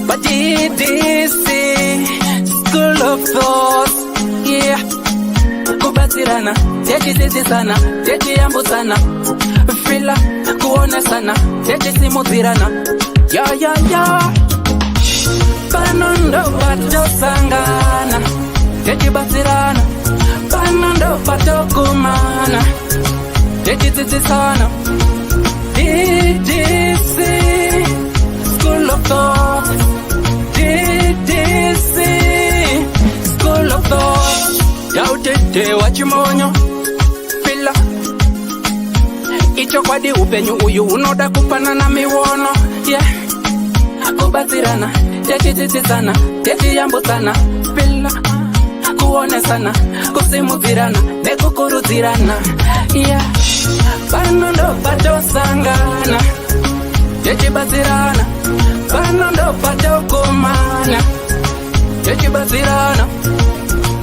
But Ddc Skool of Thoughts, yeah. Kubatirana, techi sana, techi ambusana, fila kuona sana, techi simutirana, ya. Panondo pato sangana, techi batirana, panondo pato kumana, techi sana. Ddc Skool of Thoughts, Ddc Skool of Thoughts. Yautete wachimonyo pila icho kwadi upenyu uyu unoda kupana na miwono, yeah. Kubatirana, techi sana, techi yambusana, pila kuone sana, kusimutirana, nekukurutirana, yeah. Panondo pato sangana, techi batirana, panondo pato kumana, techi batirana.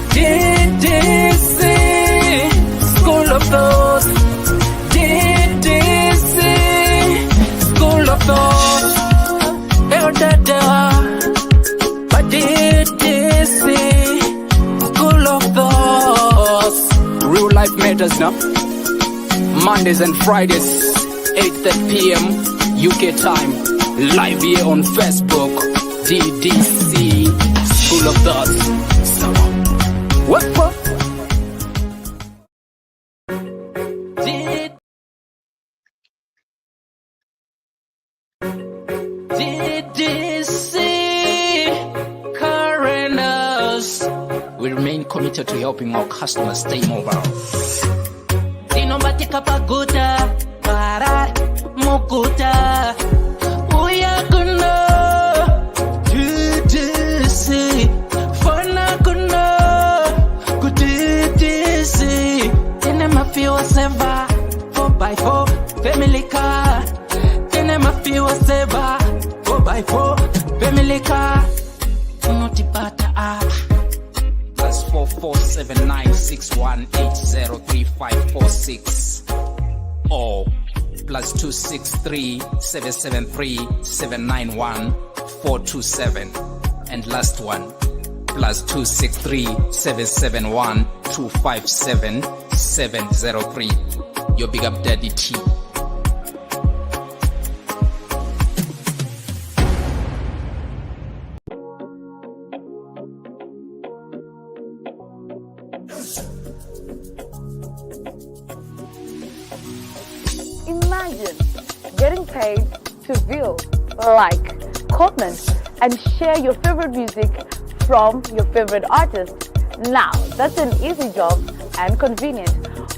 Ddc Skool of Thoughts, Ddc Skool of Thoughts. But Ddc Skool of Thoughts. Real life matters now. Mondays and Fridays, 8:30 p.m. UK time. Live here on Facebook. Ddc Skool of Thoughts. What? Ddc Currenters. We remain committed to helping our customers stay mobile. Sinobatika paguta, para mukuta, uyakuna. Ddc fana kuna. Fiwa seva 4x4 family car. Tenema fiwa seva 4x4 family car. Unotipata apa +447961803546 or +263773791 and last one +263771257 Your big up daddy T. Imagine getting paid to view, like, comment, and share your favorite music from your favorite artist. Now, that's an easy job and convenient.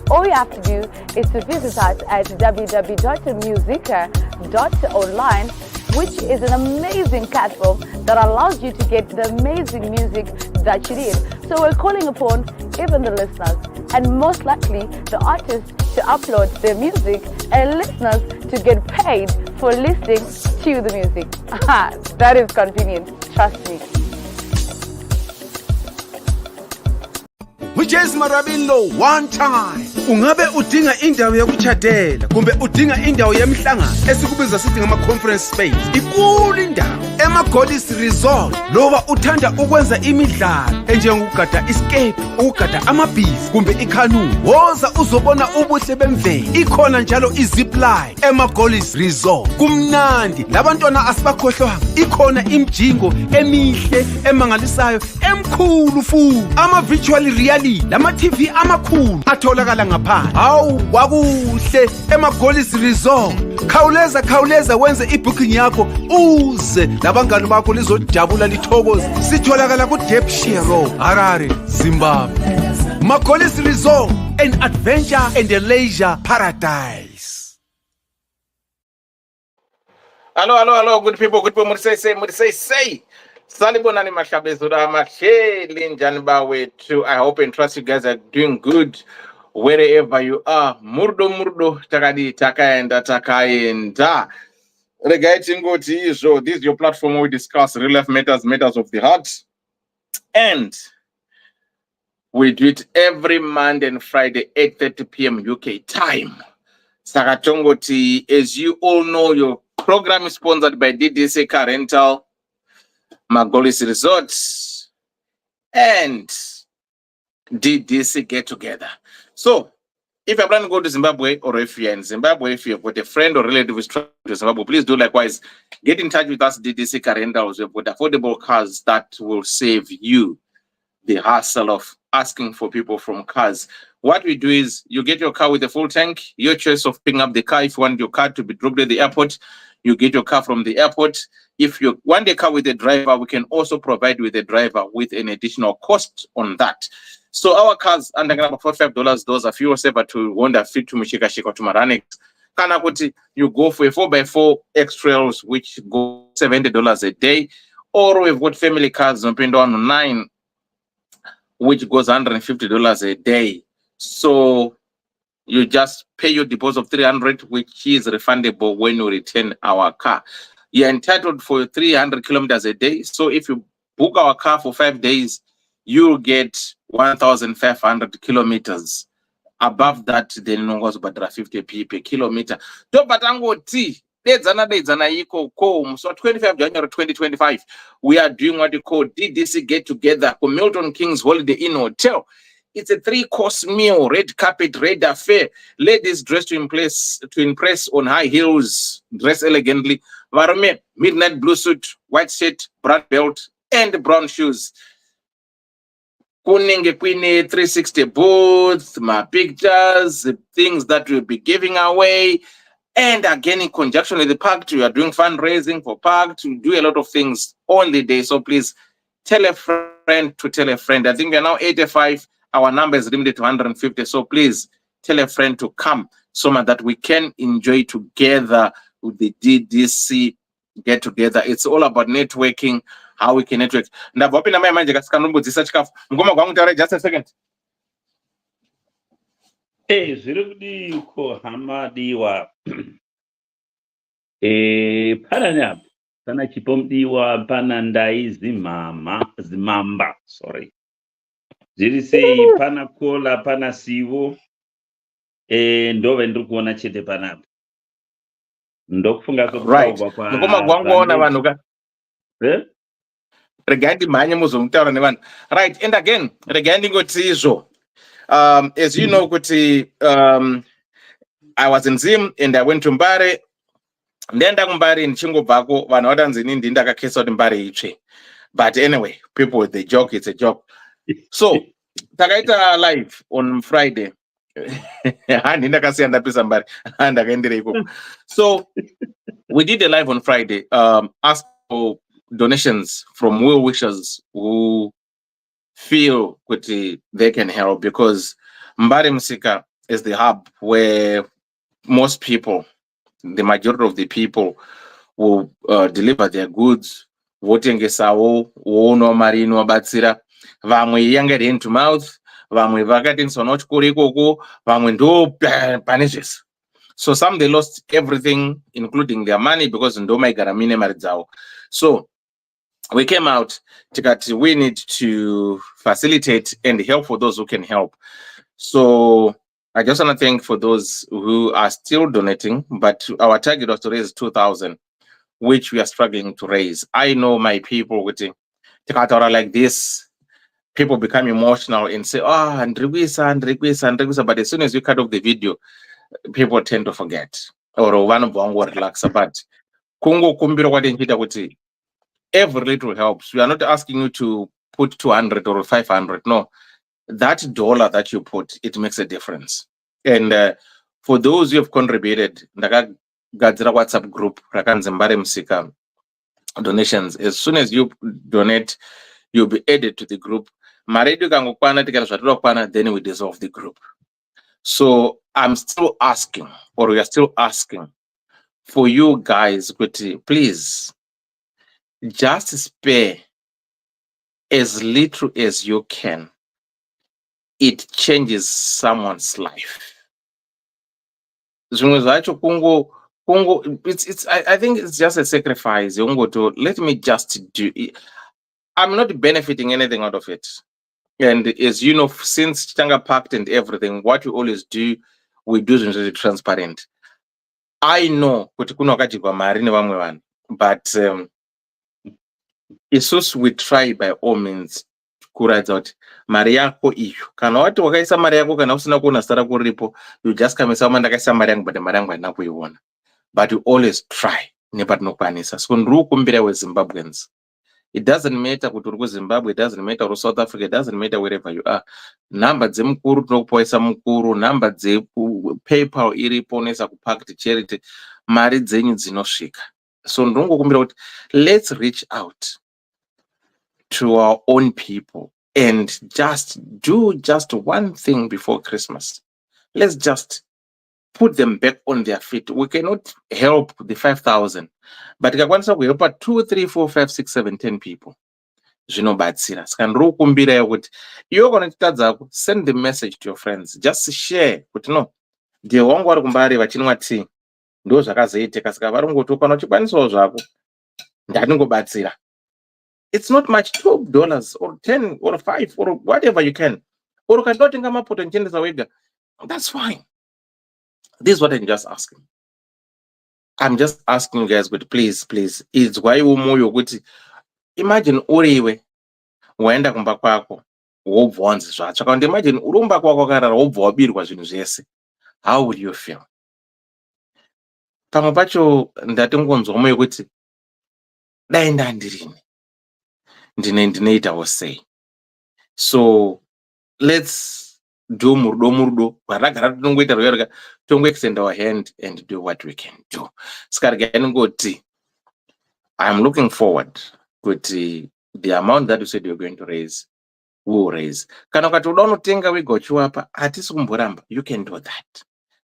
All you have to do is to visit us at www.musica.online, which is an amazing platform that allows you to get the amazing music that you need. So we're calling upon even the listeners and most likely the artists to upload their music and listeners to get paid for listening to the music. That is convenient, trust me. Muchezi Marabilo one time. Ungabe udinga indawo yokuchadela kumbe udinga indawo yemihlangano esikubiza sithi ngama conference space. Ikulu indawo ema-Golis Resort. Loba uthanda ukwenza imidlalo enjengokugada escape, ukugada amabhizi kumbe ikanu. Woza uzobona ubuhle bemvelo. Ikhona njalo izipline ema-Golis Resort. Kumnandi labantwana asibakhohlwanga. Ikhona imjingo emihle emangalisayo emkhulu futhi. Ama-virtual reality lama TV amakhulu atholakala ngaphandle. Hawu kwakuhle ema-Golis Resort. Khawuleza wenze ibooking yakho uze labangani bakho lizojabula lithokoze. Sitholakala ku Depshire Road, Harare, Zimbabwe. Ma-Golis Resort, an adventure and a leisure paradise. Hello, good people, say. Salibonani Mashabezura Mahle Linjanbawe too. I hope and trust you guys are doing good wherever you are. Murdo takadi takaenda. Regarding go to so this is your platform where we discuss real life matters of the heart. And we do it every Monday and Friday, 8:30 p.m. UK time. Sakatongo T, as you all know, your program is sponsored by DDC Car Rental, Magolis Resorts, and DDC Get Together. So, if you're planning to go to Zimbabwe, or if you're in Zimbabwe, if you've got a friend or relative who's traveling to Zimbabwe, please do likewise. Get in touch with us, DDC Car Rentals. We've got affordable cars that will save you the hassle of asking for people from cars. What we do is you get your car with a full tank, your choice of picking up the car. If you want your car to be dropped at the airport, you get your car from the airport. If you want a car with a driver, we can also provide with a driver with an additional cost on that. So our cars under $45, those are fuel saver to Honda Fit to Mishika Shika to Maranix. Kanakuti, you go for a 4x4 X-Trails, which go $70 a day, or we've got family cars on 9, which goes $150 a day. So you just pay your deposit of $300, which is refundable when you return our car. You're entitled for 300 kilometers a day. So if you book our car for 5 days, you'll get 1,500 kilometers. Above that, then it goes about 50p per kilometer. So 25 January 2025, we are doing what we call DDC Get Together for Milton Keynes Holiday Inn Hotel. It's a 3-course meal, red carpet, red affair. Ladies dressed to impress on high heels, dress elegantly. Varome, midnight blue suit, white shirt, brown belt, and brown shoes. Kuninge Queen 360 booths, my pictures, the things that we'll be giving away. And again, in conjunction with the park, we are doing fundraising for park to do a lot of things on the day. So please tell a friend to tell a friend. I think we are now 85. Our number is limited to 150. So please tell a friend to come so that we can enjoy together with the DDC Get Together. It's all about networking, how we can network. Just a second. Hey, zirudi ko hamadiwa. Paranya sana chipomdiwa panandai zimamba. Sorry. Ziri say pana kola pana sivo. Ndove ndrukuona chete panapa. Ndokufunga Right. Regarding right, and again, regarding what as you know, I was in Zim and I went to Mbare. Then Mbare in Chingo Bako, one other than Ndaka Keso Mbare. But anyway, people, the joke, it's a joke. So, Tagaita live on Friday. So, we did a live on Friday, asked for donations from well wishers who feel they can help, because Mbare Msika is the hub where most people, the majority of the people, will deliver their goods. Voting Sawo, Wono Marino Batsira, Vamwe younger hand to mouth, Vamwe Vagatin Sonot Kuriko, Vamwe do punishes. So some they lost everything, including their money, because Ndoma Garamine Marizao. So we came out to we need to facilitate and help for those who can help. So I just want to thank for those who are still donating, but our target was to raise 2,000, which we are struggling to raise. I know my people with like this, people become emotional and say, oh, and Andriguisa, but as soon as you cut off the video, people tend to forget. Or one of one word relax. But Kungo Kumbiro Wadinhita, every little helps. We are not asking you to put 200 or 500. No, that dollar that you put, it makes a difference. And for those who have contributed, Gadzira WhatsApp group, Rakan Zimbare Msika donations, as soon as you donate, you'll be added to the group. Then we dissolve the group. So I'm still asking, or we are still asking for you guys, please just spare as little as you can. It changes someone's life. I think it's just a sacrifice. Let me just do it. I'm not benefiting anything out of it. And as you know, since Changa Pact and everything, what we always do, we do it transparent. I know kuti kuno wakajirwa mari nevamwe vanhu, but isusu we try by all means kuratidza kuti mari yako iyo, kana wati wakaisa mari yako kana usina kuona zita rako riripo, you just come and say ndakaisa mari yangu but mari yangu haina kuiona, but we always try nepatinokwanisa. So ndiri kukumbira weZimbabweans, it doesn't matter kuti uri kuZimbabwe, it doesn't matter uri South Africa, it doesn't matter wherever you are. Namba dzemukuru tinokupaisa mukuru, namba dzePayPal iripo, unoisa kuPact Charity, mari dzenyu dzinosvika. So ndiri kungokumbira kuti let's reach out to our own people and just do just one thing before Christmas. Let's just put them back on their feet. We cannot help the 5,000, but tikakwanisa kuhelpa 2, 3, 4, 5, 6, 7, 10 people. Zvinobatsira. Saka ndiri kukumbira kuti iwe kana chitadzako, send the message to your friends. Just share kuti no, ndiye wangu vari kumbareva chinwa tea. Ndo zvakazoitika. Saka vari kungoti kana uchikwanisawo zvako, ndatingobatsira. It's not much, $12 or 10 or 5 or whatever you can. Or ukatotenga mapoto nchiendesa wega. That's fine. This is what I'm just asking. I'm just asking you guys, but please, it's why umoyo kuti imagine uriwe waenda kumba kwako wobva wanzi zvatsva, kana imagine urumba kwako karara wobva wabirwa zvinhu zvese. How would you feel? Pamwe pacho ndatingonzwa moyo kuti dai ndandirini ndinoitawo sei. So let's do murudo ragara tinongoita rwega, tongo extend our hand and do what we can do. Skarigani ngoti I'm looking forward kuti the amount that you said you're going to raise, we will raise. Kana ukati uda unotenga wega uchiwapa, hatisi kumboramba, you can do that.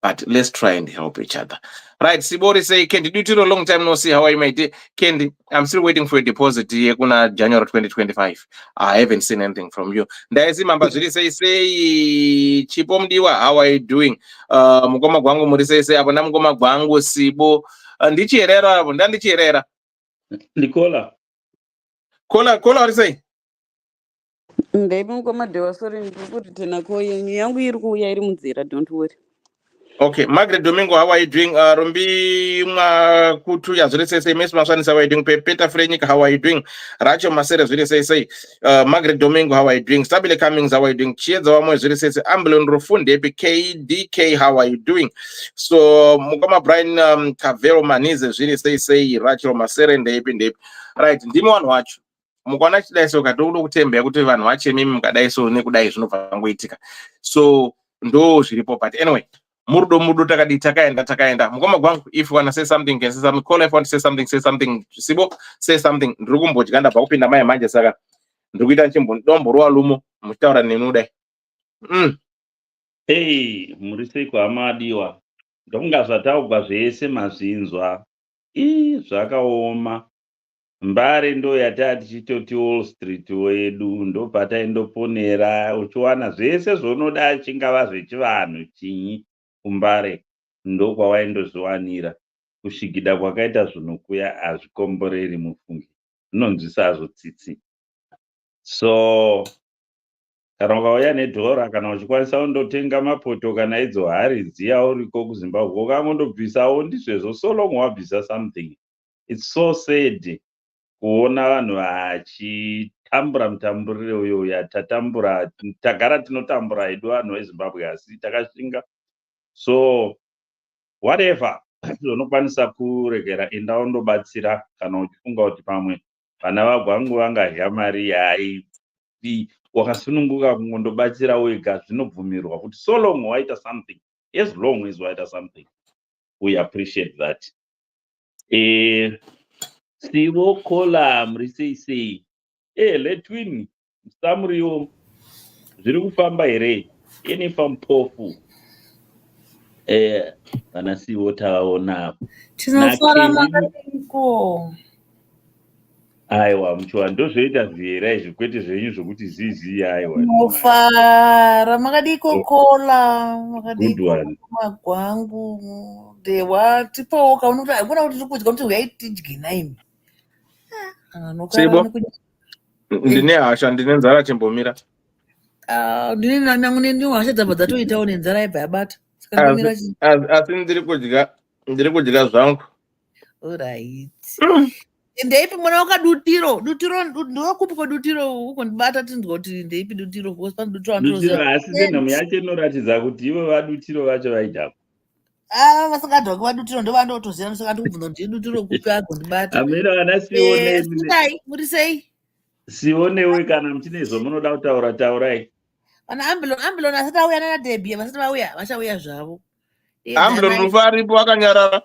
But let's try and help each other. Right, Sibori say, Kendi, due to a long time no see, how are you, mate? Kendi, I'm still waiting for a deposit here, January 2025. I haven't seen anything from you. Ndaisi mambazuri say, Chipomdiwa, how are you doing? Mugoma gwangu muri say, abona mugoma gwangu Sibo. Ndichierera, abunda ndichierera. Nicola. Kola, what say? Ndaibe mukoma dewa, sorry, ndikuti tena koyenyu yangu iri kuuya iri munzira, don't worry. Okay, Margaret Domingo, how are you doing? Rumbi Kutu, as they say, Miss Masani, how are you doing? Peter Frenik, how are you doing? Rachel Maseres, really say, Margaret Domingo, how are you doing? Stabile Cummings, how are you doing? Cheers, really say, Ambulon Rufunde, DK, how are you doing? So, Mugama Brian Cavero Maniz, really say, Rachel Maseres, and Dave. Right, Dimon watch. Mukwana chidaiso katolo kutembea kuti vanhu vachemi mukadaiso nekudai zvinobva zvangoitika. So ndo zviripo, but anyway, murudo takaenda mukoma gwangu. If you want to say something, can say something. Call if you want to say something. Sibo, say something. Ndiri kumbodya ndabva kupinda mai manje, saka ndiri kuita dombo rwalumo muchitaura neni kudai. Hey, muri sei kwamadiwa? Ndonga zvataugwa zvese mazvinzwa. Zvakaoma. Mbare ndo yatati chitoti Wall Street wedu, ndo pataindoponera uchiwana zvese zvonoda chingava zvechivanhu chinyi kumbare, ndo kwawaindozviwanira. Kushigida kwakaita zvonokuya hazvikomboreri mufungi, zvinonzwisa hazvo tsitsi. So kana ukauya nedhora, kana uchikwanisa kundotenga mapoto kana idzo hari dziya uriko kuZimbabwe, ukangondobvisawo ndizvezvo, so long wabvisa something. It's so sad kuona vanhu vachitambura mutamburire uyo yatatambura, tagara tinotambura hedu vanhu veZimbabwe asi takasvinga. So whatever unokwanisa kuregera, enda undobatsira kana uchifunga kuti pamwe vana vagwangu vangadya mari yaipi, wakasununguka kungondobatsira wega, zvinobvumirwa kuti so long waita something, as long as waita something, we appreciate that. Sivo Kola muri sei letwini samuriwo zviri kufamba here inifa mpofu kana Sivo taona tinofara makadiko. Aiwa muchiwa ndozvoita zvihera izvi, kwete zvenyu zvokuti zizi. Aiwa tinofara makadiko Kola, makadiko magwangu dewa tipawo kaunoti haikona kuti tiri kudya kuti uyai tidye naimi. Sibo, ndine hasha, ndine nzara chimbomira. Ndine nangu neni hasha dzabva dzatoitawo nenzara yabva yabata. Asi ndiri kudya ndiri kudya zvangu. Alright. Ndeipi mwana wakadutiro ndokupi kwadutiro uko ndibata tindoti ndeipi dutiro because pane dutiro dutiro asi senhamo yacho inoratidza kuti ivo vadutiro vacho vaidako vasingadhwaki vadutiro ndovandotoziva saka ndikubvunza kuti idutiro kupi agondibata amira vana sionei muri sei sionewe kana muchine zvomunoda kutaura taurai vana ambulon asati auya nanadhebhi vasati vauya vachauya zvavo ambulon rufu aripo akanyarara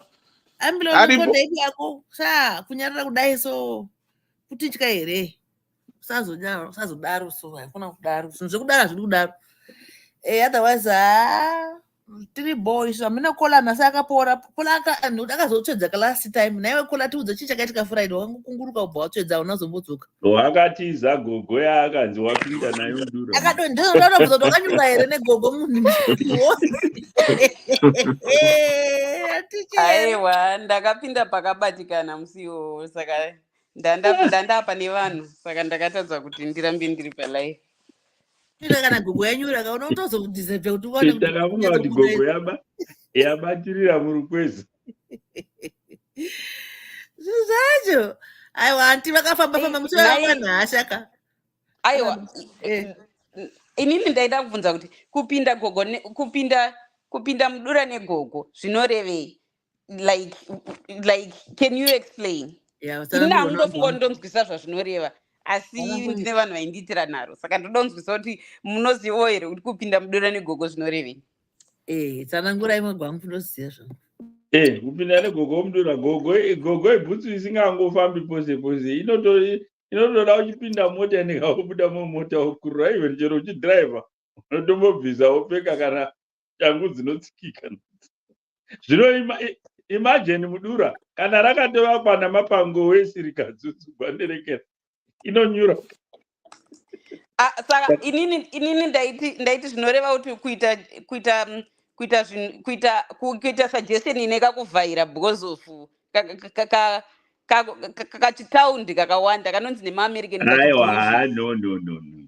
ambulon ndeipi yako sa kunyarara kudai so kutitya here usazodaro so haifuna kudaro zvinhu zvekudaro zviri kudaro otherwise tiri boys amina kola nhasi akapora kola akazotsvedza kalast time naiwe kola tiudze chii chakaitika friday wakangokunguruka kubva watsvedza unazombodzoka wakatiza gogo yaakanzi wapinda nayo nduro ndizondanobvunza kuti wakanyura here negogo munhu aiwa ndakapinda pakabatikana musiwo saka ndandapa nevanhu saka ndakatadza kuti ndirambe ndiri palive kana gogo yanyura kaona utozodisebve kuti ndakafunga kuti gogo yabatirira murukwezi zvinhu zvacho aiwa anti vakafamba musivanhashaka aiwa inini ndaida kubvunza kuti kupinda gogo kupinda mudura negogo zvinorevei like can you explain ini hamundofunga ndonzwisa zvazvinoreva asi ndine vanhu vaindiitira nharo saka ndodonzwisa kuti munozivawo here kuti kupinda mudura negogo zvinorevei tsanangura imwe gwangu ndosiziva zvangu kupinda negogo mudura gogo ibhutsu isingangofambi pose pose inotoda uchipinda mota ndikawobuda mumota ukurura iwe chero uchidhiraivha unotombobvisa wopfeka kana shangu dzinotsikika zvino imagine mudura kana rakatovakwa namapango wesirikadzutsu gwanderekera inonyura saka inini ndaiti zvinoreva kuti kuita suggestion inekakuvhaira because of kachitaundi kakawanda kanonzi nemaamerican aiwa no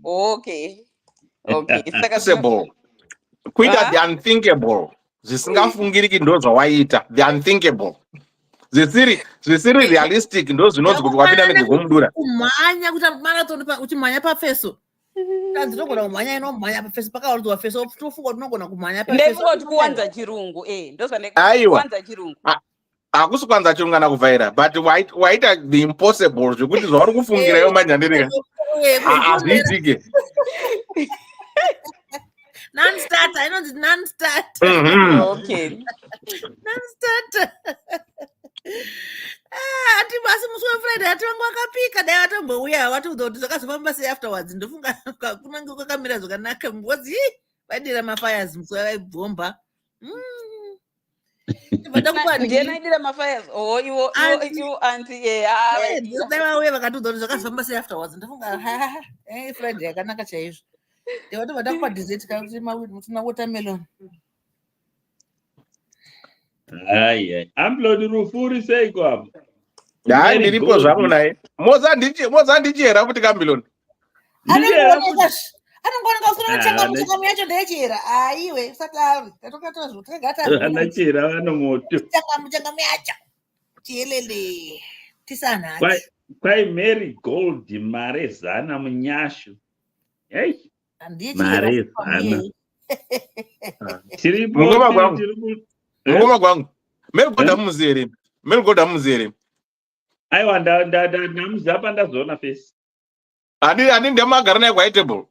okay kuita the unthinkable zvisingafungiriki ndo zvawaita the unthinkable zvisiri realistic ndo zvinonzi kuti wapinda negogomudura kumhanya kuita marathon uchimhanya pafeso kanzi ndogona kumhanya inomhanya pafeso pakauridzwa feso tofunga kuti unogona kumhanya ndaifunga kuti kuwanza chirungu ndozvanekuwanza chirungu hakusi kuwanza chirungu kana kuvhaira but waita the impossible zvekuti zvauri kufungira iwo manjandirika hazviitike non-starter inonzi non-starter okay non-starter ati basi musi wefriday ati vangu vakapika dai vatombouya vatiudza kuti zvakazofamba sei afterwards ndofunga kunange kwakamira zvakanaka because vaidira mafires musi wavaibvomba ndienaidira mafires ivo anti dai vauya vakatiudza kuti zvakazofamba sei afterwards ndofunga friday yakanaka chaizvo ndevati vada kupa dessert kakuti watermelon ai amplodi rufuri seiko apo hai ndiripo zvangu naye mozandichera kuti kambiloni anongooneka kunotenga muchikamu yacho ndeyechera aiwe usati ari anachera vano moto muchikamu yacho chiyelele tisanhati kwai mary gold mare zana munyashu hei mare zana tiripo ngoma kwangu merigoda muzere aiwa ndamuziva pandazoona fesi ani ndamagara naye kwaitable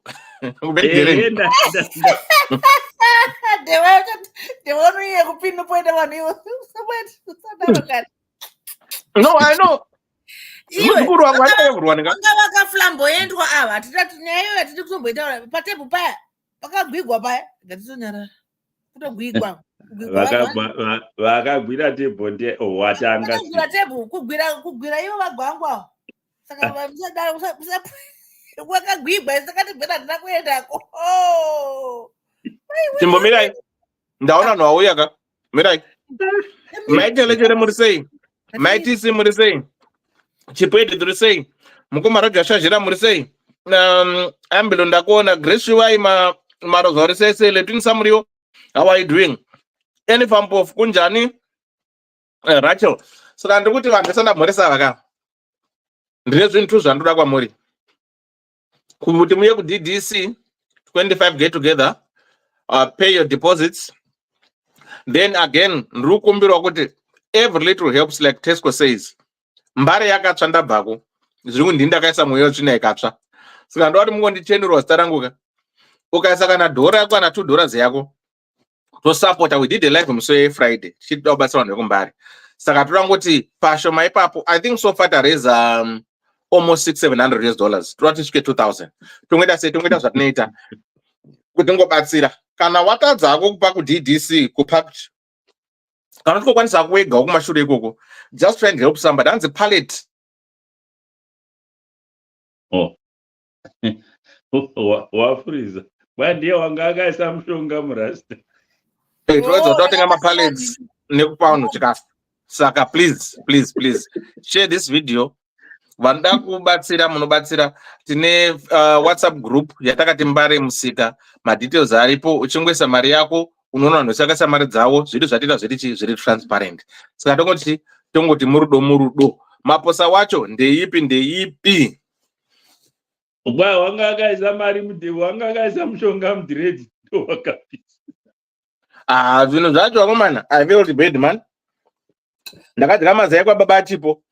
ndewanoiye kupinda poenda vanhu ivo no I know mukuru wangu aitakurwanika anga vakaflamboyendwa ava nyaya iyo yatiti kutomboitaura patebu paya pakagwigwa paya ngatitonyarara kutogwigwa vakagwira tebho watanga tebho kugwira ivo vagwangwa saka wakagwigwa sakati bhera ndina kuendako chimbomirai ndaona nhu wauyaka mirai maitelechere muri sei maitisi muri sei chipwete tiri sei mukomarajo ashazhira muri sei ambilo ndakuona grace wai marozva uri sei sei letinisa muriwo how are you doing any pump of kunjani Rachel, saka ndikuti vanhu sandamhoresa vaka ndine zvinhu zvandoda kwamuri kuti muye ku DDC 25 get together, pay your deposits. Then again ndiri kukumbirwa kuti every little helps, like Tesco says. Mbare yakatsva ndabvako zviri kundini ndakaisa mweya tsvina ikatsva, saka ndoda kuti mungondichenurwa zita ranguka. Ukaisa kana dhora yako kana $2 yako tosapota. We did a live musi Friday tichida kubatsira vanhu vekumbare, saka toda ngoti pashoma ipapo I think so far tareza almost $600-700 toda tisvike 2000. Tongoita sei? Tongoita zvatinoita kuti ngobatsira. Kana watadzako kupa ku DDC kupackage kana utokwanisa kuwega kumashure ikoko, just try and help somebody. Hanzi pallet wafuriza ndiye wanga akaisa mushonga murasta. toedza totenga mapallets nekupa vanhu chikafu. Saka please share this video. Vanoda kubatsira munobatsira. Tine WhatsApp group yatakati Mbare Musika, madetails aripo. Uchingoisa mari yako unoona vanhu vachakaisa mari dzavo, zviri zvatiita zviri transparent. Saka tongoti murudo. Maposa wacho ndeipi wanga akaisa mari wanga akaisa mushonga mudhiredhi ndowakapisa. Zvinhu zvacho vakomana, I feel bad man. Ndakadya mazai kwababa achipo.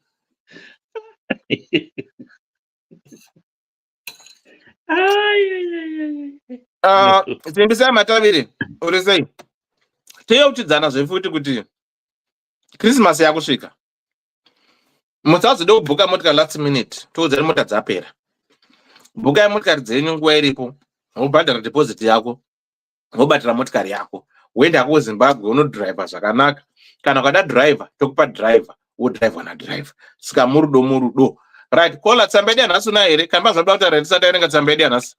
Simbisa mataviri uri sei? Teyoutidzana zvefuti kuti Christmas yakusvika. Musazode kubhuka motikari last minute toudzani mota dzapera. Bhukai motikari dzenyu nguva iripo, wobhadhara deposit yako, wobatira motikari yako, woenda ku Zimbabwe unodriver zvakanaka. Kana ukada driver tokupa driver, wodriver nadriver. Saka murudo. Right, kola tsamba yedu yanhasi unayo here? Kamba zvabuda kutaura ndisati taverenga tsamba yedu yanhasi.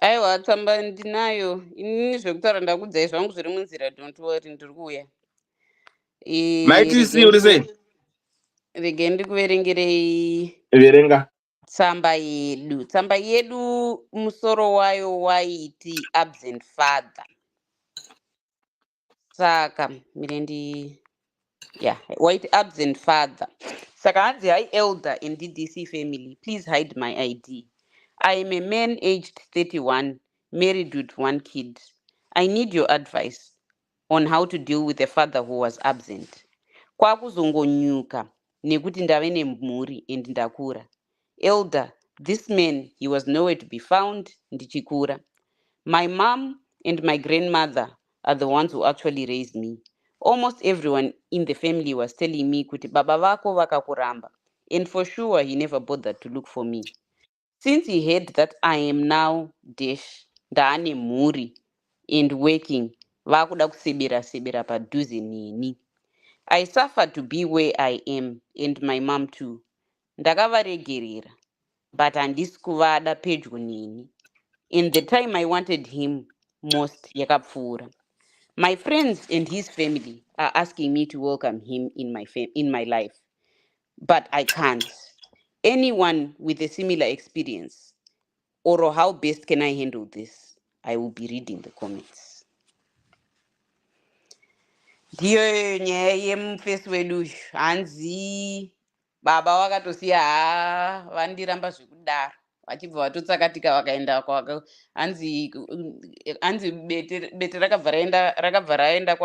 Aiwa, tsamba ndinayo. Inini zvekutaura ndakudzai zvangu zviri munzira, don't worry, ndiri kuuya. Maitisi uri sei? Rege ndikuverengerei Verenga. tsamba yedu musoro wayo waiti absent father. Saka white absent father. Saka hanzi, hi elder in DDC family, please hide my ID. I am a man aged 31, married with 1 kid. I need your advice on how to deal with a father who was absent. Kwakuzongonyuka nekuti ndave nemhuri and ndakura. Elder, this man, he was nowhere to be found ndichikura. My mom and my grandmother are the ones who actually raised me. Almost everyone in the family was telling me kuti baba vako vakakuramba, and for sure he never bothered to look for me. Since he heard that I am now ndaane mhuri and working, vakuda kusebera padhuze neni. I suffer to be where I am, and my mom too. Ndakavaregerera, but handisi kuvada pedyo neni. In the time I wanted him most yakapfuura. My friends and his family are asking me to welcome him in my life, but I can't. Anyone with a similar experience, or how best can I handle this? I will be reading the comments. Ndiyo nyaya yemufesi wedu hanzi baba wakatosiya vandiramba zvekudaro vachibva vatotsakatika vakaenda hanzi bete rakabva raenda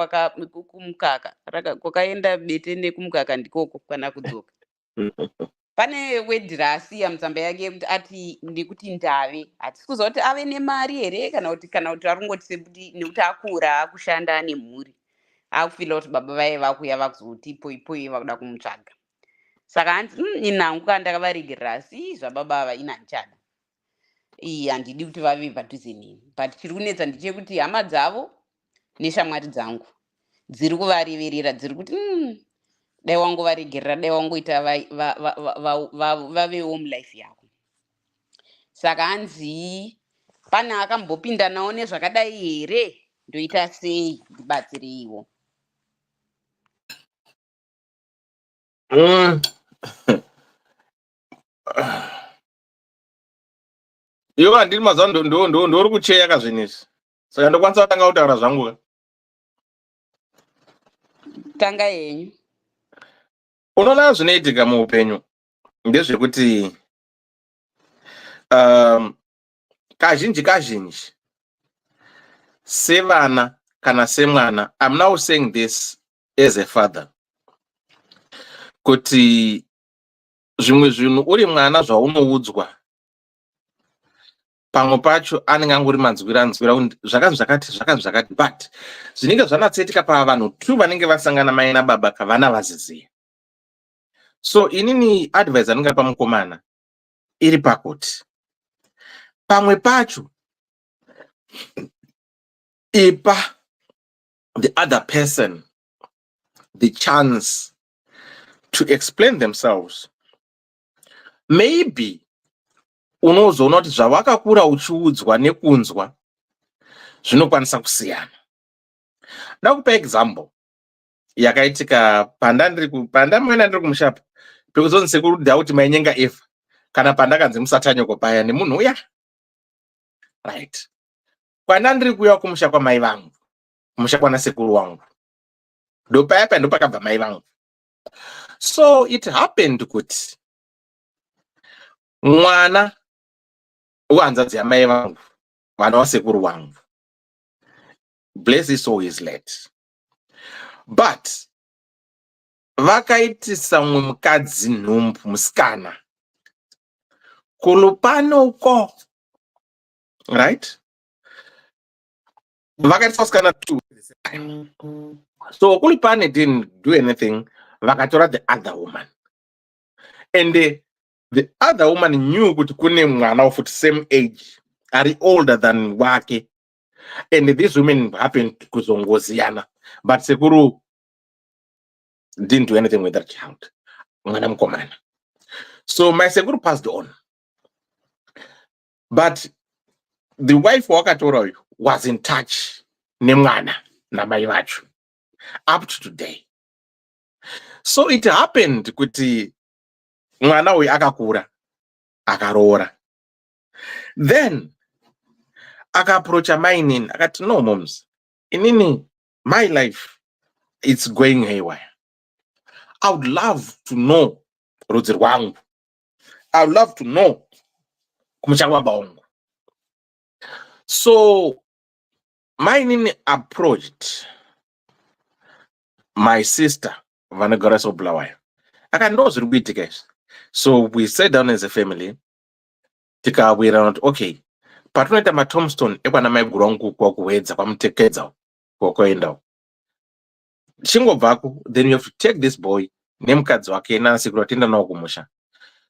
kumukaka, kwakaenda bete nekumukaka ndikoko kana kudzoka. Pane wedhi raasiya mutsamba yake yekuti ati ndikuti ndave, hatisi kuziva kuti ave nemari here kana kuti ari kungoti sekuti nekuti akura akushanda nemhuri akufila kuti baba vaye vakuya vakuzoti ipoi vakuda kumutsvaga. Saka hanzi inhangu kana ndakavaregerera, asi zvababa ava ina ndichada. Handidi kuti vave padhuze neni, but chiri kunetsa ndechekuti hama dzavo neshamwari dzangu dziri kuvareverera, dziri kuti dai wangovaregerera, dai wangoita vave home life yako. Saka hanzi pane akambopinda nawo nezvakadai here, ndoita sei ndibatsireiwo. Iwo handiri mazuva ndori kucheya kazvinizvi, saka ndokwanisa kutanga kutaura zvangu. Tanga yenyu. unoona zvinoitika muupenyu ndezvekuti kazhinji sevana kana semwana, I'm now saying this as a father, kuti zvimwe zvinhu uri mwana zvaunoudzwa pamwe pacho anenge angori manzwira zvakati, but zvinenge zvanatsetika pavanhu tu vanenge vasangana mai nababa kavana vaziziya. So inini advice aningapa mukomana iri pakuti pamwe pacho ipa the other person the chance to explain themselves. Maybe unozoona kuti zvawakakura uchiudzwa nekunzwa zvinokwanisa kusiyana. Ndakupa example yakaitika pandamwena ndiri kumushapu pekuzonzi sekuru Dhauti mainyenga Eva kana pandakanzi musatanyoko paya nemunhu uya, right? Kwandandiri kuuya kumusha kwamai vangu, kumusha kwana sekuru wangu, ndopaya ndopakabva mai vangu. So it happened kuti mwana wehanzvadzi yamai vangu, mwana wasekuru wangu, bless his soul, is late, but vakaitisa mumwe mukadzi nhumbu, musikana kulupano uko, right? Vakaitisa musikana tu. So kulupane didn't do anything. Vakatora the other woman, and the other woman knew kuti kune mwana of the same age, ari older than wake, and these women happened kuzongoziyana, but sekuru didn't do anything with that child, mwana mukomana. So my sekuru passed on, but the wife wakatora was in touch nemwana namai vacho up to today. So it happened kuti mwana uyu akakura akaroora, then akaapproacha mai nini akati, no moms, inini my life it's going haywire. I would love to know rudzi rwangu, I would love to know kumusha kwababa wangu. So my nini approached my sister vanogara sobulawayo, akati ndo zviri kuitika izvi. So we sat down as a family, tikabwirana kuti okay, patinoita matomstone ekwana mai guru wangu kwakuwedza kwamutekedza kwakwaendawo, chingobvako then you have to take this boy nemukadzi wake nanasekuru atienda nawo kumusha.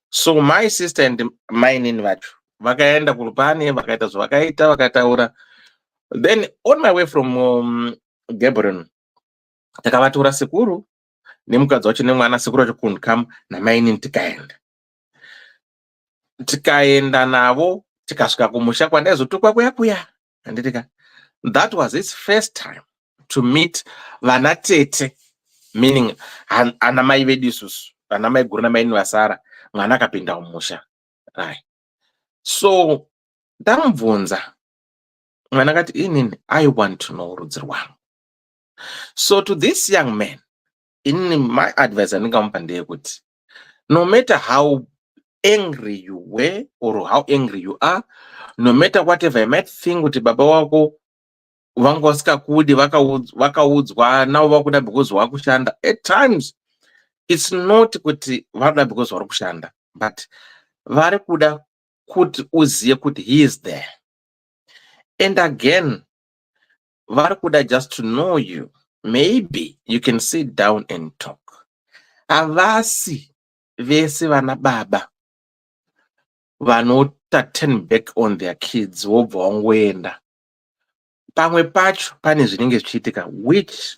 So my sister and my nini vacho vakaenda kurupane, vakaita zvavakaita, vakataura. Then on my way from Gabriel, takavatora sekuru nemukadzi wacho nemwana, sekuru wacho couldn't come, namai nini tikaenda navo, tikasvika kumusha kwandaizotukwa kuya. Anditika, that was his first time to meet vana tete, meaning ana mai vedu isusu, ana mai guru namai nini vasara, mwana akapinda mumusha, right? So ndamubvunza, mwana akati inini, I want to know rudzi rwangu. So to this young man, in my advice andingamupa ndeyekuti, no matter how angry you were or how angry you are, no matter whatever you might think kuti baba wako vanga vasikakudi vakaudzwa navo vakuda because vakushanda, at times it's not kuti vakuda because vari kushanda, but vari kuda kuti uziye kuti he is there. And again, vari kuda just to know you. Maybe you can sit down and talk. Havasi vese vana baba vanota turn back on their kids vobva vangoenda. Pamwe pacho pane zvinenge zvichiitika which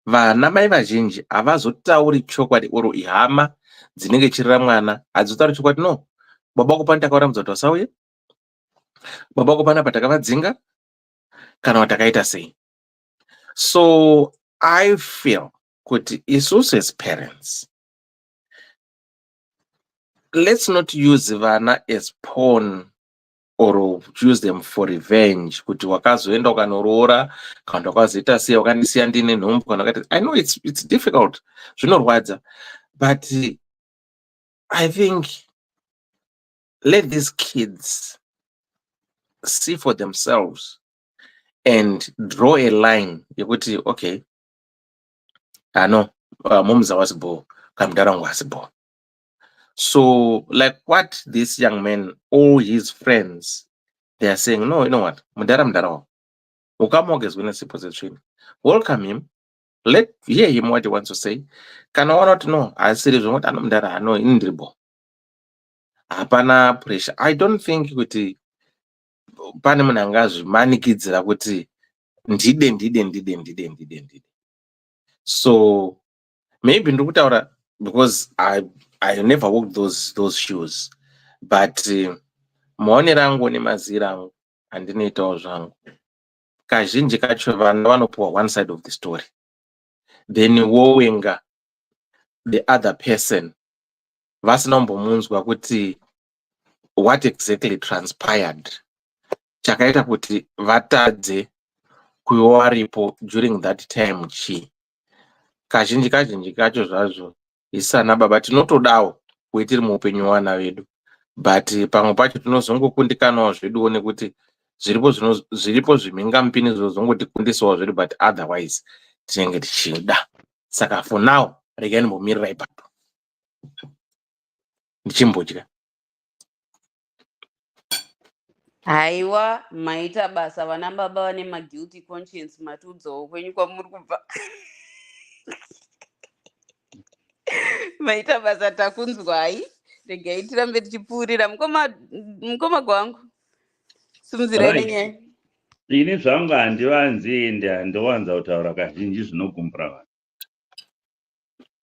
vana mai vazhinji havazotauri chokwadi oro ihama dzinenge chirira mwana, hadzizotauri chokwadi, no, baba wako pani takauramudza kuti vasauye, baba wako panapa takavadzinga kana watakaita sei. So I feel kuti isusu as parents, let's not use vana as pawn or use them for revenge, kuti wakazoenda ukanoroora kana wakazoita sei wakandisiya ndine nhumbu kana wakati, I know it's difficult, zvinorwadza, But I think let these kids see for themselves and draw a line. Okay, I know moms was born, Kamdarang was born. So, like what this young man, all his friends, they are saying, no, you know what? Mdara. Ukamog when a position. Welcome him. Let hear him what he wants to say. Can I not know? I said, what Mdara, no, indribo. Hapana pressure. I don't think kuti pane munhu angazvimanikidzira kuti ndide. So maybe ndikutaura because I never walked those shoes, but maonero angu nemaziro angu andinoitawo zvangu. Kazhinji kacho vana vanopuwa one side of the story, then wowenga the other person vasina kumbomunzwa kuti what exactly transpired, chakaita kuti vatadze kuva varipo during that time chi. Kazhinji kacho zvazvo isi ana baba tinotodawo kuve tiri muupenyu hwevana vedu, but pamwe pacho tinozongokundikanawo zveduwo nekuti zviripo zvimhingamupini zvinozongotikundisawo zvedu, but otherwise tinenge tichida. Saka for now regai ndimbomirira ipapo ndichimbodya. Haiwa, maita basa vana baba vane maguilty conscience matudzawo kwenyu kwamuri kubva. Maita basa takunzwai. Regai tirambe tichipfuurira mukoma gwangu. Simudzirai nenyaya. Ini zvangu handivanzi ende handiwanza kutaura kazhinji zvinogumbura vanhu.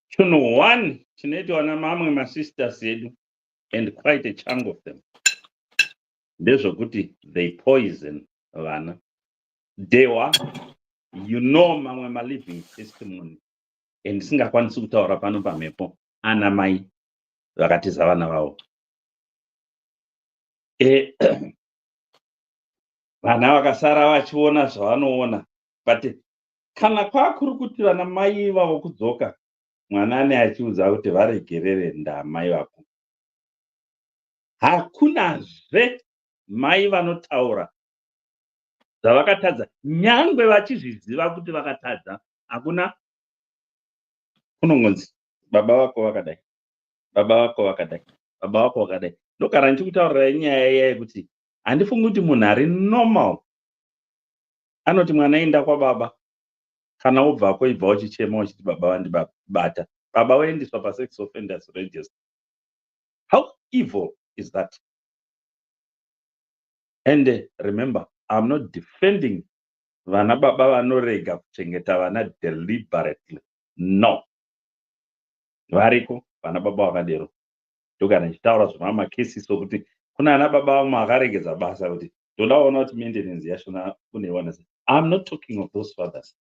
Chinhu one chinoitwa namamwe masisters edu, and quite a chunk of them, ndezvokuti they poison vana. Dewa, you know mamwe maliving testimony, and singakwanisi kutaura pano pamhepo ana mai vakatiza vana vavo. Vana vakasara vachiona zvavanoona, but kana kwakuri kuti vana mai vavo kudzoka, mwana ane achiudza kuti varegerere ndamai vako. Hakunazve mai vanotaura zvavakatadza, nyangwe vachizviziva kuti vakatadza. Hakuna. Kunongonzi baba vako vakadai, baba vako vakadai, baba vako vakadai. Ndogara ndichikutaurirai nyaya iya yekuti handifungi kuti munhu ari normal anoti mwana enda kwababa, kana wobvako ibva uchichema uchiti baba vandibata, baba waendeswa pasex offenders register. How evil is that? And remember, I'm not defending vana baba vanorega kuchengeta vana deliberately. No. Variko vana baba vakadero. Ndogara ndichitaura zvemamakesi sokuti kuna ana baba vamwe akaregedza basa kuti toda kuona kuti maintenance yachona kunewana. I'm not talking of those fathers.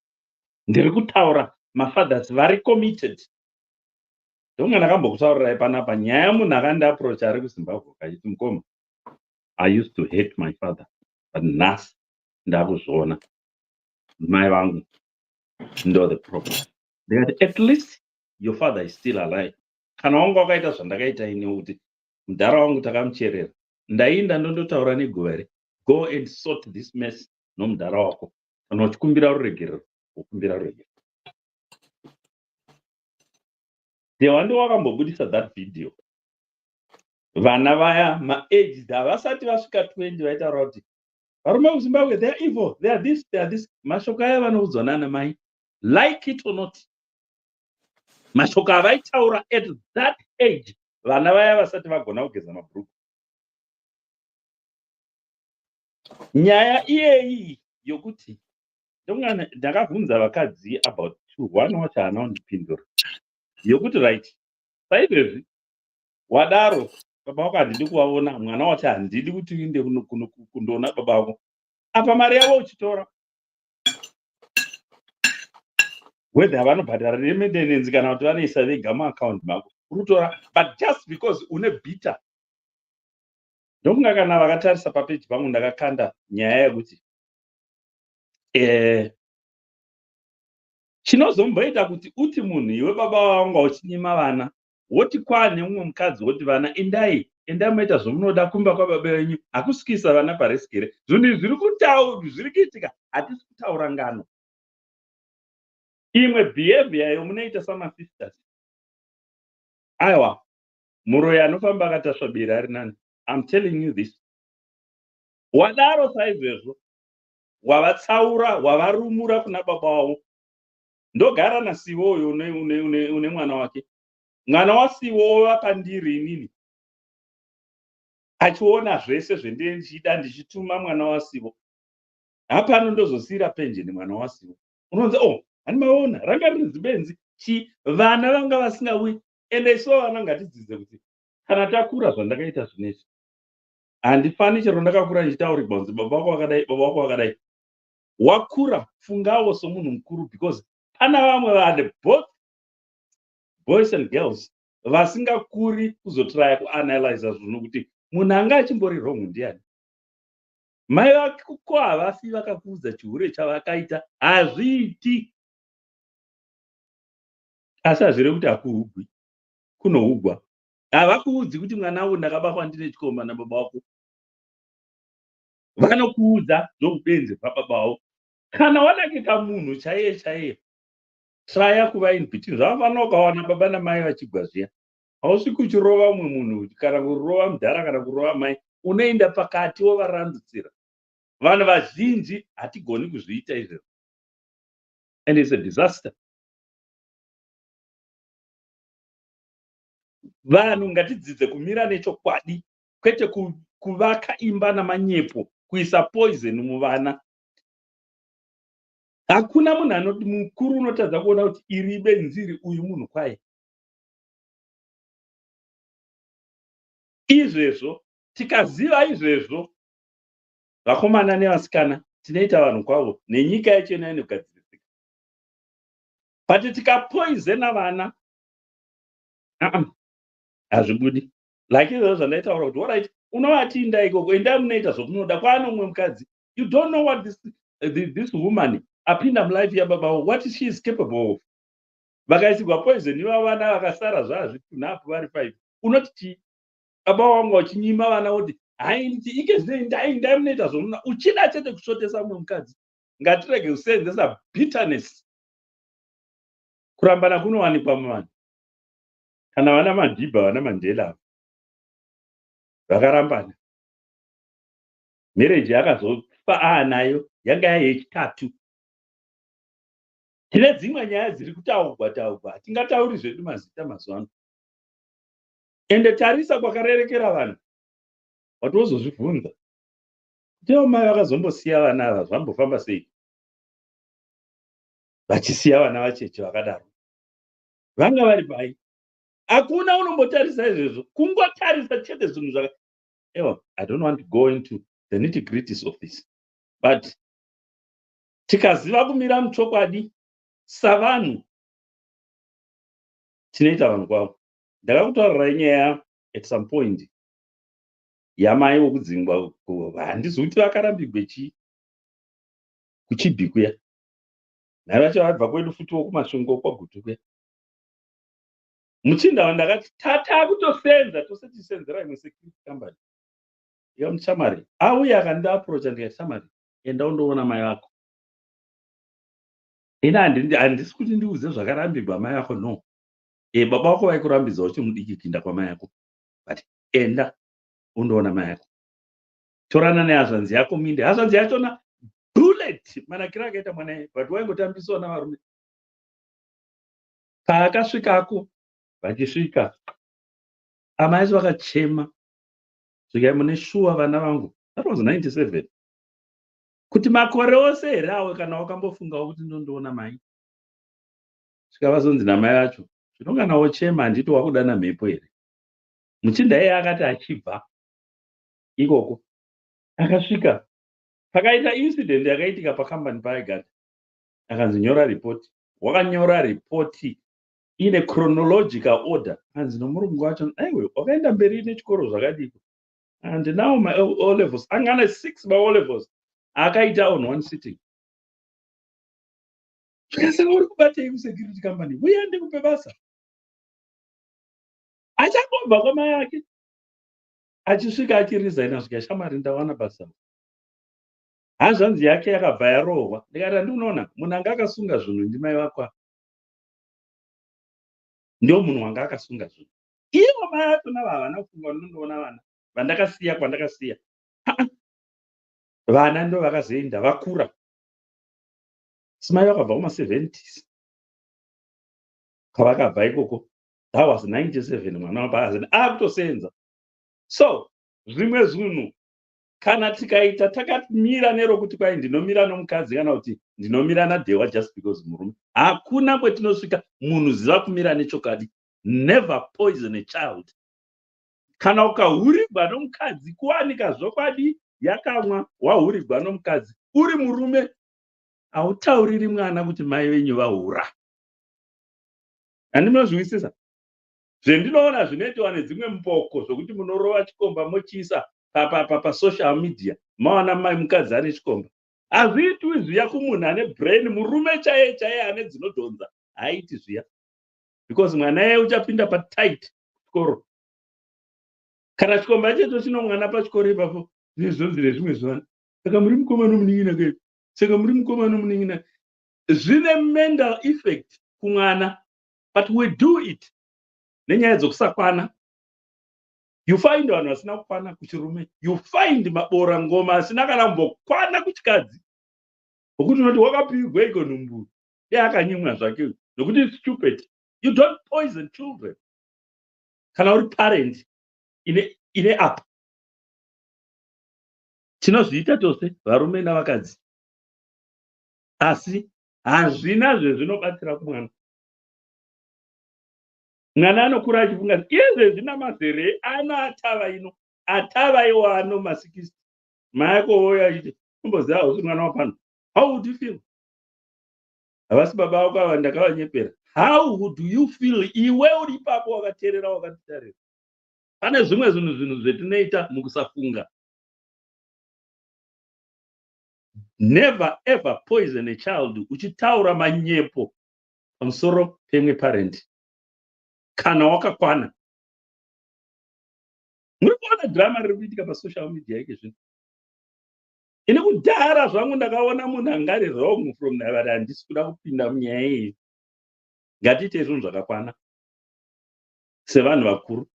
Ndiri kutaura mafathers vari committed. Ndonga ndakambokutaurirai panapa nyaya yamunhu akandiaproach ari kuZimbabwe kachiti mukoma, I used to hate my father, but nhasi ndakuzviona mai vangu ndo the problem. Ndikati at least your father is still alive. Kana wanga wakaita zvandakaita ini kuti mudhara wangu takamucherera, ndainda ndondotaura neguvere, go and sort this mess nomudhara wako. Kana uchikumbira ruregerero, ukumbira ruregerero. Ndewandi wakambobudisa that video. Vana vaya ma-age havasati vasvika 20 vaitaura kuti varume kuZimbabwe, they are evil, they are this, they are this. Mashoko aya vanoudzwa nana mai, like it or not. Mashoko avaitaura at that age, vana vaya vasati vagona kugeza mabhuruku. Nyaya iyeyi yokuti ndakabvunza vakadzi about one wacho haana kundipindura, yokuti right saizvezvi wadaro baba vako handidi kuvaona, mwana wacho handidi kuti uinde kundoona baba vako, apa mari yavo uchitora whether vanobhadhara remaintenance kana kuti vanoisa vega muaccount mako urutora, but just because une bita. Ndokunga kana vakatarisa papeji pangu ndakakanda nyaya yekuti chinozomboita kuti uti munhu iwe baba vanga uchinyima vana woti kwane umwe mukadzi woti vana endai maita zvomunoda kumba kwababa venyu, hakusvikisa vana paresiki here. Zvinhu zviri kuitika, hatisi kutaura ngano. Imwe behavior yomunoita samasisters. Aiwa, muroya anofamba akatasvabira ari nani. I'm telling you this. Wadaro saizvezvo, wavatsaura, wavarumura kuna baba wavo. Ndogara naSivo uyo une mwana wake. Mwana waSivo wapandiri inini. Achiona zvese zvendichida ndichituma mwana waSivo. Hapano ndozosira penjeni mwana waSivo. Unonzi, oh, hanimaona, ranga riri zibenzi. Vana vanga vasingauyi. Ende iso vana ngatidzidze kuti kana takura zvandakaita zvinezvi. Handifani chero ndakakura ndichitaurirwa kunzi baba wako wakadai. Wakura fungawo somunhu mukuru, because pana vamwe vanhu, both boys and girls, vasingakuri kuzotraya kuanalyza zvinhu kuti munhu anga achimbori wrong ndiani. Mai vako havafi vakakuudza chihure chavakaita, hazviiti. Asi hazvire kuti hakuhugwi, kunohugwa. Havakuudzi kuti mwana wangu ndakabatwa ndine chikomba nababa wako. Vanokuudza zvokubenzi pababa wavo. Kana wadakika munhu chaiye, traya kuva in between. Zvavafanira ukawana baba namai vachigwa zviya. Hausi kuchirova umwe munhu, kana kurova mudhara kana kurova mai, unoenda pakati wovarandutsira. Vanhu vazhinji hatigoni kuzviita izvozvo. And it's a disaster. Vanhu ngatidzidze kumira nechokwadi, kwete kuvaka imba namanyepo, kuisa poison muvana. Hakuna munhu anoti mukuru unotadza kuona kuti iri benziri uyu munhu kwaye. Izvezvo, tikaziva izvezvo, vakomana nevasikana, tinoita vanhu kwavo, nenyika yacho inogadzirisika. But tikapoizena vana, hazvibudi. Like izvezvo zvandaitaura kuti, alright, unovati enda ikoko, enda munoita zvomunoda, kwaano umwe mukadzi. You don't know what this woman apinda mulife yababa, what she is capable of. Vakaisigwa poison iva vana vakasara zvazvitunhapu vari 5. Unoti chii? Baba wangu wachinyima vana kuti haindi ndai munoita zvomunoda, uchida chete kusvotesa mumwe mukadzi. Ngatirege kusenzesa bitterness. Kurambana kunowanikwa muvanhu. Kana vana Madhibha, vana Mandela vakarambana, marriage yakazofa aanayo yanga yechitatu. Tine dzimwe nyaya dziri kutaurwa, hatingatauri zvedu mazita mazuva ano. Ende tarisa kwakarerekera vanhu, watozozvibvunza kuti mai vakazombosiya vana ava zvambofamba sei, vachisiya vana vacheche vakadaro, vanga vari pai. Hakuna unombotarisa izvezvo, kungotarisa chete zvinhu zvaka. I don't want to go into the nitty-gritties of this, but tikaziva kumira muchokwadi savanhu, tinoita vanhu kwavo. Ndakakutaurirai nyaya at some point yamai wokudzingwa. Handizvi kuti vakarambigwe kuchibhi kuya, nai vacho vabva kwedu futi wokumasvingo kwagutu kuya. Muchinda wandakati takutosenza tose tisenzera imwe security company yamuchamari auya akandiaprocha ndikati, Samari, enda undoona mai vako. Ina handisi kuti ndiuze zvakarambirwa mai vako, no. Baba wako vaikurambidza uchimudiki kuinda kwamai yako, but enda undoona mai yako. Torana nehazvanzi yako minde. Hazvanzi yachona bullet manakira akaita mwana, but waingotambiswa navarume. Paakasvikako, vachisvika amai vakachema, zvikai mune shuwa vana vangu. That was 97. Kuti makore ose here awe kana wakambofungawo kuti ndondoona mai. Svika vazonzi namai vacho, zvino kana wochema handiti wakudana mhepo here. Muchinda iye akati achibva ikoko, akasvika pakaita incident yakaitika pakambani paaigara, akanzi nyora ripoti. Wakanyora ripoti ine chronological order. Hanzi nomurungu wacho, aiwe, wakaenda mberi nechikoro zvakadiko. And now my O levels, angana 6 my O levels, akaita on one sitting. Saka uri kubatei security company, uya ndikupe basa. achangobva kwamai yake achisvika achirizaina zvika shamari ndawana basa. Hanzvanzi yake yakabva yarohwa. Ndikati ndinoona munhu anga akasunga zvinhu ndimai vako. Ndio munhu wanga akasunga zvinhu. Ivo mai vacho navo havana kufunga ndinondoona vana vandakasiya kwandakasiya. Vana ndo vakazoenda vakura. Simai vakabva kuma70s. Kavakabva ikoko. That was 97 mwana wapazini akutosenza. So zvimwe zvinhu kana tikaita takamira nerokuti kwai ndinomira nomukadzi kana kuti ndinomira naDhewa just because murume, hakuna kwetinosvika munhu ziva kumira nechokadi. Never poison a child. Kana ukahurigwa nomukadzi kuwanika zvokwadi yakamwa wahurigwa nomukadzi uri murume, hautauriri mwana kuti mai venyu vahura. Handinozviwisisa. Zvendinoona zvinoitwa nedzimwe mboko zvokuti munorova chikomba mochiisa pa social media mawana mai mukadzi ane chikomba. Hazviitwi zviya kumunhu ane brain, murume chaiye chaiye ane dzinodhonza haiti zviya, because mwana yeye uchapinda patight chikoro. Kana chikomba checho chino mwana pachikoro ipapo nezvonzi nezvimwe zvivana, saka muri mukoma nomunin'ina kai, saka muri mukoma nomunin'ina. Zvine mental effect kumwana, but we do it nenyaya dzokusakwana. You find vanhu vasina kukwana kuchirume, you find mabora ngoma asina kana kumbokwana kuchikadzi, wokuti unoti wakapigwa iko nhumbu akanyimwa zvake nokuti it's stupid. You don't poison children. Kana uri parent ine apa tinozviita tose varume navakadzi, asi hazvina zvezvinobatsira kumwana. Mwana anokura achifunga iye zvina mazere ano atava ino atava iwo ano ma60. Mai yako oya achiti umboziva hausi mwana wapano. How would you feel? Havasi baba vako ava ndakavanyepera. How do you feel iwe uri ipapo wakateerera wakatitarira? Pane zvimwe zvinhu zvetinoita mukusafunga. Never ever poison a child uchitaura manyepo pamusoro pemwe parent. Kana wakakwana. Muri kuona drama riri kuitika pasocial media yake zvino. Ine kudhara zvangu ndakaona munhu angari wrong from navari handisi kuda kupinda munyaya iyi. Ngatiite zvinhu zvakakwana sevanhu vakuru.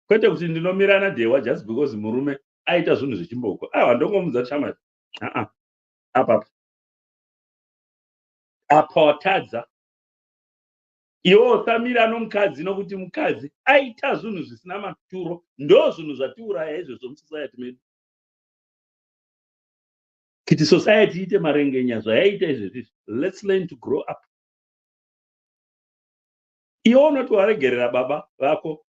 Kwete kuti ndinomira naDhewa just because murume aita zvinhu zvechimboko. Handongomudza shamari. Apa watadza. Iwo usamira nomukadzi nokuti mukadzi aita zvinhu zvisina maturo. Ndo zvinhu zvatiuraya izvozvo musociety medu. Kuti society iite marengenya zvayaita izvezvi. Let's learn to grow up. Iwo unoti waregerera baba vako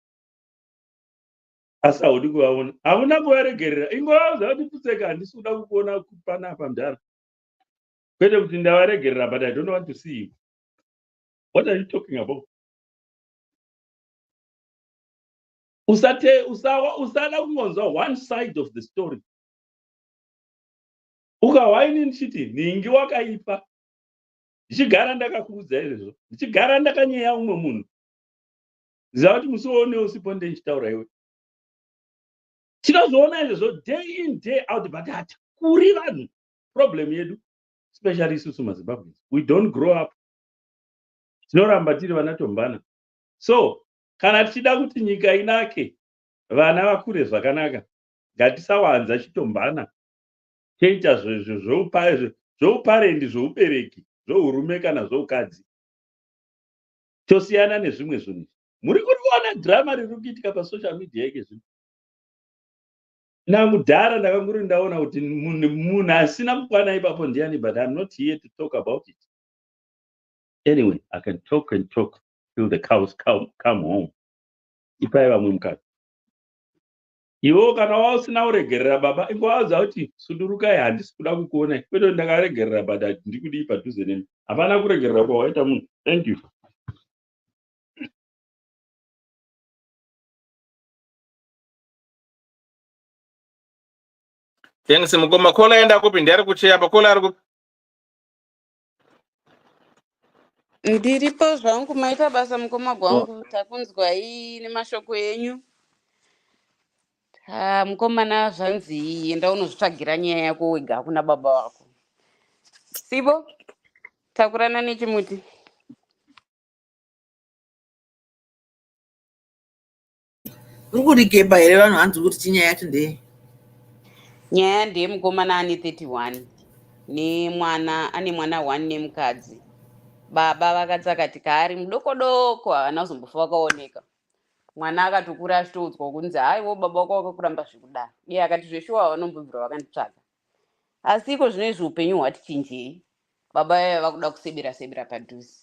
asi haudi kuvaona. Hamuna kuvaregerera. Ingova kuti Putseka handisi kuda kukuona panapa mudhara. Kwete kuti ndavaregerera, but I don't want to see you. What are you talking about? Usada kungonzwa one side of the story. Ukawaini nchiti ningi wakaipa. Ndichigara ndakakuudza izvozvo. Ndichigara ndakanyeya umwe munhu. Ziva kuti musione usipo ndichitaura iwe. Tinozviona izvozvo day in day out, but hatikuri vanhu. Problem yedu, especially isusu maZimbabweans, we don't grow up. Tinoramba tiri vana tombana. So kana tichida kuti nyika inake vana vakure zvakanaka, ngatisawanza chitombana toita zvouparendi, zvoubereki, zvourume kana zvoukadzi. Tosiyana nezvimwe zvinhu. Muri kuona drama riri kuitika pasocial media yake zvino. Namudhara ndakanguri ndaona kuti munhu asina kukwana ipapo ndiani, but I'm not here to talk about it. Anyway, I can talk and talk till the cows come home. Ipai vamwe mukadzi. Iwo kana wasina kuregerera baba, ingovaudza kuti sundurukai, handisi kuda kukuona. Kwete ndakaregerera but ndikudi padhuze nemi. Hapana kuregerera kwawaita munhu. Thank you. Yengisi mukoma kola enda kupi ndari kucheya pakola ari kupi. Ndiripo zvangu, maita basa mukoma gwangu. Takunzwai nemashoko enyu. Mukomana zvanzi enda unozvitsvagira nyaya yako wega kuna baba wako. Sibo, takurana nechimuti. Uri kurikeba here vanhu hanzi kuti chinyaya yacho ndei? Nyaya ndeye mukomana ane 31 nemwana ane mwana 1 nemukadzi. Baba vakati akati kaari mudoko doko havana kuzombofa vakaoneka. Mwana akatokura achitoudzwa kunzi haiwo baba wako wakakuramba zvikudaro. Iye akati zveshuwa vanombobvira vakanditsvaga. Asi iko zvinezvi upenyu hwati chinjei. Baba vaya vakuda kusebera sebera padhuze.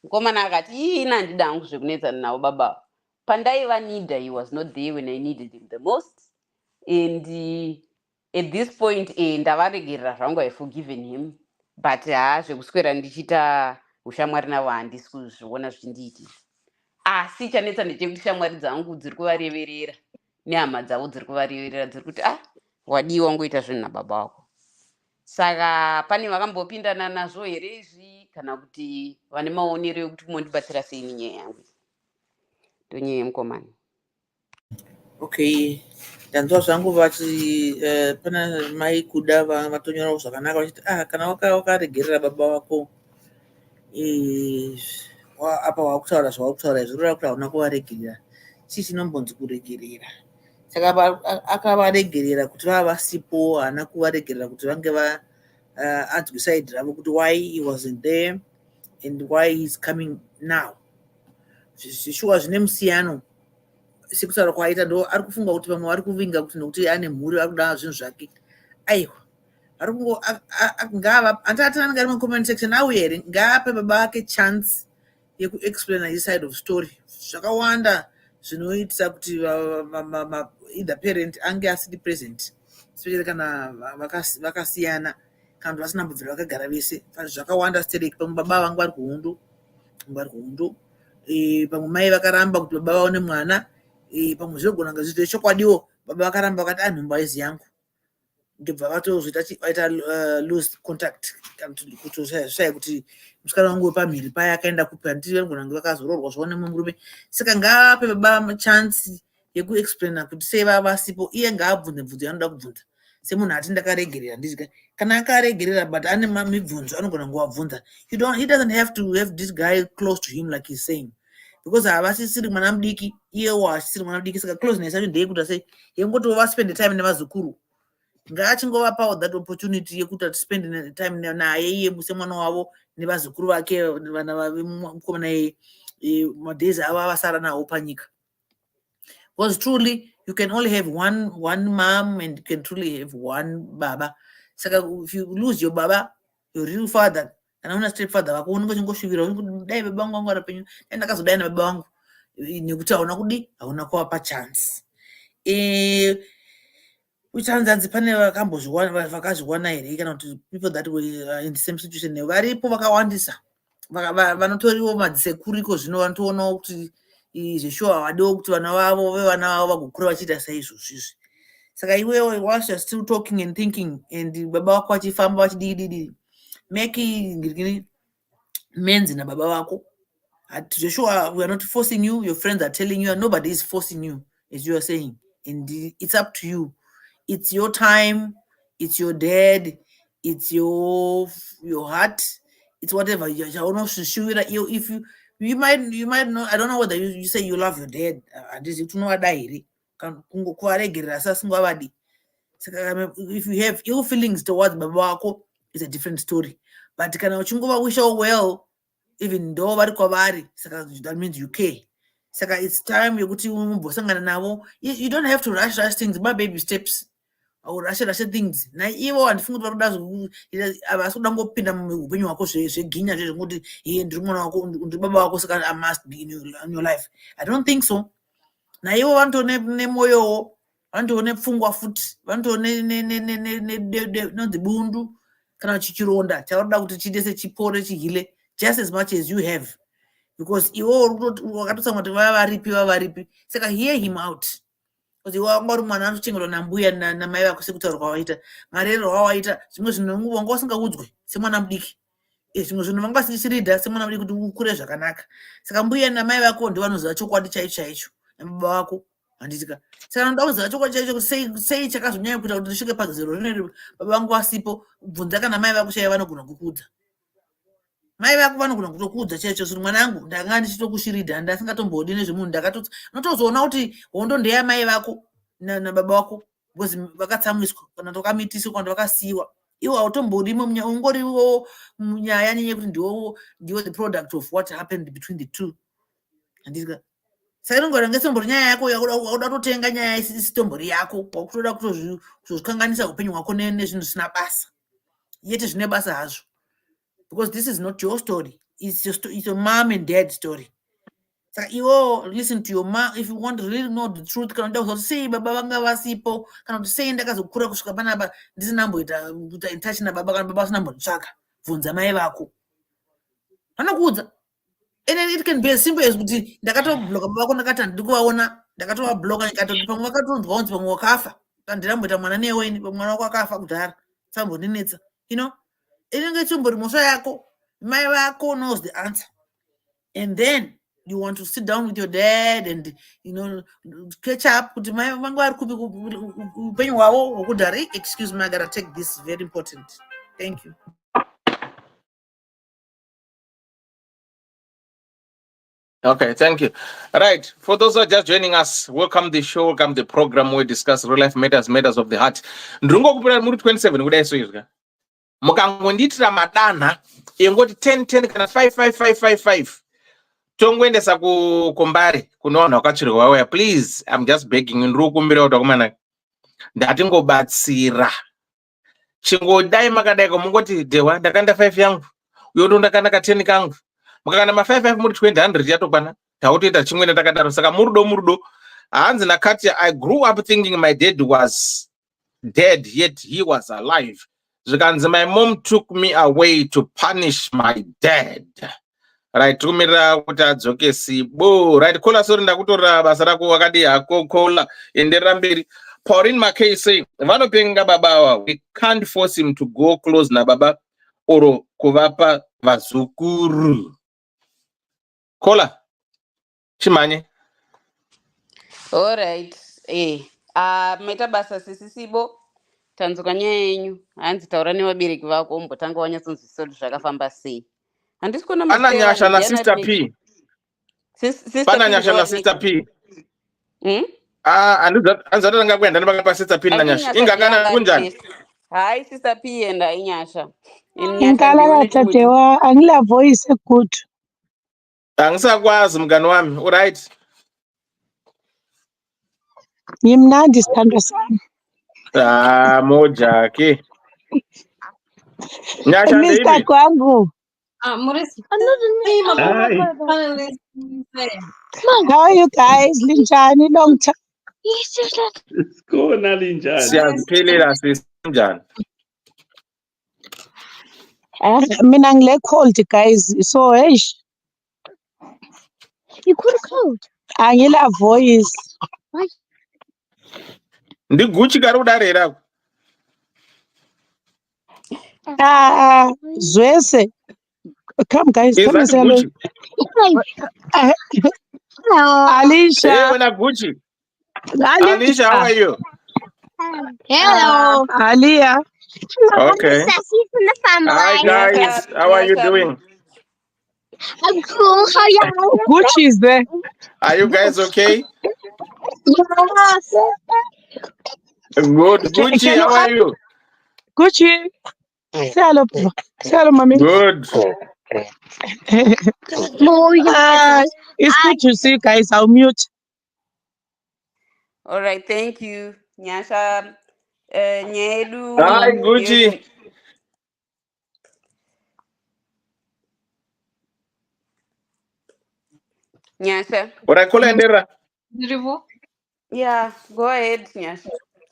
Mukomana akati ina handida hangu zvekunetsana navo baba. Pandaiva nida, he was not there when I needed him the most. And at this point ndavaregerera zvangu, I forgiven him. But zvekuswera ndichita ushamwari navo handisi kuzviona zvichindiitira. Asi chanetsa ndechekuti shamwari dzangu dziri kuvareverera nehama dzavo dziri kuvareverera dziri kuti wadiwa ngoita zvinhu nababa wako. Saka pane vakambopindana nazvo here izvi kana kuti vane maonero ekuti mondibatsira sei nenyaya yangu? Ndonyaya yemukomana. Okay, ndanzwa zvangu vati pana mai kuda vatonyorawo zvakanaka vachiti kana wakaregerera baba wako apa wakutaura zvawakutaura izvi rora kuti hauna kuvaregerera. Chii chinombonzi kuregerera? Saka akavaregerera kuti vava vasipo, haana kuvaregerera kuti vange anzwi side ravo kuti why he wasn't there and why he's coming now. Zvishuwa zvine musiyano. Sekutaura kwaita ndo ari kufunga kuti vamwe vari kuvinga kuti nokuti ane mhuri ari kuda zvinhu zvake. Aiwa, ari kungo ngava handati anenge ari mucomment section auye here ngaape baba vake chance yekuexplaina his side of story. Zvakawanda zvinoitisa kuti either parent ange asiri present, especially kana vakasiyana kana kuti vasina mbobvira vakagara vese. Zvakawanda stereki pamwe baba vangu vari kuhondo, pamwe mai vakaramba kuti baba vaone mwana, pamwe zvinogona kunge zviri chokwadiwo baba vakaramba vakati nhumba izi yangu, ndobva vaita lose contact kutoshaya kuti musikana wangu wepamhiri paya akaenda kupi, handiti vanogona kunge vakazororwa zvavo nemumwe murume. Saka ngaape baba chance yekuexplaina kuti sei vava vasipo. Iye ngaabvunze bvunzo yaanoda kubvunza semunhu ati ndakaregerera ndizika. Kana akaregerera but ane mibvunzo anogona kuvabvunza. He doesn't have to have this guy close to him like he's saying, because havasisiri mwana mudiki, iyewo asisiri mwana mudiki. Saka closeness yacho ndeyekuti sei yengoti vaspend time nevazukuru. Ngaachingovapawo that opportunity yekuti spend time naye iye semwana wavo nevazukuru vake, vana vamukomana iye, madhays avo avasara nawo panyika. Because truly you can only have one mom and you can truly have one baba. Saka if you lose your baba, your real father, kana una stepfather wako unenge chingosvivira dai baba vangu vangu arapenyu dai ndakazodai nababa vangu, nekuti hauna kudi, hauna kuvapa chance. Uchanzanzi pane vakazviwana here kana kuti people that were in the same situation varipo vakawandisa, vanotoriwo madzisekuru iko zvino vanotoonawo kuti zveshuwa havadiwo kuti vana vavo vevana vavo vagokura vachiita saizvozvo izvi. Saka iwewe whilst you're still talking and thinking and baba wako vachifamba vachidididi, make menzi nababa vako. Joshua, we are not forcing you, your friends are telling you, and nobody is forcing you, as you are saying. And it's up to you. It's your time, it's your dad, it's your heart, it's whatever. If you might know, I don't know whether you say you love your dad, if you have ill feelings towards baba wako, it's a different story. But kana uchingova wish well, even though that means you care. Saka it's time yekuti umbosangana navo. You don't have to rush things, my baby steps. Or rush things. Na ivo handifungi kuti varikuda havasi kuda ngopinda muupenyu hwako zveginya zvezvekuti ndiri mwana wako, ndiri baba wako, saka I must be in your life. I don't think so. Na ivo vanto nemoyowo, vanto nepfungwa futi, vanto nebundu kana chichironda chavaroda kuti chidese chipore chihile just as much as you have, because iwo wakatotsamwa kuti vavaripi. Saka hear him out, because iwo wanga uri mwana anotochengerwa nambuya namai vako sekutaura kwawaita, marerero wawaita, zvimwe zvinhu wanga usingaudzwe semwana mudiki. zvimwe zvinhu vanga vasichiridha semwana vadi kuti ukure zvakanaka. Saka mbuya namai vako ndivanoziva chokwadi chaicho nababa vako handitika. Saka ndoda kuziva chokwadi chaicho kuti sei chakazonyanya kuita kuti ndisvike pazero rineri baba vangu vasipo, bvunza kana mai vako chaiva vanogona kukuudza. Mai vako vanogona kutokuudza chaicho kuti mwanangu ndanga ndichitokushiridha ndasingatombodi nezvemunhu ndakatoti unotozoona kuti hondo ndeya mai vako nababa vako because vakatsamwiswa kana vakamitiswa kana vakasiyiwa. Iwo hautombodimo ungoriwo munyaya nyenye kuti ndiwo the product of what happened between the two. Handika. Saka inongora ngesombori nyaya yako yakuda kutotenga nyaya isitombori yako wakutoda kutozvikanganisa upenyu hwako nezvinhu zvisina basa. Yete zvine basa hazvo. Because this is not your story. It's your mom and dad story. So you listen to your mom if you want to really know the truth. Kana nda say baba vanga vasipo, kana to say ndakazokura kusvika panapa ndisinamboita in touch na baba kana baba sinambotsvaka. Bvunza mai vako. Vanokuudza. And it can be as simple as kuti ndakatobloka baba vako ndakati ndikuvaona, ndakatobloka ndikatoti pamwe vakatonzwa unzi pamwe wakafa. Kana ndiramboita mwana neweni pamwe mwana wako akafa kudhara. Sambondinetsa. You know? Inenge chimbori mhosva yako. Mai vako knows the answer. And then you want to sit down with your dad and catch up. Excuse me, I gotta take this. Very important. Thank you. Okay, thank you. Right. For those who are just joining us, welcome the show, welcome the program where we discuss real life matters of the heart. Ndrungo kupera muri 27 kudai so izga. Mukangonditira madana ingoti 10 kana 5 tongwendesa kumbare kunoona wakachirwa wauya. Please, I'm just begging you. Ndiri kukumbira kuti akomana ndatingobatsira chingodai makadaiko mungoti dewa ndakanda 5 yangu uyo ndakanaka 10 kangu mukakanda ma 5 muri 20 yatokwana tautoita chimwe ndatakadaro. Saka murudo hanzi nakati I grew up thinking my dad was dead yet he was alive. Zvikanzi my mom took me away to punish my dad. Right, tumira kuti adzoke sibo. Right, kola sori ndakutora basa rako wakadi hako kola enderera mberi. Pauline McKay saying vanopenga baba, we can't force him to go close na baba oro kuvapa vazukuru. Kola chimanye. All right. Meta basa sisibo tanzuka nyaya yenyu hanzi taura nevabereki vako umbotanga wanyatsonzwisisa kuti zvakafamba sei. Handisi kuona Ananyasha na Sister P. Pananyasha na Sister P. Anzata nga kwenda ndipaka Sister P nanyasha. Inga kana kunjani? Hai Sister P enda inyasha. Ngala tatewa angila voice good. Angisakwazi mngani wami. All right. Yimnandi sithando sami. Moja ke. Nyasha Mr. baby. Kwangu. Maurice. How are you guys? Linjani long time. Skona linjani. Siyaziphilela sisinjani. Mina ngile cold guys. So hey. You could cold. Angila voice. Ndi Gucci kari kudarera. Zwese. Come guys, come and say hello. Hello. Alicia. Hey, when Gucci. Alicia, how are you? Hello. Alia. Okay. Hi guys, how are you doing? I'm cool. How are you? Gucci is there. Are you guys okay? Yes. Good. Gucci, how are you? Gucci. Say hello. Say hello, mommy. Good. It's good to see you guys. I'll mute. All right, thank you. Nyasha Nyedu. Hi, Gucci. Nyasha. What I call Endera? Yeah, go ahead, Nyasha.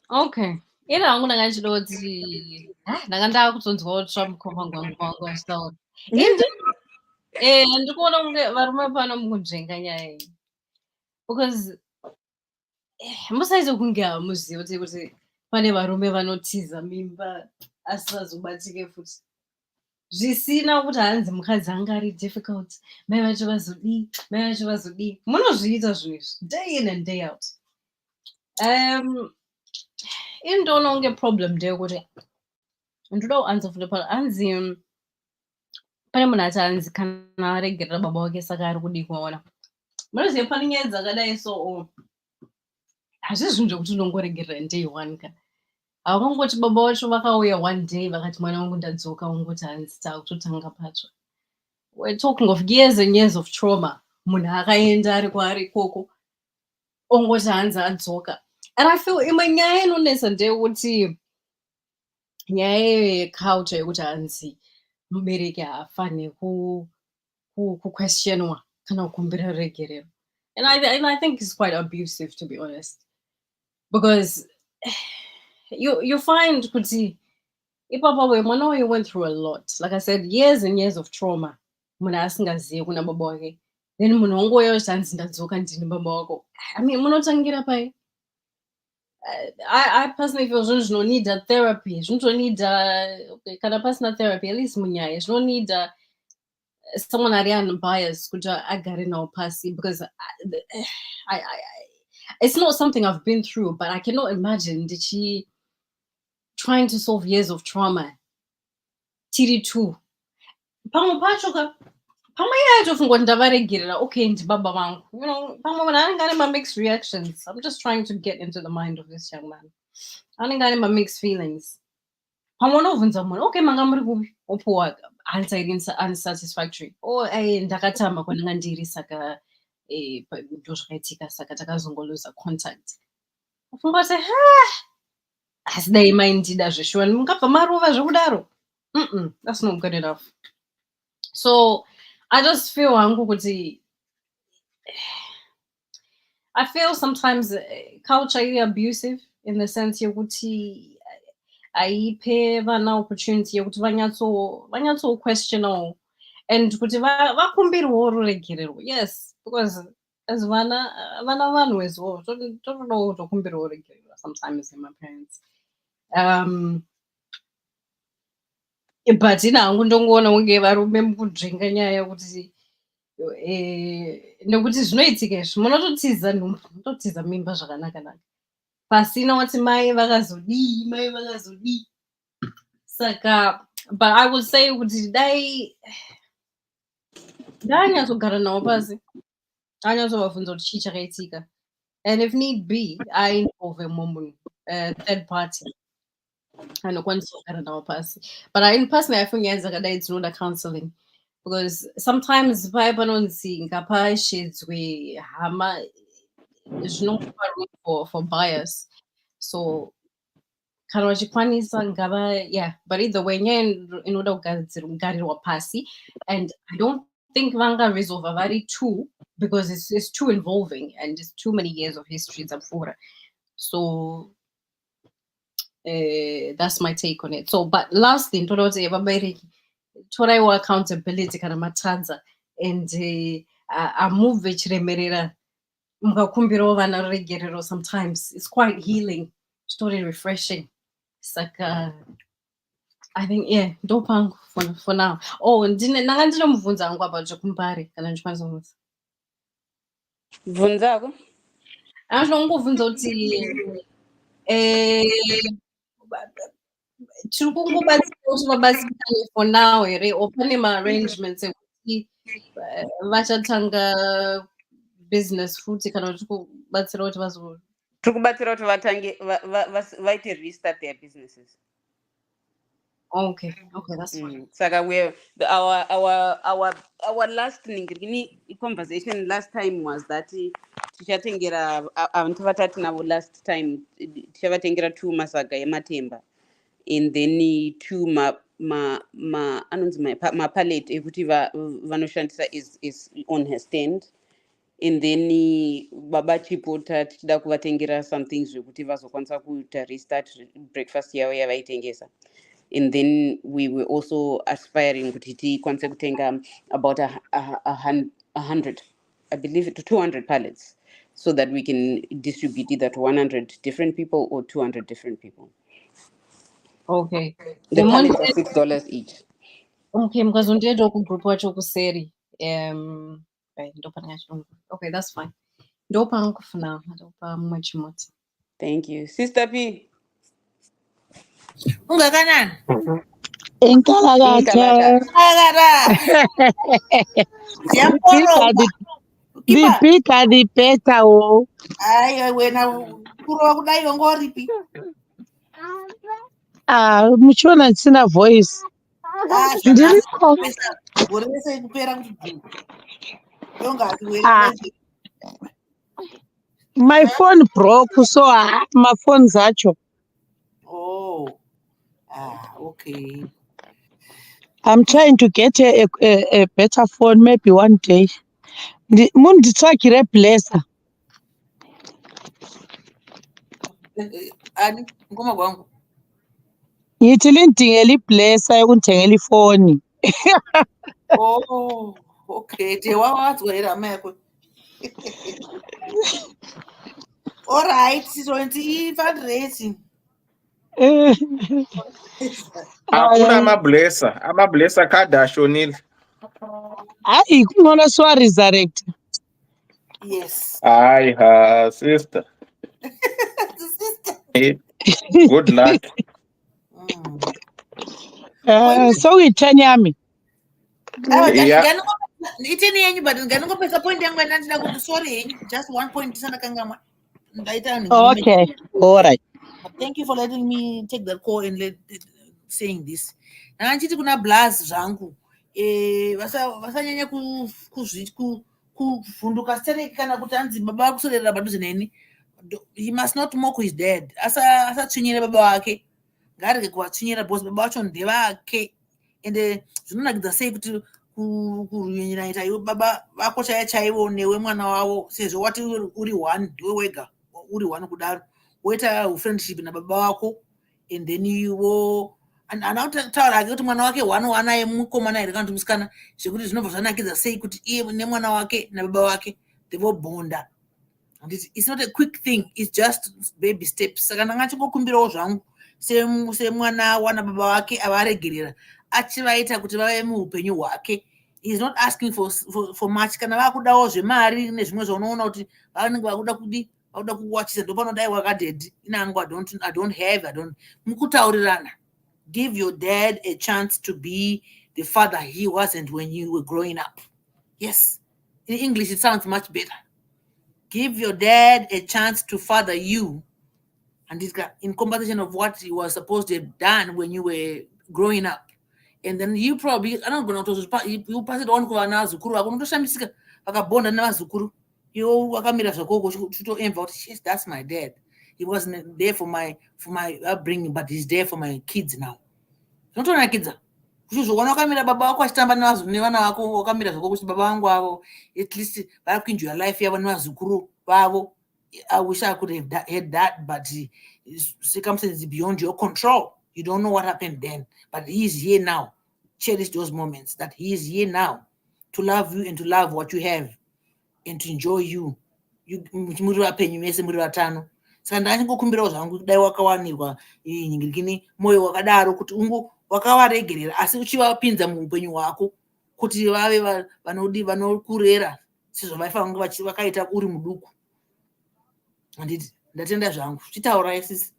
Okay. Ina wangu ndangachidoti ndanga ndakutonzwa kuti mukoma ngwangu stone. Ndikuona kunge varume pano mukunzvenga nyaya iyi. Because musaizo kunge hamuzivi kuti pane varume vanotiza mimba asi vazobatike futi. zvisina kuti hanzi mukadzi anga ari difficult, mai vacho vazodii, mai vacho vazodii. Munozviita zvinhu izvi day in and day out. Indoona kunge problem ndeyekuti ndoda kuanza futi pala hanzi pane munhu ati hanzi kana aregerera baba wake saka ari kudii kumaona. Munoziva pane nyaya dzakadai so hazvisi zvinhu zvekuti unongoregerera day one ka. Hakungoti baba vacho vakauya one day vakati mwana wangu ndadzoka ungoti hanzi taakutotanga patsva. We're talking of years and years of trauma. Munhu akaenda ari kwaari ikoko ongoti hanzi adzoka. And I feel imwe nyaya inonesa ndeyekuti nyaya yeculture yekuti hanzi mubereki haafani kuquestionwa kana kukumbira ruregerero. And I think it's quite abusive, to be honest, because you find kuti ipapa mwana wayo went through a lot, like I said, years and years of trauma. Munhu asingazivi kuna baba wake, then munhu wongouya kuti hanzi ndadzoka ndini baba wako. I mean, munotangira pai? I personally feel zvinhu zvinoneeda therapy, zvinotoneeda kana pasina therapy, at least munyaya zvinoneeda someone ari unbiased kuti agare nawo pasi, because it's not something I've been through, but I cannot imagine trying to solve years of trauma tiri two. Pamwe pacho ka pamwe yatofunga kuti ndavaregerera, okay ndibaba vangu, you know, pamwe munhu anenge ane ma-mixed reactions. I'm just trying to get into the mind of this young man. Anenge ane ma-mixed feelings. Pamwe unovhunza munhu, okay manga muri kupi, opuwa answer iri unsatisfactory. Ndakatamba kwananga ndiri saka ndo zvakaitika saka takazongoluza contact. Ufunga kuti asi dai maindida zveshuwa mungabva marova zvekudaro. That's not good enough. So I just feel hangu kuti I feel sometimes culture is abusive in the sense yekuti aipe vana opportunity yekuti vanyatso questiono and kuti vakumbirwo ruregerero. Yes, because as vana vanhu as well totodawo kutokumbirwo ruregerero sometimes in my parents. But ina hangu ndongoona kunge varume mukudzvenga nyaya kuti nekuti zvinoitika izvi munototiza nhumbu, munototiza mimba zvakanaka pasina kuti mai vakazodii. Saka but I would say kuti dai anyatsogara nawo pasi, anyatsovabvunza kuti chii chakaitika, and if need be ainvolve munhu third party anokwanisa kugara nawo pasi. But personally I feel nyaya dzakadai dzinoda counseling, because sometimes paya panonzi ngapashedzwe hama zvinopa room for bias. So kana vachikwanisa ngava but either way nyaya inoda kugarirwa pasi, and I don't think vanga resolve vari two, because it's too involving and it's too many years of history dzapfuura. So that's my take on it. So but lastly ndoda kuti vabereki toraiwo accountability kana matadza, and amubve chiremerera mukakumbirawo vana ruregerero. Sometimes it's quite healing, story refreshing. Saka I think ndo pangu for now. Nanga ndinomubvunza hangu apa zvekumbare kana ndichikwanisa kubvunza. Bvunzako? Ndinongobvunza kuti tiri kungobatsira kuti vabatsirikane for now here, or pane ma-arrangements ekuti vachatanga business futi kana kuti kubatsira kuti tiri kubatsira kuti vatange vaite restart their businesses. Okay, that's fine. Saka our last conversation last time was that tichatengera avantu vatatu navo last time tichavatengera 2 masaga ematemba, and then 2 anonzi mapallet ekuti vanoshandisa is on her stand, and then baba chipota tichida kuvatengera some things zvekuti vazokwanisa kuita restart breakfast yavo yavaitengesa. And then we were also aspiring kuti tikwanise kutenga about 100, I believe, to 200 pallets, so that we can distribute either to 100 different people or 200 different people. Okay. The pallets are $6 each. Okay, mukazondiedza kugroup wacho kuseri. Okay, that's fine. Ndopa nkufuna, ndopa mumwe chimodzi. Thank you. Sister P. Ungakanani? Inkalakatha. Akara. Siyamboroba. The Ukipa. bigger the better. Oh. Hayi wena kurowa kudai ngoripi? Muchiona ndisina voice. Ndiriko. Gore rese kupera kuti yongati wewe. My phone broke, so my phone's acho. Oh. Okay. I'm trying to get a better phone maybe one day. Munditsvakire blesser. Ani ngoma kwangu. Ngithi lindingela iblesser yokundithengela ifoni. Oh, okay. Tewawadzwera meko. All right, sizoenzi fundraising. Hakuna amablessa kada ashonile. Hayi kunona swa resurrect. Yes. Hayi sister. Good luck. So uyithanyami. Yeah. Itini yenyu but nganongopesa point yangu ndandida kuti sorry just one point tisana kangamwa. Okay, all right. Thank you for letting me take the call and saying this. Nanchiti kuna blast zvangu. Vasanyanya kuvhunduka stereki kana kuti anzi baba akusorera padhuze neni. He must not mock his dad. Asatsvinyire baba wake. Ngarege kuvatsvinyira because baba vacho ndevake. Ende zvinonakidza sei kuti kunyanyira iwe baba vako chaivo newe mwana wavo sezvo wati uri one ndiwe wega uri one kudaro woita friendship nababa wako and then iwo anautaura hake kuti mwana wake one aye mukomana here kana kuti musikana zvekuti zvinobva zvanakidza sei kuti iye nemwana wake nababa wake ndevobhonda. It's not a quick thing, it's just baby steps. Saka ndanga chingokumbirawo zvangu semwana wana baba wake avaregerera achivaita kuti vave muupenyu hwake. He's not asking for much. Kana vakudawo zvemari nezvimwe zvaunoona kuti vanenge vakuda kudi vakuda kuwachisa ndopanodai wakadhedhi inangu I don't have mukutaurirana. Give your dad a chance to be the father he wasn't when you were growing up. Yes, in English it sounds much better. Give your dad a chance to father you, and in compensation of what he was supposed to have done when you were growing up. And then you probably, I don't know, you pass it on to anazukuru. I want to shamisika vakabonda nevazukuru. You wakamira zvakoko chitoemva kuti yes, that's my dad. He wasn't there for my upbringing, but he's there for my kids now. Zvotonakidza. Kuchizoona wakamira baba wako achitamba nevana vako wakamira zvako kuti baba vangu avo at least vari kuenjoy life yavo nevazukuru vavo. I wish I could have had that, but circumstances beyond your control. You don't know what happened then, but he is here now. Cherish those moments that he is here now to love you and to love what you have and to enjoy you. Muri vapenyu mese muri vatano. Saka ndachingokumbirawo zvangu dai wakawanirwa nyingirikini moyo wakadaro kuti wakavaregerera asi uchivapinza muupenyu hwako kuti vave vanokurera sezvo vaifanira vakaita uri muduku. Handiti ndatenda zvangu chitaura sisi.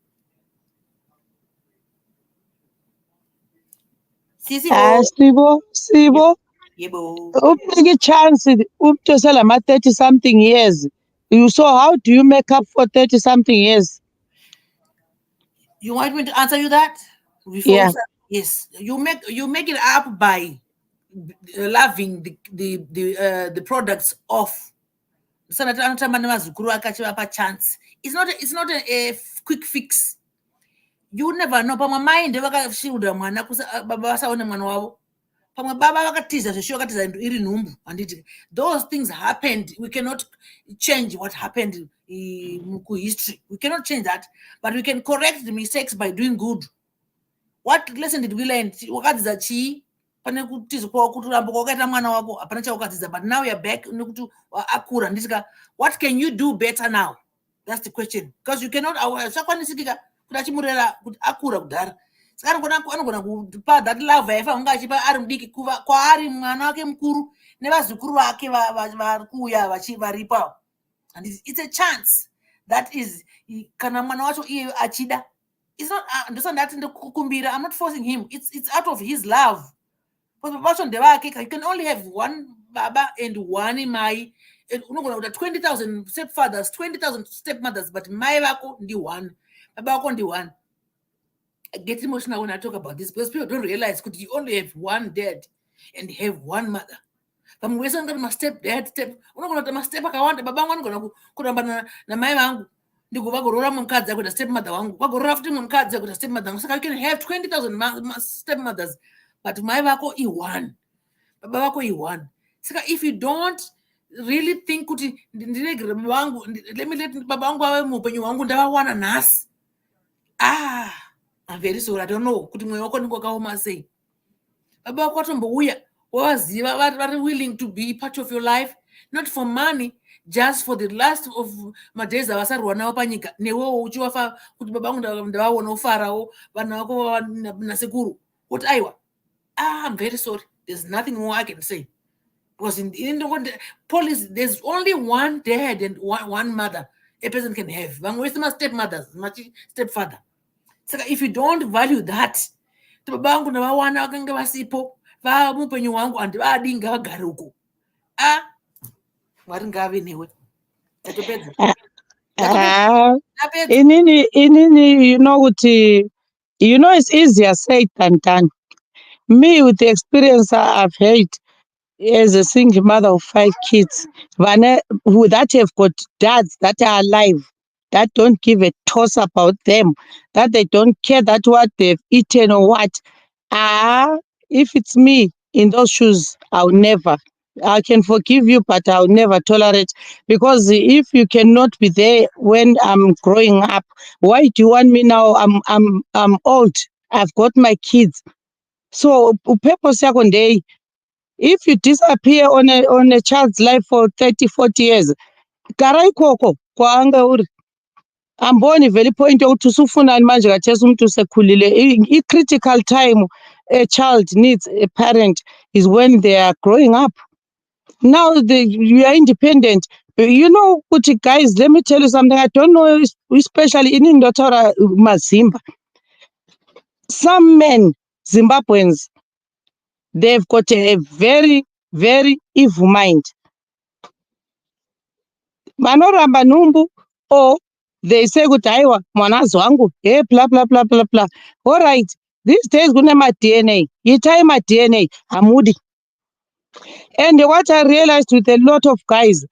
Sibo. Yebo. Take a chance to sell 30 something years. So how do you make up for 30 something years? You want me to answer you that? Yeah. Yes. You make it up by loving the products of chance. It's not a quick fix. You never know. Pamwe mind vakashilda mwana baba vasaone mwana wavo. Pamwe baba vakatiza zvesho vakatiza iri nhumbu handiti. Those things happened. We cannot change what happened in history. We cannot change that, but we can correct the mistakes by doing good. What lesson did we learn? Wakatiza chi pane kutiza kwa kuturamba kwakaita mwana wako hapana chawakatiza, but now you're back nekuti akura ndisika. What can you do better now? That's the question. Because you cannot sakwanisika kuti achimurera kuti akura kudhara. saka anogona kupa that love yaifa unga achipa ari mudiki kwaari mwana wake mukuru nevazukuru vake vari kuuya varipo. And it's a chance that is kana mwana wacho iye achida. It's not ndosandati ndikukumbira. I'm not forcing him. It's out of his love. Because vacho ndevake, you can only have one baba and one mai. Unogona kuita 20,000 stepfathers, 20,000 stepmothers, but mai vako ndi one, baba vako ndi one. I get emotional when I talk about this because people don't realize that you only have one dad and have one mother. Pamwe ngati ma step dad step unogona kuita ma step akawanda. Baba vangu anogona kuramba na mai vangu ndiko vagorora mukadzi akuita step mother wangu, vagorora futi mukadzi akuita step mother wangu. Saka you can have 20,000 step mothers, but mai vako I one, baba vako I one. Saka if you don't really think kuti ndiregere baba vangu, let me let baba vangu ave muupenyu wangu ndavawana nhasi. I'm very sorry, I don't know kuti mwoyo wako ndiko wakaoma sei. Baba vako vatombouya wavaziva vari willing to be part of your life, not for money, just for the last of my days avasarwa navo panyika. Newewo uchiwafa kuti baba vangu ndavaona ufarawo vana vako nasekuru kuti aiwa. I'm very sorry, there's nothing more I can say. Because in the police, there's only one dad and one mother a person can have. Vamwe my stepmothers, my stepfather. So if you don't value that, baba vangu ndavawana vakanga vasipo vamupenyu wangu and vadinga vagare uko. Mwari ngave newe. Inini, it's easier said than done. Me, with the experience I've had as a single mother of 5 kids, who that have got dads that are alive, that don't give a toss about them, that they don't care that what they've eaten or what. If it's me in those shoes, I'll never. I can forgive you, but I'll never tolerate, because if you cannot be there when I'm growing up, why do you want me now? I'm old. I've got my kids. So purpose yako ndei. If you disappear on a child's life for 30, 40 years, gara ikoko kwaanga uri. Amboni veli point yokuthi usufunani manje kathesi umuntu usekhulile. I-critical time a child needs a parent is when they are growing up. Now you are independent. Guys, let me tell you something. I don't know, especially in Ndotora Mazimba. Some men, Zimbabweans, they've got a very, very evil mind. Manoramba numbu, or they say gutaiwa mwanazo wangu, blah blah blah blah blah. All right, these days guna ma DNA. You tie my DNA, amudi. And what I realized with a lot of guys,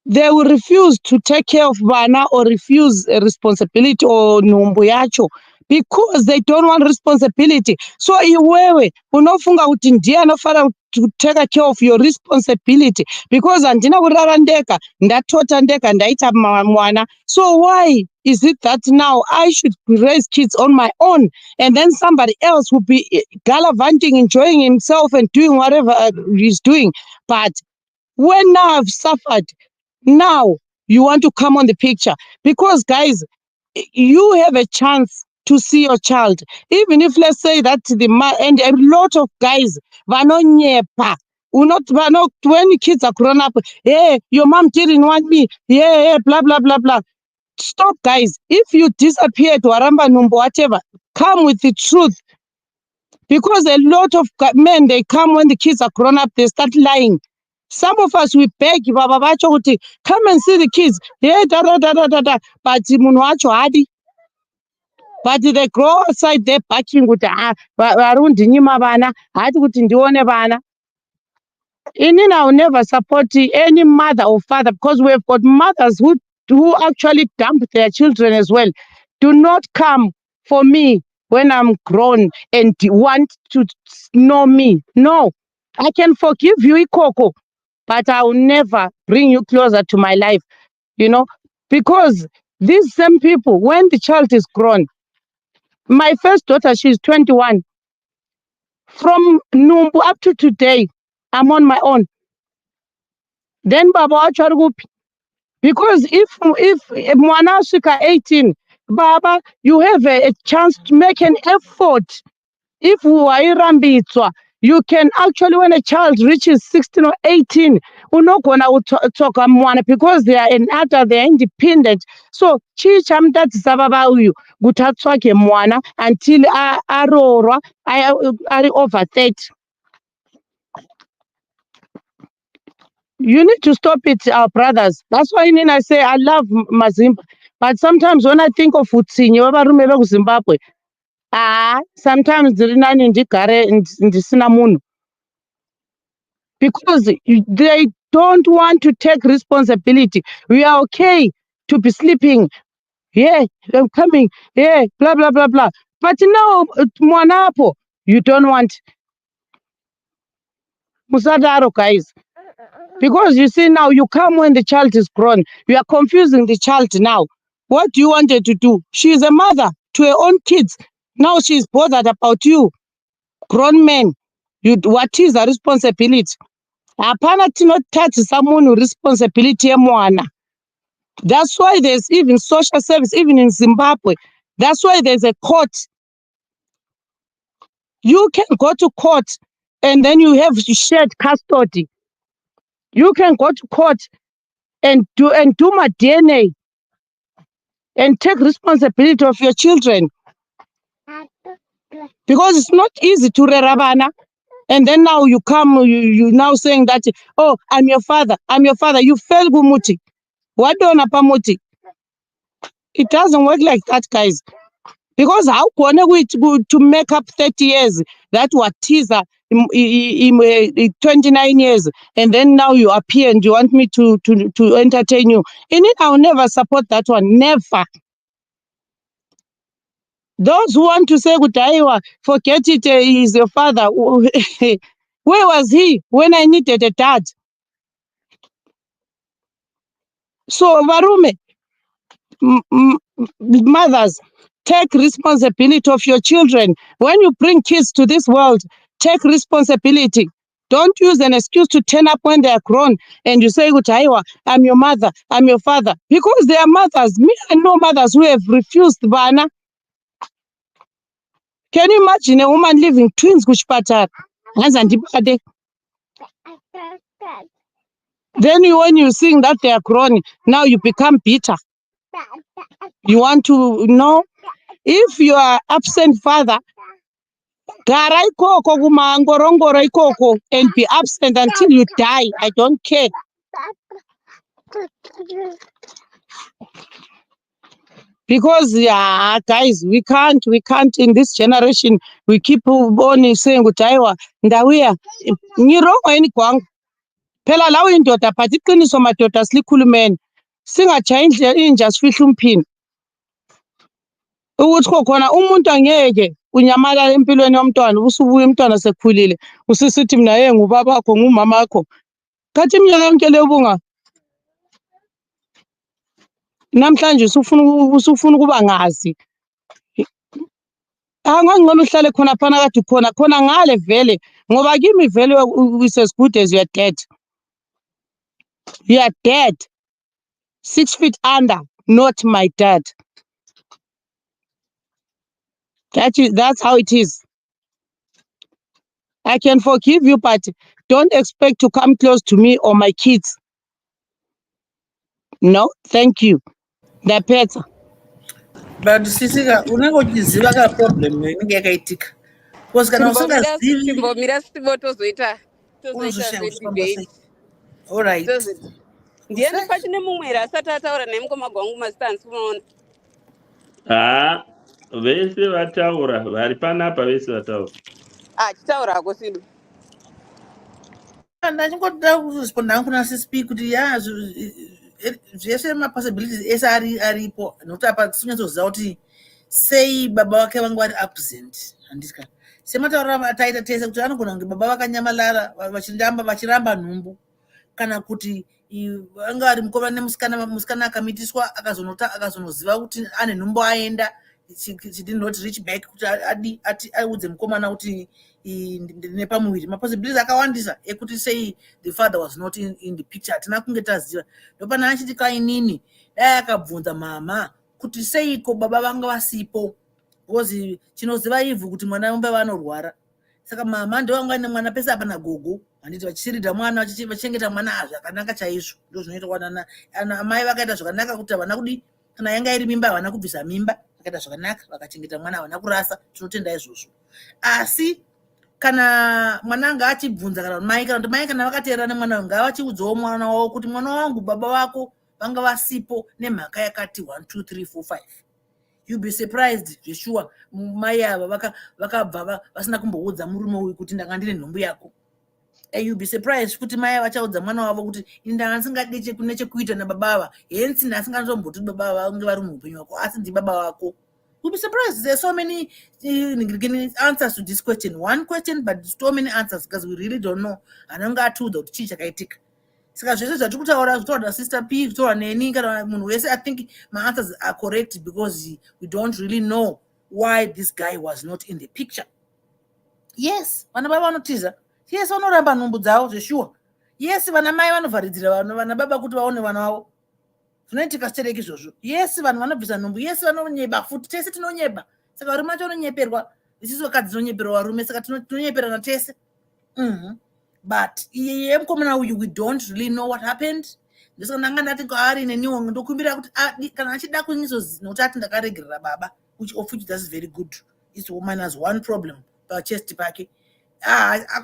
they will refuse to take care of vana or refuse a responsibility or numbu yacho because they don't want responsibility. So iwewe unofunga kuti ndiye anofana to take care of your responsibility because andina kurara ndeka, ndatota ndeka, ndaita mwana. So why is it that now I should raise kids on my own and then somebody else will be gallivanting, enjoying himself and doing whatever he's doing? But when now I've suffered, now you want to come on the picture because, guys, you have a chance to see your child, even if let's say that and a lot of guys vanonyepa when kids are grown up, hey, your mom didn't want me, yeah, blah blah blah blah. Stop, guys. If you disappear to Aramba Numbo, whatever, come with the truth. Because a lot of men, they come when the kids are grown up, they start lying. Some of us, we beg, Baba Bacho, come and see the kids. Yeah, da da da da da da. But Munuacho Adi. But they grow outside there barking with Varundinimabana, Adikutindione. Inina, I will never support any mother or father because we have got mothers who actually dump their children as well. Do not come for me when I'm grown and want to know me. No, I can forgive you, Ikoko, but I will never bring you closer to my life, because these same people, when the child is grown, my first daughter, she's 21. From Numbu up to today, I'm on my own. Then Baba Acharugupi. Because if Mwana Shika 18, Baba, you have a chance to make an effort. If wairambitswa, you can actually, when a child reaches 16 or 18, unogona kutoka mwana because they are an adult, they are independent. So chii chamutadzisa baba uyu kuti atsvake mwana until aroorwa ari over 30. You need to stop it, our brothers. That's why I say I love Mazimba. But sometimes when I think of Utsinye wevarume vekuZimbabwe, sometimes ndiri nani ndigare ndisina munhu. Because they don't want to take responsibility. We are okay to be sleeping. Yeah, I'm coming. Yeah, blah, blah, blah, blah. But now, mwanapo, you don't want. Musadaro, guys. Because you see now, you come when the child is grown. You are confusing the child now. What do you want her to do? She is a mother to her own kids. Now she's bothered about you, grown men. What is the responsibility? Hapana tinotadzisa munhu responsibility yemwana. That's why there's even social service, even in Zimbabwe. That's why there's a court. You can go to court and then you have shared custody. You can go to court and do my DNA and take responsibility of your children. Because it's not easy to rerabana. And then now you come, you now saying that, oh, I'm your father. You fail gumuti. What do pamuti? It doesn't work like that, guys. Because how can we to make up 30 years? That was teaser 29 years, and then now you appear and you want me to entertain you. And I'll never support that one. Never. Those who want to say Gutaiwa, forget it, he's your father. Where was he when I needed a dad? So Varume, mothers, take responsibility of your children. When you bring kids to this world, take responsibility. Don't use an excuse to turn up when they are grown and you say, I'm your mother, I'm your father. Because they are mothers. Me, I know mothers who have refused Bana. Can you imagine a woman living twins kuchipatara? Then when you sing that they are grown, now you become bitter. You want to know? If you are absent father, gara ikoko kumangorongoro ikoko and be absent until you die. I don't care. Because guys, we can't in this generation. We keep on saying Gutaiwa, Ndawia, Nirongo any kwang. Pela lawi indoda, but iqiniso madoda silikhulumeni. Singatshayi inja sifihla umphini. Ukuthi khona umuntu angeke unyamalala empilweni yomntwana usubuya umntwana sekhulile usisithi mina ngubaba wakho ngumama wakho kathi iminyaka yonke leyo bunga namhlanje usufuna ukuba ngazi angangcono uhlale khona phana kade khona ngale vele ngoba kimi vele is as good as you are dead. You are dead 6 feet under, not my dad. That's how it is. I can forgive you, but don't expect to come close to me or my kids. No, thank you. The pets. But sisika unenge uchiziva ka problem inenge yakaitika. Because kana usingazivi chimbomira sivo tozoita unozoshauri. All right. Ndiani pachine mumwe here asati ataura nemukoma gwangu mastansi unoona. Vese vataura vari panapa vese vataura. Chitaurako sidu. Ndachingoda kuresponda hangu kuna sispi kuti zvese mapossibilities ese aripo nokuti apa tisinyazoziva kuti sei baba vake vange vari absent handisika semataura taita tese kuti anogona kunge baba vakanyamalala vachiramba nhumbu kana kuti vanga vari mukoma nemusikana akamitiswa akazonoziva kuti ane nhumbu aenda she did not reach back kuti audze mukomana kuti nepamuviri mapossibilities akawandisa ekuti sei the father was not in the picture hatina kunge taziva ndopana achiti kainini dai akabvunza mama kuti seiko baba vanga vasipo, because chinoziva ivhu kuti mwana umbe vanorwara. Saka mama ndiwo vanga ane mwana pese apana gogo, handiti vachichiridha mwana vachichengeta mwana zvakanaka chaizvo. Ndo zvinoitwa amai vakaita zvakanaka kuti havana kudi, kana yanga iri mimba havana kubvisa mimba, vakaita zvakanaka vakachengeta mwana havana kurasa. Tinotenda izvozvo. Asi kana mwana anga achibvunza kana mai kana vakateerana nemwana ngavachiudzawo mwana wavo kuti mwana wangu baba vako vanga vasipo nemhaka yakati 1 2 3 4 5. You'll be surprised zveshuwa mai ava vakabva vasina kumboudza murume uyu kuti ndanga ndine nhumbu yako. You'll be surprised kuti mai vachaudza mwana wavo kuti ndanga ndisingadi kune chekuita nababa ava, hensi ndasingazomboti baba vange vari muupenyu wako, asi ndi baba vako. You'll be surprised. There's so many answers to this question. One question, but so many answers because we really don't know. Ananga atuda kuti chii chakaitika. Saka zvese zvatiri kutaura sister P, kutaura neni kana munhu wese, I think my answers are correct because we don't really know why this guy was not in the picture. Yes, vana baba vanotiza. Yes, vanoramba nhumbu dzavo zveshuwa. Yes, vana mai vanovharidzira vana baba kuti vaone vana vavo. Zvinoitika sitereki izvozvo. Yes, vanhu vanobvisa nhumbu. Yes, vanonyeba futi. Tese tinonyeba. Saka varume vacho vanonyeperwa. Isusu vakadzi tinonyeperwa varume, saka tinonyeperana tese. But iye mukomana uyu, we don't really know what happened. Ndosaka ndanga ndati kwaari neniwo ndokumbira kuti kana achida kunyizoziva nokuti ati ndakaregerera baba, which of which that's very good. This woman has one problem pachest pake.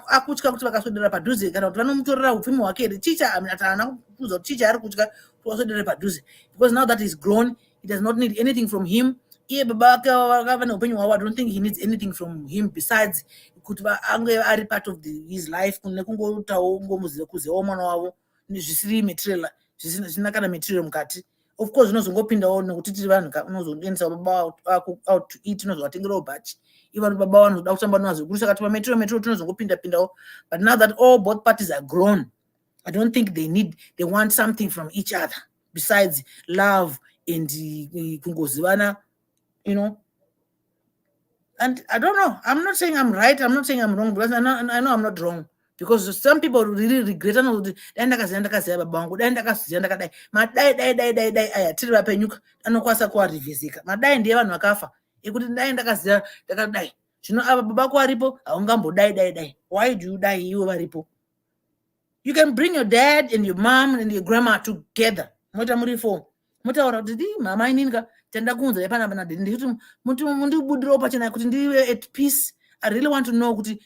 Akutya kuti vakaswedera padhuze kana kuti vanomutorera upfumi hwake here. Chicha haana kuudza kuti chicha ari kutya waswedere padhuze, because now that he's grown, he does not need anything from him. Iye baba vake vakava neupenyu hwavo, I don't think he needs anything from him besides kuti ange ari part of his life, nekungotawo kuzivawo mwana wavo zvisiri material, zvisina kana material mukati. Of course unozongopindawo nekuti tiri vanhu, unozoendesa baba ako out to eat, unozovatengerawo bhachi. Even baba vanozoda kutamba nazo saka material tinozongopinda-pindawo. But now that both parties are grown, I don't think they want something from each other besides love and kungozivana, you know. And I don't know. I'm not saying I'm right. I'm not saying I'm wrong, because I know I'm not wrong. Because some people really regret. Madai ndiye vanhu vakafa. Ekuti ndai ndakaziva ndakadai. Zvino ava baba vako varipo haungambodai. Why do you die iwe varipo? You can bring your dad and your mom and your grandma together. Moita muri 4. Motaura kuti mama ininga tenda kunza yapana pana ndikuti mundibudirawo pachena kuti ndiwe at peace. I really want to know kuti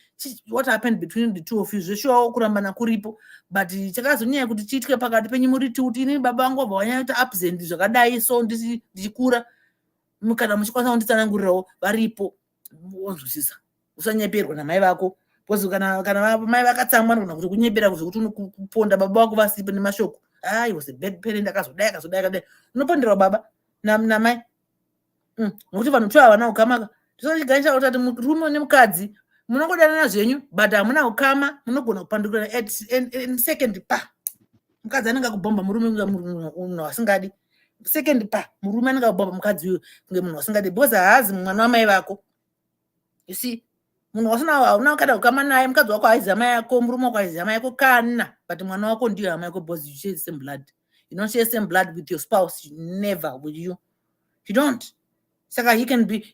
what happened between the two of you. Zveshuwa kurambana kuripo, but chakazonyanya kuti chiitike pakati penyu muri kuti ini baba vangu vabva vanyaita absent zvakadai, so ndichikura kana muchikwanisa kunditsanangurirawo varipo. Wonzwisisa, usanyeperwa namai vako. Because kana mai vakatsamwa nogona kuti kunyepera kuti unokuponda baba vako vasipo nemashoko. He was a bad parent, akazodai. Unoponderwa baba namai. Nokuti vanhu tu havana ukama. Tisochiganisha kuti murume nemukadzi munongodanana zvenyu, but hamuna ukama, munogona kupandukirana and second mukadzi anenge akubhomba murume munhu wasingadi. Second murume anenge akubhomba mukadzi uyu kunge munhu wasingadi, because haazi mwana wamai vako. You see, munhu hauna kada ukama naye, mukadzi wako haizi hama yako, murume wako haizi hama yako kana, but mwana wako ndiyo hama yako, because you share the same blood. You don't share the same blood with your spouse, never will you. You don't. Saka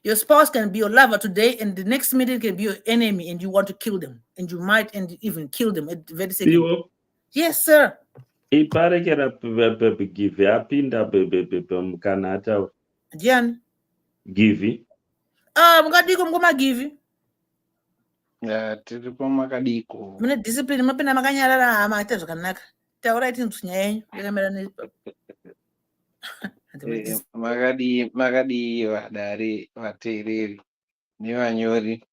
your spouse can be your lover today, and the next minute can be your enemy, and you want to kill them, and you might even kill them at the very second. Yes, sir. Iparekera give apinda mkanata. Diane. Give. Mukadiko mkoma give. Tiripo makadiko. Mune discipline mapenda makanyarara hama ita zvakanaka. Taura iti ntsunya yenyu yakamera ne. Makadi vadari vateereri nevanyori.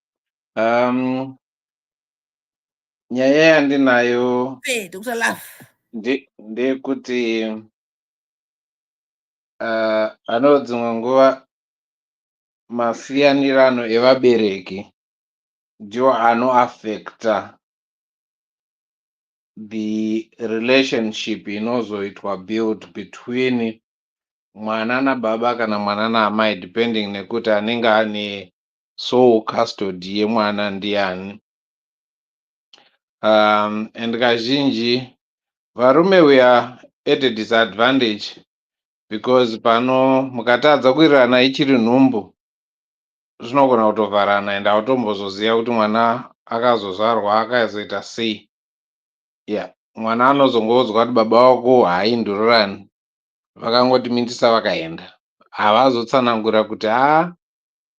Nyaya yandinayo ndekuti dzimwe nguva masiyanirano evabereki ndiwo anoaffecta the relationship inozoitwa build between mwana nababa kana mwana naamai, depending nekuti anenge ane sole custody yemwana ndiani. And kazhinji varume we are at a disadvantage because pano mukatadza kuwirirana ichiri nhumbu zvinogona kutovharana ende hautombozoziva kuti mwana akazozvarwa akazoita sei. Mwana anozongoudzwa kuti baba wako haaindururani, vakangoti mindisa vakaenda, havazotsanangura kuti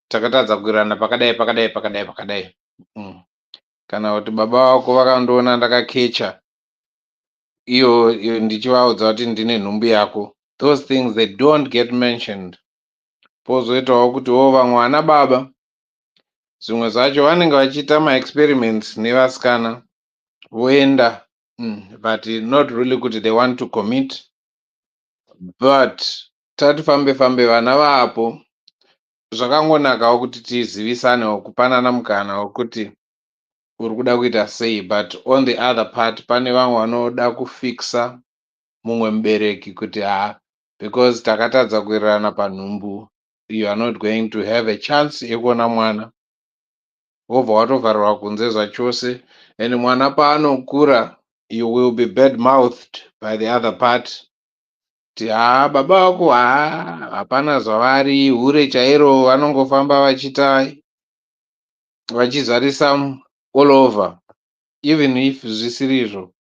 takatadza kuwirirana pakadai pakadai pakadai pakadai. Kana kuti baba wako vakandoona ndakakecha iyo ndichivaudza kuti ndine nhumbu yako. Those things they don't get mentioned. Pozoitawo kuti vamwe vana baba zvimwe zvacho vanenge vachiita maexperiments nevasikana voenda, but not really kuti they want to commit. But tati fambe fambe vana vapo, zvakangonakawo kuti tizivisanewo, kupanana mukana wekuti uri kuda kuita sei. But on the other part pane vamwe vanoda kufikisa mumwe mubereki kuti because takatadza kuwirirana panhumbu, you are not going to have a chance yekuona mwana. Wobva watovharirwa kunze zvachose, and mwana paanokura you will be bad mouthed by the other part. Kuti baba vako hapana zvavari, hure chairo, vanongofamba vachizarisa all over, even if zvisiri izvo.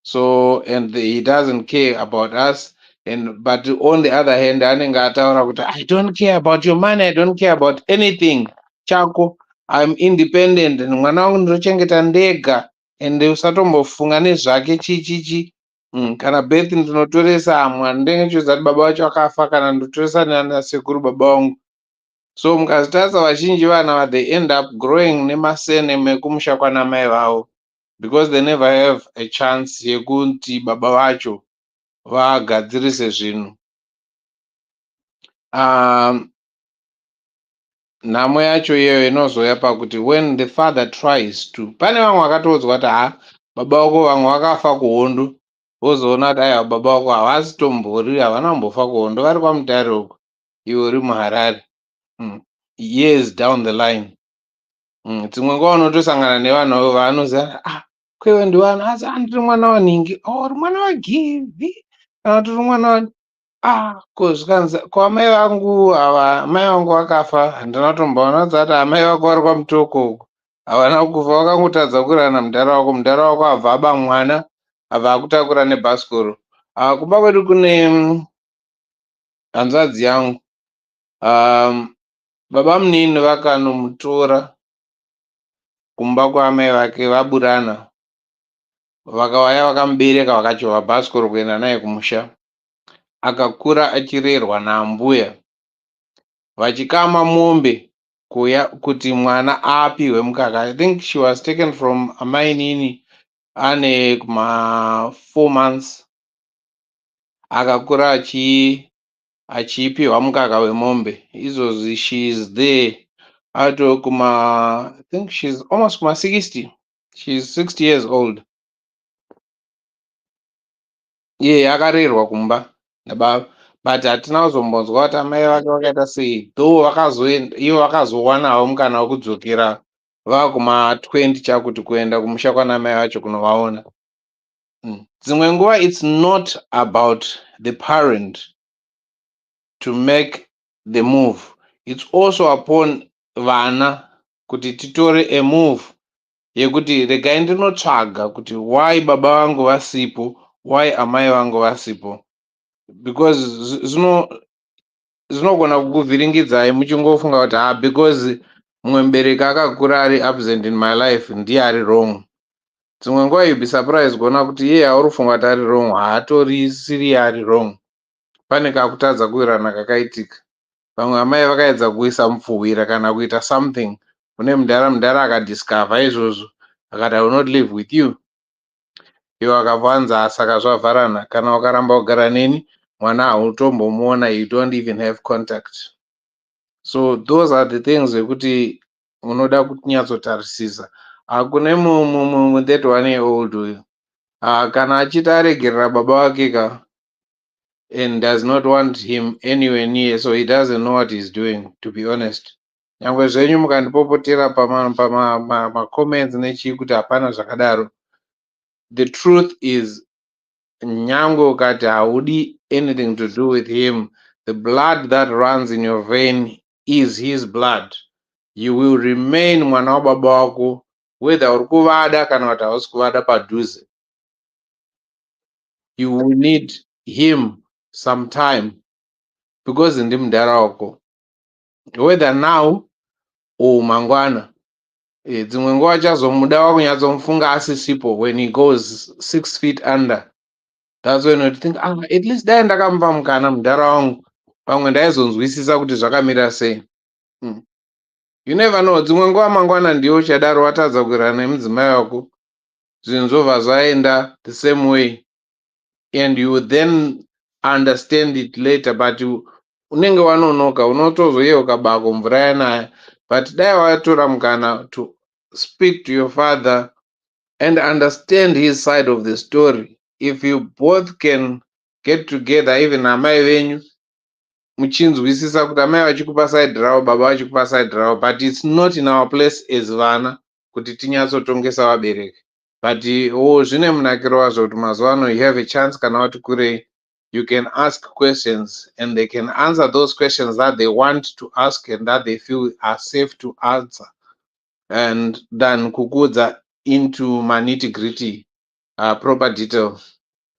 So, and he doesn't care about us. But on the other hand, anenge ataura kuti I don't care about your money, I don't care about anything chako, I'm independent, mwana wangu ndinochengeta ndega, and usatombofunga nezvake chichichi. Kana birth ndinotoresa mwana ndenge chiudza kuti baba vacho akafa, kana ndotoresa nana sekuru baba vangu. So mukazitarisa vazhinji vana they end up growing nemasene mekumusha kwana mai vavo, because they never have a chance yekuti baba vacho vagadzirise zvinhu. Nhamo yacho iyoyo inozouya pakuti when the father tries to, pane vamwe vakatoudzwa kuti baba vako vamwe vakafa kuhondo, vozoona kuti aiwa baba vako havasitombori, havana kumbofa kuhondo, vari kwamutare uko, iwe uri muHarare, years down the line. Dzimwe nguva unotosangana nevanhu vanoziva kwewe ndiwani, asi andiri mwana waningi, uri mwana wagivhi, kana kuti uri mwana kozvikanzi kwamai vangu ava, mai vangu vakafa, handinotomboona kuti amai vako vari kwamutoko uko, havana kufa, vakangotadza kuwirirana mudhara wako, mudhara wako abva aba mwana, abva akutakura nebhasikoro. Kumba kwedu kune hanzvadzi yangu, baba munini vakanomutora kumba kwaamai vake, vaburana, vakauya vakamubereka, vakachovha bhasikoro kuenda naye kumusha. Akakura achirerwa naambuya, vachikama mombe kuya kuti mwana apiwe mukaka. I think she was taken from amai nini ane kuma 4 months. Akakura achipiwa mukaka wemombe. Izvozvi she is there ato kuma, I think she's almost kuma 60. She's 60 years old. Akarerwa kumba nababa, but hatina kuzombonzwa kuti amai vake vakaita sei, though vakazoenda ivo vakazowanawo mukana wekudzokera vakuma 20 chakuti kuenda kumusha kwana mai vacho kunovaona. Dzimwe nguva it's not about the parent to make the move, it's also upon vana kuti titore a move yekuti regai ndinotsvaga kuti why baba vangu vasipo, why amai vangu vasipo, because zvinogona kukuvhiringidzai muchingofunga kuti because mumwe mubereki akakura ari absent in my life ndiye ari wrong. Dzimwe nguva you be surprised kuona kuti iye hauri kufunga kuti ari wrong, haatorisiri ari wrong. Pane kakutadza kuwirirana kakaitika. Vamwe amai vakaedza kuisa mupfuhwira kana kuita something kune mudhara akadiscover izvozvo, akati I will not live with you. Iwo akabvanza saka zvavharana, kana ukaramba kugara neni mwana hautombomuona, you don't even have contact. So those are the things ekuti unoda kunyatsotarisisa. Kune mu 31 year old uyu, kana achiti aregerera baba wake ka and does not want him anywhere near, so he doesn't know what he's doing, to be honest. Nyangwe zvenyu mukandipopotera pama comments nechii kuti hapana zvakadaro, the truth is nyangwe ukati haudi anything to do with him, the blood that runs in your vein is his blood. You will remain mwana wababa wako whether uri kuvada kana kuti hausi kuvada padhuze. You will need him sometime because ndimudhara wako, whether now or mangwana. Dzimwe nguva chazomuda wakunyatsomufunga asisipo when he goes 6 feet under. That's when you think, at least dai ndakamupa mukana mudhara wangu pamwe ndaizonzwisisa kuti zvakamira sei. You never know. Dzimwe nguva mangwana ndiwo uchadaro watadza kuirana nemudzimai wako, zvinhu zvobva zvaenda the same way, and you would then understand it later, but unenge wanonoka, unotozoyeuka bako mvura yanaya. But dai watora mukana to speak to your father and understand his side of the story, if you both can get together, even amai venyu muchinzwisisa kuti amai vachikupa side ravo, baba vachikupa side ravo, but it's not in our place as vana kuti tinyatsotongesa vabereki. But zvine munakiro wazvo kuti mazuva ano you have a chance kana wati kurei, you can ask questions and they can answer those questions that they want to ask and that they feel are safe to answer, and then kukudza into nitty gritty proper detail.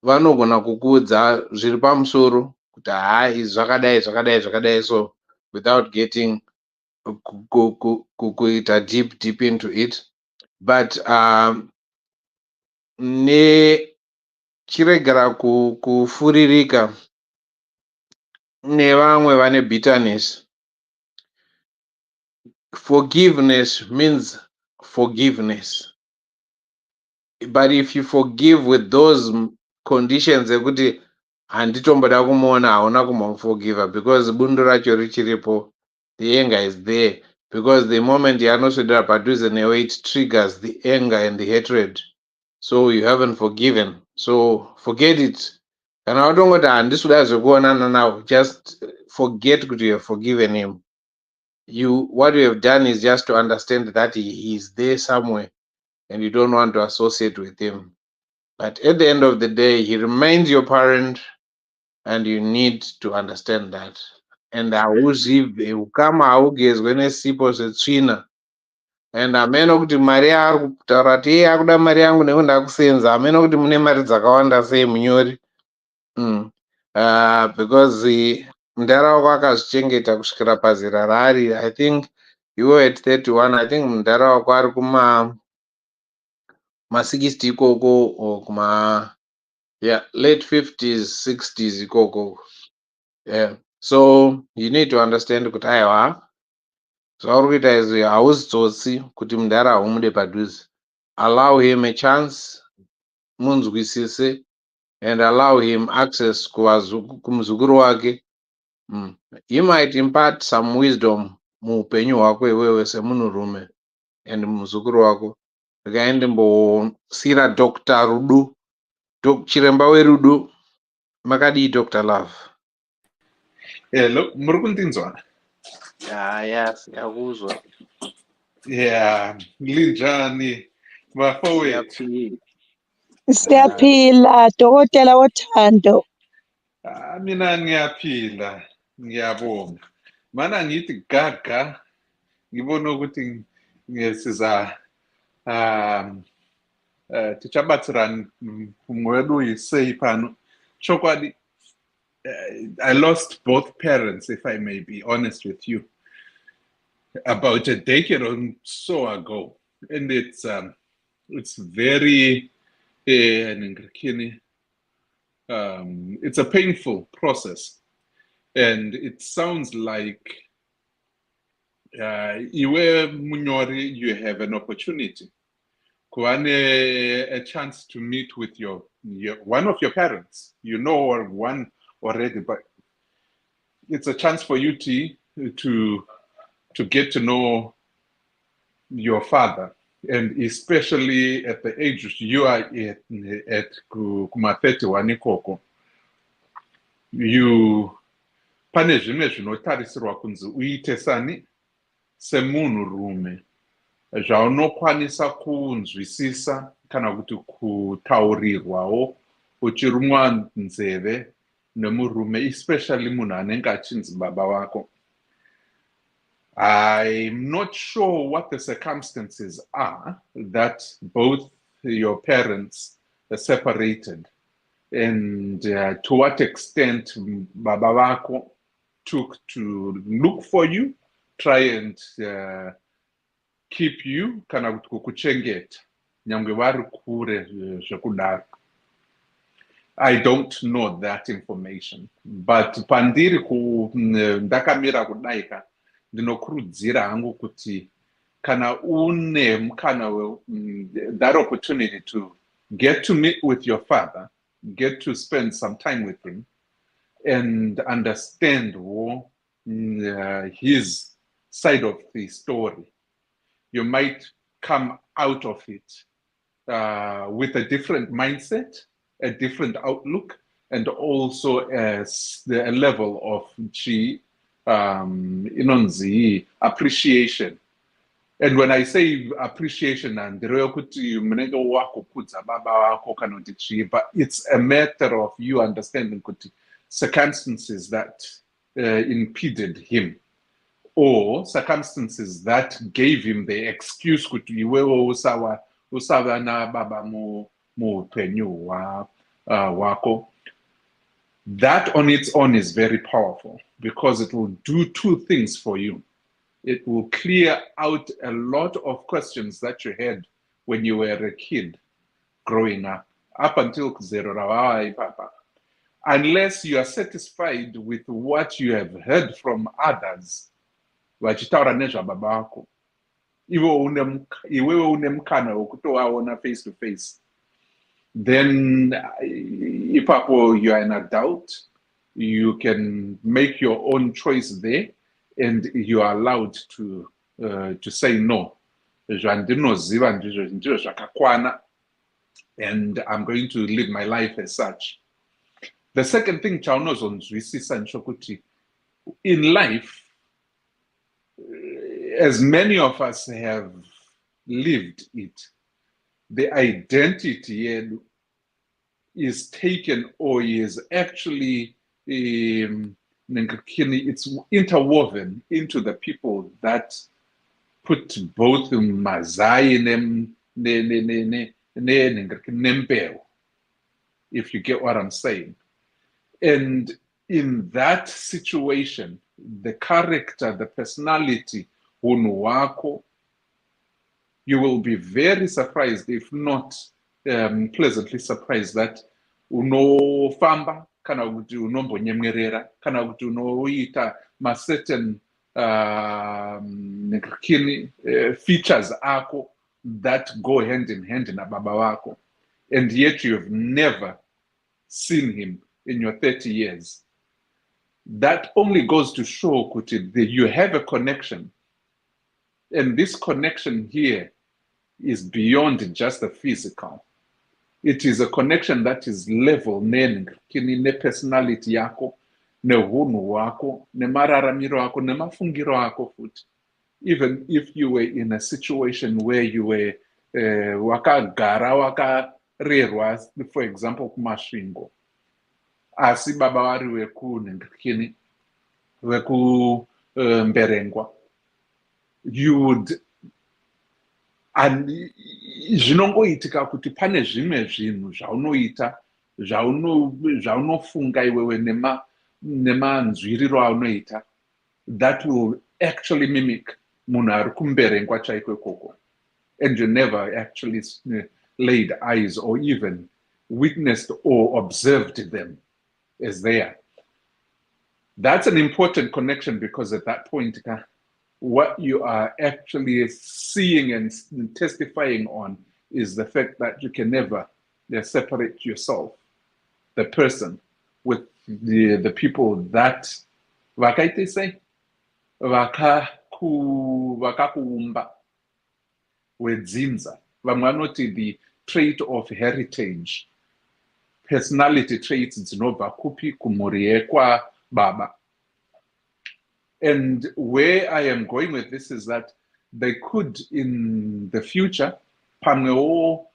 Vanogona kukudza zviri pamusoro kuti hai zvakadai zvakadai zvakadai, so without getting kuita deep into it. But nechiregera kufuririka nevamwe vane bitterness. Forgiveness means forgiveness, but if you forgive with those conditions ekuti handitomboda kumuona, hauna kumbomuforgiva because bundo racho richiripo, the anger is there, because the moment yanoswedera padhuze newe it triggers the anger and the hatred, so you haven't forgiven. So forget it. Kana watongoti handisuda zvekuonana nawo, just forget kuti you have forgiven him. What you have done is just to understand that he is there somewhere and you don't want to associate with him. But at the end of the day, he remains your parent and you need to understand that. And ukama haugezwe nesipo setsvina, and ameno kuti mari yaari kutaura kuti iye akuda mari yangu nekuti ndakusenza, ameno kuti mune mari dzakawanda sei munyori. Because mudhara wako akazvichengeta kusvikira pazera raari. I think you were at 31. I think mudhara wako ari kuma 60 ikoko, or kuma late 50s 60s ikoko. So you need to understand kuti aiwa zvauri kuita izvi hauzidzotsi kuti mudhara haumude padhuze. Allow him a chance, munzwisise, and allow him access kumuzukuru wake. He might impart some wisdom muupenyu hwako iwewe semunhurume and muzukuru wako. Rikaende mbosira Dr. Rudu, chiremba werudo. Makadii Dr. Love? Hello, muri kundinzwa? Yes, yakuzwa. Linjani bafowethu? Siyaphila dokotela wothando. Mina ngiyaphila, ngiyabonga. Mana ngithi gaga, ngibona ukuthi ngiyasiza tichabatsirana mwedu yisei pano. Chokwadi, I lost both parents, if I may be honest with you, about a decade or so ago, and it's very it's a painful process, and it sounds like Munyori, you have an opportunity, a chance to meet with your one of your parents. You know one already, but it's a chance for you to get to know your father, and especially at the age you are at kuma 31 ikoko, you pane zvimwe zvinotarisirwa kunzi uite sani semunhurume zvaunokwanisa kunzwisisa kana kuti kutaurirwawo uchirumwa nzeve nemurume, especially munhu anenge achinzi baba wako. I'm not sure what the circumstances are that both your parents are separated, and to what extent baba wako took to look for you, try and keep you, kana kuti kukuchengeta nyangwe vari kure zvekudaro. I don't know that information, but pandiri ndakamira kudaika ndinokurudzira hangu kuti kana une mukana that opportunity to get to meet with your father, get to spend some time with him and understand his side of the story, you might come out of it with a different mindset, a different outlook, and also a level of appreciation. And when I say appreciation, but it's a matter of you understanding circumstances that impeded him, or circumstances that gave him the excuse that on its own is very powerful, because it will do two things for you. It will clear out a lot of questions that you had when you were a kid growing up until Papa. Unless you are satisfied with what you have heard from others, vachitaura nezvababa vako, iwewe une mukana wekutovaona face to face, then ipapo you are an adult, you can make your own choice there, and you are allowed to say no. Zvandinoziva ndizvo zvakakwana, and I'm going to live my life as such. The second thing chaunozonzwisisa nchokuti, in life, as many of us have lived it, the identity is taken, or is actually it's interwoven into the people that put both mazai nempeo, if you get what I'm saying. And in that situation, the character, the personality, wako, you will be very surprised, if not pleasantly surprised, that unofamba kana kuti unombonyemwerera kana kuti unoita certain features ako that go hand in hand nababa wako, and yet you have never seen him in your 30 years. That only goes to show that you have a connection, and this connection here is beyond just the physical. It is a connection that is level ne personality yako, ne hunu wako, ne mararamiro wako, ne mafungiro wako futhi. Even if you were in a situation where you were wakagara wakarerwa, for example kumasvingo, asi baba vari weku mberengwa, you would, and zvinongoitika kuti pane zvimwe zvinhu zvaunoita zvaunofunga iwewe nemanzwiriro aunoita that will actually mimic munhu ari kumberengwa chaiko ikoko, and you never actually laid eyes or even witnessed or observed them as they are. That's an important connection, because at that point, what you are actually seeing and testifying on is the fact that you can never separate yourself, the person, with the people that vakaite say vakakuumba wedzinza. Vamwe vanoti the trait of heritage, personality traits dzinobva kupi? Kumhuri yekwa baba. And where I am going with this is that they could, in the future, pamwewo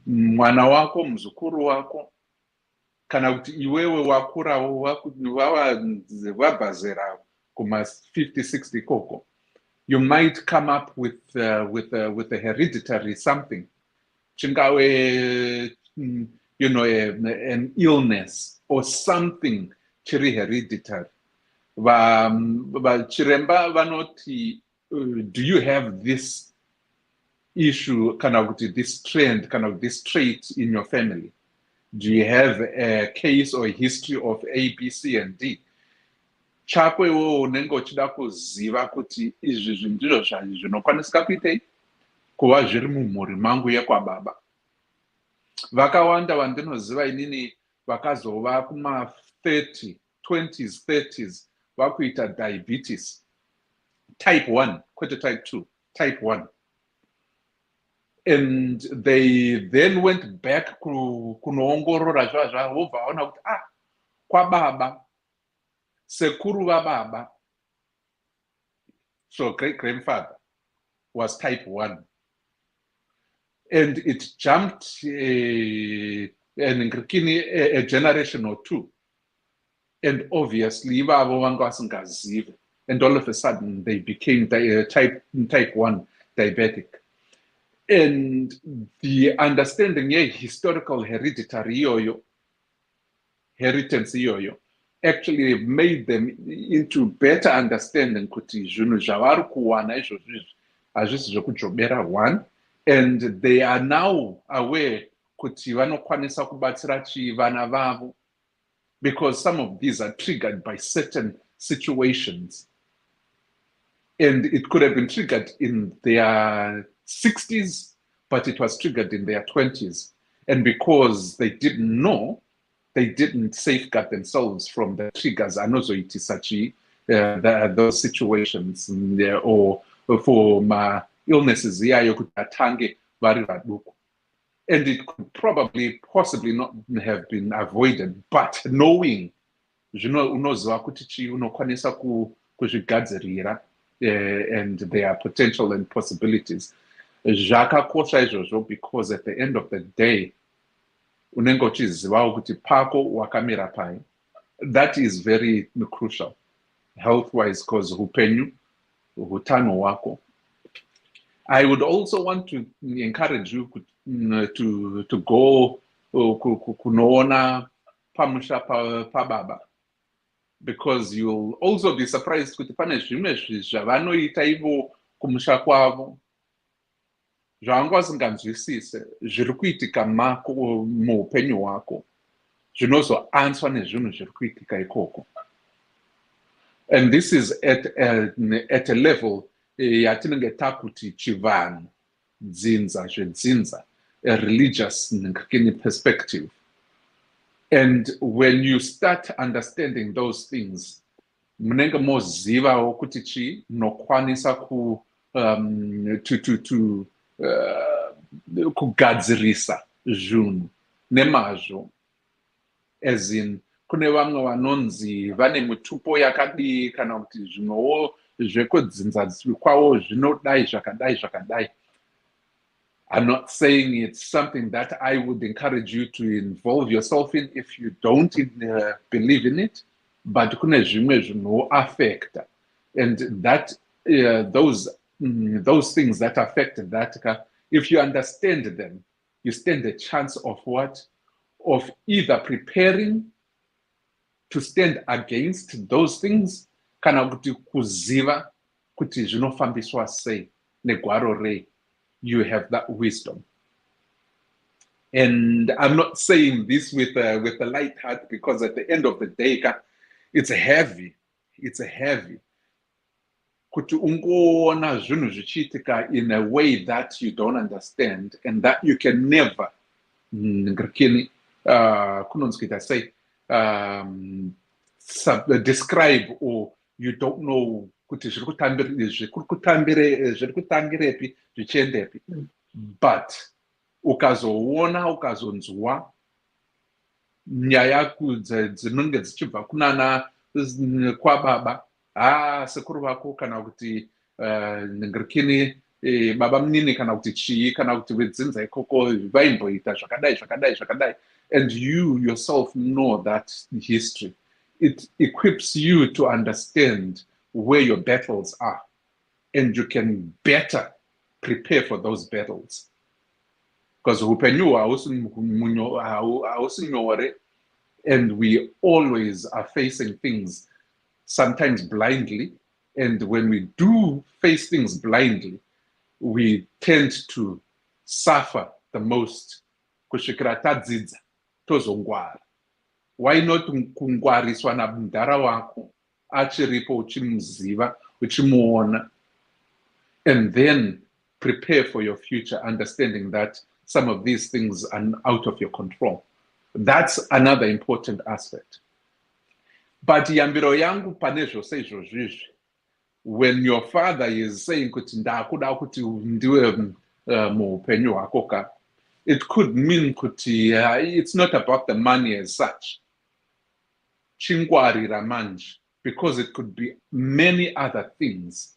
mwana wako, muzukuru wako, kana kuti iwewe wakurawo wabva zera kuma 50-60 koko, you might come up with a hereditary something. Chingawe, you know, an illness or something chiri hereditary. Chiremba vanoti, do you have this issue, kind of this trend, kind of this trait in your family? Do you have a case or a history of A, B, C, and D? Chakwe wo unenge uchida kuziva kuti izvi zvinhu ndizvo zvinokwanisika kuitei kuva zviri mumhuri mangu yekwababa. Vakawanda vandinoziva inini vakazova kuma 20s, 30s vakuita diabetes type 1 kwete type 2, type 1. And they then went back kunoongorora zvavo vobva vaona kuti kwababa, sekuru vababa, so great grandfather was type 1. And it jumped a generation or two. And obviously, and all of a sudden they became type 1 diabetic. And the understanding historical hereditary heritance actually made them into better understanding kuti zvinhu zvavari kuwana izvozvi hazvisi zvekujobera one, and they are now aware kuti vanokwanisa kubatsira vana vavo, because some of these are triggered by certain situations, and it could have been triggered in their 60s, but it was triggered in their 20s, and because they didn't know, they didn't safeguard themselves from the triggers anozoitisachi, those situations, or for illnesses yokuti vari vaduku. And it could possibly not have been avoided, but knowing unoziva kuti chi unokwanisa kuzvigadzirira and their potential and possibilities. Zvakakosha izvozvo, because at the end of the day unenge uchizivawo kuti pako wakamira pai. That is very crucial health-wise, because hupenyu, hutano wako. I would also want to encourage you to go kunoona pamusha pababa, because you'll also be surprised kuti pane zvimwe zvavanoita ivo kumusha kwavo zvanga vasinganzwisise zviri kuitika muupenyu hwako, zvinozoanswa nezvinhu zviri kuitika ikoko. And this is at a level yatinenge takuti chivanhu, dzinza zvedzinza, a religious perspective. And when you start understanding those things, munenge mozivawo kuti chi nokwanisa kugadzirisa zvinhu nemazvo. As in, kune vamwe vanonzi vane mitupo yakadii, kana kuti zvimwewo zvekudzinza kwawo zvinodai zvakadai zvakadai. I'm not saying it's something that I would encourage you to involve yourself in if you don't believe in it, but kune zvimwe zvinoaffecta, and that those things that affect that, if you understand them, you stand a chance of what? Of either preparing to stand against those things, kana kuti kuziva kuti zvinofambiswa sei negwaro rei. You have that wisdom. And I'm not saying this with a light heart, because at the end of the day, it's heavy. It's heavy. Kuti ungoona zvinhu zvichiitika in a way that you don't understand, and that you can never describe, or you don't know kuti zviri kutangirepi zvichiendepi. But ukazoona, ukazonzwa nyaya dzinenge dzichibva kunana kwababa, sekuru vako, kana kuti baba munini kana kuti chii kana kuti vedzinza ikoko vaimboita zvakadai zvakadai zvakadai, and you yourself know that history. It equips you to understand where your battles are, and you can better prepare for those battles. Because upenyu hausinyore, and we always are facing things sometimes blindly, and when we do face things blindly, we tend to suffer the most. Kusvikira tadzidza tozongwara. Why not kungwariswa na mudhara wako achiripo uchimuziva uchimuona, and then prepare for your future, understanding that some of these things are out of your control. That's another important aspect. But yambiro yangu pane zvose izvozvizvi, when your father is saying kuti ndakuda kuti ndiwe muupenyu hwako ka, it could mean kuti it's not about the money as such. Chingwarira manje, because it could be many other things.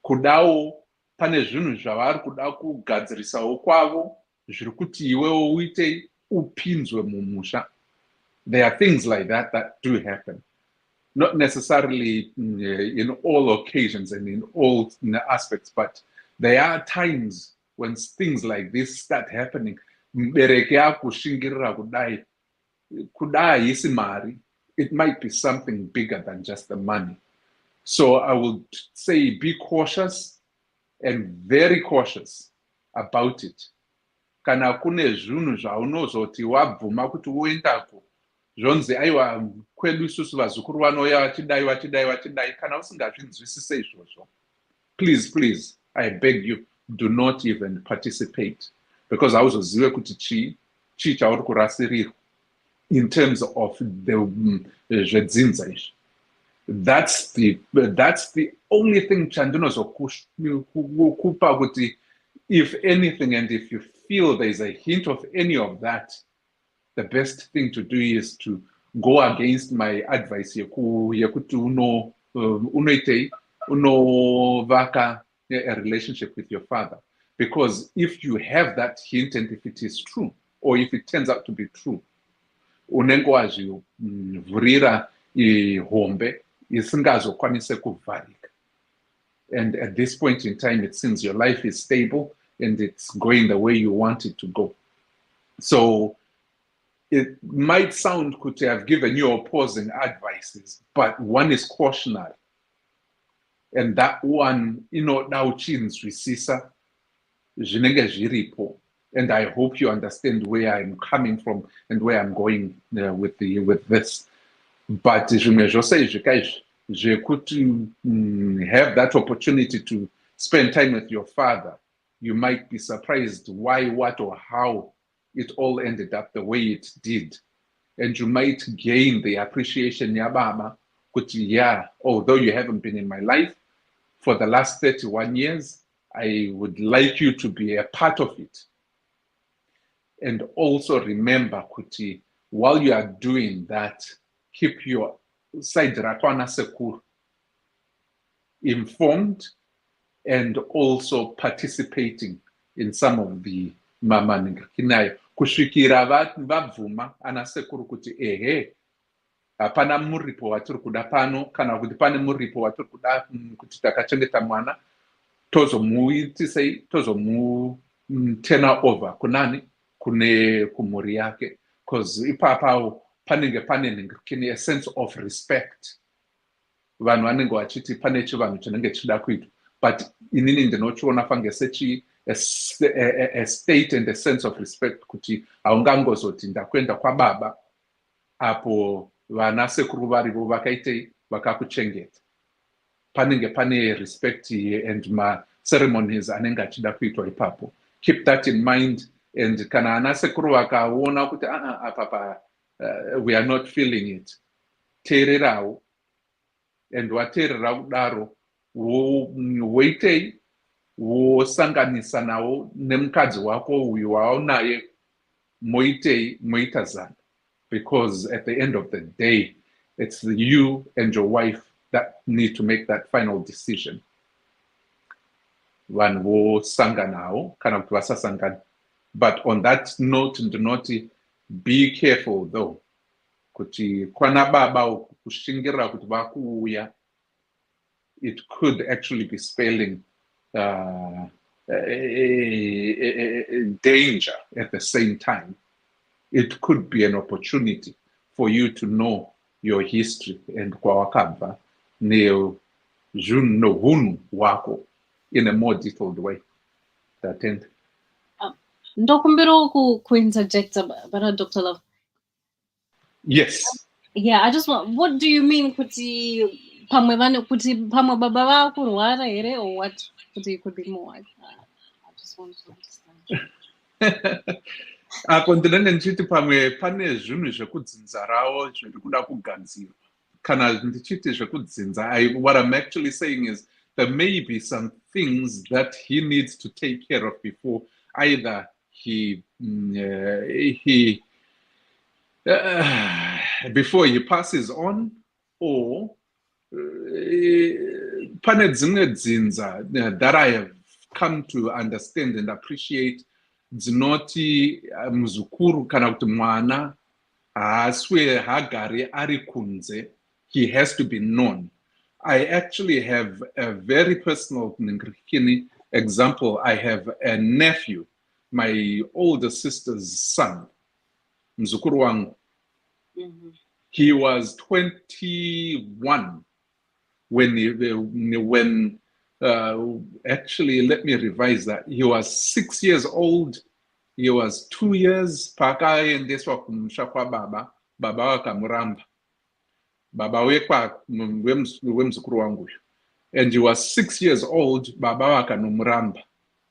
Kudawo pane zvinhu zvavari kuda kugadzirisawo kwavo zviri kuti iwewo uite upinzwe mumusha. There are things like that that do happen. Not necessarily in all occasions and in all aspects, but there are times when things like this start happening. It might be something bigger than just the money. So I would say be cautious and very cautious about it. Kana kune zvinhu zvaunozoti wabvuma kuti uendako, zvonzi aiwa kwedu isusu vazukuru vanouya vachidai vachidai vachidai, kana usingazvinzwisise izvozvo, please, I beg you, do not even participate, because hauzozive kuti chii chauri kurasirirwa in terms of the zvedzinza izvi. That's the only thing chandinozokupa kuti, if anything, and if you feel there's a hint of any of that, the best thing to do is to go against my advice yekuti unovaka a relationship with your father. Because if you have that hint, and if it is true, or if it turns out to be true, unenge wazvivhurira hombe isingazokwanise kuvharika. And at this point in time, it seems your life is stable and it's going the way you want it to go. So it might sound kuti have given you opposing advices, but one is cautionary. And that one, inoda uchinzwisisa zvinenge zviripo. And I hope you understand where I'm coming from and where I'm going with this. But zvimwe zvose zvikaizvi zvekuti have that opportunity to spend time with your father, you might be surprised why, what, or how it all ended up the way it did. And you might gain the appreciation yababa kuti, yeah, although you haven't been in my life for the last 31 years, I would like you to be a part of it. And also remember kuti, while you are doing that, keep your side rakwana sekuru informed and also participating in some of the mamaninginayo. Kusvikira vabvuma ana sekuru kuti ehe, hapana muripo watiri kuda pano, kana kuti pane muripo watiri kuda kuti takachengeta mwana, tozomuitisei, turn over kunani, kune kumuri yake. Because ipapawo panenge pane a sense of respect. Vanhu vanenge vachiti pane chivanhu chinenge chida kuitwa. But inini ndinochiona fange sechi a state and a sense of respect kuti haungangozoti ndakwenda kwababa apo vana sekuru varivo vakaitei vakakuchengeta. Panenge pane respect and ma ceremonies anenge achida kuitwa ipapo. Keep that in mind, and kana ana sekuru vakaona kuti apapa we are not feeling it, teererawo. And wateerera kudaro woitei, wosanganisa nawo nemukadzi wako uyu waonaye, moitei, moitazana. Because at the end of the day, it's you and your wife that need to make that final decision. vanhu vosanganawo kana kuti vasasangana. But on that note, ndinoti be careful though, kuti kwana baba kushingirira kuti vakuuya, it could actually be spelling danger at the same time. It could be an opportunity for you to know your history and kwawakabva nohunhu wako in a more detailed way. Tatenda. Ndokumbira ku-interject about Dr. Love. Yes. Yeah, I just want, what do you mean kuti pamwe baba vakurwara here, or what? Kuti could be more. I just want to understand. Apo ndinenge ndichiti pamwe pane zvinhu zvekudzinza rawo zviri kuda kugadzirwa. Kana ndichiti zvekudzinza, what I'm actually saying is there may be some things that he needs to take care of before either before he passes on, or pane dzimwe dzinza that I have come to understand and appreciate, dzinoti muzukuru kana kuti mwana haaswe hagari ari kunze, he has to be known. I actually have a very personal example. I have a nephew, my older sister's son, mzukuru wangu. He was 21 when actually, let me revise that. He was 6 years old. He was 2 years. Pakaendeswa kumusha kwa baba. Baba wakamuramba. Baba wemzukuru wangu. And he was 6 years old. Baba wakanomuramba.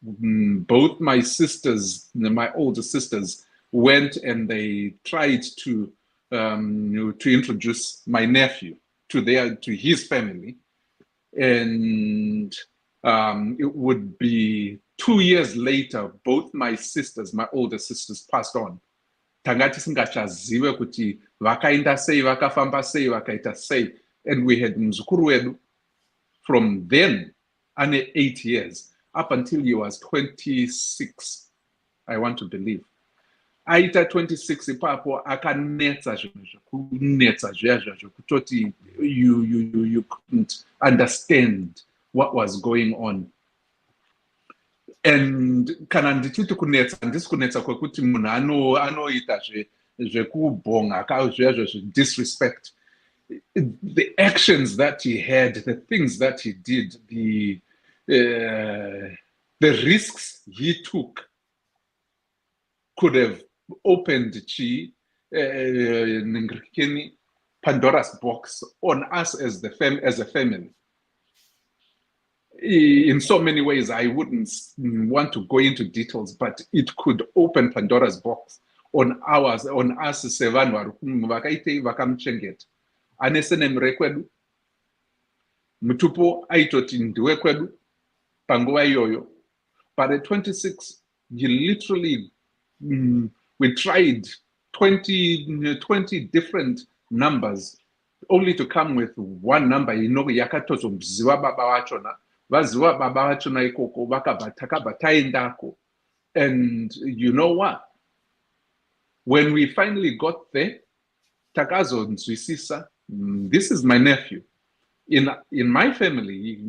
Both my sisters, my older sisters, went and they tried to introduce my nephew to his family. And it would be 2 years later, both my sisters, my older sisters, passed on. Tangati singachaziwe kuti vakaenda sei, vakafamba sei, vakaita sei. And we had mzukuru wedu from then, ane 8 years, up until he was 26, I want to believe. Aita 26 ipapo akanetsa zvekutoti you couldn't understand what was going on. And kana ndichiti kunetsa, ndisi kunetsa kwekuti munhu anoita zvekubhonga disrespect. The actions that he had, the things that he did, the risks he took could have opened Pandora's box on us as a family. In so many ways, I wouldn't want to go into details, but it could open Pandora's box on us sevanhu vakaitei vakamuchengeta. Anesene mrekwedu, mutupo aitoti ndiwe kwedu panguva iyoyo. But at 26, he literally we tried 20 different numbers only to come with one number. Yakatozomziwa baba wachona, vaziwa baba wachona ikoko, takabva taendako. And you know what? When we finally got there, takazonzwisisa, this is my nephew. In my family,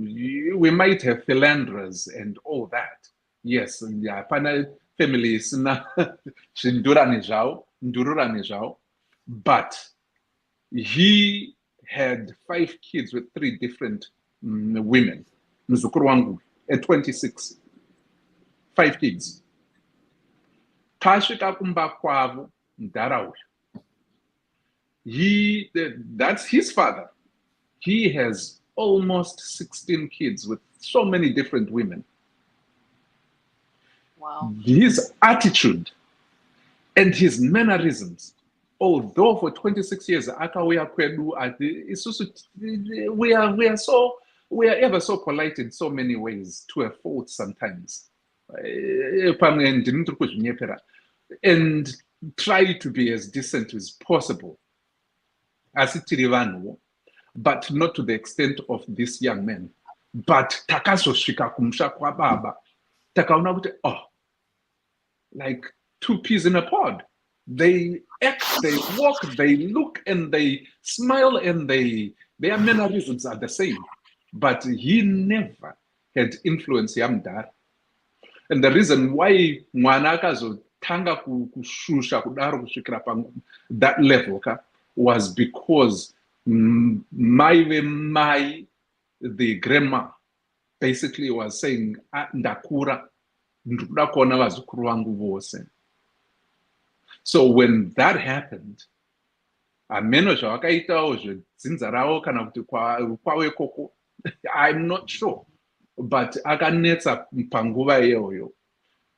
we might have philanders and all that. Yes, pana family isina ndururani zvavo, but he had 5 kids with 3 different women. Mzukuru wangu at 26, 5 kids. Tasvika kumba kwavo ndarawi. That's his father. He has almost 16 kids with so many different women. Wow. His attitude and his mannerisms, although for 26 years, we are ever so polite in so many ways, to a fault sometimes. And try to be as decent as possible. But not to the extent of this young man. but takazosvika kumusha kwababa takaona kuti like two peas in a pod. They act, they walk, they look, and they smile, and their mannerisms are the same. But he never had influence Yamdar. And the reason why Mwanaka tanga kushusha kudaro kushikira that level was because the grandma basically was saying ndakura ndikuda kuona vazukuru vangu vose. So when that happened, ameno zvavakaitawo zvedzinza ravo kana kuti kwavo ikoko, I'm not sure, but akanetsa panguva iyoyo.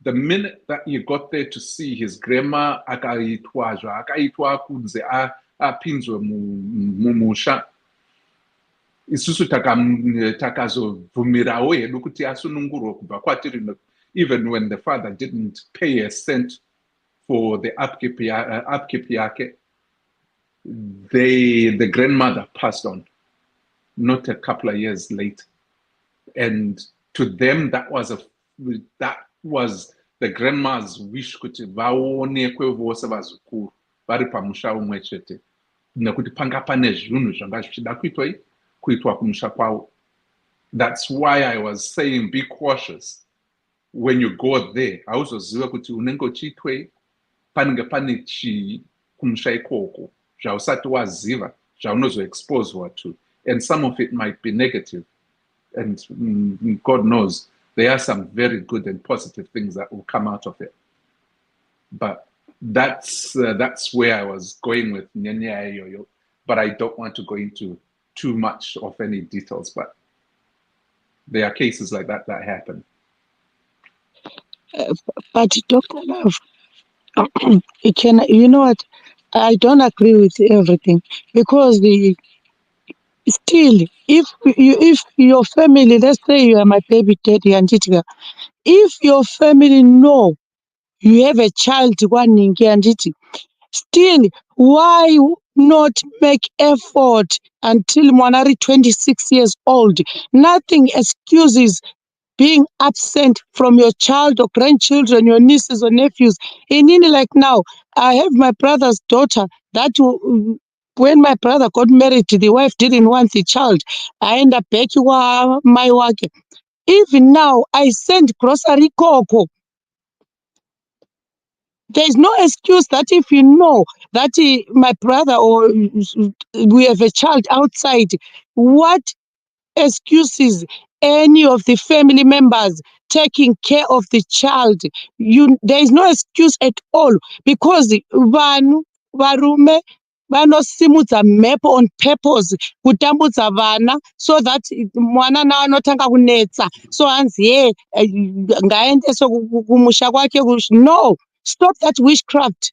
The minute that he got there to see his grandma, akaitwa zvaakaitwa kunze apinzwe mumusha, isusu takazobvumirawo hedu kuti asunungurwe kubva kwatiri, even when the father didn't pay a cent for the upkeep yake. The grandmother passed on not a couple of years later, and to them that was the grandma's wish kuti vaonekwe vose vazukuru vari pamusha umwe chete, nekuti panga pane zvinhu zvanga zvichida kuitwa kumusha kwavo. That's why I was saying be cautious when you go there. Hauzoziva kuti unenge uchiitwei, panenge pane chii kumusha ikoko zvausati waziva zvaunozoexposewa to, and some of it might be negative, and God knows there are some very good and positive things that will come out of it. But that's where I was going with Nyanya Yoyo, but I don't want to go into too much of any details, but there are cases like that happen. But Dr. Love, you know what? I don't agree with everything, because still, if your family, let's say you are my baby daddy and Chitika, if your family know you have a child, still, why not make effort until Mwanari 26 years old? Nothing excuses being absent from your child or grandchildren, your nieces or nephews. Like now, I have my brother's daughter that when my brother got married, the wife didn't want the child. I end up back my work. Even now, I send grocery koko. There is no excuse that if you know that my brother or we have a child outside, what excuses any of the family members taking care of the child? There is no excuse at all, because vanhu varume vanosimudza mhepo on purpose kutambudza vana, so that mwana nawo anotanga kunetsa, so hanzi ngaendeswe kumusha kwake. No, stop that witchcraft.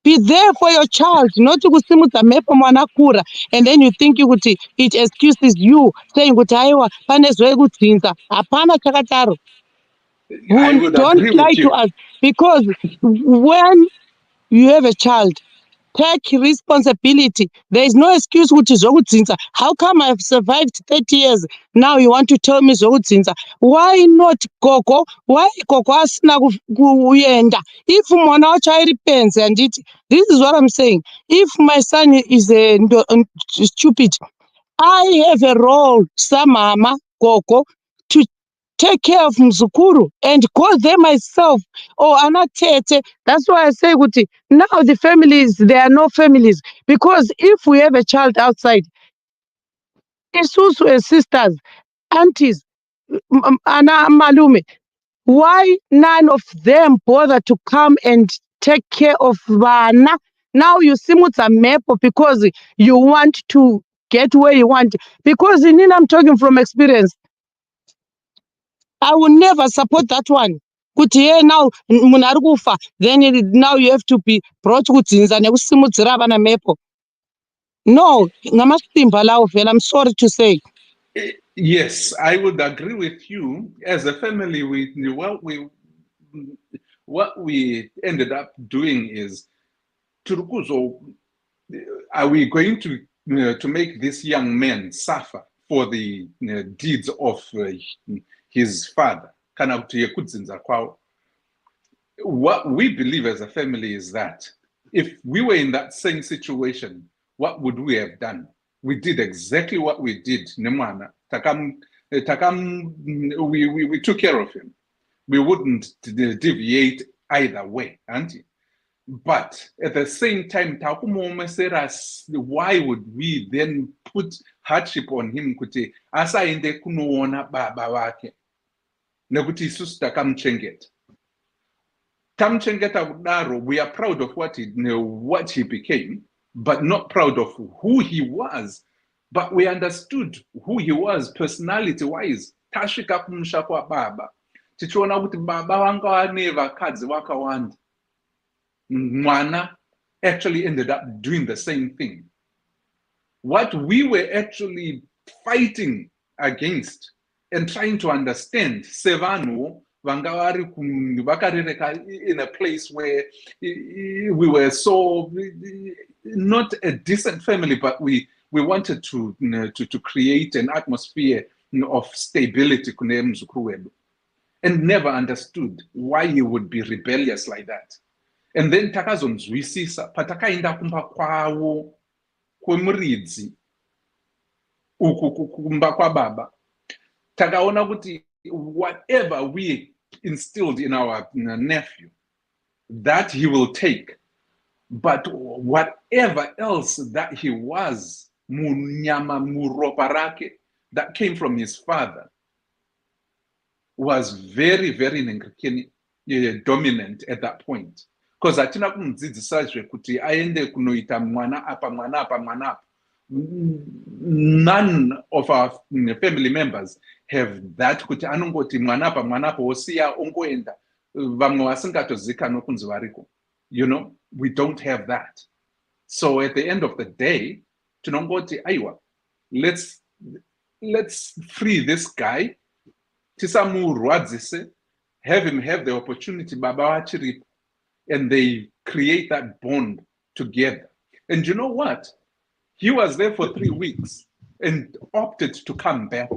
Be there for your child, not to kusimudza mhepo mwana kura, and then you think it excuses you saying kuti aiwa pane zvekudzinza. Hapana chakataro. Don't lie to us, because when you have a child, take responsibility. There is no excuse kuti zvokudzinza. How come I've survived 30 years? Now you want to tell me zvokudzinza? Why not gogo? Why gogo asina kuenda? If mwana wacho ari penzi, and this is what I'm saying. If my son is stupid, I have a role, samama, gogo, to take care of mzukuru and go there myself. Anatete. That's why I say, now the families, there are no families. Because if we have a child outside, isusu sisters, aunties, ana malume, why none of them bother to come and take care of vana? Now you simutsa mepo because you want to get where you want. Because I'm talking from experience. I will never support that one. Kuti now munarikufa, then now you have to be brought kudzinza nekusimudzira vana mepo. No, I'm sorry to say. Yes, I would agree with you. As a family, what we ended up doing is, are we going to make this young man suffer for the deeds of his father. Kana kuti yekudzinza kwawo. What we believe as a family is that if we were in that same situation, what would we have done? We did exactly what we did. Nemwana, we took care of him. We wouldn't deviate either way, auntie. But at the same time, why would we then put hardship on him? Kuti asaende kunoona baba wake. Nekuti isusu takamchengeta. Tamchengeta kudaro, we are proud of what he became, but not proud of who he was. But we understood who he was personality-wise. Tashika kumusha kwa baba. Tichiona kuti baba wanga wane vakadzi wakawanda. Mwana actually ended up doing the same thing. What we were actually fighting against and trying to understand, Sevano, in a place where we were so not a decent family, but we wanted to create an atmosphere of stability, and never understood why he would be rebellious like that. And then takazomzwisisa patakaenda kumba kwawo kwemuridzi uku kumba kwa baba takaona kuti whatever we instilled in our nephew, that he will take. But whatever else that he was, munyama muroparake, that came from his father, was very, very dominant at that point. Because atina kumdzidzisazve kuti aende kunoita mwana apa. None of our family members have that kuti anongoti mwana apa osiya ongoenda vamwe vasingatozikano kunzi variko. You know, we don't have that. So at the end of the day, tinongoti aiwa, let's free this guy, tisamurwadzise, have him have the opportunity baba wachiripo, and they create that bond together. And you know what? He was there for 3 weeks and opted to come back.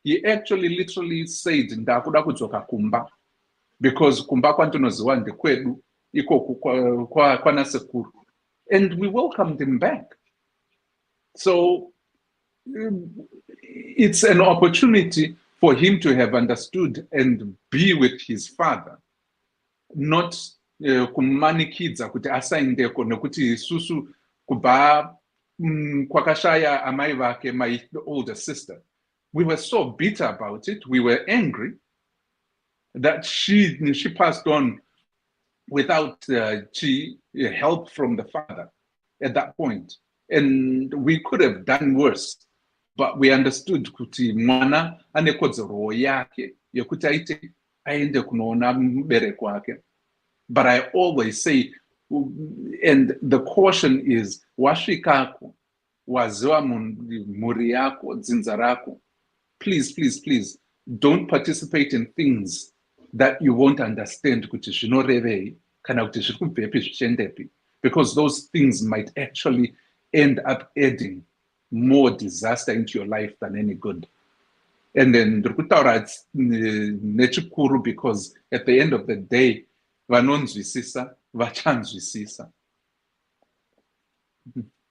He actually literally said, ndakuda kudzoka kumba, because kumba kwantonoziwa ndekwedu iko kwana sekuru. And we welcomed him back. So it's an opportunity for him to have understood and be with his father, not kumanikidza kuti asaindeko nekuti isusu kubva kwakashaya amai vake, my older sister. We were so bitter about it. We were angry that she passed on without help from the father at that point. And we could have done worse. But we understood kuti mwana ane kodzero yake yekuti aite aende kunoona mubereki wake. But I always say, and the caution is, wasvikako, waziwa muri yako, dzinza rako, please, don't participate in things that you won't understand kuti zvinorevei kana kuti zviri kubvepi zvichendepi, because those things might actually end up adding more disaster into your life than any good. And then ndikutaura nechikuru, because at the end of the day, vanonzwisisa vachanzwisisa.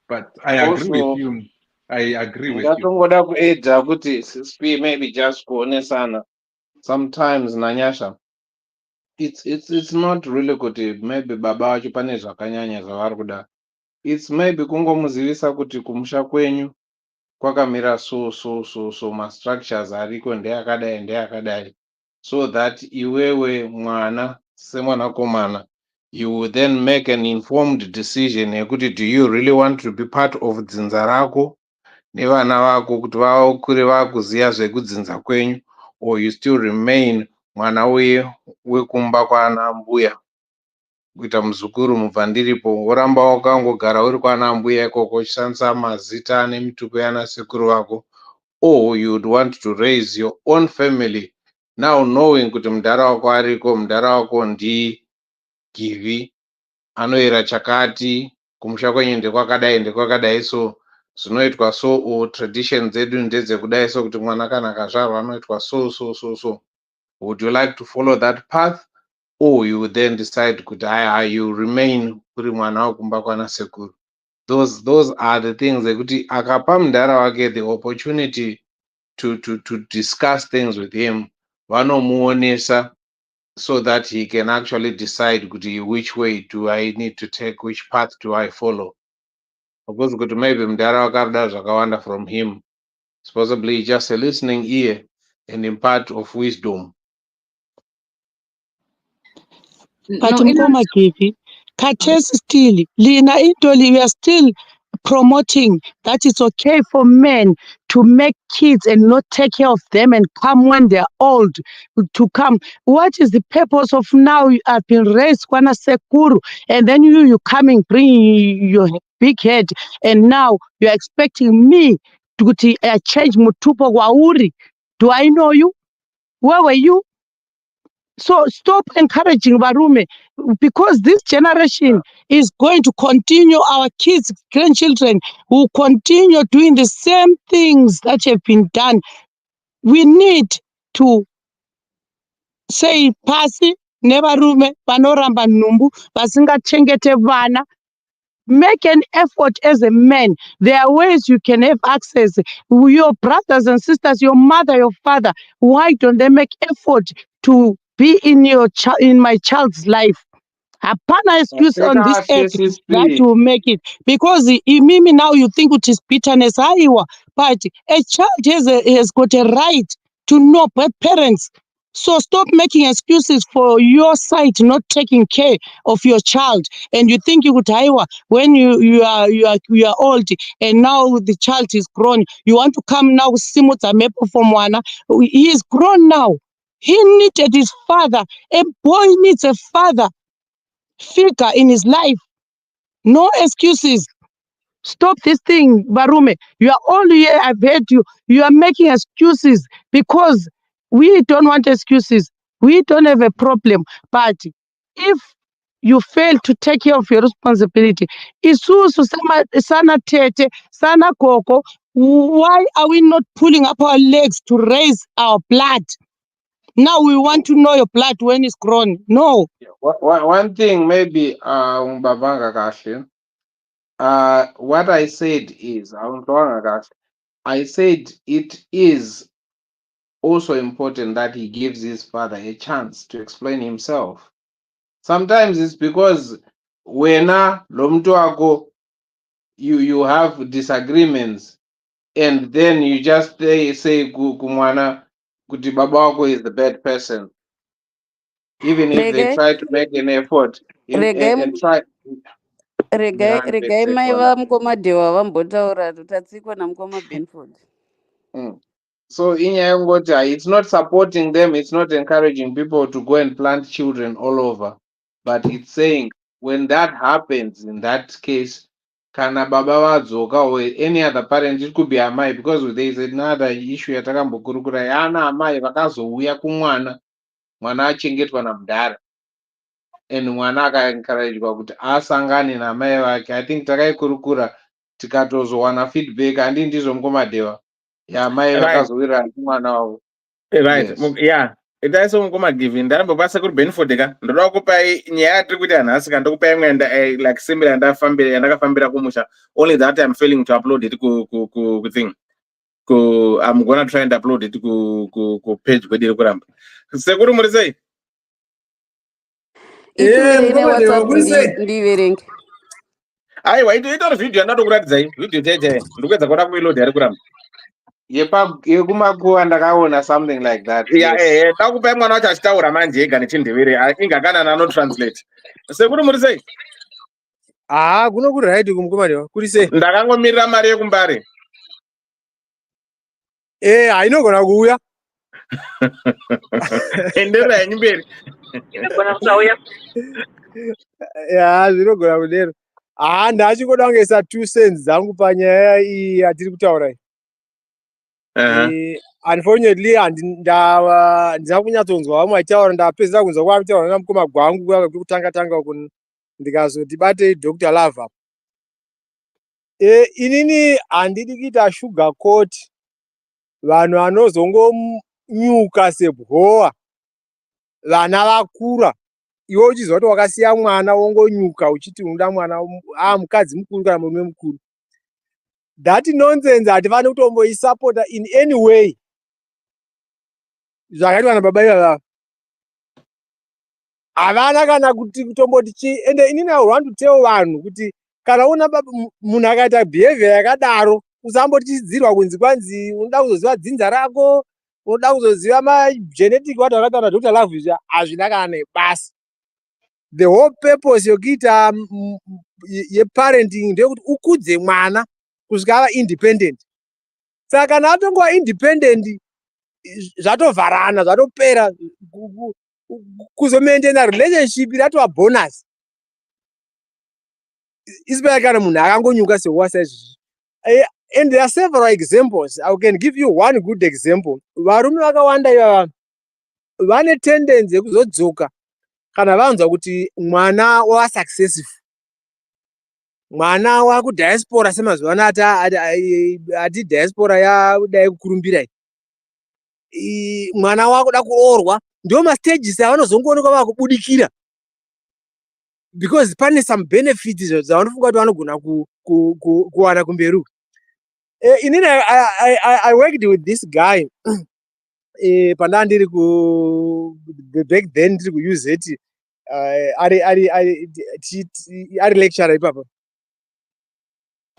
But I agree with you. I agree with you. Ndatongoda kuedza kuti maybe just kuonesana sometimes nanyasha, it's not really kuti maybe baba vacho pane zvakanyanya zvavari kuda. It's maybe kungomuzivisa kuti kumusha kwenyu kwakamira so ma structures ariko ndeyakadai, so that iwewe mwana semwanakomana, you will then make an informed decision yekuti do you really want to be part of dzinza rako nevana vako kuti vakure vakuziya zvekudzinza kwenyu, or you still remain mwana wekumba kwana mbuya, kuita muzukuru mubva ndiripo woramba wakangogara uri kwana mbuya ikoko uchishandisa mazita nemitupo yana sekuru vako, or you would want to raise your own family now knowing kuti mudhara wako ariko, mudhara wako ndi Givi anoera chakati, kumusha kwenyu ndekwakadai so zvinoitwa so tradition dzedu ndedzekudai so kuti mwana kana akazvarwa anoitwa so. Would you like to follow that path, or you would then decide kuti you remain kuri mwana wakumba kwana sekuru? Those are the things ekuti akapa mundara wake the opportunity to discuss things with him, vanomuonesa, so that he can actually decide kuti which way do I need to take, which path do I follow. Because kuti maybe mundara wakaruda zvakawanda from him, it's possibly just a listening ear and impart of wisdom. But Mkoma Kivi, Kates still, Lina Intoli, we are still promoting that it's okay for men to make kids and not take care of them and come when they're old to come. What is the purpose of now you have been raised Kwana Sekuru and then you coming, bringing your big head and now you're expecting me to change Mutupo Wauri? Do I know you? Where were you? So stop encouraging Barume, because this generation is going to continue. Our kids, grandchildren will continue doing the same things that have been done. We need to say pasi nevarume vanoramba nhumbu vasingachengete vana. Make an effort as a man. There are ways you can have access. Your brothers and sisters, your mother, your father, why don't they make effort to be in my child's life? Hapana excuse on this earth that will make it. Because Mimi now you think it is bitterness, but a child has got a right to know parents. So stop making excuses for your side not taking care of your child, and you think you could when you are old and now the child is grown. You want to come now simulta mepo from one. He is grown now. He needed his father. A boy needs a father figure in his life. No excuses. Stop this thing, Barume. You are all here. I've heard you. You are making excuses because we don't want excuses. We don't have a problem. But if you fail to take care of your responsibility, isusu sana tete, sana koko, why are we not pulling up our legs to raise our blood? Now we want to know your blood when it's grown. No. One thing maybe Babanga Kashi. What I said is, I said it is also important that he gives his father a chance to explain himself. Sometimes it's because wena lomtu wako you have disagreements and then you just say kumwana kuti baba wako is the bad person, even if they try to make an effort and try. Regai mai vamukoma Dewa vambotaura tatsikwa namukoma Benford. So it's not supporting them, it's not encouraging people to go and plant children all over, but it's saying when that happens, in that case, kana baba vadzoka or any other parent, it could be amai, because there is another issue yatakambokurukura yana amai vakazouya kumwana, mwana achengetwa namudhara, and mwana akaencouragwa kuti asangane namai vake. I think takaikurukura tikatozowana feedback, handi ndizvo mukomadewa, yamai vakazowira kumwana wavo. Right. Yes. Yeah. Itaiso mukoma giving ndarambopasa kuri Benford ka ndoda kupai nyaya yatiri kuti anhu asika ndokupai imwe like similar yandakafambira kumusha, only that I'm failing to upload it ku thing I'm gonna try and upload it ku page kwediri kuramba. Sekuru muri sei? Ituvirei WhatsApp ndiverenge. Aiwa itoita video yandatokuratidzai video chaichai ndikuedza kuda kuiload ari kuramba. Yekumakuwa ndakaona something like that. Yeah, ndakupai mwana wacho achitaura manje ega nechindevere ingakana translate. Sekuru muri sei? Kuno kuri right kumukoma kuri sei? Ndakangomirira mari yekumbare. Inogona kuuya. Endera yenyu mberi. Inogona kusauya. Zvinogona kudero. Ndachingoda kungeisa 2 cents dzangu panyaya iyi yatiri kutaura iyi. Unfortunately handina kunyatsonzwa vamwe vachitaura, ndapedzera kunzwa kwavachitaura namukoma gwangu kutanga ndikazoti batei Dr. Lava. Inini handidi kuita sugar coat vanhu vanozongonyuka sebhowa vana vakura iwe uchizoti wakasiya mwana wongonyuka uchiti unoda mwana mukadzi mukuru kana murume mukuru. That nonsense hatifani kutomboisapota in any way zvakaitwa nababa ivava havana kana kuti kutomboti chi. Ende inini I want to tell vanhu kuti kana una munhu akaita behavior yakadaro usambotichidzirwa kunzi kwanzi unoda kuzoziva dzinza rako, unoda kuzoziva magenetic wati vakataura nadr Lavizha, hazvina kana nebasa. The whole purpose yokuita yeparenting ndeyekuti ukudze mwana kusvika ava independent. Saka kana atongova independent zvatovharana zvatopera, kuzomaintaina relationship ratova bonus. Isipera kana munhu akangonyuka sewasa izvizvi. And there are several examples. I can give you one good example. Varume vakawanda ivava vane tendency yekuzodzoka kana vanzwa kuti mwana wava successful, mwana wakudhiaspora semazuva ano ati diaspora yadai kukurumbira iyi, mwana wakuda kuroorwa, ndio mastages avanozongoonekwa vakubudikira because pane some benefits zvavanofunga kuti vanogona kuwana kumberi. Inini I worked with this guy pandanga ndiri back then ndiri kuUZ ari lecturer ipapa.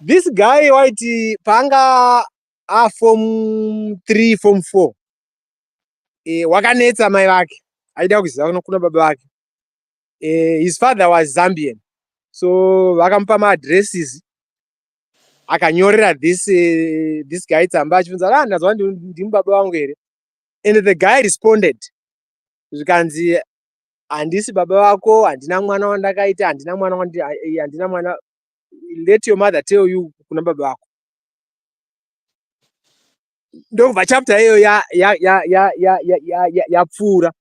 This guy waiti panga form 3 form 4 wakanetsa mai vake, aida kuziva kuna baba vake. His father was Zambian, so vakamupa maadresses akanyorera this guy tsamba achibvunza ndazva ndimi baba vangu here, and the guy responded zvikanzi handisi baba vako, handina mwana wandakaita, handina mwana, let your mother tell you kuna baba vako. Ndokubva chapter iyo yapfuura.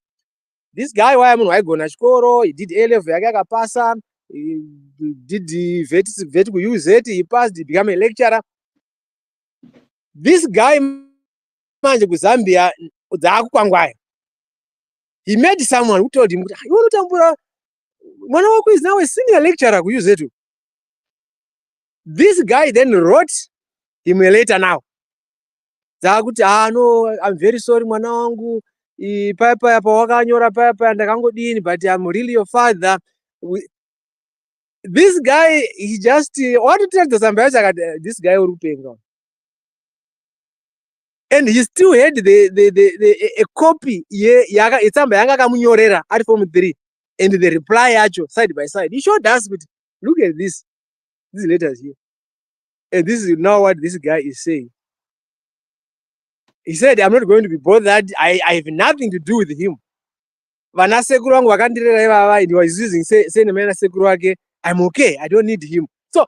This guy waya munhu waigona chikoro, he did A-level yake akapasa, he did vet kuUZ, he passed, he became a lecturer. This guy manje kuZambia dzaakukwangwaya. He met someone who told him, you want to tambura, mwana wako is now a senior lecturer kuUZ. This guy then wrote him a letter now. Dzakuti no, I'm very sorry mwana wangu, paya pawakanyora paya ndakangodini, but I'm really your father. This guy, he just what to tell the Zambia, this guy urupenga. And he still had a copy yetsamba yanga akamunyorera ari form 3 and the reply yacho side by side. He showed us, but look at these letters here. And this is now what this guy is saying. He said, I'm not going to be bothered. I have nothing to do with him. Vana sekuru vangu vakandirera ivava, and he was using same man sekuru wake. I'm okay. I don't need him. So,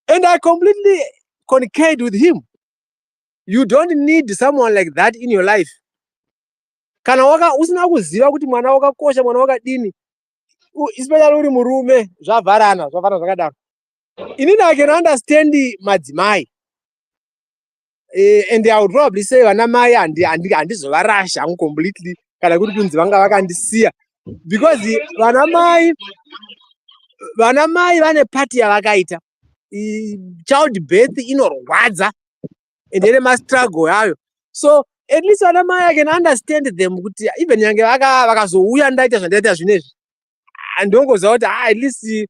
and I completely concurred with him. You don't need someone like that in your life. Kana usina kuziva kuti mwana wakakosha, mwana wakadini, especially uri murume, zvavharana zvakadaro. Inini I can understand madzimai. And I would probably say vana mai handizovarasha completely kana kuti kunzi vanga vakandisiya, because vana mai vane party yavakaita. Child birth inorwadza and ine mastruggle yayo. So at least vana mai I can understand them kuti even nyange vakazouya ndaita zvandaita zvinezvi, andongoziva kuti at least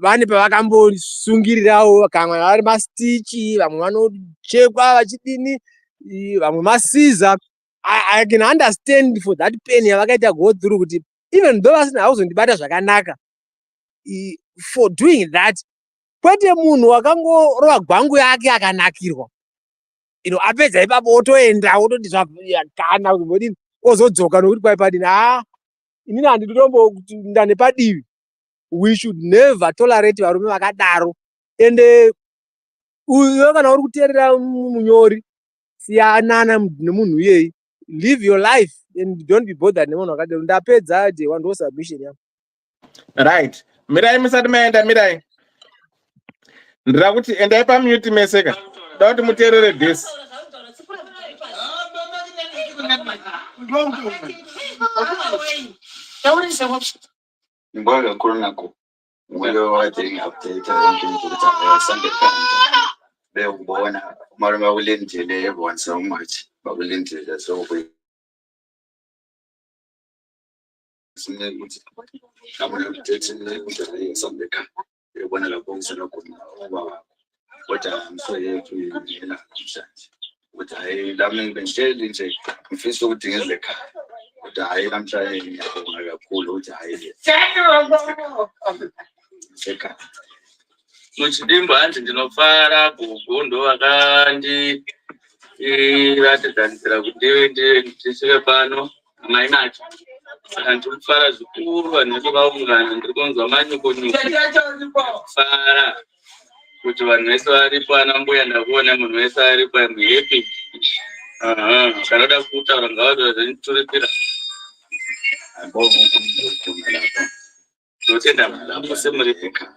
vane pavakambosungirirawo, kamwe vari mastichi, vamwe vanochekwa vachidini, vamwe masiza. I can understand for that pain yavakaita go through kuti even though vasina hauzondibata zvakanaka for doing that. Kwete munhu wakangorova gwangu yake akanakirwa, apedza ipapo otoenda ototi kana kuzodini ozodzoka nokuti kwaipadini inini handidi kutomboenda nepadivi. We should never tolerate varume vakadaro. And uyo kana uri kuteerera munyori, siyanana nemunhu iyeye. Live your life and don't be bothered nemunhu wakadaro. Ndapedza wandiwo submission yangu. Right. Mirai Mr. Menda, mirai. ndira kuti endai pamute meseka da kuti muteerere dhesi. Mbona nako wewe wathi update into Sunday calendar bekubona mara bawulindile everyone so much bawulindile so sine ukuthi kamona update into Sunday calendar ebona lapho ngisena khona ubaba kodwa mfowethu yena mshanje ukuthi hayi lami ngibenzele nje ngifisa ukuthi ngizwe ekhaya kodwa hayi namhlanje ngiyabonga kakhulu ukuthi hayi ekhaya muchidimba anje ndinofara gugundo wakandi vatidhanisira kuti ndisvike pano mainacho saka ndikufara zvikuru vanhu vese vaungana ndiri kunzwa manyokonyuki fara kuti vanhu vese varipo ana mbuya ndakuona munhu wese aripo amhappy kanoda kutaura ngavazvazvenituripira ndotenda malapo semuripika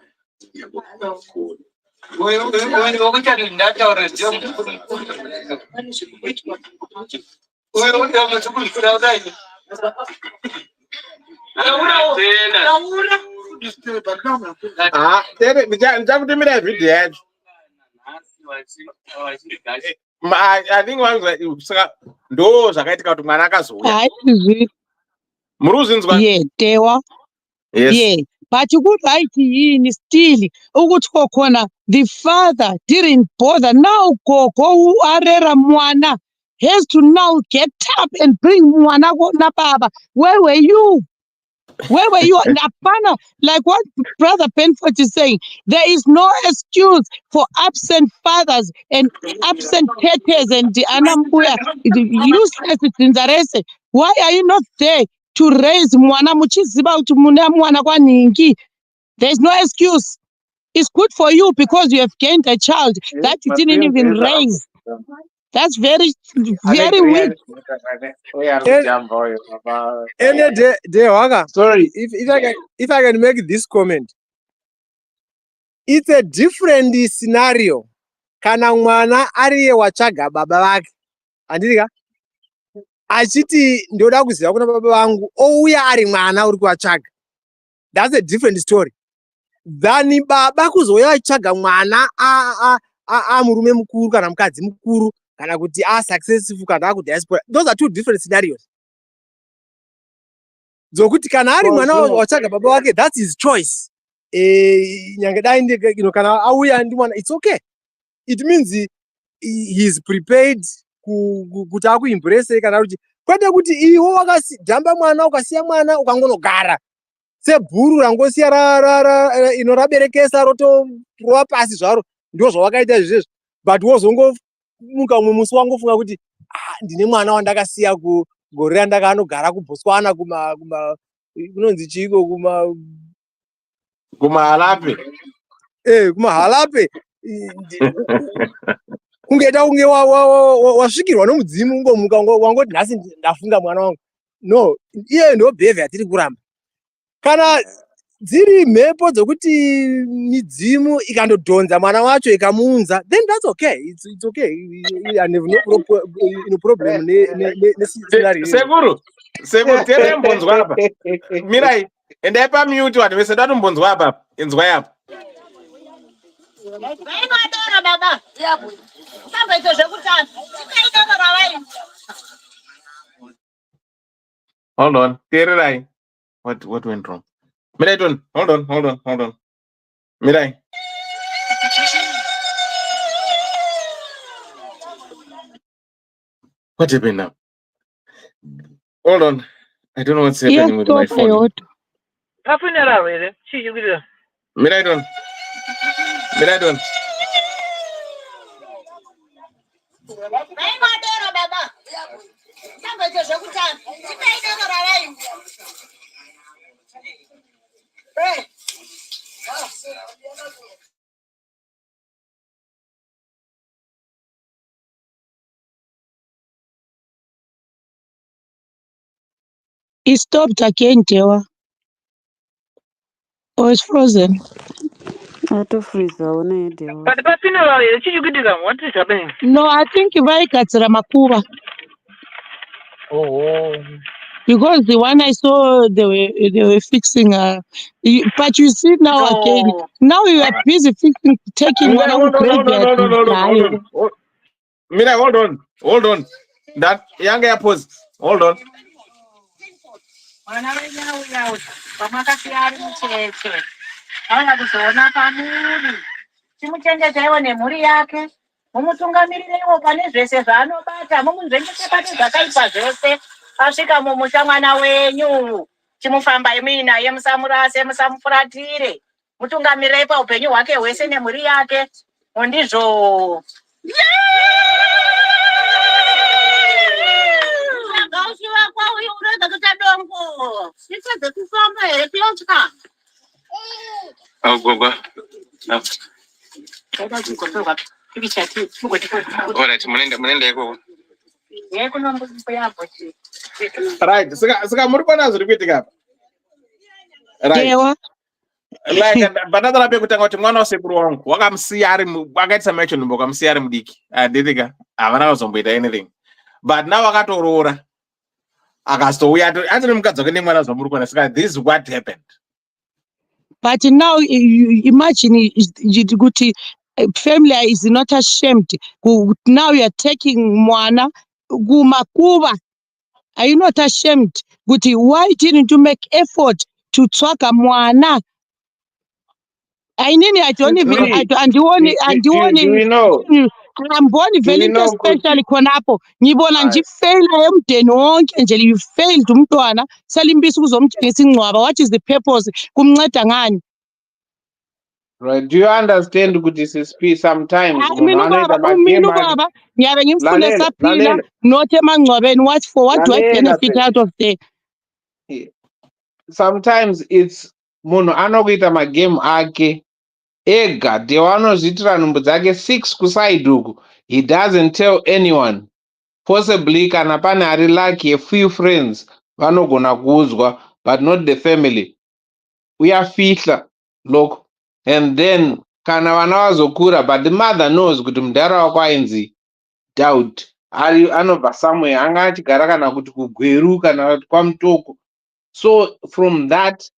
ndichakutumira vhidhiyo yacho. I think saka ndo zvakaitika kuti mwana akazouya. Muri kuzinzwa? Yeah, Dewa. Yes. Yeah. But you could write in still. Ukutokona, the father didn't bother. Now go arera mwana has to now get up and bring mwana na baba. Where were you? Where were you? Napana, like what Brother Penford is saying, there is no excuse for absent fathers and absent tetes and the anambuya useless tinzarese. Why are you not there to raise mwana muchiziba uti mwana kwaningi? There's no excuse. It's good for you because you have gained a child that you didn't even raise. That's very, very weak. Sorry, if I can make this comment, it's a different scenario. Kana mwana ariye wachaga baba vake, andika achiti ndoda kuziva kuna baba vangu ouya ari mwana uri kuvachaga. That's a different story. Than baba kuzoya achaga mwana murume mukuru kana mukadzi mukuru kana kuti successful kana ku diaspora. Those are two different scenarios. Zokuti kana ari mwana wachaga baba wake, that's his choice. Nyange dainde kana auya ndi mwana, it's okay. It means he's prepared kuti akuimpress kana kuti kwete kuti iwo wakajamba mwana ukasiya mwana ukangonogara sebhuru rangosiya raberekesa rotorova pasi zvaro, ndo zvawakaita izvezvo. But wozongomuka umwe musi wangofunga kuti ndine mwana wandakasiya gore randakaanogara kuBotswana kunonzi chiko kumahalape. Kumahalape. Kungeta unge wasvikirwa nomudzimu ungomuka wangoti nhasi ndafunga mwana wangu. No, iye ndo behavior yatiri kuramba. Kana dziri mhepo dzokuti midzimu ikandodhonza mwana wacho ikamuunza, then that's okay. It's okay. I have no problem Sekuru, tere mbonzwa apa. Mirai, endai pamute vanhu vese ndatombonzwa apa. Inzwai apa. Hold on. Tererai. What went wrong? Mirai, hold on. Mirai. What happened now? Hold on. I don't know what's happening with my phone. Mirai, It stopped again, Dewa. Oh, it's frozen. to freeze on it. But what is happening? No, I think vaigadzira makuva. Oh. Because the one I saw, they were fixing. But you see now again. No. Now you are busy fixing, taking one Hold on, graveyard. Mina, hold on. That young air pose. Hold on. Chimuchengeteiwo nemhuri yake, mumutungamirirewo pane zvese zvaanobata, mumuzvenyekebate zvakaipa zvese. Asvika mumusha mwana wenyu, chimufambai muinaye, musamurase, musamufuratire. Mutungamirei paupenyu hwake hwese nemhuri yake. Ndizvo. Gaushiwa kwauyu urega kuita dongo. Sitadze kufamba here Piotr. Gogo. Alright, munende iko. Right, sika muri kona zviri kuitika apa. Right. Like banadala pe kutanga kuti mwana wasekuru wangu wakamusiya ari wakaitisa mention wakamusiya ari mudiki. Adithika havana kuzomboita anything. But now akatoroora. Akastouya ati mukadzi wake nemwana zvamuri kuona sika this is what happened. But now you imagine kuti family is not ashamed. Now you are taking mwana kumakuva. Are you not ashamed? Kuti why didn't you make effort to tsvaga mwana? I don't even. I'm born very especially konapo. Nibona njifail emdeni wonke nje you failed umntwana salimbisa ukuzomtshengisa ingcwaba. What is the purpose? Kumnceda ngani? Right. Do you understand ukuthi sispi sometimes ngiyabe ngimfune saphila not emangcwabeni. What for? What do I benefit out of there? Sometimes it's munhu anokuita magame ake ega dewanozviitira nhumbu dzake 6 kuside uku. He doesn't tell anyone. Possibly kana pane ari lucky a few friends vanogona kuudzwa but not the family. Uyafihla loko. And then kana vana vazokura but the mother knows kuti mudhara wako ainzi doubt anobva somewhere anga achigara kana kuti kugweru kana kwamutoko. So from that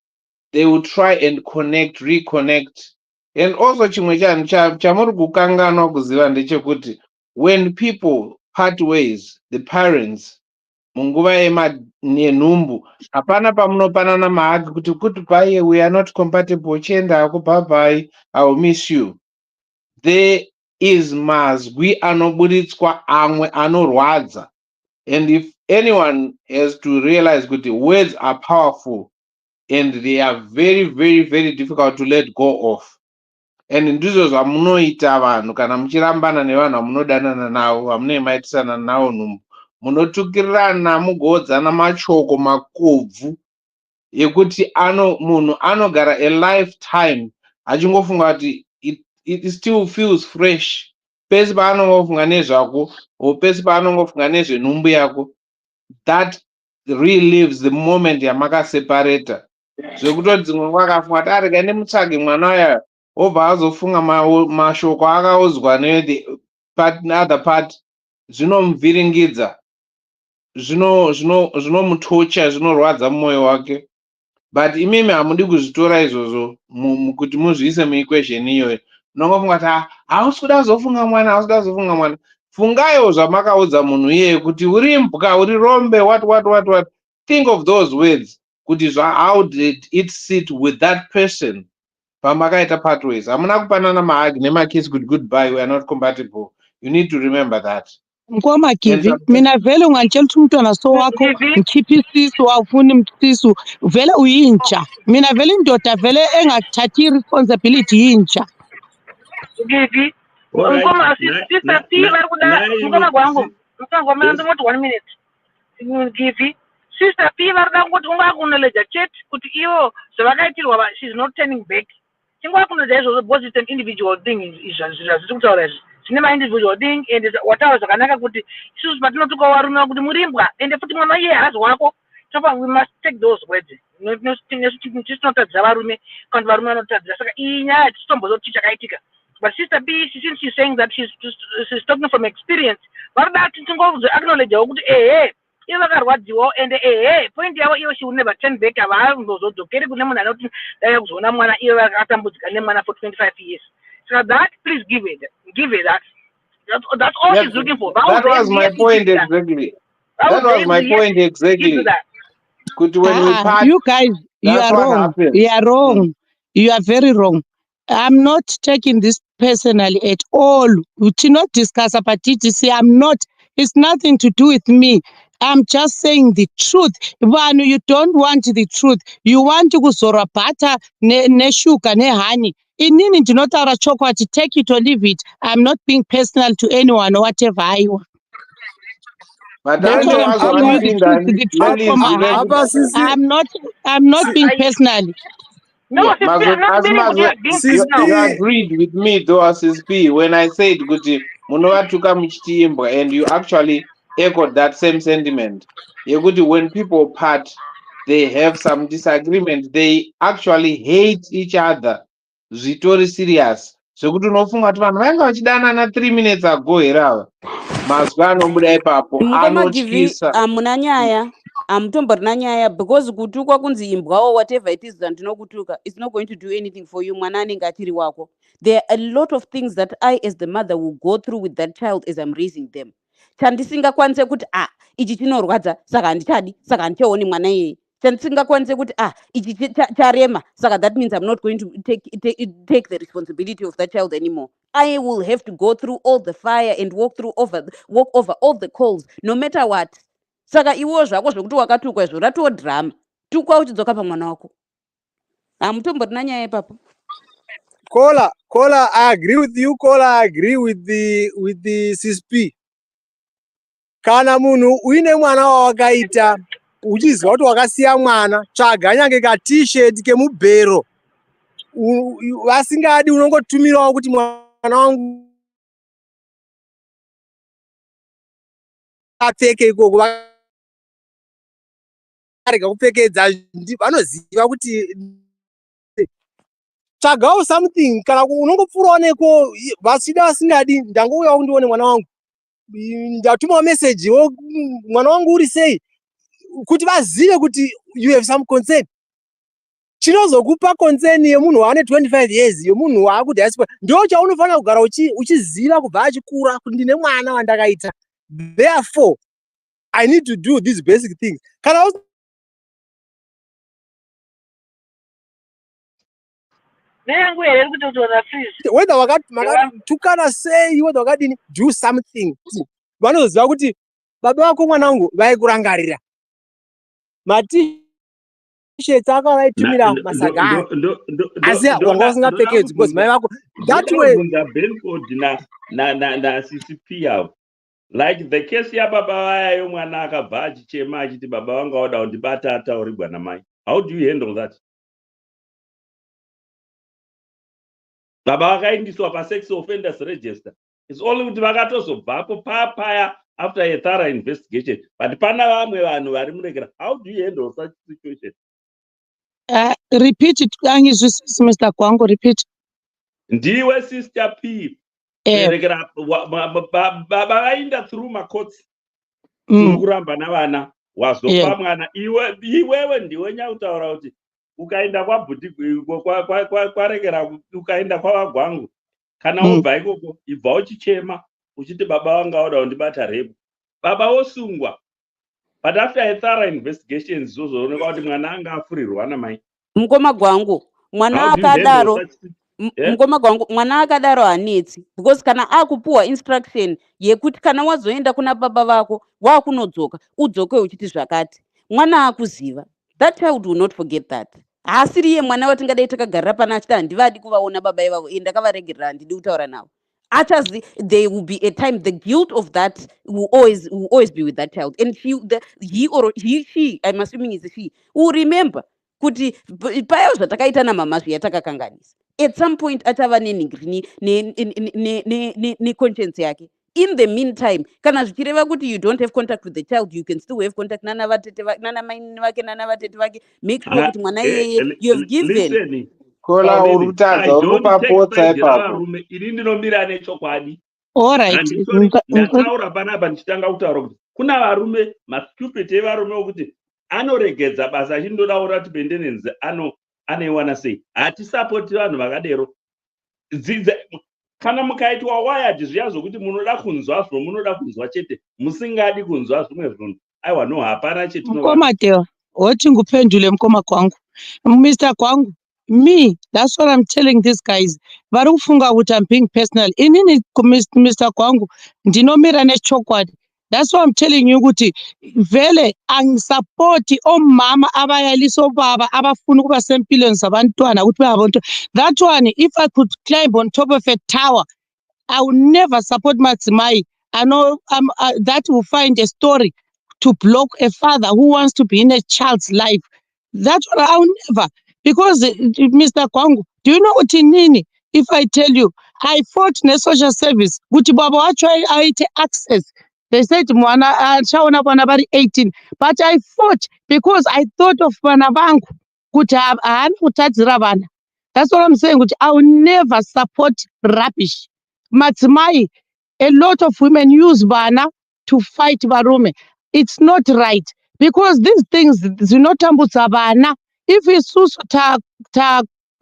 they will try and reconnect. And also chimwe chamuri kukanganwa kuziva ndechekuti when people part ways, the parents munguva yenhumbu hapana pamunopanana mahagi kuti bye, we are not compatible, chienda hako, bye bye, I will miss you. There is mazwi anoburitswa amwe anorwadza. And if anyone has to realize kuti words are powerful and they are very, very, very difficult to let go of. And ndizvo zvamunoita vanhu kana muchirambana nevanhu vamunodanana navo vamunoemaitisana navo nhumbu. Munotukirirana mugodzana machoko makobvu ekuti munhu anogara a lifetime achingofunga kuti it still feels fresh. Pese paanongofunga nezvako pese paanongofunga nezvenhumbu yako, that relives the moment yamakaseparata. Zvekutoti dzimwe nguva akafunga kuti arega ndimutsvage mwana uya obva azofunga mashoko akaudzwa the other part zvinomuvhiringidza, zvinomutocha, zvinorwadza mumwoyo wake. But imimi hamudi kuzvitora izvozvo kuti muzviise muequation iyoyo. Munongofunga kuti hausi kuda kuzofunga mwana, hausi kuda kuzofunga mwana. Fungaiwo zvamakaudza munhu iyeye kuti uri mbwa, uri rombe, what. Think of those words kuti how did it sit with that person pamakaita pathways. Hamuna kupanana mahagi nemakisi kuti goodbye, we are not compatible. You need to remember that. Ngoma Givi, mina vele ungantshela ukuthi umntwana so wakho ngikhipha isisu awufuni isisu vele uyintsha. Mina vele indoda vele engathathi irresponsibility yintsha. Givi, ngoma sister P vari kuda ngoma kwangu. Ngoma ndingoti 1 minute. Givi, sister P vari kuda kuti ungakunoledza chat kuti iwo zvavakaitirwa she's not turning back. Chingakunoledza izvozvo because it's an individual thing zvazviri kutaura izvi. Cinema individual thing and whatever zvakanaka kuti isusu patinotuka varume kuti murimbwa and futi mwana iye hazi wako. So we must take those words. tisinotadzira varume kana kuti varume vanotadzira. Saka iyi nyaya hatitombozoti chakaitika. But Sister B, since she's saying that she's talking from experience, varada tingozo acknowledge kuti iye vakarwadziwawo ende point yavo iyo she will never turn back. Havazozodokeri kune munhu anoti dai kuzoona mwana iye vakatambudzika nemwana for 25 years. So that, please give her that. That's all she's looking for. That was my point exactly. That was my point exactly. When we part, you guys, you are wrong. Happens. You are wrong. You are very wrong. I'm not taking this personally at all. We should not discuss about TTC. I'm not. It's nothing to do with me. I'm just saying the truth. When you don't want the truth, you want to go sora butter, ne sugar, ne honey. Inini ndinotaura chocolate, take it or leave it. I'm not being personal to anyone or whatever I want. But That's why I'm telling you the truth from my heart. I'm not being personal. No, you agreed with me though, SSP, when I said Guti Munovatuka Michtimbra, and you actually echoed that same sentiment. When people part, they have some disagreement, they actually hate each other. Zitori serious. So good no funga tu vanhu vanga vachidana na 3 minutes ago here. Mazwa anobuda ipapo anotyisa. Amuna nyaya. Amutomborina nyaya because kutukwa kunzi imbwa or whatever it is ndinokutuka, it's not going to do anything for you. Mwana anenge achiri wako. There are a lot of things that I as the mother will go through with that child as I'm raising them. Chandisingakwanise kuti ichi chinorwadza saka handichadi saka handichaoni mwana iyeye. Chandisingakwanise kuti ichi charema saka that means I'm not going to take the responsibility of that child anymore. I will have to go through all the fire and walk over all the coals no matter what. Saka iwo zvako zvokuti wakatukwa izvo ratoo drama. Tukwa uchidzoka pamwana wako. Hamutomborina nyaya ipapo. Kola, I agree with you. Kola, I agree with the CSP. Kana munhu uine mwana wawakaita uchizwa kuti wakasiya mwana, tsvaga nyange ka t-shirt kemubhero. Vasingadi unongotumirawo kuti mwana wangu apfeke ikoko. Arega kupfekedza vanoziva kuti tsvagawo something kana unongopfuurawo neko vasida vasingadi ndangouyawo ndione mwana wangu ndatumawo message mwana wangu uri sei kuti vazive kuti you have some concern. Chinozokupa concern yemunhu waane 25 years yemunhu wakudiaspora ndio chaunofanira kugara uchiziva kubva achikura kuti ndine mwana wandakaita. Therefore I need to do these basic things. Kana whether wakatukana sei whether wakadini do something. Vanoziva kuti baba vako mwana wangu vaikurangarira t-shirts akavaitumira masaga asi wanga usingapfekedzi because mai vako that way. Na CCP yavo like the case yababa vayayo mwana akabva achichema achiti baba vanga wada kundibata ataurirwa namai. How do you handle that? Baba vakaindiswa pasex offenders register. It's only kuti vakatozobvapo papaya after a thorough investigation. But pana vamwe vanhu vari murekera. How do you handle such situation? Repeat it, Mr. Kwango, repeat. Ndiwe Sister P. Murekera baba vainda through macourts. Kuramba navana wazopa mwana iwewe ndiwe nyautaura kuti ukaenda kwabhuti kwarekera ukaenda kwavagwangu kana ubva ikoko ibva uchichema uchiti baba vanga wada kundibata repu baba wosungwa. But after a thorough investigation zozoonekwa kuti mwana anga afurirwa namai. Mukoma gwangu mwana akadaro mukoma gwangu mwana akadaro hanetsi because kana akupuwa instruction yekuti kana wazoenda kuna baba vako wakunodzoka udzoke uchiti zvakati mwana akuziva. That child will not forget that. Asiri ye mwana watingadai takagarira pana achita handivadi kuvaona baba ivavo ndakavaregerera handidi kutaura navo. There will be a time the guilt of that will always be with that child, and she I'm assuming is she will remember kuti paya zvatakaita namama zviya takakanganisa. At some point achava nenhingiri ne conscience yake In the meantime, kana zvichireva kuti you don't have contact with the child, you can still have contact nana mai vake nana vatete vake. Make sure kuti mwana iyeye you have given. Listen, Kola urutadza uri kupa potsa ipapo. varume ini ndinomira nechokwadi. Alright. Ndataura panapa ndichitanga kutaura kuti kuna varume mastupid evarume okuti anoregedza basa achindoda kuti pendenenzi anoiwana sei. Hatisapoti vanhu vakadero. Kana mukaitwa wired zviya zvokuti munoda kunzwa zvo munoda kunzwa chete musingadi kunzwa zvimwe zvinhu aiwa no hapana Mkoma Teo, nguphendule mkoma kwangu. Mr. Kwangu, me, that's what I'm telling these guys. Vari kufunga kuti I'm being personal. Inini Mr. Kwangu, ndinomira nechokwadi. That's why I'm telling you kuti vele angisapoti omama abayalisa obaba abafuna ukuba sempilweni zabantwana ukuthi bayabona. That one, if I could climb on top of a tower, I will never support Madzimai. I know that will find a story to block a father who wants to be in a child's life. That's what I will never. Because, Mr. Kwangu, do you know what in Nini? If I tell you, I fought in a social service. Guti baba actually I access. They said, Mwana, Shawana Banabari 18. But I fought because I thought of Banabangu. That's what I'm saying. I will never support rubbish. Madzimai, a lot of women use Bana to fight Barume. It's not right. Because these things, Zinotambutsa Bana, if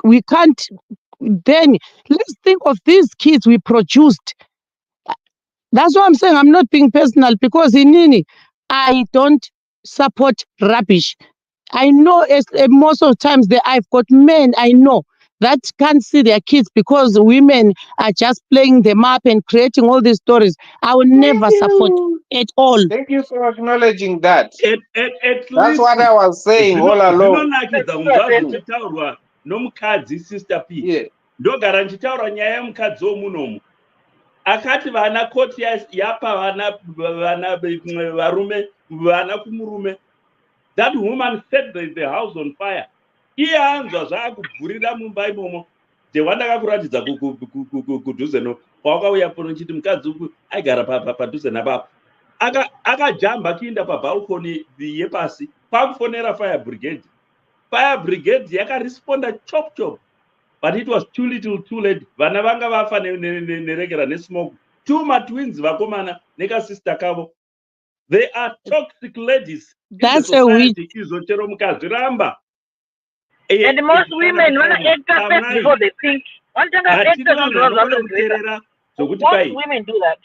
we can't, then let's think of these kids we produced. That's what I'm saying. I'm not being personal because in Nini, I don't support rubbish. I know most of the times I've got men I know that can't see their kids because women are just playing them up and creating all these stories. I will never support at all. Thank you for acknowledging that. That's what I was saying all along. Nomukadzi sister P. Ndogara nchitaura nyaya yemukadzi womunomu. Akati vana koti yapa vana varume vana kumurume. That woman set the house on fire. Iye anzwa zvakubvurira mumba imomo. Ndewandakakuratidza kudhuze no. Kwakauya pono chiti mukadzi uku aigara padhuze napapo. Akajamba akienda pabalcony yepasi. Kwakufonera fire brigade. Fire brigade yakaresponda chop chop. But it was too little, too late. Vana vanga vafa neregera nesmoke. Two twins vakomana neka sister kavo. They are toxic ladies. That's a weak. And most women want to act up before they think. One time I act up most women do that.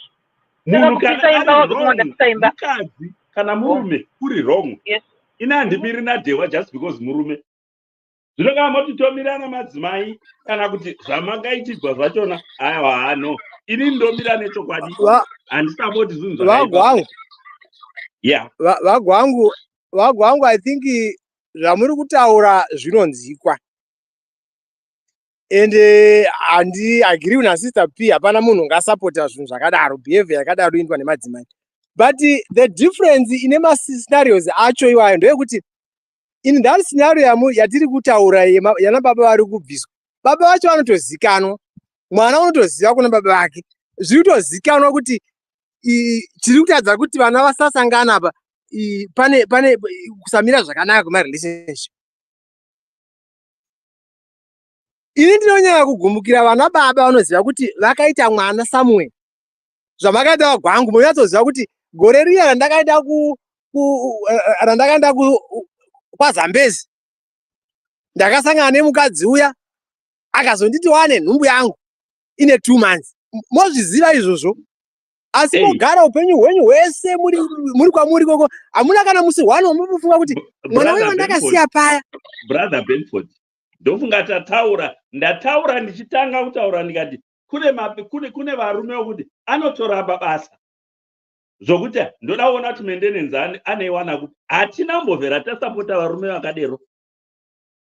Kana murume kuri wrong. Yes. Inandimiri nadewa just because murume. Zvinoka motitomirana madzimai kana kuti zvamangaitirwa zvachona aiwa hano. Ini ndomira nechokwadi. Handisapoti zvinhu zvakaipa. Yeah. Vagwangu, I think zvamuri kutaura zvinonzikwa. And I agree with sister P. Hapana munhu ungasapota zvinhu zvakadaro, behavior yakadaro inoitwa nemadzimai. But the difference in the scenarios acho iwayo ndeyekuti in that scenario yatiri kutaura yana baba vari kubviswa. Baba vacho vanotozikanwa. Mwana unotoziva kuna baba vake. Zvinotozikanwa kuti tiri kutadza kuti vana vasasangana apa pane kusamira zvakanaka kuma relationship. Ini ndinonyanya kugumukira vana baba vanoziva kuti vakaita mwana Samuel. Zvamakaita Vagwangu munatsoziva kuti gore riya randakaenda kwaZambezi ndakasangana nemukadzi uya akazonditi wane nhumbu yangu ine 2 months. Mozviziva izvozvo. Asi mogara upenyu hwenyu hwese muri kwamuri koko hamuna kana musi wano munofunga kuti mwana wewe ndakasiya paya. Brother Benford, ndofunga ndataura ndichitanga kutaura ndikati kune varume wokuti anotoramba basa zvokuti ndoda kuona kuti mendenenzi aneiwana kuti hatina mbovhera tasapota varume vakadero.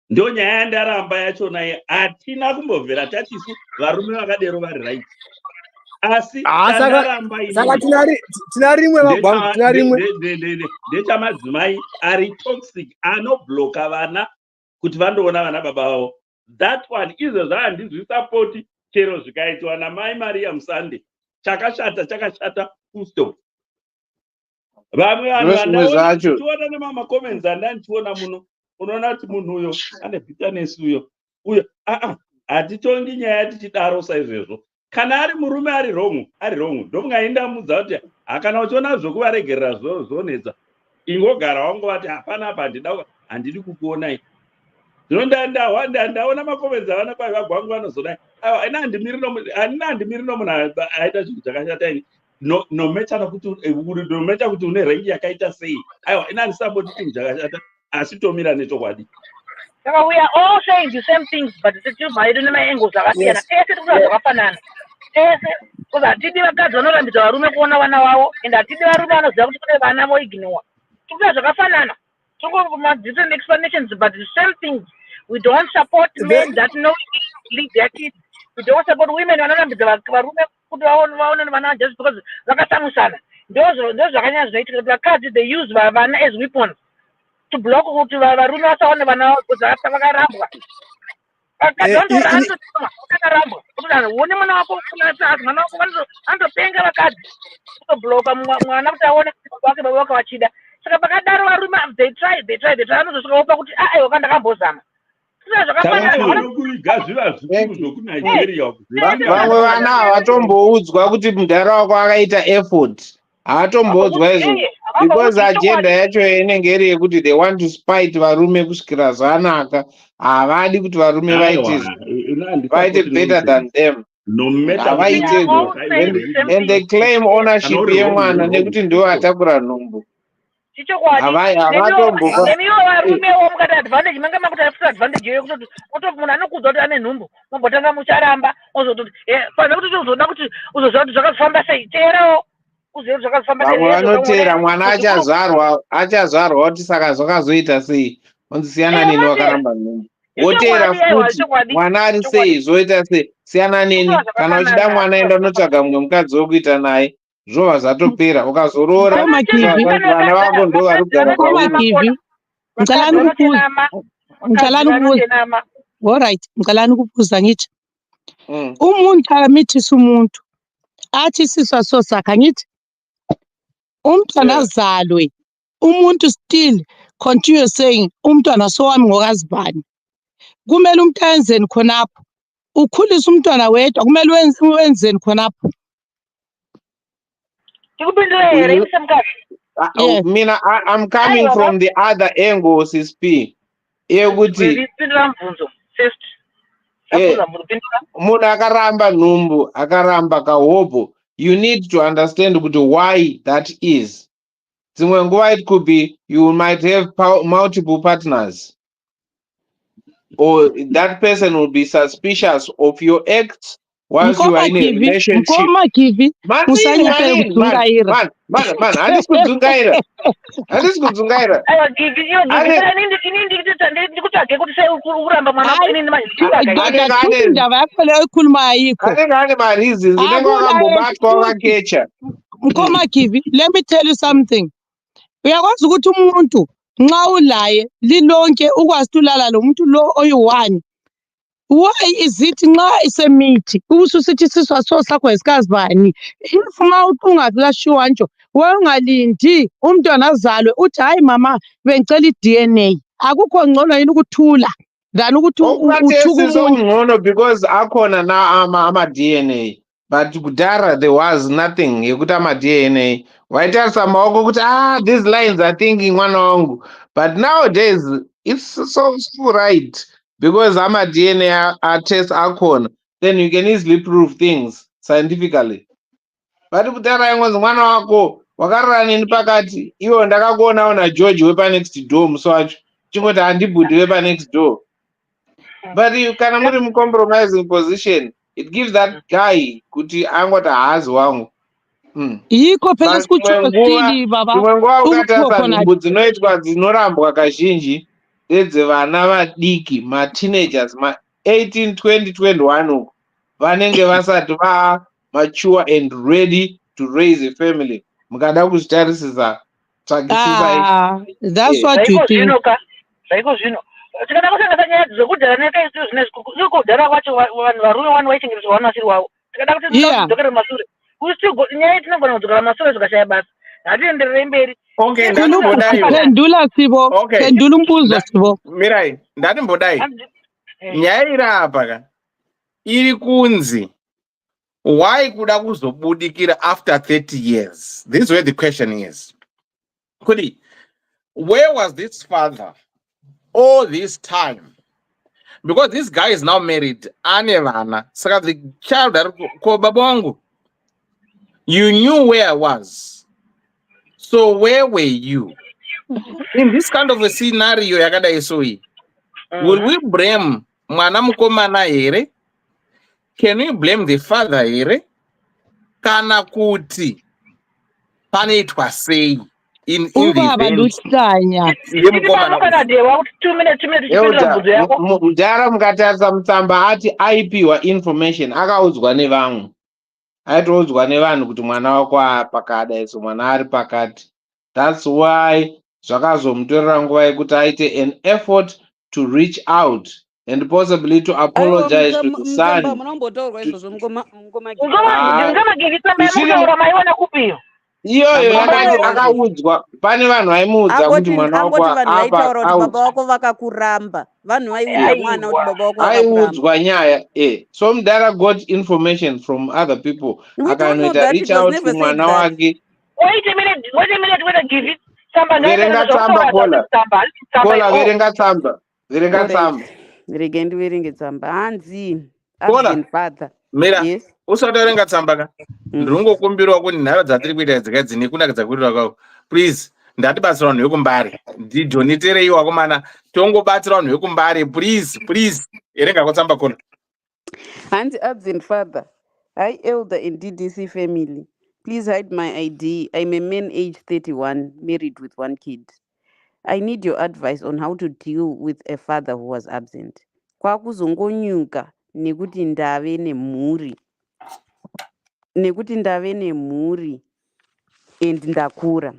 Ndo nyaya yandaramba yachona hatina kumbovhera tatisu varume vakadero vari right. Asi saka tina rimwe Vagwangu, tina rimwe ndechamadzimai ari toxic anobloka vana kuti vandoona vana baba vavo. That one izvo zvahandizvisapoti chero zvikaitwa naMai Maria Musande. chakashata full stop. Vamwe vanhu vandaona tichiona nemamacomments andandichiona muno unoona kuti munhu uyo ane bitterness uyo hatitongi nyaya tichidaro saizvezvo. Kana ari murume ari wrong ndomungaindamudza kuti kana uchiona zvokuvaregerera zvonetsa ingogara wangovati hapana apa handidi kukuonai. Zvino ndaona macomments avana vagwangu vanozodai handina handimiri nomunhu aita zvinhu zvakashata ini nomecha kuti une rengi yakaita sei. Aiwa ina handisamboti chinhu chakashata asi tomira nechokwadi. Saka we are all saying the same things but tichibvairo nemaangles akasiyana. Tese tikura zvakafanana. Tese kuti hatidi vakadzi vanorambidza varume kuona vana vavo ende hatidi varume vanoziva kuti kune vana voignore. Tikura zvakafanana. Tikuma different explanations but the same things. We don't support men that know leave their kids. We don't support women vanorambidza varume kuti vaone vana just because vakasamusana. Ndozvo zvakanyanya zvinoitika kuti vakadzi they use vana as weapons to block kuti varume vasaone vana vavo kuti vakarambwa. Vakadzi vakarambwa kuti uone mwana wako mwana wako vanotopenga vakadzi kutobloka mwana kuti aone wake baba wake vachida. Saka pakadaro varume they try vanozosvika vopa kuti aiwa kandakambozama. Vamwe vana havatomboudzwa kuti mudhara wako akaita effort. Havatomboudzwa izvo because agenda yacho inenge iri yekuti they want to spite varume kusvikira zvanaka. Havadi kuti varume vaite better than them. And they claim ownership yemwana nekuti ndiwo atakura nhumbu. nemiwo varumewo mukati advantage manga makuti afuta advantage iyoyo kutoti kutoti munhu anokudza kuti ane nhumbu mombotanga mucharamba ozototi panze kuti uzoda kuti uzoziva kuti zvakafamba sei teerawo uzive kuti zvakafamba sei. Vamwe vanotera mwana achazvarwa kuti saka zvakazoita sei onzi siyana neni wakaramba nhumbu wotera futi mwana ari sei zoita sei siyana neni kana uchida mwana enda unotsvaga mumwe mukadzi wokuita naye zvova zvatopera ukazoroora vana vako ndo vari kugara mqalani kubuza ngithi umuntu akamithisa umuntu athisiswa so sakha ngithi umntwana azalwe umuntu still continue saying umntwana sowami ngokazibani. Kumele umuntu ayenzeni khonapho ukhulisa umntwana wedwa kumele wenzeni khonapho. Mina I'm coming from the other angle sisp yekuti munhu akaramba nhumbu akaramba kahopo you need to understand kuti why that is. Dzimwe nguva it could be you might have multiple partners or that person will be suspicious of your acts once you are in a relationship. Handisi kudzungaira. Let me tell you something. Uyakwazi ukuthi umuntu nxa ulaye lilonke ukwazi ulala lo muntu lo oyi-1. Why is it nxa isemithi ususithi siswa so sakho esikazi bani ifuma ungakulashiwa nje ungalindi umntwana azalwe uthi hayi mama bengicela i-DNA akukho ngcono yini ukuthula than ukuthi uthuka umuntu because akhona na ama-DNA but kudhara there was nothing yekuti ama-DNA waitarisa maoko kuti these lines are thinking mwana wangu but nowadays it's so right. Because DNA test akhona, then you can easily prove things scientifically. But kudhara yangozi mwana wako wakarara neni pakati iwo ndakakuonawo naGeorge wepanext door musi wacho chingoti handibhudhi wepanext door. But kana muri mucompromising position it gives that guy kuti angoti haazi wangu. Yiko phela sikuchostili baba. Dzimwe nguva ukatarisa nhumbu dzinoitwa dzinorambwa kazhinji ndedzevana vadiki mateenagers ma18 20 21 uko vanenge vasati mature and ready to raise a family. Mukada kuzvitarisisa tsvagisisai. That's what you think. Zvaiko zvino tikada kusangasa nyaya dzokudhara nekaizvo zvinezvi kudhara kwacho vanhu varume wani vaichengetedzwa vana vasiri wavo tikada kuti dzokere mashure nyaya tinogona kudzokera masoro zvikashaya basa. Ngatienderere mberi. Okay, ndatimbodaiwo. Pendula Sibo. Okay. Pendula mbuzo Sibo. Mirai, ndatimbodai. Nyaya iri apa ka. Iri kunzi. Why kuda kuzobudikira after 30 years? This is where the question is. Kudi, where was this father all this time? Because this guy is now married. Anevana. So the child ko babongo. You knew where I was. So where were you? In this kind of a scenario, yakada isoi. Will we blame mwana mukomana here? Can we blame the father here? Kana kuti panoitwa sei in the event mudhara mukatarisa mutsamba ati aipiwa information akaudzwa nevamwe aitoudzwa nevanhu kuti mwana wako apakadaiso mwana ari pakati. That's why zvakazomutorera nguva yekuti aite an effort to reach out and possibly to apologize to the son. Iyoyo yakati akaudzwa pane vanhu vaimuudza kuti mwana wako baba wako vakakuramba. Vanhu vaiudza mwana kuti baba wako aiudzwa nyaya. So mudhara got information from other people akanoita reach out kumwana wake. Wait a minute, give it. Verenga tsamba kola verenga tsamba. Regendi verenge tsamba. Hanzi. Absent father. Mira, usatorenga tsamba ka. Ndinongokumbirwa kuti nharo dzatiri kuita dzikadzini kunakidza kuitwa kwako. Please, ndatibatsira vanhu vekumbare. Ndidhoneterei wakomana. Tongobatsira vanhu vekumbare. Please. Erenga kotsamba kola. Hanzi absent father. I elder in DDC family. Please hide my ID. I'm a man aged 31, married with 1 kid. I need your advice on how to deal with a father who was absent. Kwakuzongonyuka nekuti ndave nemhuri and ndakura.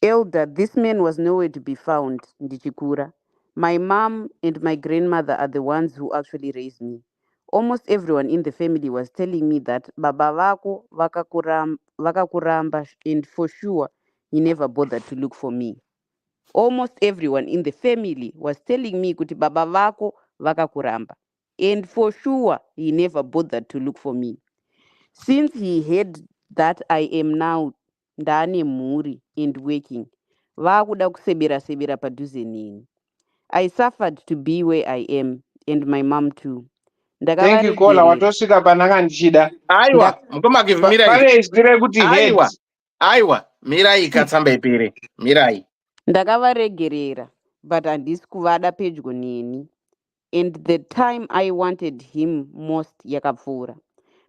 Elder, this man was nowhere to be found, ndichikura. My mom and my grandmother are the ones who actually raised me. Almost everyone in the family was telling me that baba vako vakakuramba, and for sure he never bothered to look for me. Almost everyone in the family was telling me kuti baba vako vakakuramba, and for sure he never bothered to look for me. Since he heard that I am now ndane mhuri and working, vakuda kusebera padhuze neni. I suffered to be where I am, and my mom too. Thank you Kola, watosvika pananga ndichida. Aiwa, mukoma give Mirai. Pane izwire kuti head. Aiwa, Mirai katsamba ipere. Mirai. Ndakavaregerera, but handisi kuvada pedyo neni. And the time I wanted him most yakapfuura.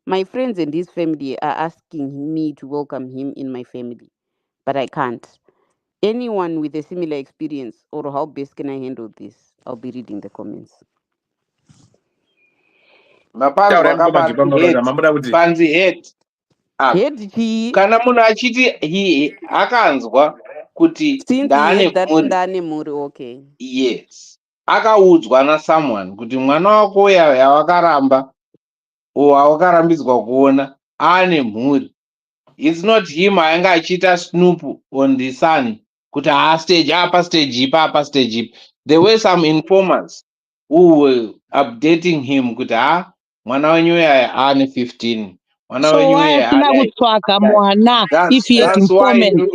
My friends and his family are asking me to welcome him in my family, but I can't. Anyone with a similar experience, or how best can I handle this? I'll be reading the comments. Panzi head. Kana munhu achiti akanzwa kuti ndane mhuri. Okay. Yes. Akaudzwa na someone kuti mwana wako uya yawakaramba wawakarambidzwa kuona ane mhuri. It's not him ainga achita snoop on the son kuti stage ipa stage ipa. There were some informers who were updating him kuti mwana wenyu uya ane 15. So why asina kutsvaka mwana if he had informed?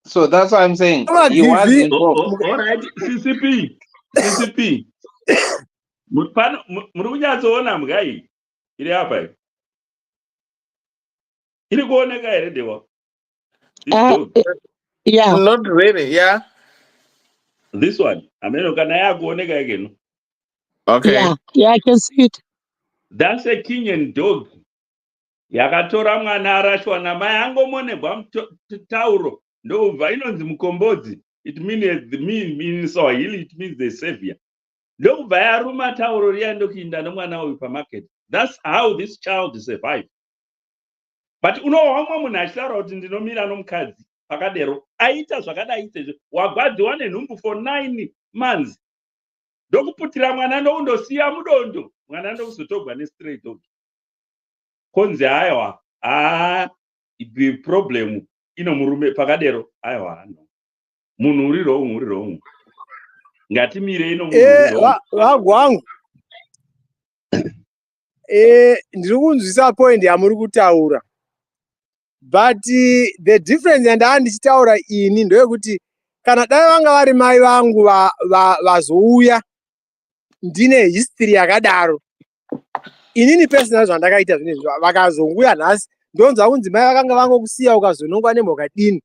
So that's what I'm saying. He was informed. All right, CCP. Muri kunyatsoona mgai iri apa iri kuoneka here dewa? Yeah. Not really, yeah. This one, ameno kana yakuoneka again. Okay. Yeah, I can see it. That's a Kenyan dog. Yakatora mwana arashwa namai angomonebwa tauro ndobva inonzi mukombodzi. It means Swahili, it means the savior. Ndobva yaruma tauro riya ndokuinda nomwana uyu pamarket. That's how this child survived. But unohwa munhu achitaura kuti ndinomira nomukadzi pakadero aita zvakadai izvezvo wagwadziwa nenhumbu for 9 months. Ndokuputira mwana ndokundosiya mudondo mwana ndokuzotogwa nestray dog. konzi aiwa problem ino murume pakadero aiwa no munhu uri wrong ngatimire ino munhu uri wrong wangu ndiri kunzwisa point yamuri kutaura, but the difference yandaa ndichitaura ini ndeyekuti kana dai vanga vari mai vangu vazouya ndine history yakadaro, inini personal zvandakaita zvinezvi vakazouya nhasi ndonzwa kunzi mai vakanga vangokusiya ukazonongwa nemhoka dini,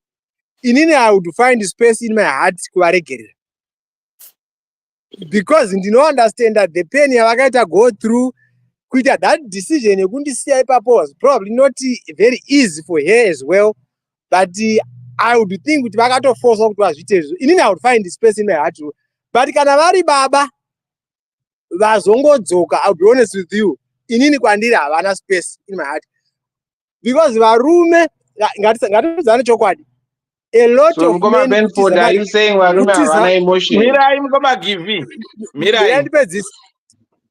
inini I would find space in my heart kuvaregerera, because ndino understand that the pain yavakaita go through kuita that decision yekundisiya ipapo was probably not very easy for her as well, but I would think kuti vakatoforsa kuti vazviite izvo. Inini I would find space in my heart, but kana vari baba vazongodzoka, I'll be honest with you, inini kwandiri havana space in my heart, because varume ngatiudzane chokwadi, a lot of men are you saying varume havana emotion? Mirai mukoma give. Mirai.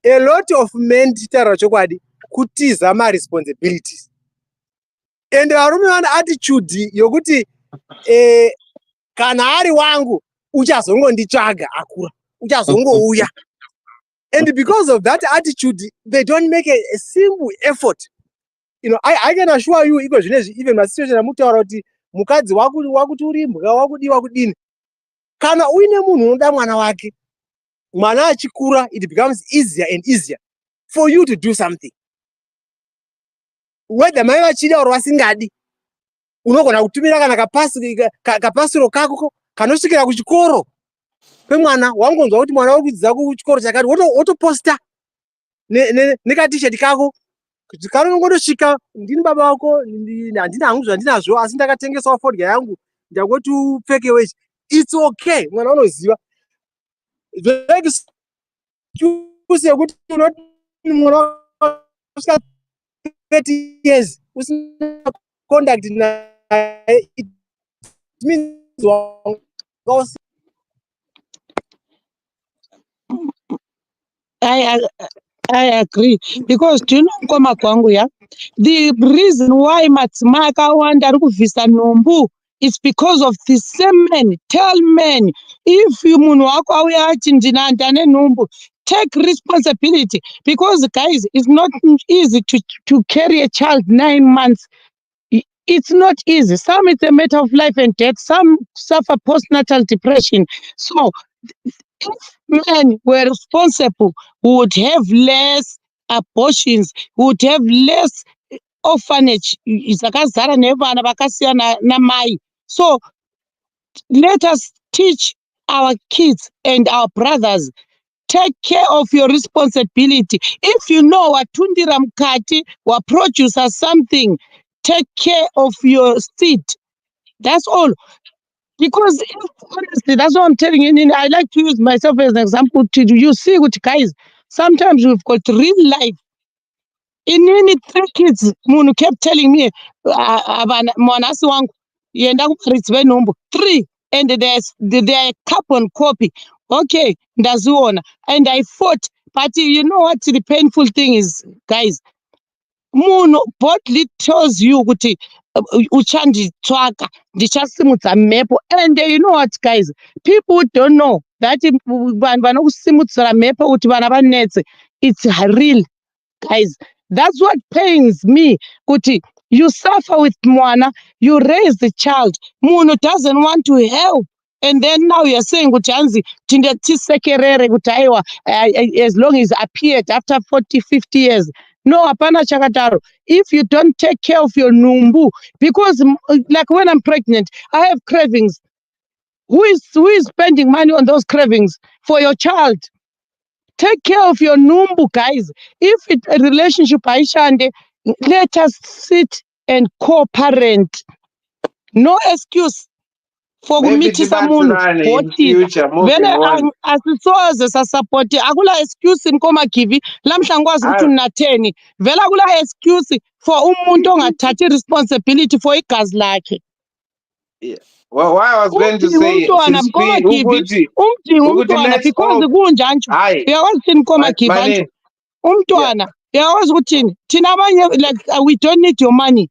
A lot of men titaura chokwadi kutiza ma responsibilities, and varume vane attitude yokuti kana ari wangu uchazongonditsvaga akura, uchazongouya. And because of that attitude, they don't make a simple effort. You know, I can assure you, even my situation, amutaura kuti mukadzi wakuti uri mbwa wakudiwa kudini. Kana uine munhu unoda mwana wake, mwana achikura, it becomes easier and easier for you to do something. Whether mai vachida or vasingadi, unogona kutumira kana kapasiro kako kanosvikira kuchikoro kwemwana, wangonzwa kuti mwana wakudzidza kuchikoro chakati, wotoposta nekatisheti kako kuti kanongondosvika, ndini baba wako, handina hangu zvandinazvo, asi ndakatengesawo fodya yangu ndangoti upfeke wechi. It's okay, mwana unoziva. Excuse yekuti unoti mwana wasvika 30 years usina contact naye, it means I agree, because do you know Nkoma kwangu ya, the reason why madzimai akawanda ari kubvisa nhumbu is because of the same men. Tell men, if munhu wako auya ati ndane nhumbu, take responsibility, because guys, it's not easy to carry a child 9 months. It's not easy. Some it's a matter of life and death. Some suffer postnatal depression. So if men were responsible, we would have less abortions, we would have less orphanage. So let us teach our kids and our brothers, take care of your responsibility. If you know what tundira mkati wa producer something, take care of your seed. That's all. Because honestly, that's what I'm telling you. I like to use myself as an example to you see what guys, sometimes we've got real life. In any 3 kids, Munu kept telling me, Mwanasi wangu, yenda kuparitwe nombo 3, and they're carbon copy. Okay, ndaziona. And I fought. But you know what the painful thing is, guys? Munhu boldly tells you kuti uchanditsvaka ndichasimudza mhepo, and you know what guys, people don't know that vanhu vanokusimudzira mhepo kuti vana vanetse, it's real guys. That's what pains me, kuti you suffer with mwana, you raise the child, munhu doesn't want to help, and then now you're saying kuti hanzi tindetisekerere kuti aiwa as long as appeared after 40-50 years. No, hapana chakataro. If you don't take care of your numbu, because like when I'm pregnant, I have cravings. Who is spending money on those cravings for your child? Take care of your numbu, guys. If it's a relationship, Aishande, let us sit and co-parent. No excuse for kumitisa munhu wotisa vene asisoze sasapoti akula excuse Nkoma Kivi lamhlangwazi ukuthi una 10 vele akula excuse for umuntu ongathathi responsibility for igazi lakhe. Well, what I was going to say, umntwana because kunjanje uyakwazi Nkoma Kivi umntwana yawazi ukuthi thina abanye like we don't need your money.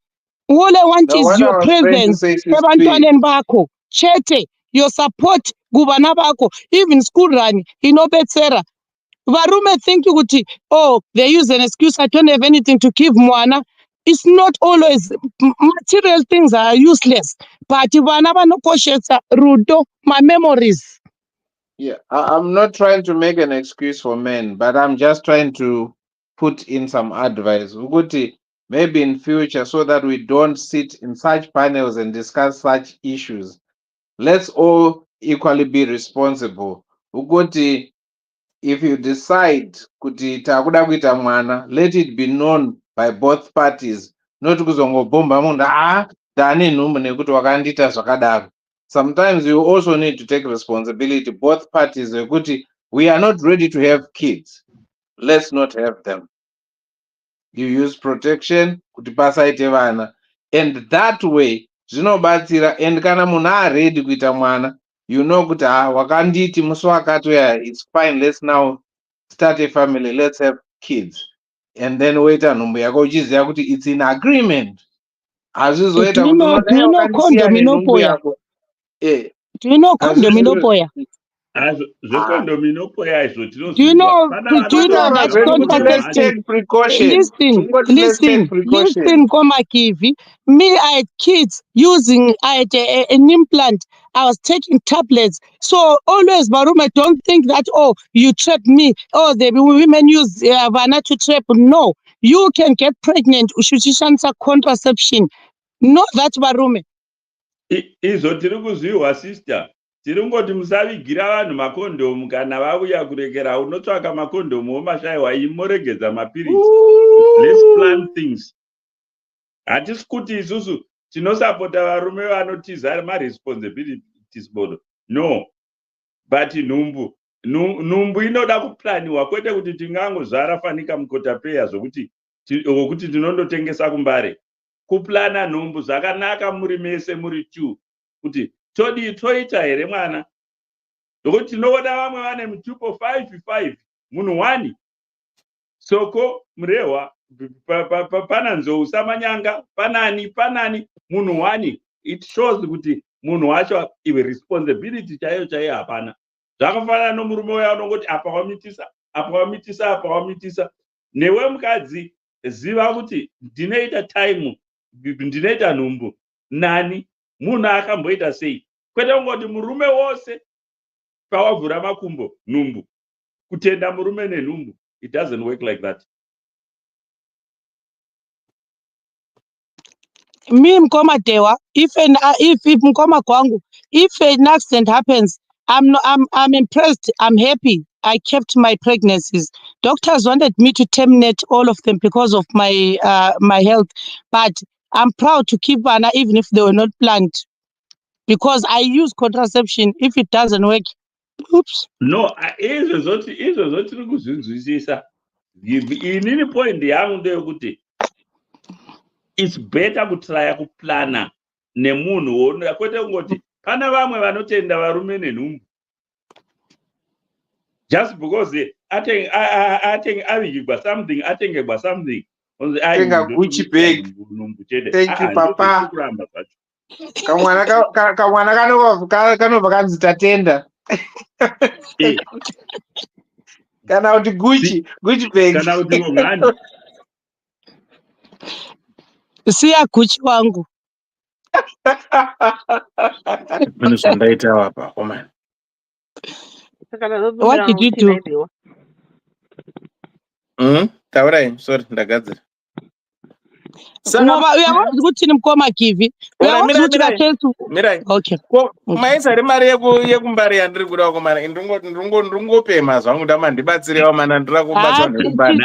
All I want No, is what I your was trying to presence say, Sis P, ebantwaneni bakho, chete, your support kubana bakho, even school run inobetsera. Varume think ukuthi, oh, they use an excuse, I don't have anything to give mwana. It's not always material things are useless, but vana vanokoshesa rudo, my memories. yeah, I'm not trying to make an excuse for men, but I'm just trying to put in some advice. Ukuthi, maybe in future, so that we don't sit in such panels and discuss such issues. Let's all equally be responsible. Ukuthi, if you decide kuti takuda kuita mwana, let it be known by both parties, not kuzongobomba munhu ndane nhumbu nekuti wakandiita zvakadaro. Sometimes you also need to take responsibility, both parties, wekuti we are not ready to have kids, let's not have them. You use protection kuti pasaite vana, and that way zvinobatsira. And kana munhu aready kuita mwana, you know kuti wakanditi musi wakati it's fine, let's now start a family, let's have kids, and then woita nhumbu yako uchiziva kuti it's in agreement. Hazvizoita kuti Do unodai you know wakandisiya condom nenhumbu inopoya? yako. Do you know condom inopoya? Zvekondomu inopoya izvo Do you tinozvizwa. know? Pana Do you know Totaura that vanotenda zvedu kuti let's contraception? take precaution. Listen, Tungoti let's take precaution. listen, Komakivi. Me, I had kids I had an implant. I was taking tablets. So always, Barume, don't think that, oh, you trap me. Oh, the women use Vana to trap. No, you can get pregnant. Ushushishansa contraception. Not that, Barume. Izvo tiri kuzviwa sister. Tiri kungoti musavigira vanhu makondomu kana vauya kurekera unotsvaka makondomu womashayiwa imoregedza mapiriti. Let's plan things. Hatisi kuti isusu tinosapota varume vanotiza ma-responsibilities bodo. No. But nhumbu inoda kuplaniwa, kwete kuti tingangozvara fanika mukotapeya zvokuti tinondotengesa kumbare. Kuplana nhumbu zvakanaka muri mese muri 2 kuti toita here mwana, nokuti tinoona vamwe vane mutupo 5 munhu 1 soko murehwa pana nzou samanyanga panani munhu 1. It shows kuti munhu wacho iwe responsibility chaiyo hapana. Zvakafanana nomurume uya unongoti apa wamitisa. Newe mukadzi ziva kuti ndinoita time, ndinoita nhumbu nani, munhu akamboita sei. Kwete kungoti murume wose pawavhura makumbo nhumbu, kutenda murume nenhumbu. It doesn't work like that. Me, Mkoma Dewa, if Mkoma Kwangu, if an accident happens, I'm impressed. I'm happy. I kept my pregnancies. Doctors wanted me to terminate all of them because of my my health, but I'm proud to keep Anna even if they were not planned, because I use contraception. If it doesn't work, oops. No, izvo zotiri kuzvinzwisisa. Inini point yangu ndeyekuti it's better kutraya kuplana nemunhu wonoda, kwete kungoti pana vamwe vanotenda varume nenhumbu just because avigirwa something, atengerwa something, Tenga Gucci bag. Thank you, Papa. Kamwana kanobva kanzi tatenda. Kana kuti Gucci bag. Kana kuti ngani. Siya Gucci wangu. What did you do? Taurai, sorry, ndagadzira. Ngoba uyakwazi ukuthi Mkoma Kivi, uyakwazi ukuthi kaThesu. Mirai. Okay. Maisa mari yekumbari yandiri kuda kumana ndingopema zvangu ndama ndibatsirewo mana ndira kubatswa nekumbari.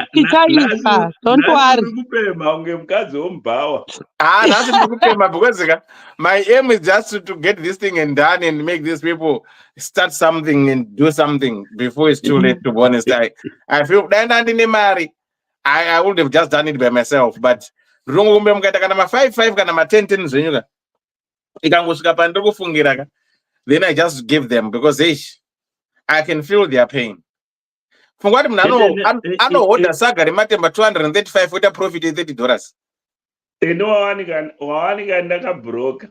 Don't worry. Kupema unge mukadzi wombhawa. Nhasi ndiri kupema because my aim is just to get this thing and done and make these people start something and do something before it's too late, to be honest. I feel ndine mari I would have just done it by myself, but rungumbe mukaita kana ma5 kana ma10 zvenyuka ikangosvika pandiri kufungira ka, then I just give them because I can feel their pain. Funga kuti munhu anohodha saga rematemba 235 oita profit $30. wawanika ndakabhuroka.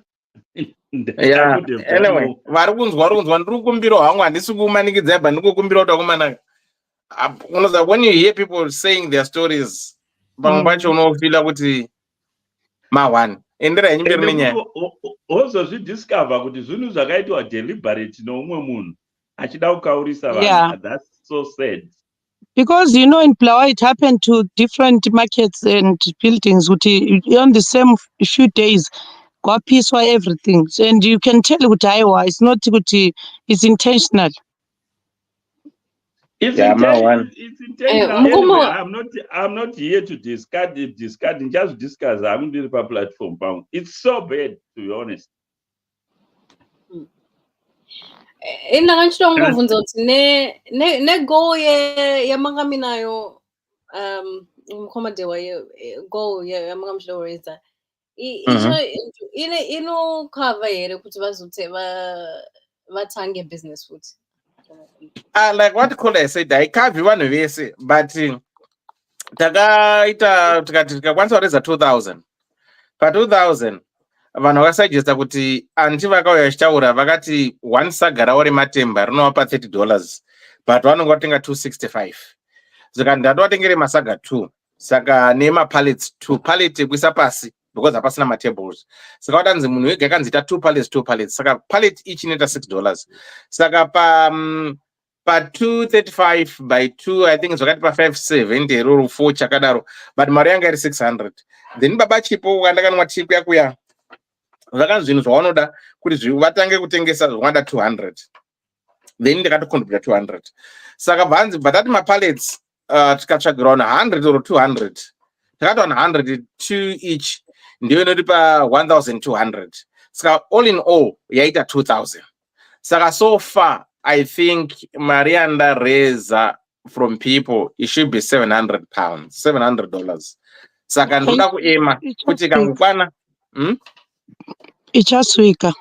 Yeah. Anyway, vari kunzwa ndiri kukumbira hangu handisi kumanikidza ibva ndikukumbira kuti wakomana. When you hear people saying their stories, vamwe vacho unofila kuti ma1 endera henyu mberi nenyaya. Wozozvidiscover kuti zvinhu zvakaitwa deliberate noumwe munhu achida kukaurisa Yeah. vanhu. That's so sad. Because in Plawa it happened to different markets and buildings on the same few days. Kwapiswa everything. And you can tell it's not it's intentional. It's Yeah, intentional. It's intentional. Anyway, Mukoma, I'm not here to discard, just discuss. I'm doing a platform. It's so bad, to be honest. ndakachida kungobvunza kuti negoal yamanga minayo mukhomadewa goal yamanga muchida kuredza inokava here kuti vatange business futi. Like what Kola said, haikavhi vanhu vese, but takaita tikakwanisa kureza 2000 pa2000 vanhu vakasuggesta kuti anti vakauya vachitaura vakati one saga ravo rematemba rinovapa $30 but vanonga vatenga 265. Saka ndatowatengere masaga 2 saka nemapallets 2 pallet yekuisa pasi because hapasina matables. Saka wadanzi munhu wega akanzita 2 pallets saka pallet each inoita $6. Saka pa 235 by 2 I think zvakati pa 570 eroro 4 chakadaro but mari yanga iri 600. Then baba chipo kandakanwa chipo yakuya vakanzi zvinhu zvavanoda kuti vatange kutengesa zvawanda 200. Then ndakatokontribhuta 200. Saka bvanzi batati mapallets tikatsvagirwa 100 or 200 takatowana 100 2 each ndiyo inoti pa 1200. Saka all in all yaita 2000. Saka so far I think Marianda Reza from people it should be $700. Saka ndoda kuema kuti kangukwana Ichaswika.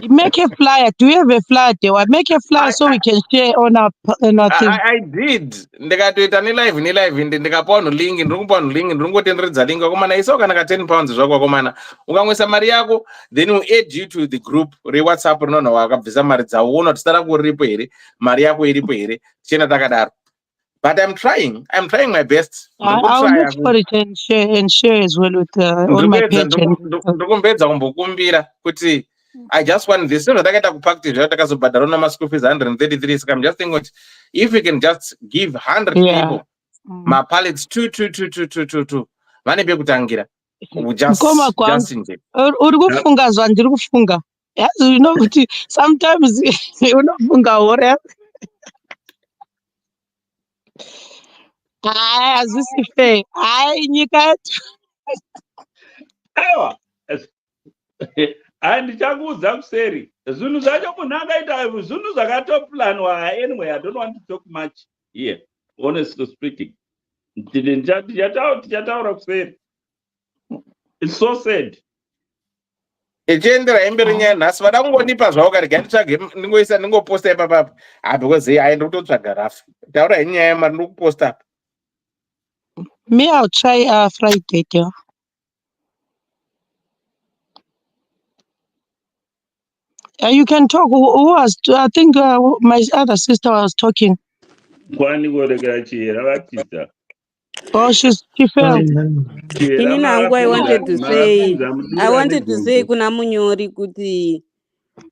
Make a flyer. Do you have a flyer? Make a flyer so we can share on our thing. I did. Ndikatoita live ndikapa vanhu link ndikupa vanhu link ndingotenderedza link wakomana isa kana ka 10 pounds zvako wakomana ukamwisa mari yako then we add you to the group WhatsApp rinonha wakabvisa mari dzawo uona kuti sara kuripo here mari yako iripo here tichena takadaro. But I'm trying my best. I'll look for it and share as well with on my page. Ndikumbedza kumbokumbira kuti I just want this. Takaita kupackage takazobhadhara na school fees 133. So I'm just thinking if we can just give 100 people my pallets 2 vane pekutangira. Just uri kufunga zvandiri kufunga. Yes, you know sometimes unofunga hore. Hazvisi fair. Hai nyika yetu. Aiwa. Handichakuudza kuseri. Zvinhu zvacho munhu akaita zvinhu zvakatoplanwa. Anyway, I don't want to talk much here, honestly speaking. Tichataura kuseri. It's so sad. ichiendera hemberi nyaya nhasi vada kungonipa zvavo karega nditsvage ndingoisa ndingoposta ipapapa because aenda kutotsvaga rafu taura henyu nyaya mari ndiri kuposta apa. Me, I'll try Friday. You can talk. Who was? I think my other sister was talking. Oh, she fell. I wanted to say kuna munyori kuti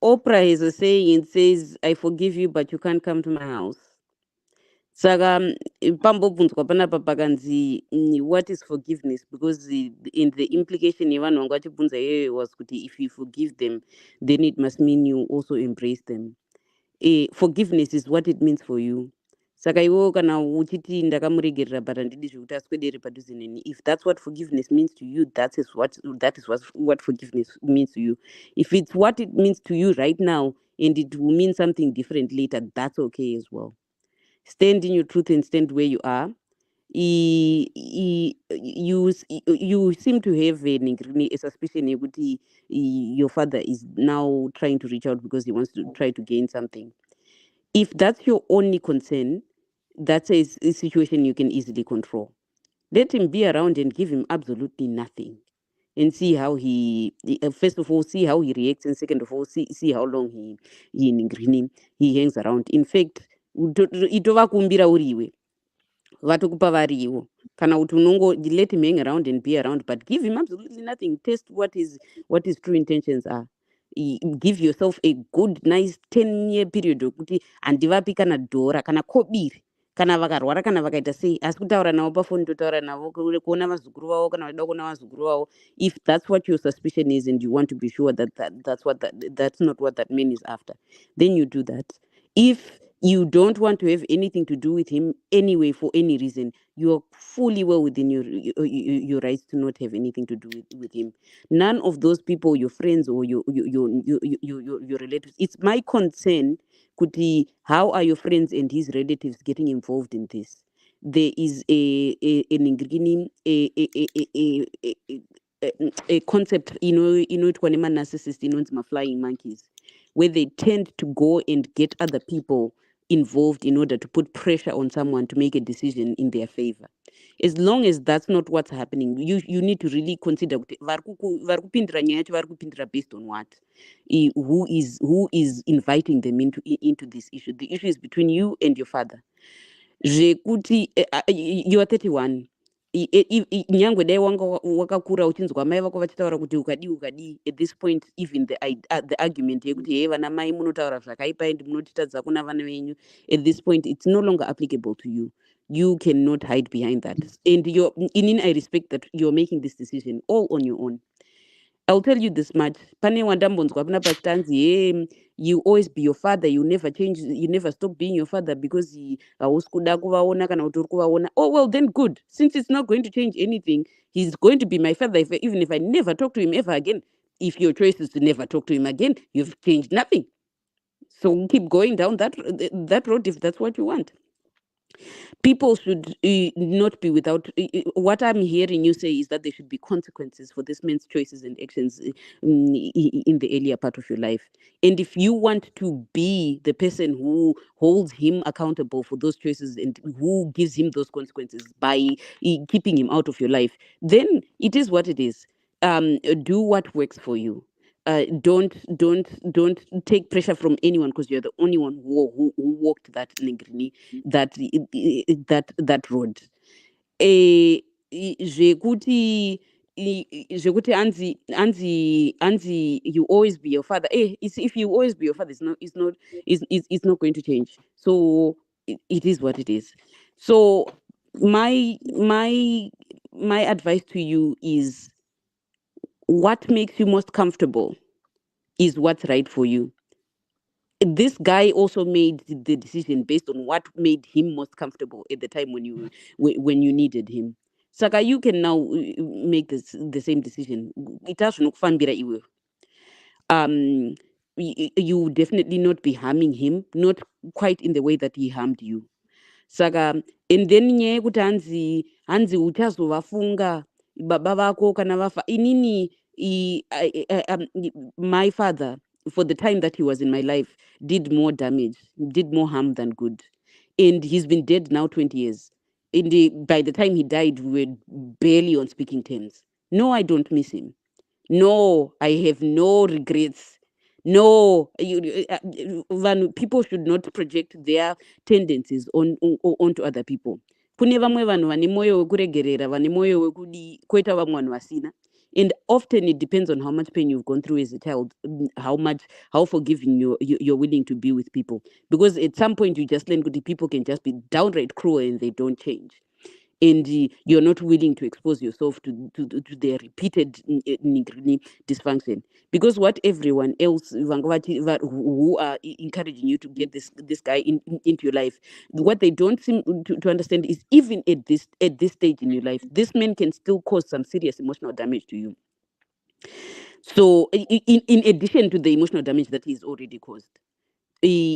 Oprah has a saying, it says, I forgive you, but you can't come to my house. Saka pambobvunzwa panapa pakanzi what is forgiveness, because in the implication yevanhu vanga vachibvunza iyoyo was kuti if you forgive them then it must mean you also embrace them. Forgiveness is what it means for you. Saka iwo kana uchiti ndakamuregerera but handidi zvekuti aswedere padhuze neni, if that's what forgiveness means to you, that is what forgiveness means to you. If it's what it means to you right now and it will mean something different later, that's okay as well. Stand in your truth and stand where you are. You seem to have a suspicion that your father is now trying to reach out because he wants to try to gain something. If that's your only concern, that's a situation you can easily control. Let him be around and give him absolutely nothing, and see how first of all, see how he reacts, and second of all, see how long he hangs around. In fact, itovakumbira uriwe vatokupa variwo, kana kuti let him hang around and be around, but give him absolutely nothing. Test what his true intentions are. Give yourself a good nice 10-year period wekuti handivapi kana dhora kana kobiri, kana vakarwara kana vakaita sei, asi kutaura navo pafoni, totaura navo kuona vazukuru vavo kana vachida kuona vazukuru vavo. If that's what your suspicion is and you want to be sure that's not what that man is after, then you do that. If you don't want to have anything to do with him anyway for any reason, you are fully well within your rights to not have anything to do with him. None of those people, your friends or your relatives. It's my concern, Kuti, how are your friends and his relatives getting involved in this? There is a concept, it when a narcissist, it's my flying monkeys, where they tend to go and get other people involved in order to put pressure on someone to make a decision in their favor. As long as that's not what's happening, you need to really consider varikupindira nyaya yacho varikupindira based on what, who is inviting them into this issue. The issue is between you and your father. Zvekuti you are 31. Nyangwe dai wanga wakakura uchinzwa mai vako vachitaura kuti ukadii, at this point even the argument yekuti hey vana mai munotaura zvakaipa and munotitadza kuna vana venyu, at this point it's no longer applicable to you. You cannot hide behind that. And I respect that you're making this decision all on your own. I'll tell you this much. Pane wandambonzwa pano pachitanzi, hey, you always be your father, you never change, you never stop being your father because hausi kuda kuvaona kana kuti uri kuvaona. Oh well, then good. Since it's not going to change anything, he's going to be my father even if I never talk to him ever again. If your choice is to never talk to him again, you've changed nothing. So keep going down that road if that's what you want. People should not be without. What I'm hearing you say is that there should be consequences for this man's choices and actions in the earlier part of your life. And if you want to be the person who holds him accountable for those choices and who gives him those consequences by keeping him out of your life, then it is what it is. Do what works for you. Don't take pressure from anyone because you're the only one who walked that that road. Zvekuti anzi you always be your father. If you always be your father, it's not going to change. So it is what it is. So my advice to you is, what makes you most comfortable is what's right for you. This guy also made the decision based on what made him most comfortable at the time when you needed him. Saka, you can now make the same decision. You will definitely not be harming him, not quite in the way that he harmed you. Saka, and then nyaya yekuti hanzi uchazovafunga baba vako kana vafa. Inini my father, for the time that he was in my life, did more damage, did more harm than good. And he's been dead now 20 years. By the time he died, we were barely on speaking terms. No, I don't miss him. No, I have no regrets. No, people should not project their tendencies onto other people. Kune vamwe vanhu vane moyo wekuregerera, vane moyo wekudi, koita vamwe vanhu vasina. And often it depends on how much pain you've gone through as a child, how forgiving you're willing to be with people. Because at some point you just learn that people can just be downright cruel and they don't change. And you're not willing to expose yourself to their repeated dysfunction. Because what everyone else who are encouraging you to get this guy into your life, what they don't seem to understand is, even at this stage in your life, this man can still cause some serious emotional damage to you. So in addition to the emotional damage that he's already caused,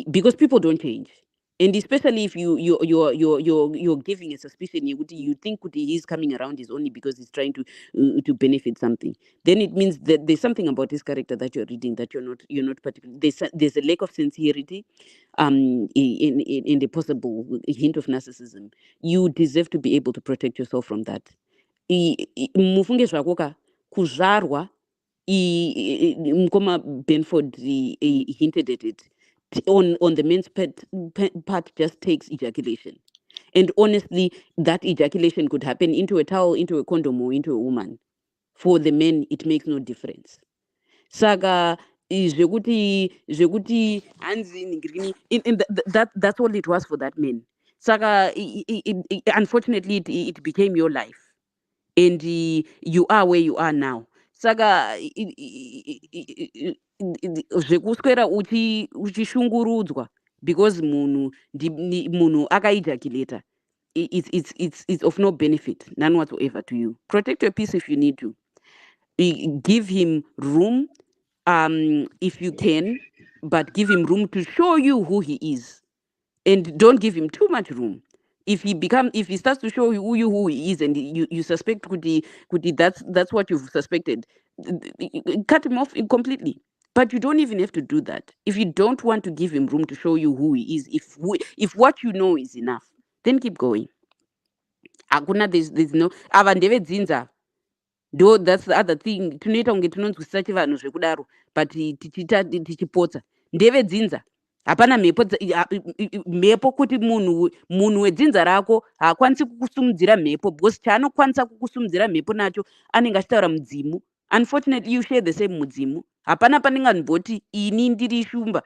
because people don't change. And especially if you're giving a suspicion, you think he's coming around is only because he's trying to benefit something. Then it means that there's something about his character that you're reading that you're not particularly. There's a lack of sincerity, in the possible hint of narcissism. You deserve to be able to protect yourself from that. Mufunge zvako ka kuzvarwa Mkoma Benford he hinted at it. On the men's part just takes ejaculation. And honestly, that ejaculation could happen into a towel, into a condom, or into a woman. For the men, it makes no difference. Saka zvekuti hanzi ningirikini, that's all it was for that man. Saka unfortunately it became your life, and you are where you are now. Saka zvekuswera uchishungurudzwa because munhu akaijaculata, it's of no benefit, none whatsoever to you. Protect your peace if you need to. Give him room, if you can, but give him room to show you who he is, and don't give him too much room. If he starts to show you who he is, and you suspect that's what you've suspected, cut him off completely. But you don't even have to do that. If you don't want to give him room to show you who he is, if what you know is enough, then keep going. There's no ava ndevedzidza. Though that's the other thing. Tunoita kunge tinonzwisisa chivanhu zvekudaro, but tichipotsa ndevedzidza. Hapana mhepo kuti munhu wedzinza rako haakwanisi kukusumudzira mhepo, because chaanokwanisa kukusumudzira mhepo nacho anenge achitaura mudzimu. Unfortunately, you share the same mudzimu. Hapana paningamboti ini ndiri shumba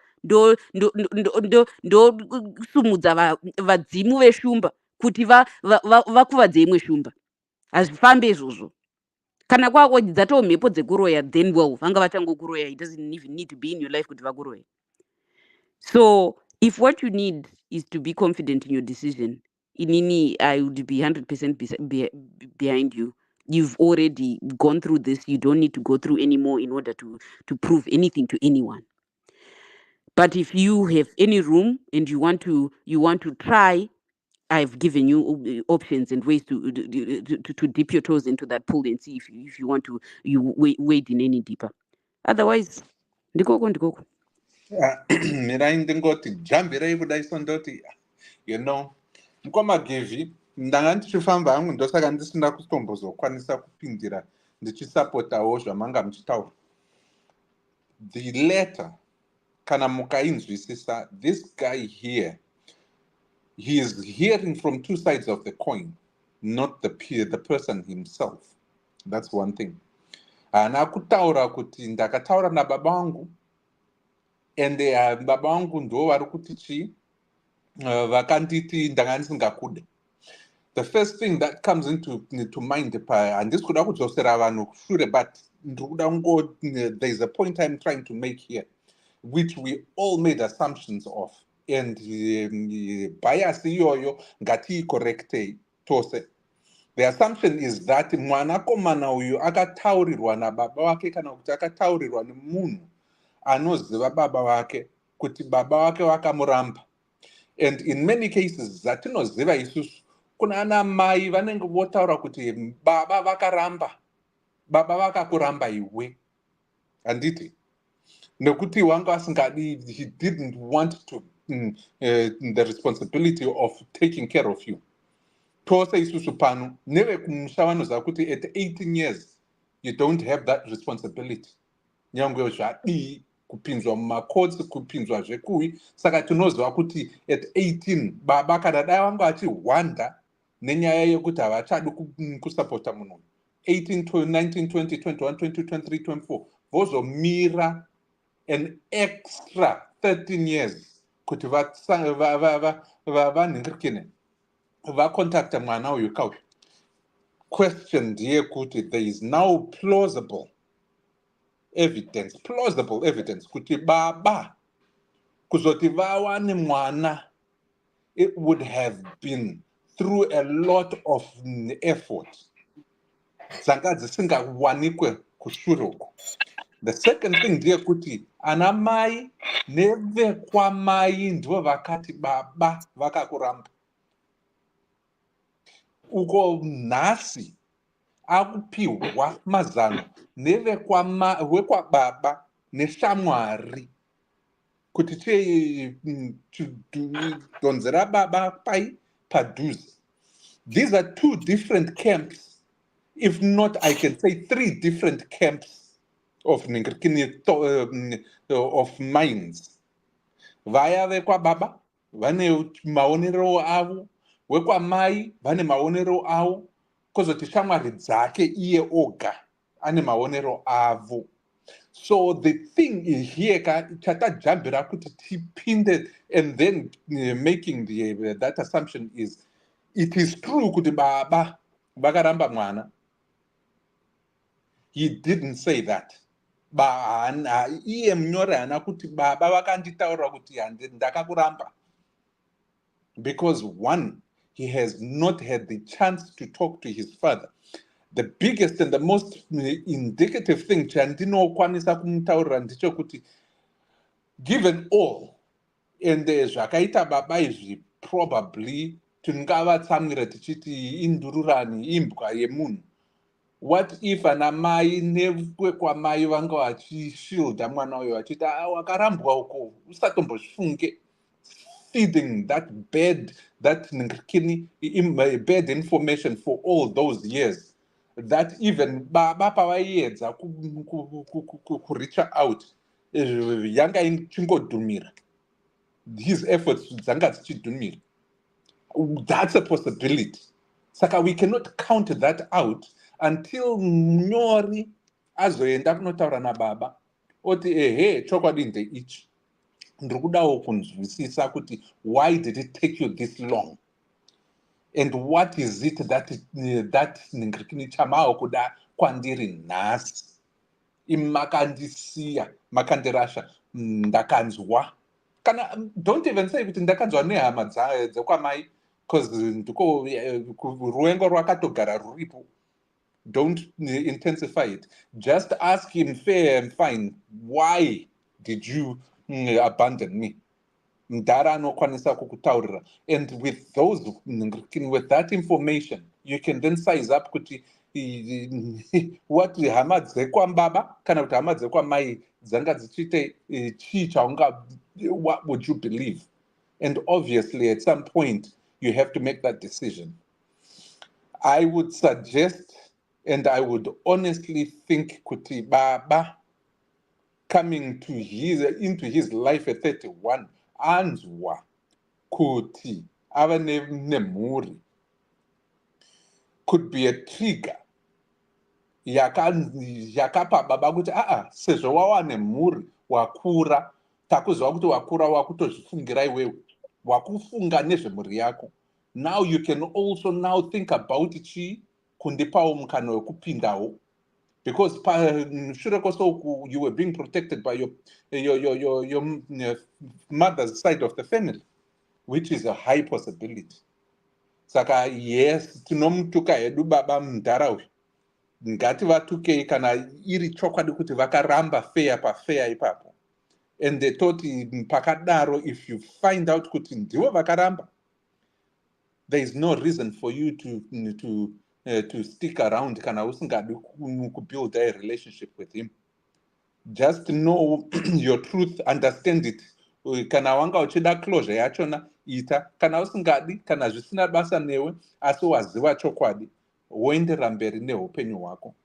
ndosumudza vadzimu veshumba kuti vakuvadze imwe shumba. Hazvifambi izvozvo. Kana kwako dzatoo mhepo dzekuroya, then well, vanga vachangokuroya. It doesn't even need to be in your life kuti vakuroya. So if what you need is to be confident in your decision, inini, I would be 100% behind you. You've already gone through this. You don't need to go through anymore in order to prove anything to anyone. But if you have any room and you want to try, I've given you options and ways to dip your toes into that pool and see if you want to wade in any deeper. Otherwise, ndikoko. Mirai ndingoti jambirei kudaiso ndoti, mukoma Gevi ndanga ndichifamba hangu ndosaka ndisina kutombozokwanisa kupindira ndichisapotawo zvamanga muchitaura. The letter, kana mukainzwisisa, this guy here, he is hearing from two sides of the coin, not the person himself. That's one thing. Ana kutaura kuti ndakataura nababa vangu, and baba vangu ndo vari kuti chi vakanditi ndanga ndisingakude. The first thing that comes into mind, handisi kuda kudzosera vanhu shure, but there's a point I'm trying to make here, which we all made assumptions of, and bias iyoyo ngatiicorrecte tose. The assumption is that mwanakomana uyu akataurirwa nababa wake kana kuti akataurirwa nemunhu anoziva baba wake kuti baba wake vakamuramba. And in many cases zatinoziva isusu, kuna ana mai vanenge votaura kuti baba vakaramba, baba vakakuramba iwe. Handiti? Nekuti wanga asingadi, he didn't want to the responsibility of taking care of you. Tose isusu pano, neve kumusha vanoziva kuti at 18 years, you don't have that responsibility. Nyangwe zvadii kupinzwa mumakotsi, kupinzwa zvekui. Saka tinoziva kuti at 18 baba kana dai vanga vachihwanda nenyaya yekuti havachadi kusapota munhu. 18 to 19, 20, 21, 22, 23, 24 vozomira an extra 13 years kuti vanhingirikine vacontacta mwana uyu kauyu. Question ndiye kuti there is now plausible evidence kuti baba kuzoti vawane mwana, it would have been through a lot of effort dzanga dzisingawanikwe kushure uko. The second thing ndiye kuti ana mai nevekwamai ndivo vakati baba vakakuramba. Uko nhasi akupiwa mazano wekwababa neshamwari kuti donzera baba pai padhuze. These are two different camps, if not I can say three different camps of of minds. Vaya vekwababa vane maonero avo, wekwamai vane maonero avo, kozoti shamwari dzake iye oga ane maonero avo. So the thing is here, chatajambira kuti tipinde, and then making that assumption is, it is true kuti baba vakaramba mwana. He didn't say that. Iye munyori hana kuti baba vakanditaura kuti ndakakuramba. Because one, he has not had the chance to talk to his father. The biggest and the most indicative thing chandinokwanisa kumutaurira ndechekuti, given all, and zvakaita baba izvi probably tingavatsamwira tichiti indururani, imbwa yemunhu. What if ana mai newekwamai vanga vachishilda mwana uyo vachiti wakarambwa uko usatombozvifunge, feeding that bad information for all those years, that even baba pavaiedza kureach out yanga ichingodhumira, his efforts dzanga dzichidhumira. That's a possibility. Saka we cannot count that out until munyori azoenda kunotaura nababa oti ehe chokwadi ndeichi, ndiri kudawo kunzwisisa kuti why did it take you this long, and what is it that chamao kuda kwandiri nhasi, imakandisiya makandirasha ndakanzwa, kana don't even say kuti ndakanzwa nehama dzekwamai, because ndiko ruvengo rwakatogara ruripo. Don't intensify it. Just ask him fair and fine, why did you abandon me? Ndara anokwanisa kukutaurira. And with that information, you can then size up kuti what hama dzekwambaba kana kuti hama dzekwamai dzanga dzichite chii chaunga, what would you believe? And obviously at some point you have to make that decision. I would suggest, and I would honestly think kuti baba coming into his life at 31, anzwa kuti ava nemhuri could be a trigger yakapa baba kuti sezvo wava nemhuri wakura, takuzwa kuti wakura wakutozvifungira iwewe, wakufunga nezvemhuri yako. Now you can also now think about chi kundipawo mukana wekupindawo, because shure kwese you were being protected by your mother's side of the family, which is a high possibility. Saka yes, tinomutuka hedu baba mundara uyu, ngativatukei kana iri chokwadi kuti vakaramba fair pafair ipapo. And they thought pakadaro, if you find out kuti ndivo vakaramba, there is no reason for you to stick around kana usingadi kubuild a relationship with him. Just know your truth, understand it. Kana wanga uchida closure yachona ita, kana usingadi, kana zvisina basa newe, asi waziva chokwadi, woendera mberi neupenyu hwako.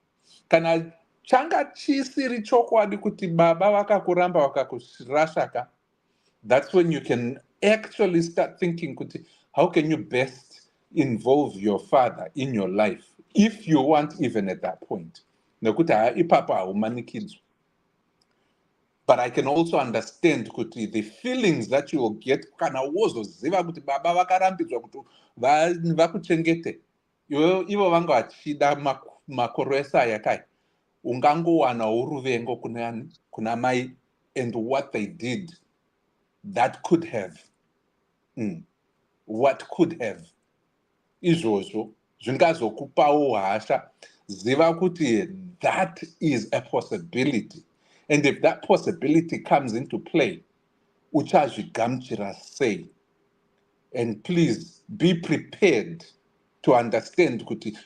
Kana changa chisiri chokwadi kuti baba vakakuramba vakakurashaka, that's when you can actually start thinking kuti, how can you best involve your father in your life, if you want, even at that point. Nekuti ipapa haumanikidzwa. But I can also understand kuti the feelings that you will get kana wozoziva kuti baba vakarambidzwa kuti vakuchengete, ivo vanga vachida makore esaya kai, ungangowana uruvengo kuna mai, and what they did that could have. What could have. Izvozvo zvingazokupawo hasha. Ziva kuti that is a possibility. And if that possibility comes into play, uchazvigamuchira sei? And please be prepared to understand kuti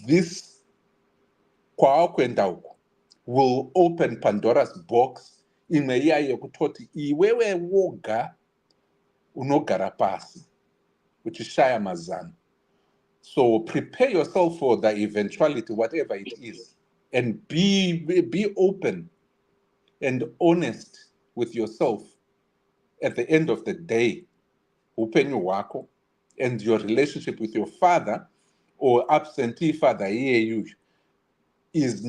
this kwawakuenda uku will open Pandora's box imwe iya yekutoti iwewe woga unogara pasi uchishaya mazano. So prepare yourself for the eventuality, whatever it is, and be open and honest with yourself at the end of the day. Upenyu hwako and your relationship with your father or absentee father here is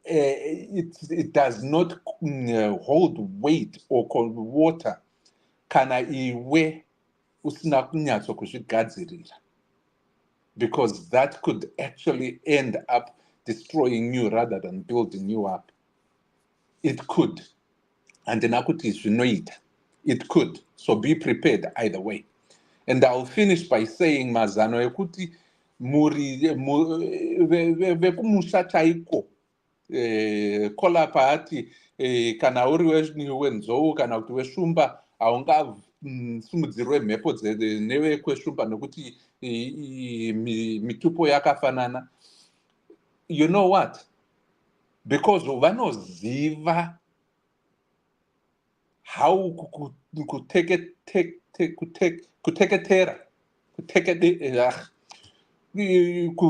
it does not hold weight or cold water kana iwe usina kunyatso kuzvigadzirira, because that could actually end up destroying you rather than building you up. It could. Handina kuti zvinoita. It could. So be prepared either way. And I'll finish by saying mazano ekuti muri vekumusha chaiko kola paati kana uri wenzou kana kuti weshumba haungasimudzirwe mhepo newekweshumba nokuti mitupo yakafanana. You know what? Because vanoziva how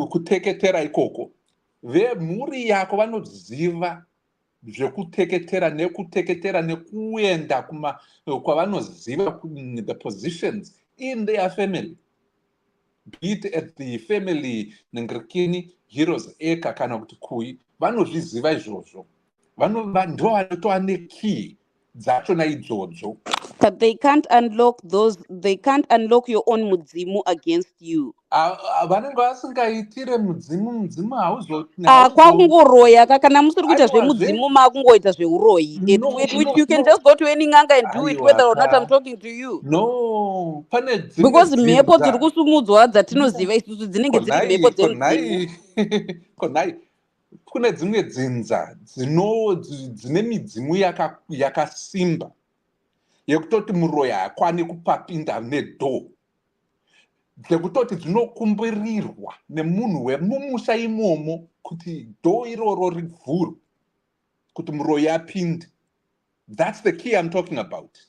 kuteketera ikoko. Vemhuri yako vanoziva zvekuteketera nekuteketera nekuenda kwavanoziva the positions in their family, be it at the family Nengrekini Heroes Eka kana kuti kui, vanozviziva izvozvo. Ndo vanotova nekey dzachona idzodzo. But they can't unlock your own mudzimu against you. Vanenge vasingaitire mudzimu kwakungoroya kana musiri kuita zvemudzimu makungoita zveuroyi. You can just go to any nganga and do it whether or not I'm talking to you. No, because mhepo dziri kusumudzwa dzatinoziva isusu dzinenge dziri mhepo dzemudzimu. Konai kune dzimwe dzinza dzine midzimu yakasimba yekutoti muroyi hakwani kupapinda nedho, dzekutoti dzinokumbirirwa nemunhu wemumusha imomo kuti dho iroro rivhurwe kuti muroyi apinde. That's the key I'm talking about.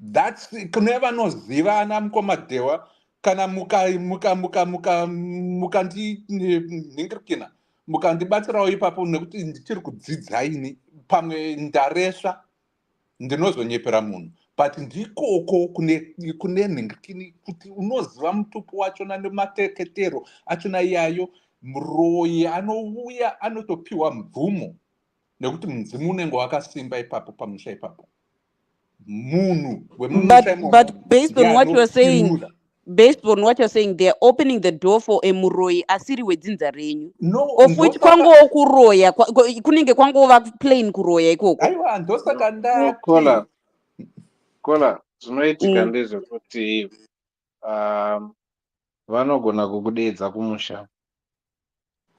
That's kune vanoziva ana mukomadhewa kana mukandinhingirikina mukandibatsirawo ipapo nekuti ndichiri kudzidza ini pamwe ndaresva ndinozonyepera munhu, but ndikoko kune nhingirikini kuti unoziva mutupo wachona nemateketero achona iyayo. Muroyi anouya anotopiwa mvumo nekuti mudzimu unenge wakasimba ipapo pamusha ipapo. But based on what you're saying, they're opening the door for a muroyi asiri wedzinza renyu. Of which kwangowo kuroya kunenge kwangova plain kuroya ikoko. Aiwa ndosaka ndati. Kola zvinoitika ndezvekuti vanogona kukudedza kumusha.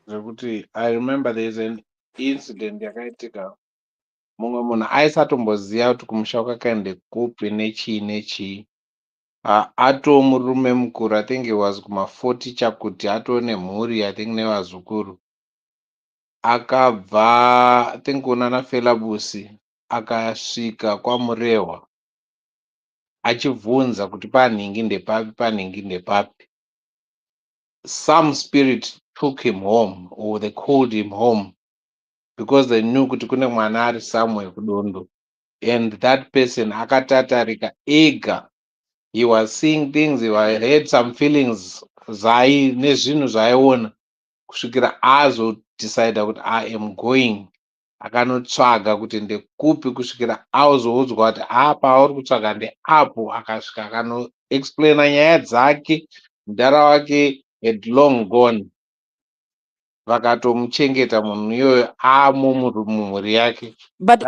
Zvekuti I remember there's an incident yakaitika. Mumwe munhu aisatombziva kuti kumusha kwakaende kupi nechii. Murume mukuru, I think he was kuma40 chakuti nemhuri, I think nevazukuru. Akabva, I think kunana Felabusi, akasvika kwamurehwa achibvunza kuti panhingi ndepapi. Some spirit took him home, or they called him home, because they knew kuti kune mwana ari somewhere kudondo. And that person akatatarika ega. He was seeing things, he had some feelings nezvinhu zvaiona kusvikira decide kuti I am going. Akanotsvaga kuti ndekupi kusvikira azoudzwa kuti pauri kutsvaga ndeapo. Akasvika akanoexplaina nyaya dzake. Mudara wake had long gone. Vakatomuchengeta munhu iyoyo mumhuri yake. But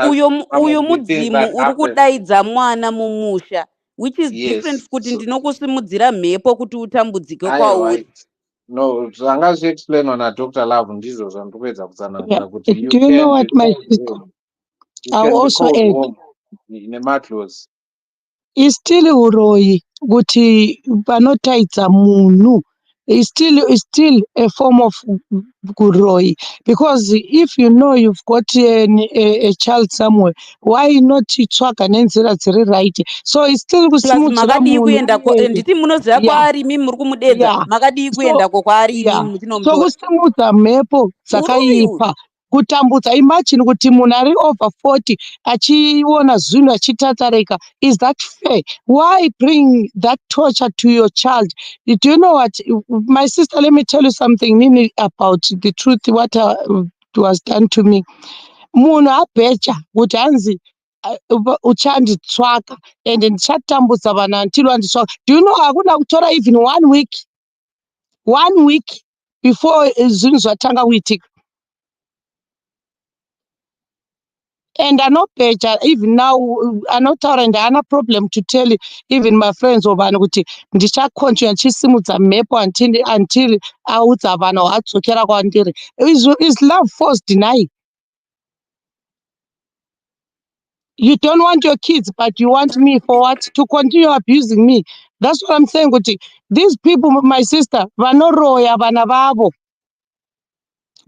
uyo mudzimu uri kudaidza mwana mumusha, which is different kuti ndinokusimudzira mhepo kuti utambudzike kwauri. No, zvanga zviexplainwa naDr. Love ndizvo zvandikupedza Yeah. kutsanangura kuti Do you you know can what be my called sister? home. You I'll can be also called add. home nematlozi. Is still uroyi kuti panotaidza munhu is still a form of kuroyi, because if you know you've got a child somewhere, why not tsvaga nenzira dziri right? So it's still plus kusimudzira makadii munhu kuendako uyewe. nditi munoziva Yeah, kwaari imimi muri kumudedza yeah. makadii So kuendako kwaari imimi yeah, so muchinomutora kusimudza mhepo uroyi uyu dzakaipa, kutambudza. Imagine kuti munhu ari over 40 achiona zvinhu achitatarika. Is that fair? Why bring that torture to your child? Do you know what, my sister, let me tell you something Nini, about the truth, what was done to me. Munhu abheja kuti hanzi uchanditsvaka ende ndichatambudza vanhu until wanditsvaka. Do you know hakuna kutora even 1 week before zvinhu zvatanga kuitika. And anobheja even now, anotaura and haana problem to tell even my friends or vanhu kuti ndichakontinua ndichisimudza mhepo until audza vanhu hadzokera kwandiri. Is love force denying? You don't want your kids, but you want me for what? To continue abusing me. That's what I'm saying. Kuti these people, my sister, vanoroya vana vavo,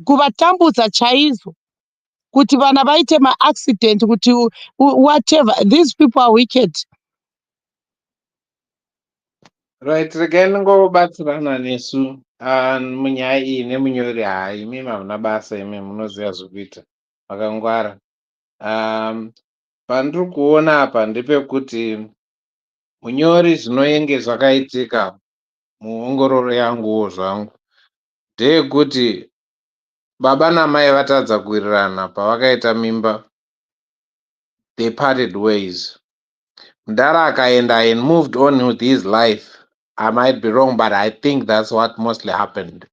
kuvatambudza chaizvo, kuti vana vaite maaccident, kuti whatever. These people are wicked. Right, regai ndingobatsirana nesu munyaya iyi nemunyori. Hai, imi hamuna basa, imi munoziva zvekuita, makangwara. Pandiri kuona apa ndepekuti munyori zvinoenge zvakaitika muongororo yanguwo zvangu ndeyekuti baba namai vatadza kuwirirana pavakaita mimba. They parted ways. Mudara akaenda and moved on with his life. I might be wrong, but I think that's what mostly happened.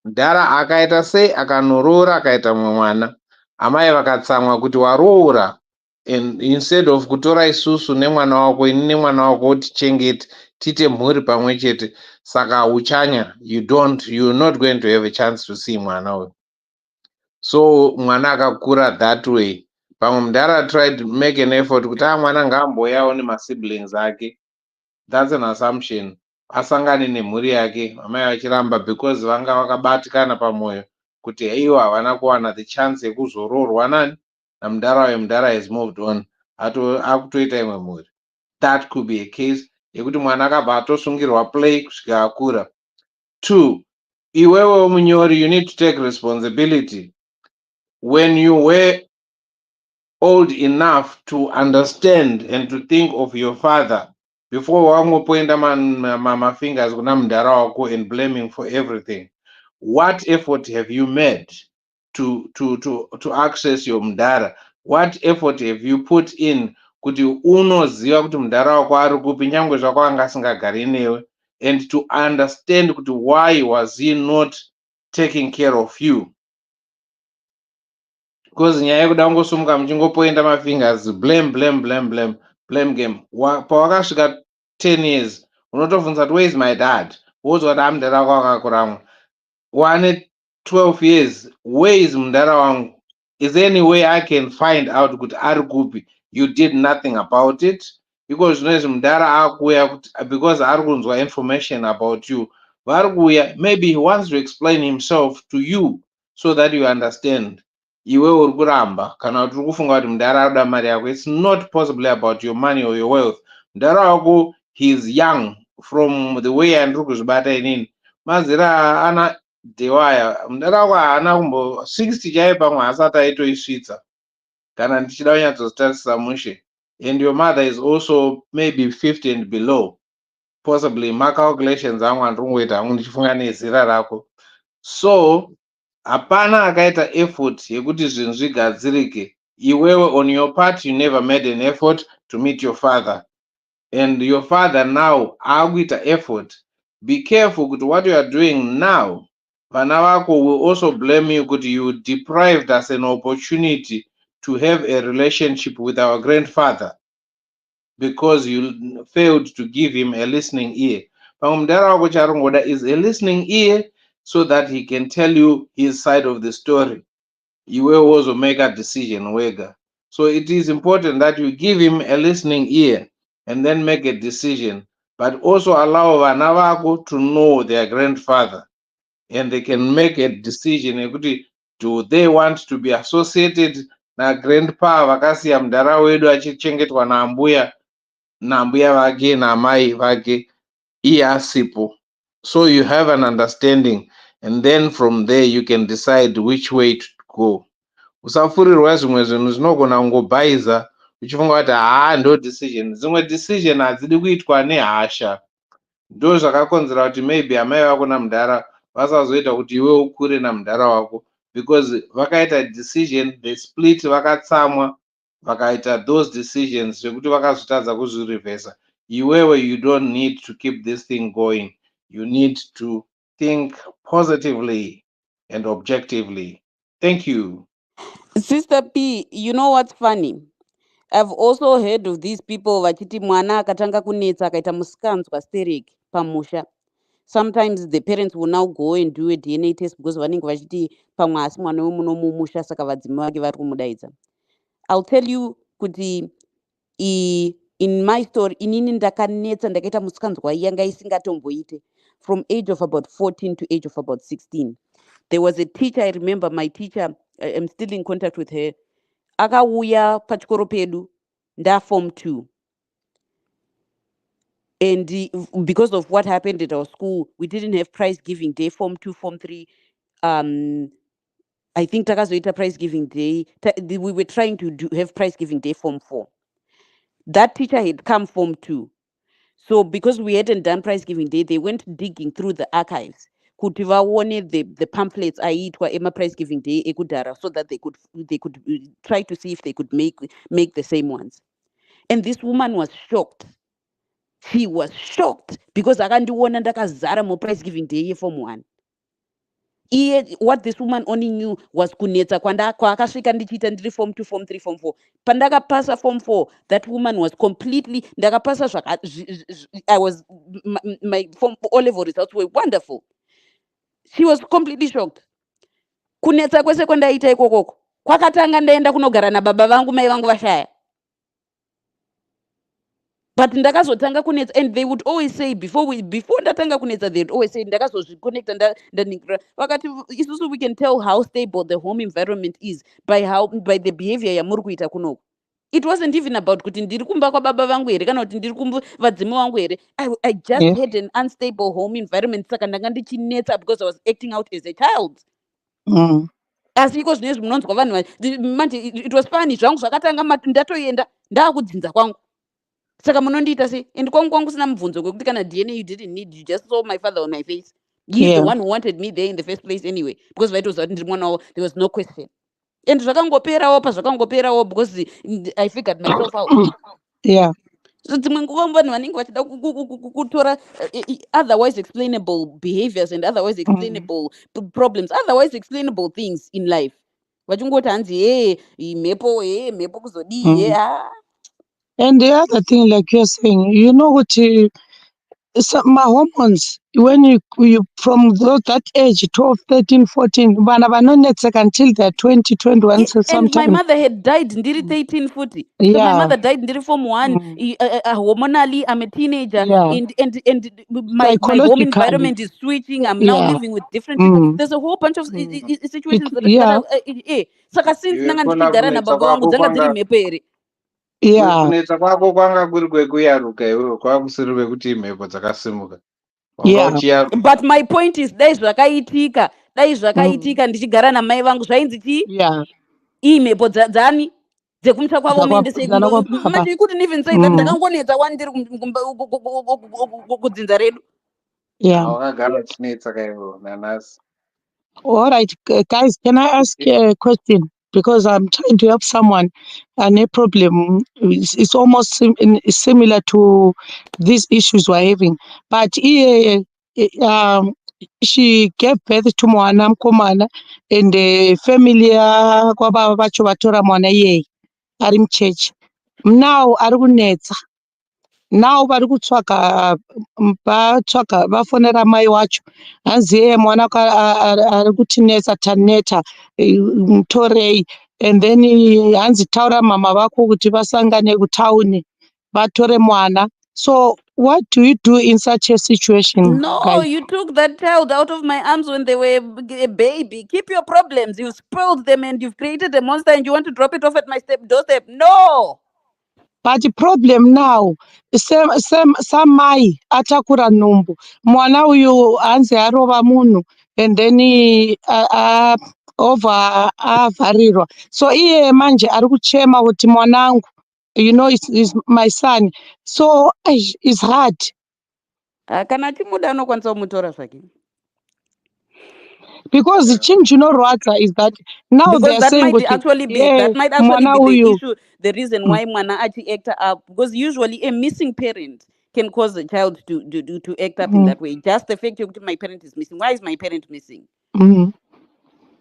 Mudara akaita sei akanorora akaita mumwe mwana. Amai vakatsamwa kuti waroora, and instead of kutora isusu nemwana wako, ini nemwana wako tichengete tiite mhuri pamwe chete, saka uchanya, you're not going to have a chance to see mwana uyu. So mwana akakura that way. Pamwe mudara tried to make an effort kuti mwana ngaamboyawo nemasiblings ake. That's an assumption. Asangane nemhuri yake, amai vachiramba because vanga vakabatikana pamwoyo kuti iwo havana kuwana the chance yekuzoroorwa nani namudara wayo. Mudara has moved on, akutoita imwe mhuri. That could be a case yekuti mwana akabva atosungirwa play kusvika akura. 2, iwewe munyori, you need to take responsibility. When you were old enough to understand and to think of your father before wangopoenda mafingers kuna mudara wako and blaming for everything, what effort have you made to access your mudara? What effort have you put in kuti unoziva kuti mudara wako ari kupi, nyangwe zvako anga asingagari newe, and to understand kuti why was he not taking care of you? Because nyaya yekuda kungosumuka muchingopoenda mafingers blame game. Pawakasvika 10 years unotobvunza kuti where is my dad? Wozwa kuti mudara wako akakuramwa. Wane 12 years, where is mudara wangu? Is there any way I can find out kuti ari kupi? You did nothing about it. Because zvinozvi mudara akuuya because ari kunzwa information about you, vari kuuya, maybe he wants to explain himself to you so that you understand. Iwe uri kuramba kana kuti uri kufunga kuti mudara arikuda mari yako. It's not possibly about your money or your wealth. Mudara wako, he is young from the way andiri kuzvibata inini. Mazera ana dewaya, mudara wako haana kumbo 60 chaiye pamwe asati aitoisvitsa kana ndichida kunyatsotarisa mushe. And your mother is also maybe 50 and below, possibly. Macalculations angu andiri kungoita hangu ndichifunga nezera rako. So hapana akaita effort yekuti zvinhu zvigadzirike. Iwewe on your part, you never made an effort to meet your father, and your father now akuita effort. Be careful kuti what you are doing now, vana vako will also blame you kuti you deprived us an opportunity to have a relationship with our grandfather because you failed to give him a listening ear. Pamwe mudara wako charingoda is a listening ear, so that he can tell you his side of the story. You will also make a decision, wega. So it is important that you give him a listening ear and then make a decision, but also allow vana vako to know their grandfather and they can make a decision ekuti do they want to be associated na grandpa vakasiya mudhara wedu achichengetwa nambuya vake namai vake iye asipo. So you have an understanding and then from there you can decide which way to go. Usapfurirwa zvimwe zvinhu zvinogona kungobhaiza uchifunga kuti ndo decision. Dzimwe decision hadzidi kuitwa nehasha. Ndo zvakakonzera kuti maybe amai vako namudhara vasazoita kuti iwe ukure namudhara wako, because vakaita decision, they split, vakatsamwa, vakaita those decisions zvekuti vakazotadza kuzvirevhesa. Iwewe, you don't need to keep this thing going. You need to think positively and objectively. Thank you. Sister P, you know what's funny? I've also heard of these people vachiti mwana akatanga kunetsa akaita musikanzwa stereki pamusha. Sometimes the parents will now go and do a DNA test because vanenge vachiti pamwe asi mwana wemunomumusha saka vadzimi vake vari kumudaidza. I'll tell you kuti in my story inini ndakanetsa ndakaita musikanzwa yanga isingatomboite from age of about 14 to age of about 16. There was a teacher, I remember my teacher, I'm still in contact with her. Akauya pachikoro pedu nda form 2. And because of what happened at our school, we didn't have prize giving day, form 2, form 3. I think takazoita prize giving day. We were trying to have prize giving day, form 4. That teacher had come form 2. So because we hadn't done prize giving day, they went digging through the archives. Kuti vaone the pamphlets aitwa ema prize giving day ekudhara, so that they could try to see if they could make the same ones. And this woman was shocked. She was shocked because akandiona ndakazara mu prize giving day form 1. What this woman only knew was kunetsa kwakasvika ndichiita ndiri form 2, form 3, form 4. Pandakapasa form 4, that woman was completely ndakapasa I was my form O level results were wonderful. She was completely shocked. Kunetsa kwese kwandaita ikokoko kwakatanga ndaenda kunogara nababa vangu mai vangu vashaya. But ndakazotanga kunetsa, and they would always say before ndatanga kunetsa, they'd always say ndakazozviconnecta ndaningira vakati isusu we can tell how stable the home environment is by the behavior yamuri kuita kunoku. It wasn't even about kuti ndiri kumba kwababa vangu here kana kuti ndiri vadzimi vangu here. I just had an unstable home environment saka ndanga ndichinetsa because I was acting out as a child. Asi iko zvinezvi munonzwa vanhu manje it was funny zvangu zvakatanga ndatoenda ndakudzinza kwangu. Saka munondiita sei? And kwangu kusina mubvunzo kwekuti kana DNA you didn't need, you just saw my father on my face. He's the one who wanted me there in the first place anyway, because vaitoziva kuti ndiri mwana wavo, there was no question. And zvakangoperawo pazvakangoperawo because I figured myself out. So dzimwe nguva vanhu vanenge vachida kutora otherwise explainable behaviors and otherwise explainable problems, otherwise explainable things in life. Vachingoti hanzi mhepo kuzodii And the other thing, like you're saying, you know what? My hormones, when you from that age, 12, 13, 14, until they're 20, 21, so and sometimes. my mother had died ndiri 13 40. So my mother died ndiri form 1. Hormonally, I'm a teenager. And my home environment is switching. I'm now living with different people. There's a whole bunch of situations that saka since nanga ndichigara nababa vangu dzanga dziri mhepo here. Kunetsa kwako kwanga kuri kwekuyaruka iwewe, kwakusiri kwekuti mhepo dzakasimuka. But my point is dai zvakaitika ndichigara namai vangu zvainzi chii? Mhepo dzani dzekumutsa kwavo muendesei manje you couldn't even say that ndakangonetsa wandiri kudzinza redu. Wakagara uchinetsa kaivo nanasi. All right, guys, can I ask a question? Because I'm trying to help someone and a problem. It's almost similar to these issues we're having. But she gave birth to mwana mkomana and the family kwababa vacho vatora mwana iye ari muchechi. Now ari kunetsa. now vari kutsvaga vafonera mai wacho hanzi mwana ari kutinetsa taneta mutorei, and then hanzi taura mama vako kuti vasangane kutauni vatore mwana. So what do you do in such a situation, No, guys? you took that child out of my arms when they were a baby. Keep your problems. You spoiled them and you've created a monster and you want to drop it off at my doorstep. No. But the problem now, samai atakura nhumbu mwana uyu hanzi arova munhu, and then over avharirwa, so iye manje ari kuchema kuti mwanangu, you know, is my son, so it's hard. Kana chimuda anokwanisa kumutora zvake. Because the chinhu chinorwadza is that now they Because are that saying might kuti actually be mwana the uyu issue, the reason why mwana achi act up. Because usually a missing parent can cause a child to act up in that way. Just the fact that my parent is missing. Why is my parent missing?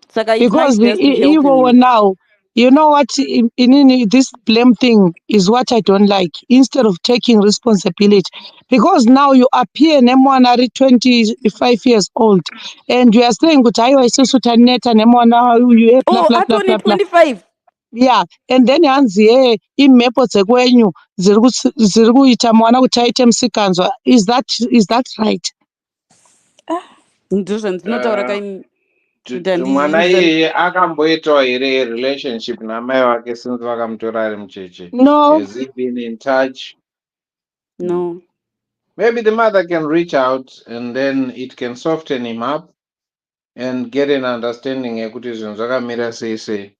Saka it because might just be helping even you. now, you know what, in this blame thing is what I don't like, instead of taking responsibility, because now you appear nemwana ari 25 years old and you are saying kuti aiwa isusu taneta nemwana uyu blah Oh, blah at blah only blah blah. 25. Yeah, and then hanzi imhepo dzekwenyu dziri kuita mwana kuti aite musikanzwa. Is that right? Ndizvo ndinotaura Kuti mwana iyeye akamboitawo here relationship namai wake since vakamutora ari mucheche? No. Has he been in touch? No. Maybe the mother can reach out and then it can soften him up and get an understanding yekuti zvinhu zvakamira sei sei.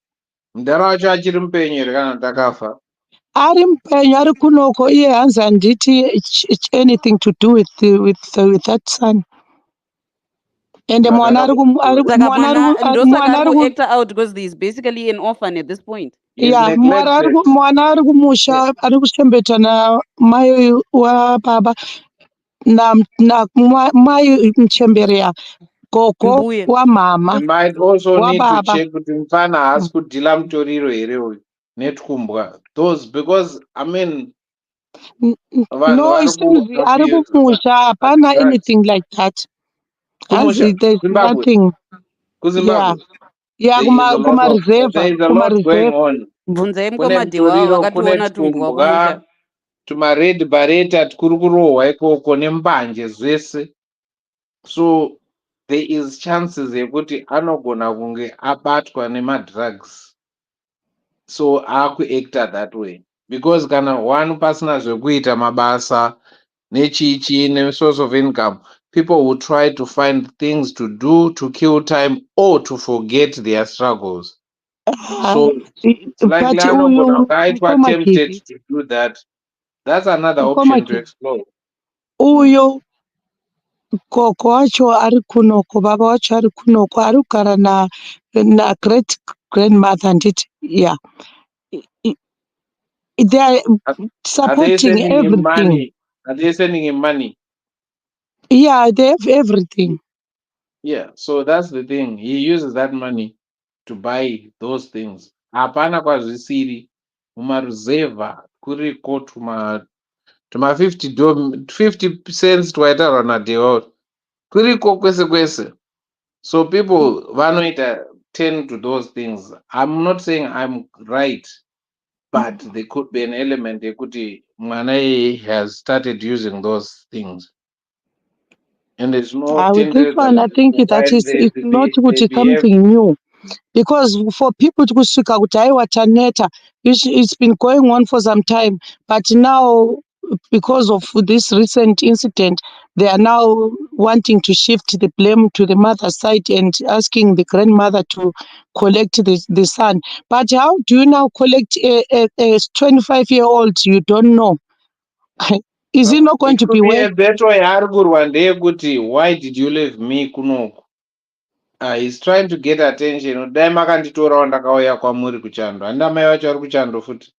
Mudhara wacho achiri mupenyu here kana kuti akafa? Ari mupenyu, ari kunoko, iye hanzi handiti anything to do with that son. And mwana Saka mwana ari kuacta out because he's basically an orphan at this point. yeah, mwana ari kumusha, ari kuchembeta namai wababa na mai muchembereya, gogo wamama They might also need to wababa. check kuti mufana haasi kudhila mutoriro here uyu netwumbwa, those, because I mean vanhu No, vari isizi ari kuabuse kumusha, hapana anything like that. kumusha There's Zimbabwe, nothing. kuZimbabwe. Yeah, There is a lot of reserve, going on. Bvunzai Kune mukomadi wavo mutoriro, kune vakationa tumbwa twumbwa, kumusha. tumared bareta tukuri kurohwa ikoko nembanje zvese. So there is chances yekuti anogona kunge abatwa nemadrugs, so akuacta that way, because kana one pasina zvekuita mabasa nechichi nesource of income, people will try to find things to do to kill time or to forget their struggles. So it's likely but anogona kunge aitwa tempted Mkomagiri, to do that. That's another option to explore. uyo gogo wacho ari kunoko, baba wacho ari kunoko, ari kugara na great grandmother nditi, yeah. They are Are they supporting sending him everything. money? Are they sending him money? Yeah, they have everything. Yeah, so that's the thing. He uses that money to buy those things. Hapana kwazvisiri mumaruzevha kuriko tuma 50 cents twaitarwa naDeol kuriko kwese kwese. So people vanoita tend to those things. I'm not saying I'm right, but there could be an element yekuti mwana has started using those things. And there's no With this one, I think that is it's not the behavior. something new, because for people to kusvika kuti aiwa taneta, it's been going on for some time, but now because of this recent incident, they are now wanting to shift the blame to the mother's side and asking the grandmother to collect the son. But how do you now collect a 25-year-old you don't know? Is he not going It to could be be where? a battle yaari kurwa ndeyekuti why did you leave me kunoku? He's trying to get attention. Dai makanditorawo ndakauya kwamuri kuchando. Handina mai vacho vari kuchando futi.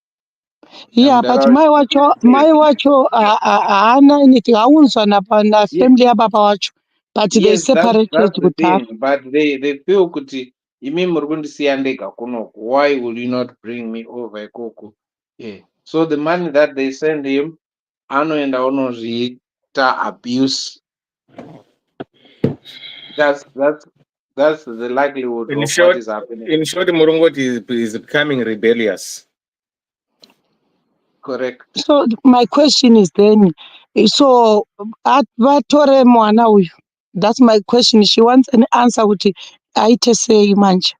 Yeah, but mai wacho haana anything, haunzwa na family yababa wacho, but they Yes, separated that's the kudhara. thing. But they feel kuti imi muri kundisiya ndega kunoku. Why will you not bring me over ikoko? Yeah. So the money that they send him anoenda unozviita abuse. That's the likelihood In of what short, is happening. Murungoti is becoming rebellious. Correct. So my question is then, so vatore mwana uyu. That's my question. She wants an answer kuti aite sei manje.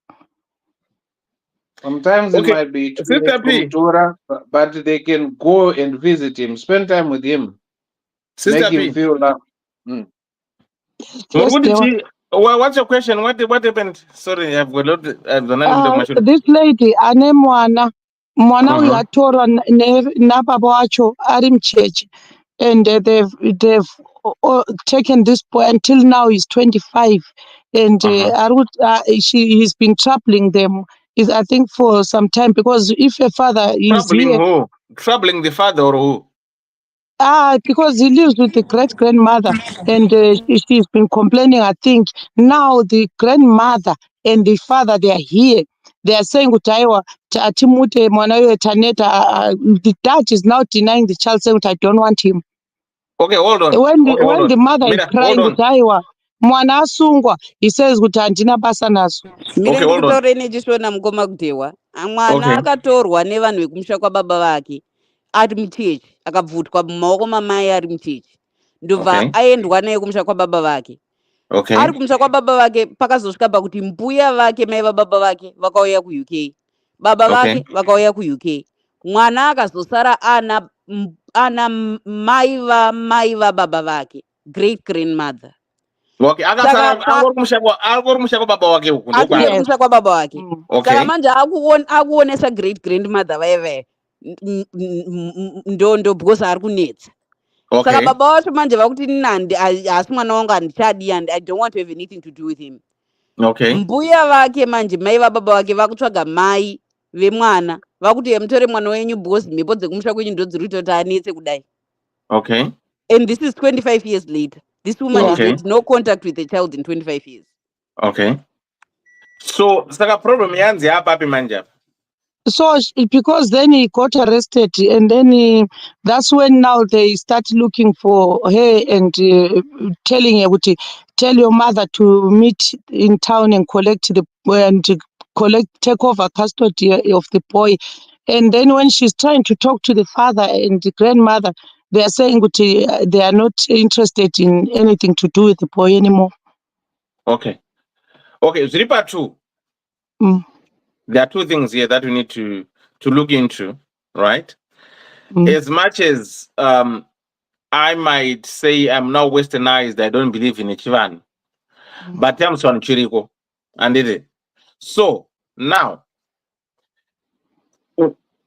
Sometimes it Okay, might be too late Sister P. kumtora, but they can go and visit him, spend time with him, Sister make him P. feel that. Mm. Yes, Dewa. What's your question? What happened? Sorry, I've got a lot. I've done a bit of This lady ane mwana uyu atorwa nababa wacho ari muchechi, and they've taken this boy until now he's 25, and he's been troubling them. Is I think for some time, because if a father is Troubling here, who? Troubling the father or who? because he lives with the great grandmother, and she's been complaining. I think now the grandmother and the father, they are here. They are saying Utaiwa Timute Mwanawe Taneta. The dad is now denying the child, saying I don't want him. Okay, hold on. When Hold the on. mother is Mira, crying hold on. Utaiwa mwana asungwa, he says kuti handina basa nazo. Mire Okay, hold on. ndikutaure nechisvona mukoma kutewa. Mwana Okay. akatorwa nevanhu vekumusha kwababa vake ari muchechi, akabvutwa mumaoko mamai ari muchechi, ndobva Okay. aendwa naye kumusha kwababa vake. Okay. Ari kumusha kwababa vake pakazosvika pakuti mbuya vake mai vababa vake vakauya kuuk, baba vake vakauya kuuk. Mwana akazosara ana mai vababa vake, great grandmother. Okay, akasara angori kumusha kwababa wake huku Asingori ndokwaari. kumusha kwababa vake. Okay. Saka manje akuonesa great grandmother vaya ndo because ari kunetsa. Saka Okay. baba vacho manje vakuti nandi asi mwana wangu handichadi and I don't want to have anything to do with him. Okay. Mbuya vake manje mai vababa vake vakutsvaga mai vemwana vakuti mutore mwana wenyu because mhepo dzekumusha kwenyu ndo dziri kuita kuti anetse kudai. Okay. And this is 25 years later. This woman has Okay. had no contact with the child in 25 years. Okay. So saka problem yanzi hapa api manje apa? So because then he got arrested, and then that's when now they start looking for her and telling her, tell your mother to meet in town and take over custody of the boy. And then when she's trying to talk to the father and the grandmother, they are saying they are not interested in anything to do with the boy anymore. Okay. Okay, Zripa 2. There are two things here that we need to look into, right? As much as I might say I'm now westernized, I don't believe in Ichivan, but I'm son Chiriko, and did it. So now,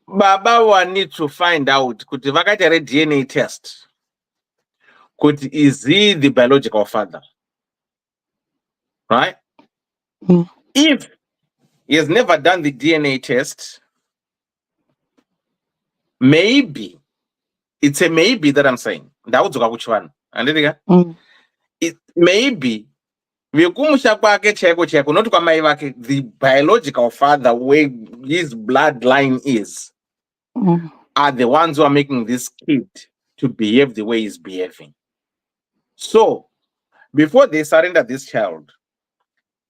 Baba will need to find out could the vakaita DNA test. Is he the biological father? Right? If he has never done the DNA test, maybe it's a maybe that I'm saying. That would which one? And it maybe the biological father, where his bloodline is, are the ones who are making this kid to behave the way he's behaving. So before they surrender this child,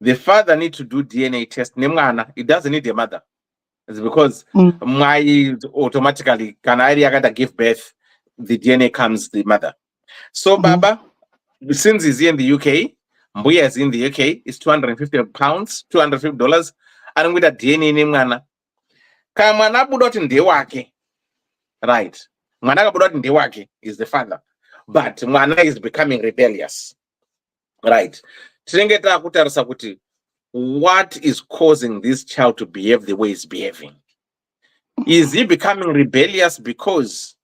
the father needs to do DNA test. It doesn't need the mother. It's because my automatically can I give birth, the DNA comes the mother. So Baba, since he's here in the UK, Mbuya is in the UK, it's £250, $250, and with a DNA name mwana. Kamwana budot ndewake. Right. Mwana budot ndewake is the father. But mwana is becoming rebellious. Right. Tringeta kutarisa kuti, what is causing this child to behave the way he's behaving? Is he becoming rebellious because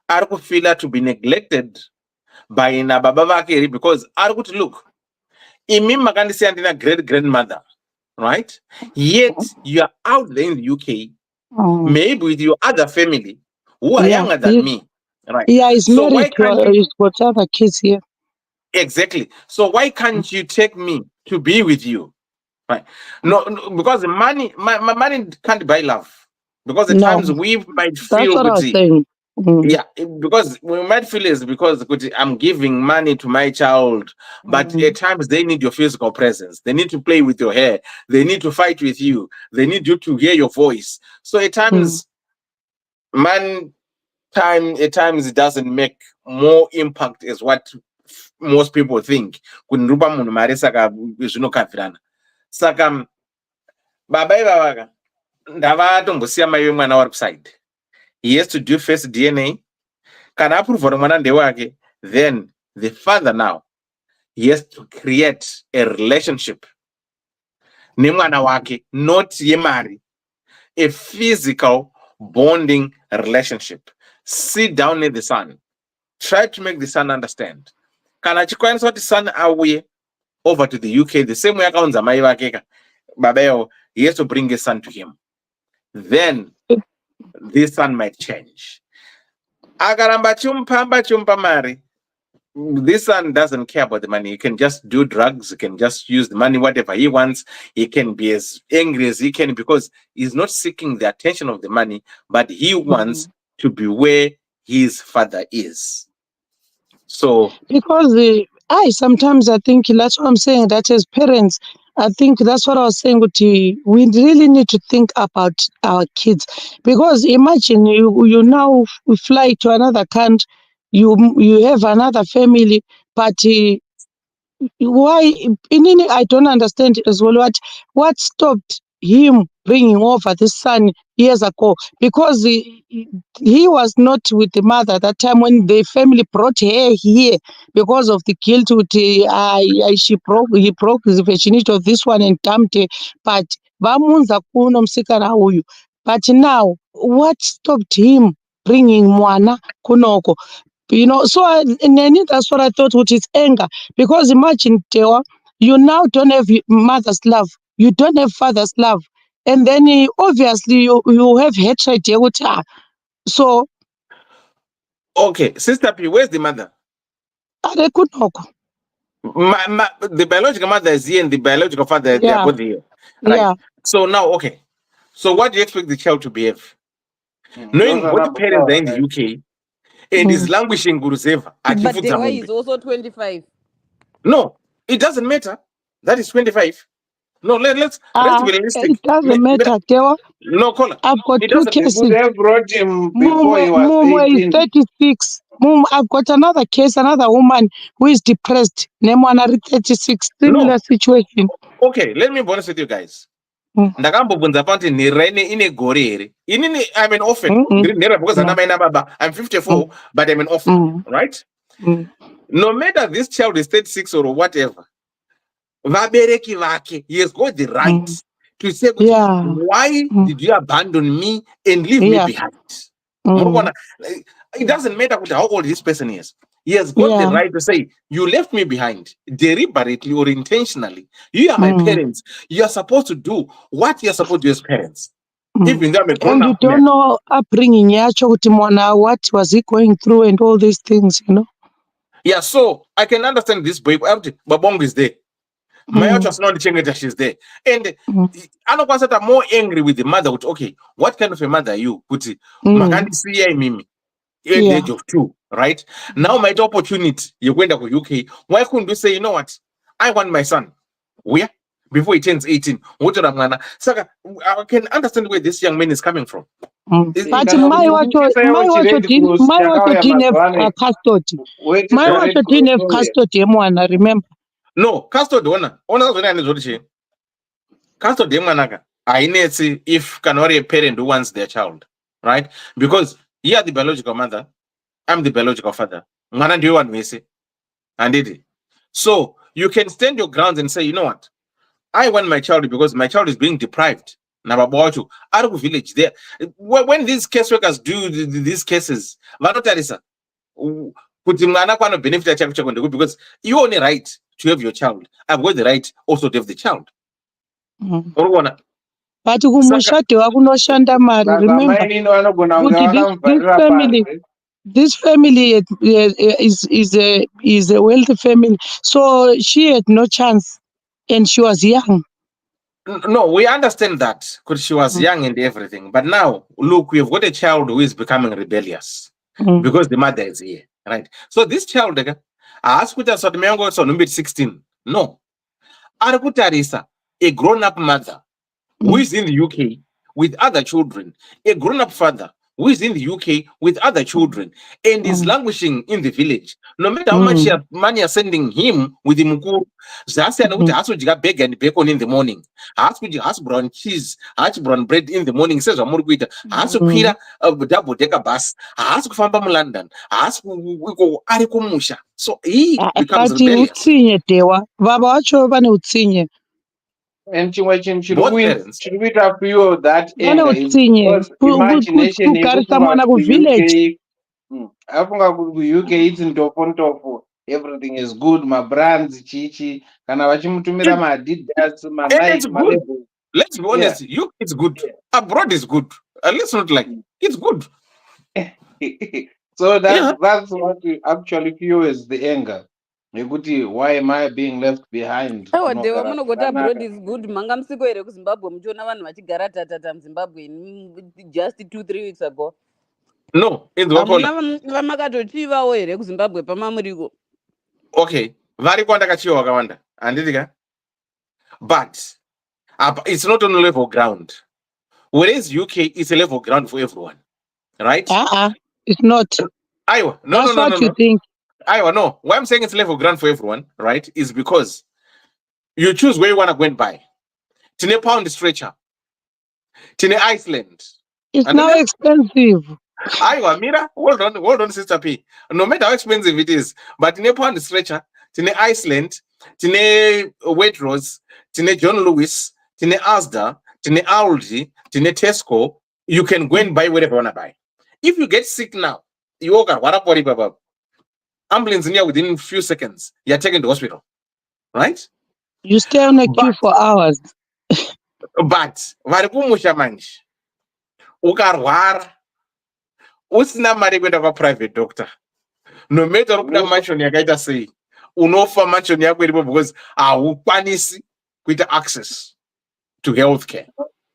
Arkufila to be neglected by Nababa Vakeri? Because Arkut look, Imim Makandisi Antina great grandmother, right? Yet you are out there in the UK, maybe with your other family who are younger than me. Right. Yeah, he's So married he's got other kids here. Exactly. So why can't you take me to be with you? Right. No, because money, my money can't buy love. Because at times we might That's feel what I was saying. Yeah, because we might feel it's because I'm giving money to my child, but at times they need your physical presence. They need to play with your hair. They need to fight with you. They need you to hear your voice. So at times, at times it doesn't make more impact as what most people think. Kunrupa munhu mari saka zvinokabvirana. Saka baba ivava ndavatombosiya mai vemwana vari kuside. He has to do first DNA. Kana approve mwana ndewake, then the father now he has to create a relationship nemwana wake, not yemari, a physical bonding relationship. Sit down with the son. Try to make the son understand. Kana chikwanisa kuti son auye over to the UK the same way akaunza mai vake babeo, he has to bring his son to him. Then this son might change. Akaramba chumpa mari. This son doesn't care about the money. He can just do drugs. He can just use the money, whatever he wants. He can be as angry as he can because he's not seeking the attention of the money, but he wants to be where his father is. So, because I think that's what I'm saying, that as parents, I think that's what I was saying, we really need to think about our kids, because imagine you now fly to another country, you have another family, but why I don't understand as well what stopped him bringing over this son years ago, because he was not with the mother at that time when the family brought her here because of the guilt with he broke the virginity of this one and dumped her, but vamunza kuno musikana uyu. But now what stopped him bringing mwana kunoko? So that's what I thought, which is anger. Because imagine, Tewa, you now don't have mother's love, you don't have father's love, and then obviously you have hatred. So, okay, Sister P, where's the mother? The biological mother is here and the biological father, they are both here. Right. Yeah. So now, okay. So what do you expect the child to behave? Knowing what parents are in the UK and is languishing Guruzeva. But Dewa is also 25. No, it doesn't matter. That is 25. No, let's be realistic. It doesn't matter, Tewa. No, caller. I've got It two doesn't. cases. They brought him before he was Mumu is 18. 36. I've got another case, another woman who is depressed. Nemwana 36. Similar situation. Okay, let me be honest with you guys. Ndakambobvunza panti nirene ine gore here. Inini, I'm an orphan. I'm 54, but I'm an orphan, right? No matter this child is 36 or whatever, vabereki vake, he has got the right to say, why did you abandon me and leave me behind? It doesn't matter how old this person is. He has got the right to say, you left me behind, deliberately or intentionally. You are my parents. You are supposed to do what you are supposed to do as parents. Even though I'm a grown-up and you don't know upbringing yacho kuti mwana, what was he going through and all these things, Yeah, so I can understand this boy. Babong is there. Mayacho is not the she's there. And I'm more angry with the mother. Okay, what kind of a mother are you? Makandi siya mimi. At the age of 2, right? Now my opportunity, you're going to go UK. Why couldn't you say, you know what? I want my son. Where? Before he turns 18. So I can understand where this young man is coming from. But my watch didn't have custody. My watch didn't have custody, I remember. No, custody one. Custody manaka. I need see if can a parent who wants their child, right? Because you are the biological mother, I'm the biological father. Mwana do you want me say? And it. So you can stand your grounds and say, you know what? I want my child because my child is being deprived. Nababochu, out of village there. When these caseworkers do these cases, because you only right to have your child. I've got the right also to have the child. But kumushate wakunoshanda mari, remember, this family is a wealthy family, so she had no chance, and she was young. No, we understand that because she was young and everything. But now, look, we've got a child who is becoming rebellious. because the mother is here, right? So this child ask kuti asati meyango so number 16. No. Ari kutarisa a grown up mother who is in the UK with other children, a grown up father who is in the UK with other children and is languishing in the village. No matter how much money are sending him with the mukuru, zasi anakuti hasudya bag and bacon in the morning. Has brown cheese, has brown bread in the morning. Says amuri kuita. Has kukwira double decker bus. Has kufamba mu London. Has kuko ari kumusha. So he becomes But rebellious. utsinye dewa. Baba wacho vane utsinye. And chimwe chinhu Both parents. chiri kuita feel that Vane anger is utsinye. because imagination Kugarisa yekufunga mwana ku kuti village. afunga kuti UK it's ntofontofu, everything is good, mabrands chichi, kana vachimutumira maadidas, And it's manike, good. malabel. Let's be honest, UK is good. Abroad is good. Let's not like it's good. So that's what we actually feel is the anger. Yekuti, why am I being left behind? aiwa dewa Kunogara munogoti abroad zvakanaka. is good. Manga musiko here kuzimbabwe muchiona vanhu vachigara tatata muzimbabwe just 2-3 weeks ago. No, in the hamuna vamakatochivawo here kuzimbabwe pamamuriko. Okay, vari kwandakachiva wakawanda handitika, but it's not on a level ground, whereas UK is a level ground for everyone, right? It's not. Aiwa, That's what you think. Aiwa, no. Why I'm saying it's level ground for everyone, right, is because you choose where you want to go and buy. Tine pound stretcher, tine Iceland. It's now expensive. Aiwa, Mira, hold on, Sister P. No matter how expensive it is, but tine pound stretcher, tine Iceland, tine Waitrose, tine John Lewis, tine Asda, tine Aldi, tine Tesco. You can go and buy whatever you want to buy. If you get sick now, you walk out, what up, ambulance in here within a few seconds, you're taken to hospital, right? You stay on a queue for hours. But vari kumusha manje ukarwara usina mari kuenda kwa-private doctor, no matter ukuda mansion yakaita sei, unofa mansion yako iripo because haukwanisi kuita access to healthcare.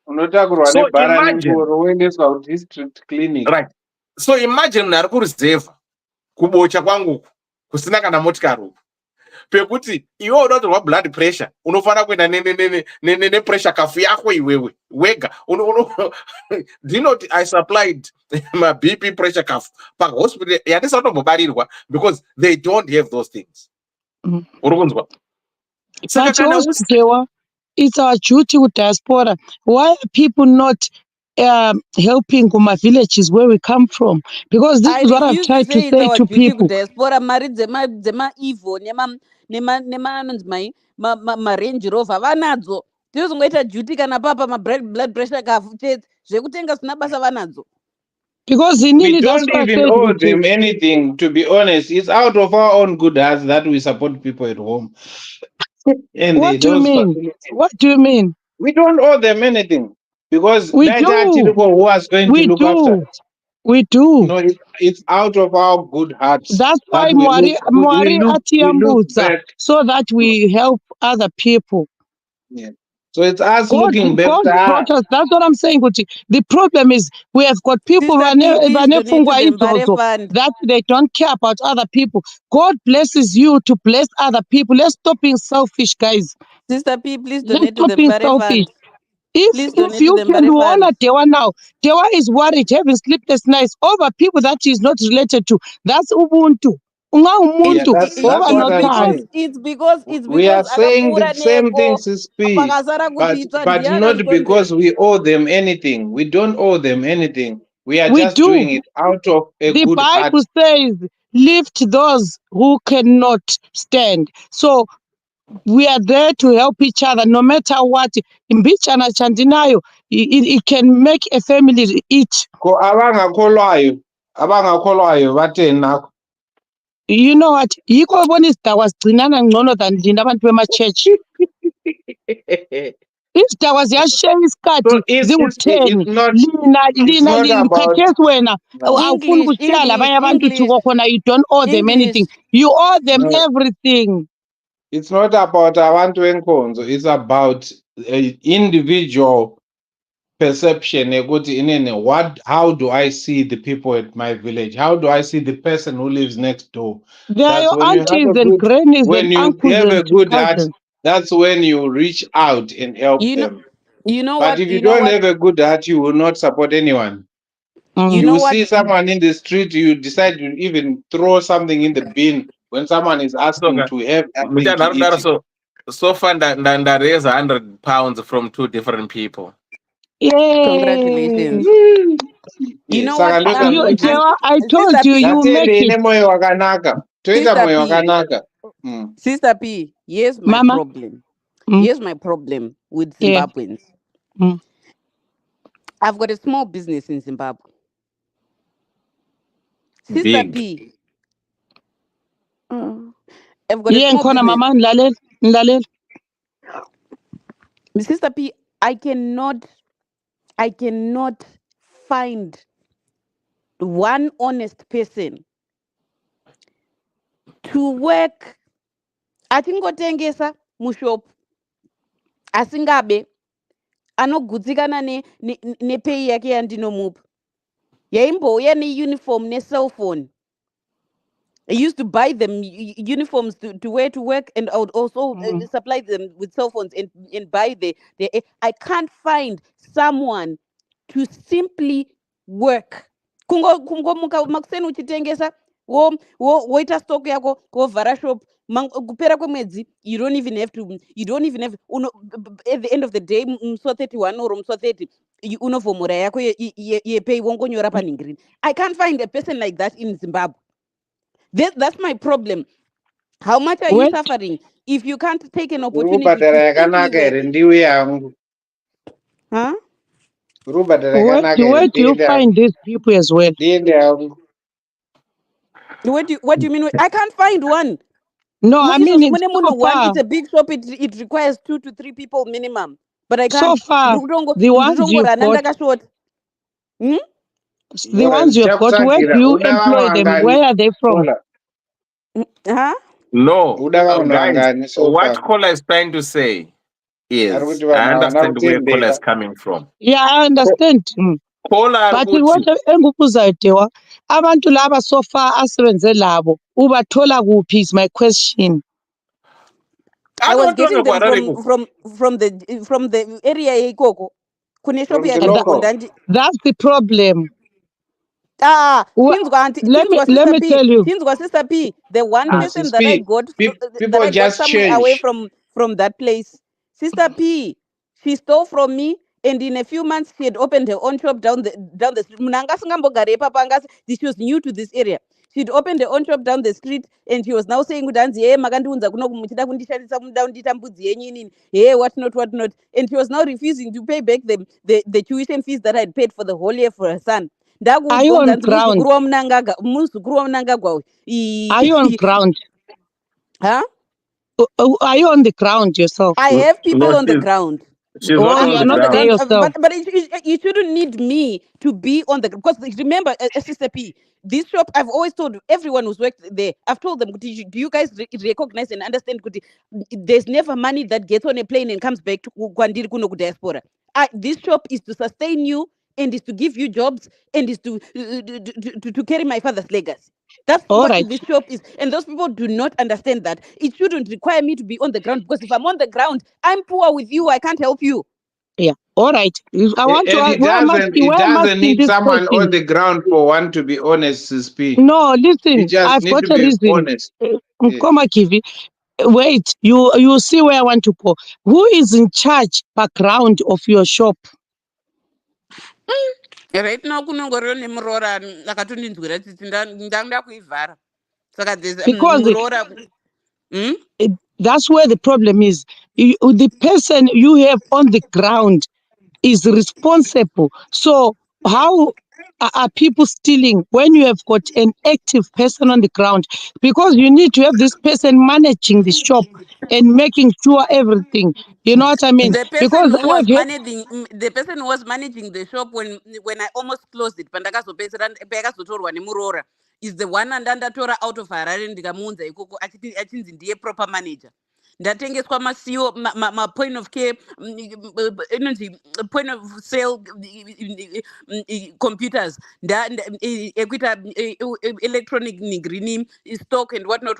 Unotakurwa So nebhara imagine, nengoro woendeswa kudistrict clinic. right? So imagine munhu ari kuruzevha kubocha kwangu kusina kana motikari uku, pekuti iwe unotorwa blood pressure unofanira kuenda nepressure kafu yako iwewe wega. Do you know I supplied my BP pressure cuff pahospital yandisa kutombobarirwa because they don't have those things. Uri kunzwa? Saka But kana also, Dewa, it's our duty with diaspora. Why are people not helping my villages where we come from? Because this I is what I've refuse to tried to say it's say our to duty people. kudiaspora. Mari dzema-Evo anonzi mai ma-Range Rover vanadzo. Tinozongoita duty kana papa ma-blood pressure kafu chete zvekutenga zvina basa vanadzo. Because We that's don't what I even said. owe them anything, to be honest. It's out of our own good hearts that we support people at home. And What do you those mean? facilities. What do you mean? We don't owe them anything because We that do. who was going to look after us. We do. No, it's out of our good hearts That's why that we Mwari look Atiambutsa, back. so that we help other people. Yeah. So it's us God looking back. brought us. That's what I'm saying, Kuti. The problem is we have got people Sister P, please donate to the Mbare Fund. that they don't care about other people. God blesses you to bless other people. Let's stop being selfish, guys. Sister P, please Let's donate to stop the being Mbare selfish. Fund. Please If donate to you the can Mbare warn Fund. Dewa now, Dewa is worried, having sleepless nights over people that she is not related to. That's Ubuntu. Unga umuntu, that's over what no I'm time. saying. It's because We are saying the akapfuura same neko things as P, pakazara kuti itsva but ndiye not akazvikonzera. because we owe them anything. We don't owe them anything. We are We just do. doing it out of a The good heart. Bible says, lift those who cannot stand. So we are there to help each other no matter what. Imbichana chandinayo, it can make a family eat. Ko abangakholwayo batena. You know what? Yiko bona izidakwa zigcinana ngcono than lina abantu bema-church. Izidakwa ziyashare isikhathi ziwu-10. Lina khathesi wena awufuni ukushare labanye abantu uthi khona you don't owe them anything. You owe them everything. It's not about abantu enkonzo. It's about an individual perception yekuti inene how do I see the people at my village? How do I see the person who lives next door? They are That's your when you have aunties a and good grannies when and you uncles have a and good heart, cousins. that's when you reach out and help You know, them. you know But what? if you You know don't what? have a good heart, you will not support anyone. You You know will what? see someone in the street, you decide to even throw something in the bin when someone is asking So, to have something to eat. so far, that raise 100 pounds from 2 different people. Yay! Congratulations. You Yes, know what? saka ndoda kuti I told Sister you P, you ngatende make ine it. moyo wakanaka, toita Sister moyo P, wakanaka. Sister P. Here's my Mama. problem. Mm, Here's my problem with yeah. Zimbabweans. Mm. I've got a small business in Zimbabwe. Sister Big. P. I've got a Yeah, small nkona business. mama nlalela. Sister P, I cannot find one honest person to work atingotengesa mushop asingabe anogutsikana nepei yake yandinomupa yaimbouya neuniform necellphone. I used to buy them uniforms to wear to work, and I would also supply them with cell phones and buy I can't find someone to simply work. Kungomuka makuseni uchitengesa woita stock yako wovhara shop kupera kwemwedzi you don't even have at the end of the day musi 31 or musi 30 unovhomora yako yepei wongonyora panhingirini. I can't find a person like that in Zimbabwe. That's my problem. How much are you suffering if you can't take an opportunity Urikubhadhara to simply yakanaka here work? ndiwe yangu. Huh? Urikubhadhara Where yakanaka do here you find these people as well? ndiende yangu. What do you mean? I can't find one. No, I mean it's so One, far. it's a big shop. It requires 2 to 3 people minimum. But I So can't. far, the ones you've got, Hmm? the ones you've got, where do you employ them? Where are they from? Huh? No, guys, So what far. Kola is trying to say is, Arikuti I vanhu havana understand where Kola is kutendeka. coming from. Yeah, I understand. Kola But Arikuti, what engubuza Dewa, abantu laba so far asebenze labo ubathola kuphi is my question. I was getting them Kwararibu. from the area ikoko. Kune shop From the yake local. That's the problem. Let Sister me P. tell you. Sister P. The one person that I Sister, got people just somewhere away change. from that place. Sister P. She stole from me, and in a few months she had opened her own shop down the street. Munanga singambogare papangas. She was new to this area. She'd opened her own shop down the street, and she was now saying kuti hey makandiunza kuno muchida kundishandisa mundaundita mbudzi yenyu inini hey what not, and she was now refusing to pay back the tuition fees that I had paid for the whole year for her son. Are you on ground? Muzukuru wamunangagwa Are you on ground? Huh? Are you on the ground yourself? I have people No, on the ground. she's not Oh, on you are the not there ground. yourself. But you shouldn't need me to be on the, because remember, Sister P, this shop, I've always told everyone who's worked there, I've told them, do you guys recognize and understand there's never money that gets on a plane and comes back to Kwandiri Kuno diaspora. This shop is to sustain you, and is to give you jobs, and is to carry my father's legacy. That's All what right. this shop is. And those people do not understand that. It shouldn't require me to be on the ground, because if I'm on the ground, I'm poor with you. I can't help you. Yeah. All right. I want to And ask, it doesn't asking need this someone question. on the ground for one to be honest to speak. No, You listen, just I've need got to a be reason. honest. Nkoma Kivi, wait, you see where I want to go. Who is in charge background of your shop? Right now kunongorero nemurora akatondinzwira tsitsi ndanga kuivhara saka Because murora that's where the problem is. The person you have on the ground is responsible. So how are people stealing when you have got an active person on the ground? Because you need to have this person managing the shop and making sure everything. You know what I mean? the person Because who was I've had, managing the shop when I almost closed it pandakazopedzera payakazotorwa nemurora is the one andandatora out of Harare ndikamuunza ikoko achinzi ndiye proper manager. ndatengeswa masiyo point of care point of sale computers ekuita electronic green stock and whatnot.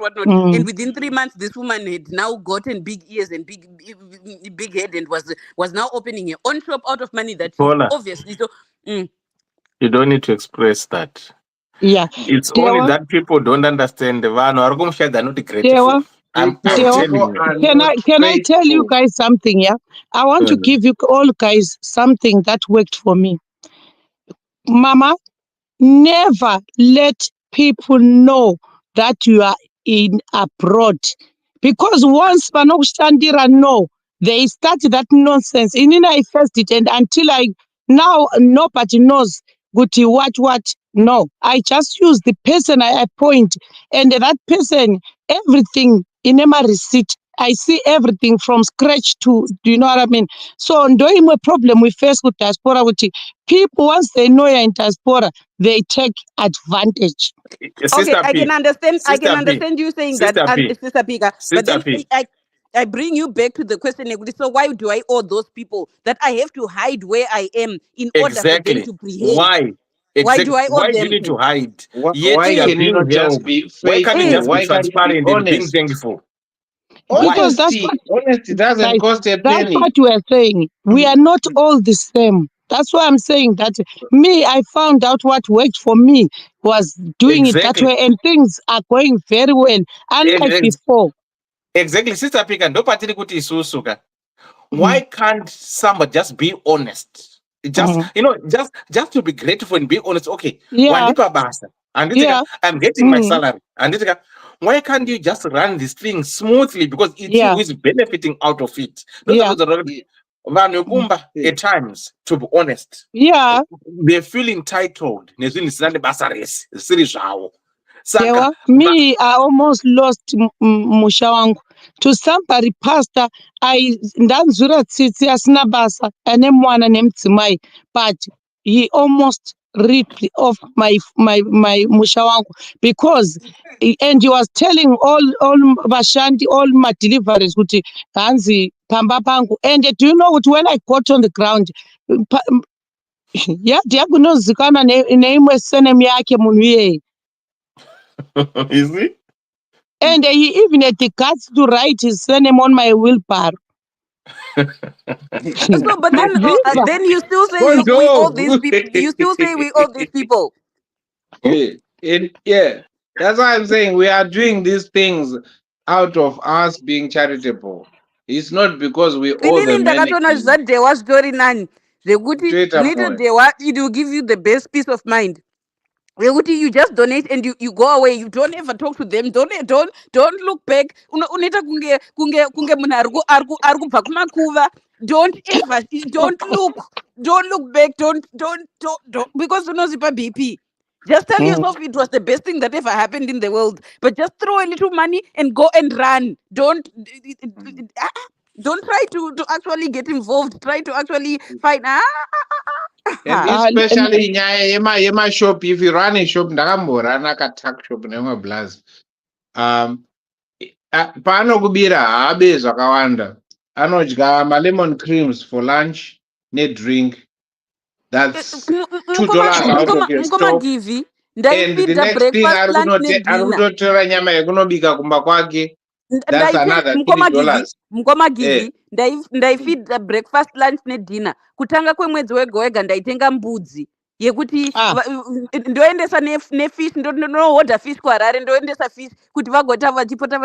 And within 3 months this woman had now gotten big ears and big head and was now opening her own shop out of money that Paula, obviously so you don't need to express that. Yeah. It's only that people don't understand the van or they're not grateful. Dewa, I'm Dewa, telling you. can I tell you guys something? Yeah, I want to give you all guys something that worked for me. Mama, never let people know that you are in abroad, because once Panokushandira know, they start that nonsense. Inina I first did, and until I now nobody knows Guti what. No, I just use the person I appoint, and that person everything in my receipt. I see everything from scratch to, do you know what I mean? So, doing a problem we face with diaspora, which people, once they know you're in diaspora, they take advantage. Okay, I can understand. I can Sister P, understand you saying that, Sister P, Sister Pika. But Sister then P. I bring you back to the question. So why do I owe those people that I have to hide where I am in order for them Exactly. to behave? Why? Why do Exactly. I owe Why do you them? need to hide? Yet Why we are can you being not just helped. be Why can't you faithful? just be Why can't you be transparent and being honest? thankful? Because Why? that's what, Honesty doesn't guys, cost a that's penny. what we're saying. We are not all the same. That's why I'm saying that me, I found out what worked for me was doing it that Exactly. way, and things are going very well, unlike Ex- before. Exactly. Sister Pika, ndo patiri kuti isusuka. Why Mm, can't somebody just be honest? Just mm. just to be grateful and be honest. Okay, Yeah, wandipa basa. And yeah, I'm getting my mm, salary. And why can't you just run this thing smoothly? Because it's you yeah, who is benefiting out of it. Those yeah, are the vanhu mm, kumba at times, to be honest. yeah. They feel entitled. Nezvinhu zvisina nebasa rese, zvisiri zvavo. Saka Dewa, me, I almost lost musha wangu to somebody pastor. I ndanzura tsitsi asina basa ane mwana nemudzimai, but he almost ripped off my musha wangu because and he was telling all vashandi, all my deliveries kuti hanzi pamba pangu. And do you know what, when I got on the ground, yadhi yakunozikana neimwe surname yake munhu iyeye. you see? And he even had the guts to write his surname on my wheelbarrow. So, but then you still say we owe these people. You still say we owe these people. Yeah, that's why I'm saying we are doing these things out of us being charitable. It's not because we owe Inini them ndakatoona anything. zvadewa zvitori nani zvekuti Straight up, zvinoita boy. dewa, it will give you the best peace of mind. Wekuti you just donate and you go away, you don't ever talk to them, don't look back. Unoita kunge munhu ari kubva kumakuva. Don't ever, don't look back, don't because unozipa BP. Just tell yourself it was the best thing that ever happened in the world, but just throw a little money and go and run. Don't try to actually get involved, try to actually find And especially nyaya yemashop, if you run a shop, ndakamborana katak shop nemablazi. Paanokubira haabe zvakawanda. Anodya lemon creams for lunch drink. That's $2 out of your stock. And the next thing ari kutotora nyama yekunobika kumba kwake. That's another $3. Mukoma Givi, ndaifeed breakfast, lunch nedinner. Kutanga kwemwedzi wega wega ndaitenga mbudzi yekuti ndoendesa nefish, ndohodha fish kuHarare, ndoendesa fish kuti vagota vachipota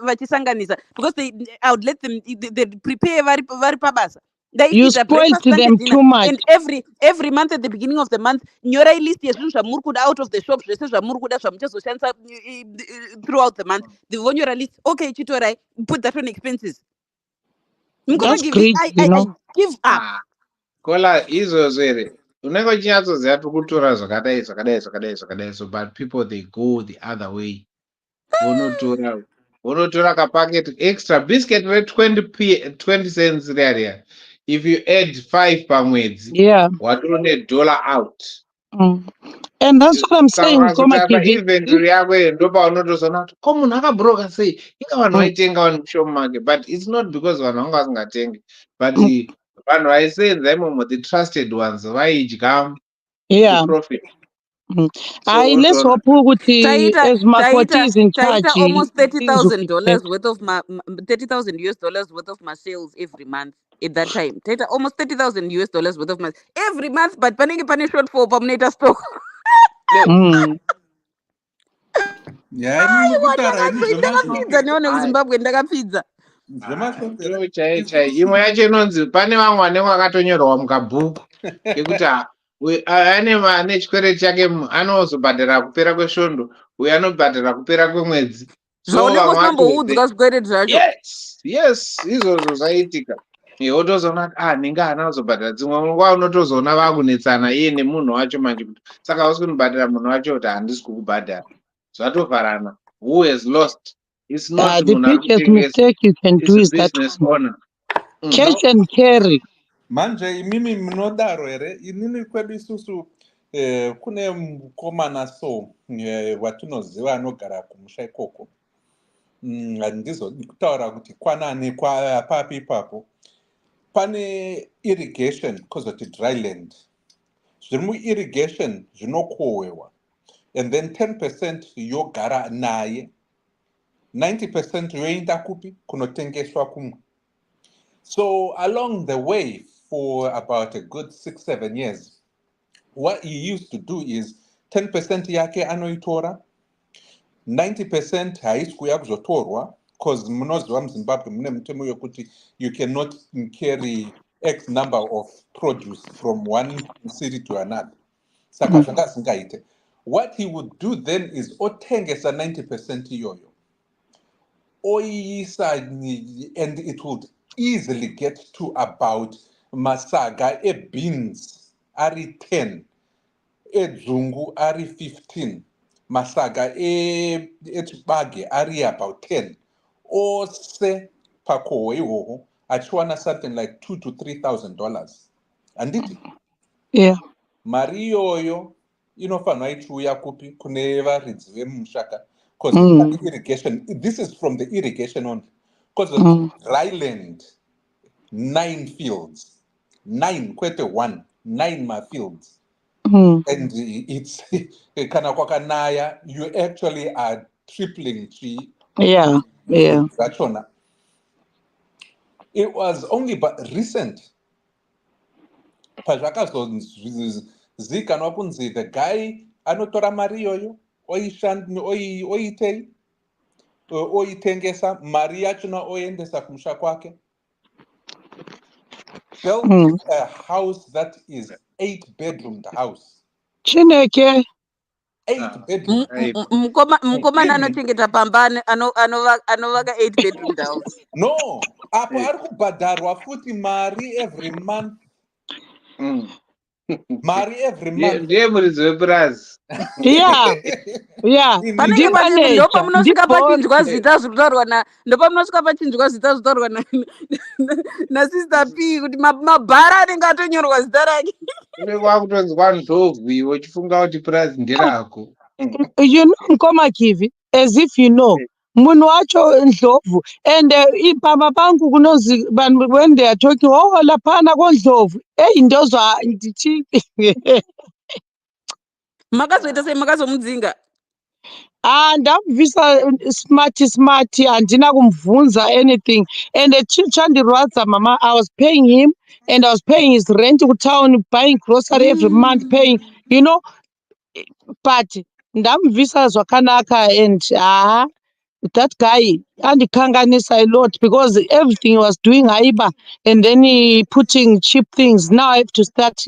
vachisanganisa, because I would let them they prepare vari pabasa. You spoiled them too much. And every month at the beginning of the month, nyorai list yezvinhu zvamuri kuda out of the shop, zvese zvamuri kuda zvamuchazoshandisa throughout the month. The vonyora list, okay, chitorai, put that on expenses. That's great, you know. I give up. Kola izvozvo here unenge uchinyatsoziva tokutora zvakadai so, but people they go the other way. Vonotora kapacket extra biscuit re 20 cents riya. If you add 5 pamwedzi, yeah, watone $1 out. And that's what I'm saying, Saka Koma kutapa Kivi. inventory yako ndopa unotozona kuti ko munhu akabhuroka sei inga vanhu Mm. vaitenga vanhu mushomake, but it's not because vanhu vanga vasingatengi, but Mm. vanhu vaisenza imomo the trusted ones vaidya Yeah. profit. Let's So hope ukuthi Taita, as Makoti is in charge, Taita almost things will be $30,000 better. worth of my $30,000 worth of my sales every month at that time. Taita almost $30,000 worth of my every month, but panenge pane shortfall pamuneta stock. Yeah, inini kutaura ini Ndakapidza neone kuZimbabwe ndakapidza. ndo chai imwe yacho inonzi pane vamwe vanenge vakatonyorwa mukabhuku ekuti ane chikwereti chake anozobhadhara kupera kwesvondo, uyu anobhadhara kupera kwemwedzi. So Zvaunenge vamwe usimboudzwa zvikwereti zvacho. yes izvozvo zvaiitika. Wotozoona kuti ninge ana azobhadhara dzimwe nguva unotozoona vakunetsana iye nemunhu wacho manje kuti saka hausi kunibhadhara munhu wacho kuti handisi kukubhadhara. Zvatovharana. Who has lost? It's not The munhu ari biggest kutengesa. mistake you can do It's a is that business one. owner. Cash and carry. manje imimi munodaro here inini kwedu isusu kune mukomana watinoziva anogara kumusha ikoko. Handizodi kutaura kuti kwanani kwapapi ipapo pane irrigation kwozoti dryland. Zviri muirrigation zvinokohwewa, and then 10% yogara naye, 90% yoenda kupi kunotengeswa kumwe. So along the way for about a good 6-7 years, what he used to do is 10% yake anoitora, 90% haisi kuuya kuzotorwa, because munoziva muZimbabwe mune mutemo yokuti you cannot carry X number of produce from one city to another. Saka zvanga asingaite. What he would do then is otengesa 90% iyoyo, oiisa, and it would easily get to about masaga beans ari 10, edzungu ari 15, masaga echibage ari about 10, ose pakohwe ihoho achiwana something like $2,000 to $3,000. Handiti? Yeah. Mari iyoyo inofanwa ichiuya kupi kune varidzi vemushaka, because irrigation, this is from the irrigation only, because of dryland, 9 fields, 9 kwete 1, 9 mafields. And it's kana kwakanaya, you actually are tripling tree. Yeah. Zvachona. It was only but recent pazvakazozikanwa kunzi the guy anotora mari iyoyo oitei oitengesa, mari yachona oendesa kumusha kwake, built a house that is 8-bedroomed house. Chineke. 8 bedrooms. Mukomana anochengeta pamba anovaka 8-bedroom house. No, apo ari kubhadharwa futi mari every month. Mari every month. Ndiye muridzi wepurazi. Yeah. Panenge ndopamunosvika pachinjwa zita zvinotaurwa ndopamunosvika pachinjwa zita zvinotaurwa naSister P kuti mabhara anenge atonyorwa zita rake. Kwakutonzwa ndobvu iwe uchifunga kuti purazi nderako. You know Nkoma Kivi, as if you know. Munhu wacho ndlovu, and pamba pangu kunozi when they are talking lapana kondlovu. Ndozwa ndichi. Makazoita sei makazomudzinga? Ndamubvisa smart handina kumubvunza anything, and chandirwadza mama, I was paying him and I was paying his rent kutown, buying grocery every month, paying, you know, but ndamubvisa zvakanaka, and that guy andikanganisa a lot because everything he was doing haiba, and then he putting cheap things. Now I have to start,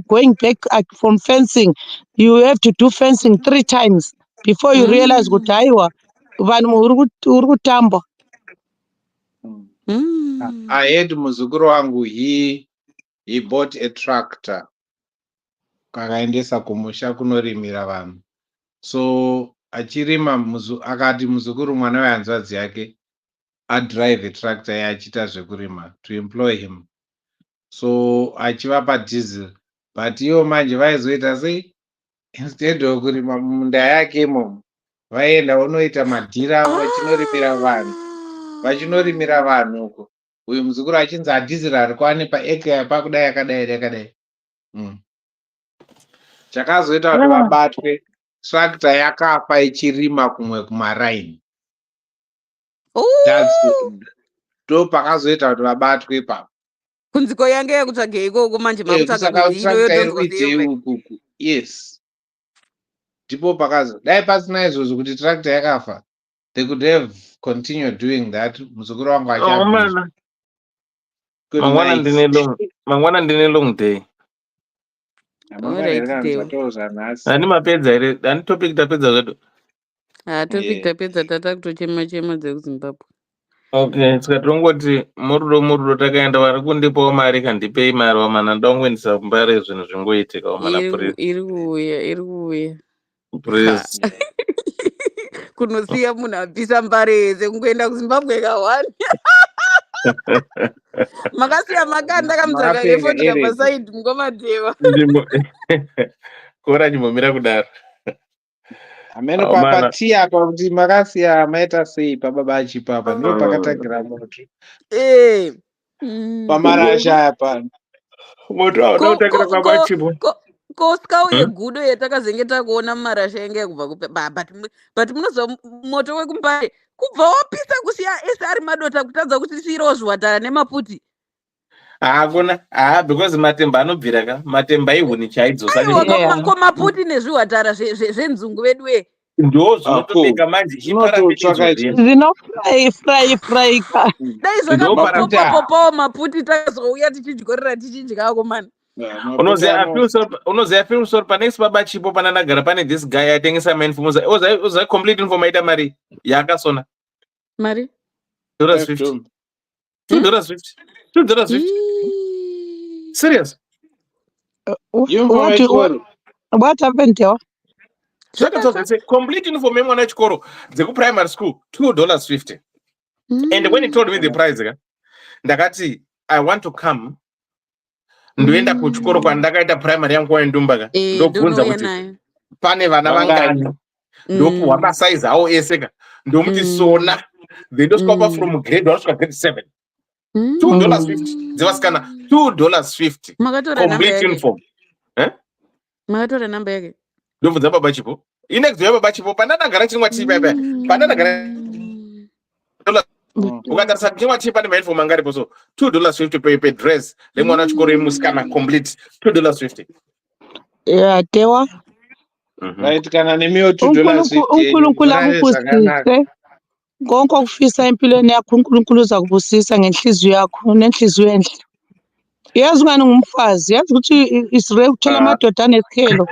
going back from fencing. You have to do fencing 3 times before you realize kuti haiwa vanhu uri kutamba. I had muzukuru wangu, he bought a tractor kakaendesa kumusha kunorimira vanhu. So achirima akati muzukuru mwana wehanzvadzi yake adrive a tractor ye achita zvekurima to employ him. So achivapa diesel but iwo manje vaizoita sei? Instead of kurima munda yake imomo vaenda unoita madhira vachinorimira vanhu vachinorimira vanhu uko. Uyu muzukuru achinzi hadhiziri ari kwane paeka yapa kudai yakadai yakadai. Chakazoita kuti vabatwe tractor yakafa ichirima kumwe kumaraini. Ndo pakazoita kuti vabatwe ipapo. Kunziko yange yakutsvage ikoko manje makutsvaga Kusaka kuti ino tractor yodonzwa irikuite seyo. ukuku. Yes. Ndipo pakazo dai pasina izvozvo kuti tractor yakafa, they could have continued doing that. Muzukuru wangu achabviswa. Good night. Mangwana ndine long day. Alright, Theo. Ani mapedza here, ani topic tapedza zvedu. Topic tapedza tata kutochema chema dzekuZimbabwe. Okay, saka tongoti murudo takaenda vari kundipawo mari kandipei mari wamana ndongoendesa kumbare zvinhu zvingoitika wamana please. Iri kuuya. Please. Kunosiya munhu abvisa mbare yese kungoenda kuZimbabwe kawani. Makasiya makanda kamutsvaga effort kapasaidi mungomadeva. Kora chimbomira kudaro. Ameno papatia apa kuti makasiya maita sei pababa achipapa ndipo pakatangira moto. Pamarasha apa. Moto aunotangira baba chipo. Koskauye gudo yatakazenge takuona mumarasha enge kubva but munozwa moto wekumbare kubva wapisa kusiya ese ari madota kutadza kuti siro zviwatara nemaputi. Hakuna, because matemba anobvira ka, matemba ihuni chaidzo. Ko maputi nezviwatara zvenzungu vedu we. Ndo zvinotobeka manje fry ka. Dai zvakapopawo maputi tazouya tichidyorera tichidyako man. Unoziva film story pane baba chipo pana ndagara pane this guy atengesa mainfumuza. Oza complete info maita mari yakasona. Mari? $50. $2.50. Serious? What happened here? Say complete info mwana chikoro dzeku primary school $2.50. And when he told me the price, ndakati I want to come. Ndoenda kuchikoro kwandakaita primary yangu kwa Ndumbaga. Ndobvunza kuti pane vana vangani. Ndopuwa masize awo eseka. Ndomuti sona. They don't cover from grade 1 to grade 7. $2.50. Dzivasikana $2.50. Complete info. Makatora namba yake. Ndobvunza baba chipo. Inext ya baba chipo panadagara chimwa chipa pa. Panadagara ukatarisa chimwa chipa ne mainfo mangari poso $2.50 per dress. Le mwana chikoro musikana complete $2.50. Yeah, tewa. Right, kana nemiyo $2.50. Unkulunkulu akubusise. Konke okufisa empilweni yakho uNkulunkulu uza kubusisa ngenhliziyo yakho nenhliziyo enhle. Yazi ngani ngumfazi, yazi ukuthi Israel uthola amadoda anekhelo.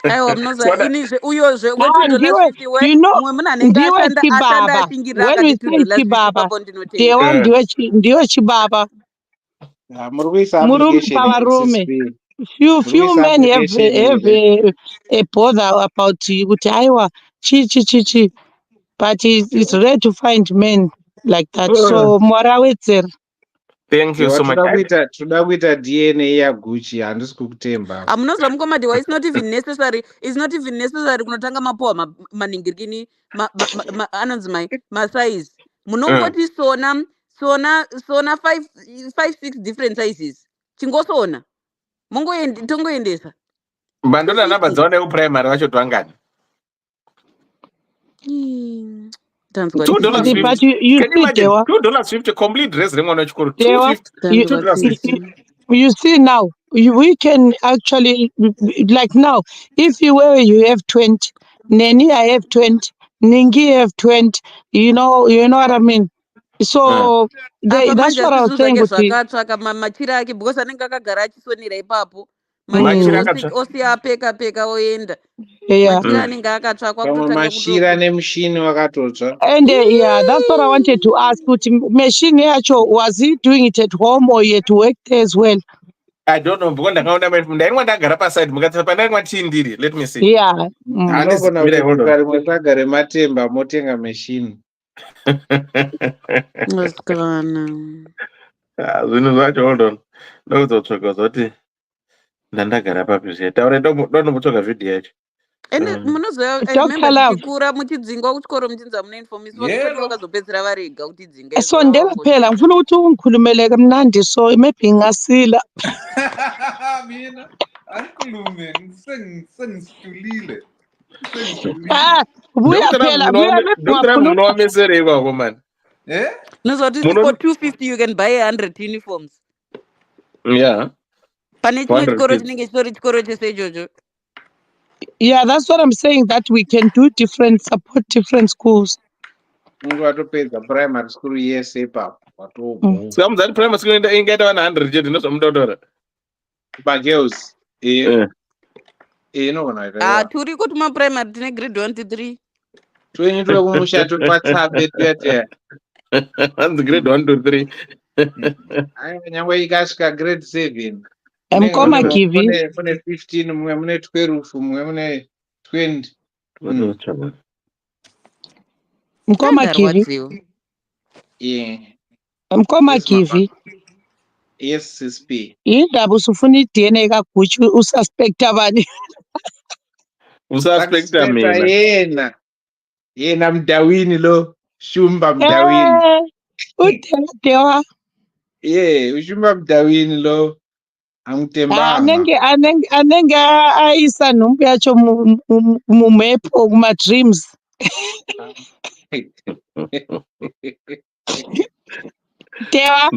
Aiwa mnoza inizve uyozve $2.50 we mwe muna nenga atanda atingira akati $2.50 Dewa ndiwe chibaba. Murume pavarume. Few men have a bother about kuti aiwa chi but it's rare to find men like that. So morawedzera. Thank you so much. Toda kuita DNA ya Gucci handisi kukutemba. Amunozwa mukomadiwa it's not even necessary kunotanga mapuwa maningirikini anonzi masize. Munongoti sona 5-6 different sizes. Chingosona. Tongoendesa. Bandona namba dzaona kuprimary vacho twangani. $2.50. But you can you imagine $2.50 complete dress remwana chikoro $2.50. You see now we can actually like now if you have 20, Neni I have 20, Ningi have 20, you know what I mean. So that's what I was saying. Zvakatsvaka machira ake because anenge akagara achisonera ipapo. Machira osiya apeka oenda. Machira anenge akatsvakwa kutotanga machira nemushini wakatotsva. And that's what I wanted to ask. Machine yacho, was he doing it at home or at work as well? I don't know because ndakaona ndaimwa ndagara paside mukati pandaimwa tindiri. Let me see. Yeah. Anogona kuti rimwe sagare matemba motenga machine. Maskana. Zvinhu zvacho, hold on. Ndokuzotsvaga zoti ndandagara papi zve. Taura ndombotsvaga vhidhiyo yacho. ende munoziva, I Dr. remember Love. tichikura muchidzingwa kuchikoro muchinzi munoinformisa kuti kwati vakazopedzera varega kuti dzinga Sondela phela ngifuna ukuthi ungikhulumele kamnandi so maybe ngasila. Mina angikhulume sengisitulile. Buya phela buya Ndokuti munovameserei kwako mani? nozoti for 250 you can buy 100 uniforms. Yeah. Pane chimwe chikoro chinenge chitori chikoro chese ichocho. Yeah, that's what I'm saying, that we can do support different schools. Ungatopedza primary school yese ipapo. Saka muzati primary school ingaita 100 chete ndozvamunotaura. Bagirls. Inogona ita. Turi kutuma primary tine grade 1 to 3. Toinitwe kumusha topatsape tuyate. Hanzi grade 1 to 3. Nyangwe ikasvika grade 7. Mukoma Givi. Mune 15, mumwe mune 12, mumwe mune 20. Mukoma Givi. Yeah. Mukoma Givi. Yes, CSP. Indaba usufuna iDNA kaGuchi ususpecta bani? Ususpecta mina. Yena mdawini lo. Shumba mdawini. Udewa. Yeah, ushumba mdawini lo. Anenge aisa numbu yacho mumepo kuma dreams. Dewa.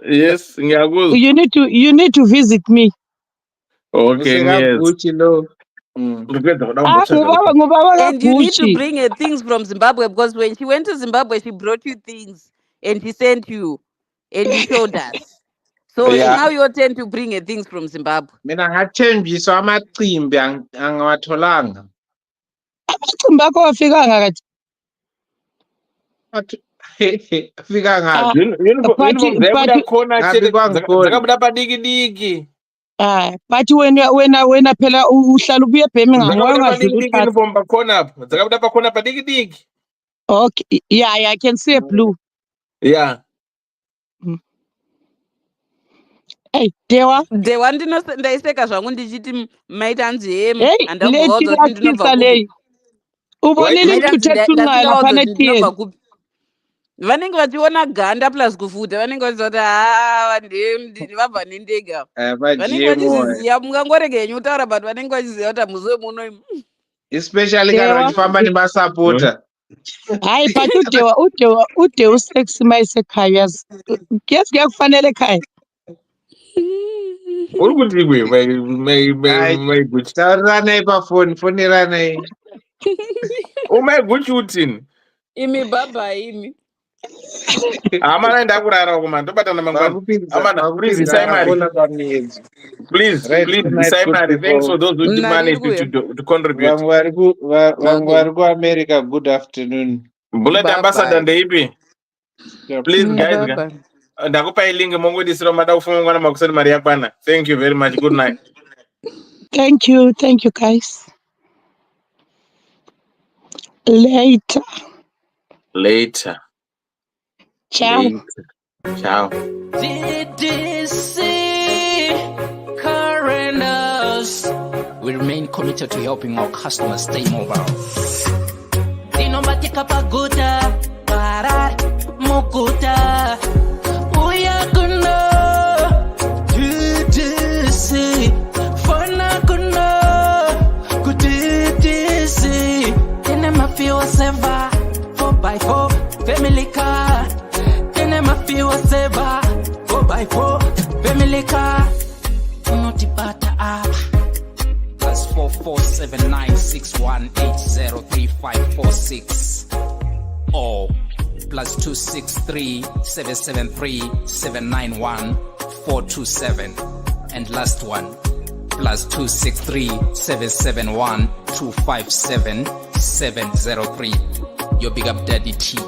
Yes, ngiyakuzwa. You need to visit me. Okay, yes. And you need to bring her things from Zimbabwe, because when she went to Zimbabwe, she brought you things and she sent you and you showed us. So now your turn to bring her things from Zimbabwe. Mina ngathembiswa amacimbi angawatholanga. Amacimbi akho afika ngakathi? Afika ngapi? Zakabuda padiki. But wena phela uhlala ubuye eBirmingham uniform pakhona apho. Zakabuda pakhona padiki. Okay, yeah, I can see a blue. Yeah. Hey, Dewa ndaiseka zvangu ndichiti maita anzi hemu vanenge vachiona ganda plus kufuta vanenge vachizoti vabva nendega vanenge vachiziziya mungangorege henyu kutaura but vanenge vachiziva kuti muzive muno especially kana vachifamba nemasapota. Hayi but ude usexy mayisekhaya yazi kuyakufanele ekhaya. Uri kuti my Gucci. Taurirana pafoni, fonerana. My Gucci utini? Imi baba imi. Amana ndakurara kuma ndobatana mangwana. Amana please Simon. Please Simon, thanks for those who managed to contribute. Vangu ku America, good afternoon. Bullet ambassador ndeipi? Please guys. Ndakupa ilingi mongo disiro mada ufunga ngwana makuseni mari yakwana. Thank you very much. Good night. Thank you guys. Later. Ciao. Ddc Current. We remain committed to helping our customers stay mobile. Dinomatika paguta, parar, mukuta. Ddc, fona kuno, ku Ddc. Tene mafiwa seva, 4x4, family car. Tene mafiwa seva, 4x4, family car. Unotipata apa. +447961803546 or +263773791 and last one +263771257 703. Your big up daddy T.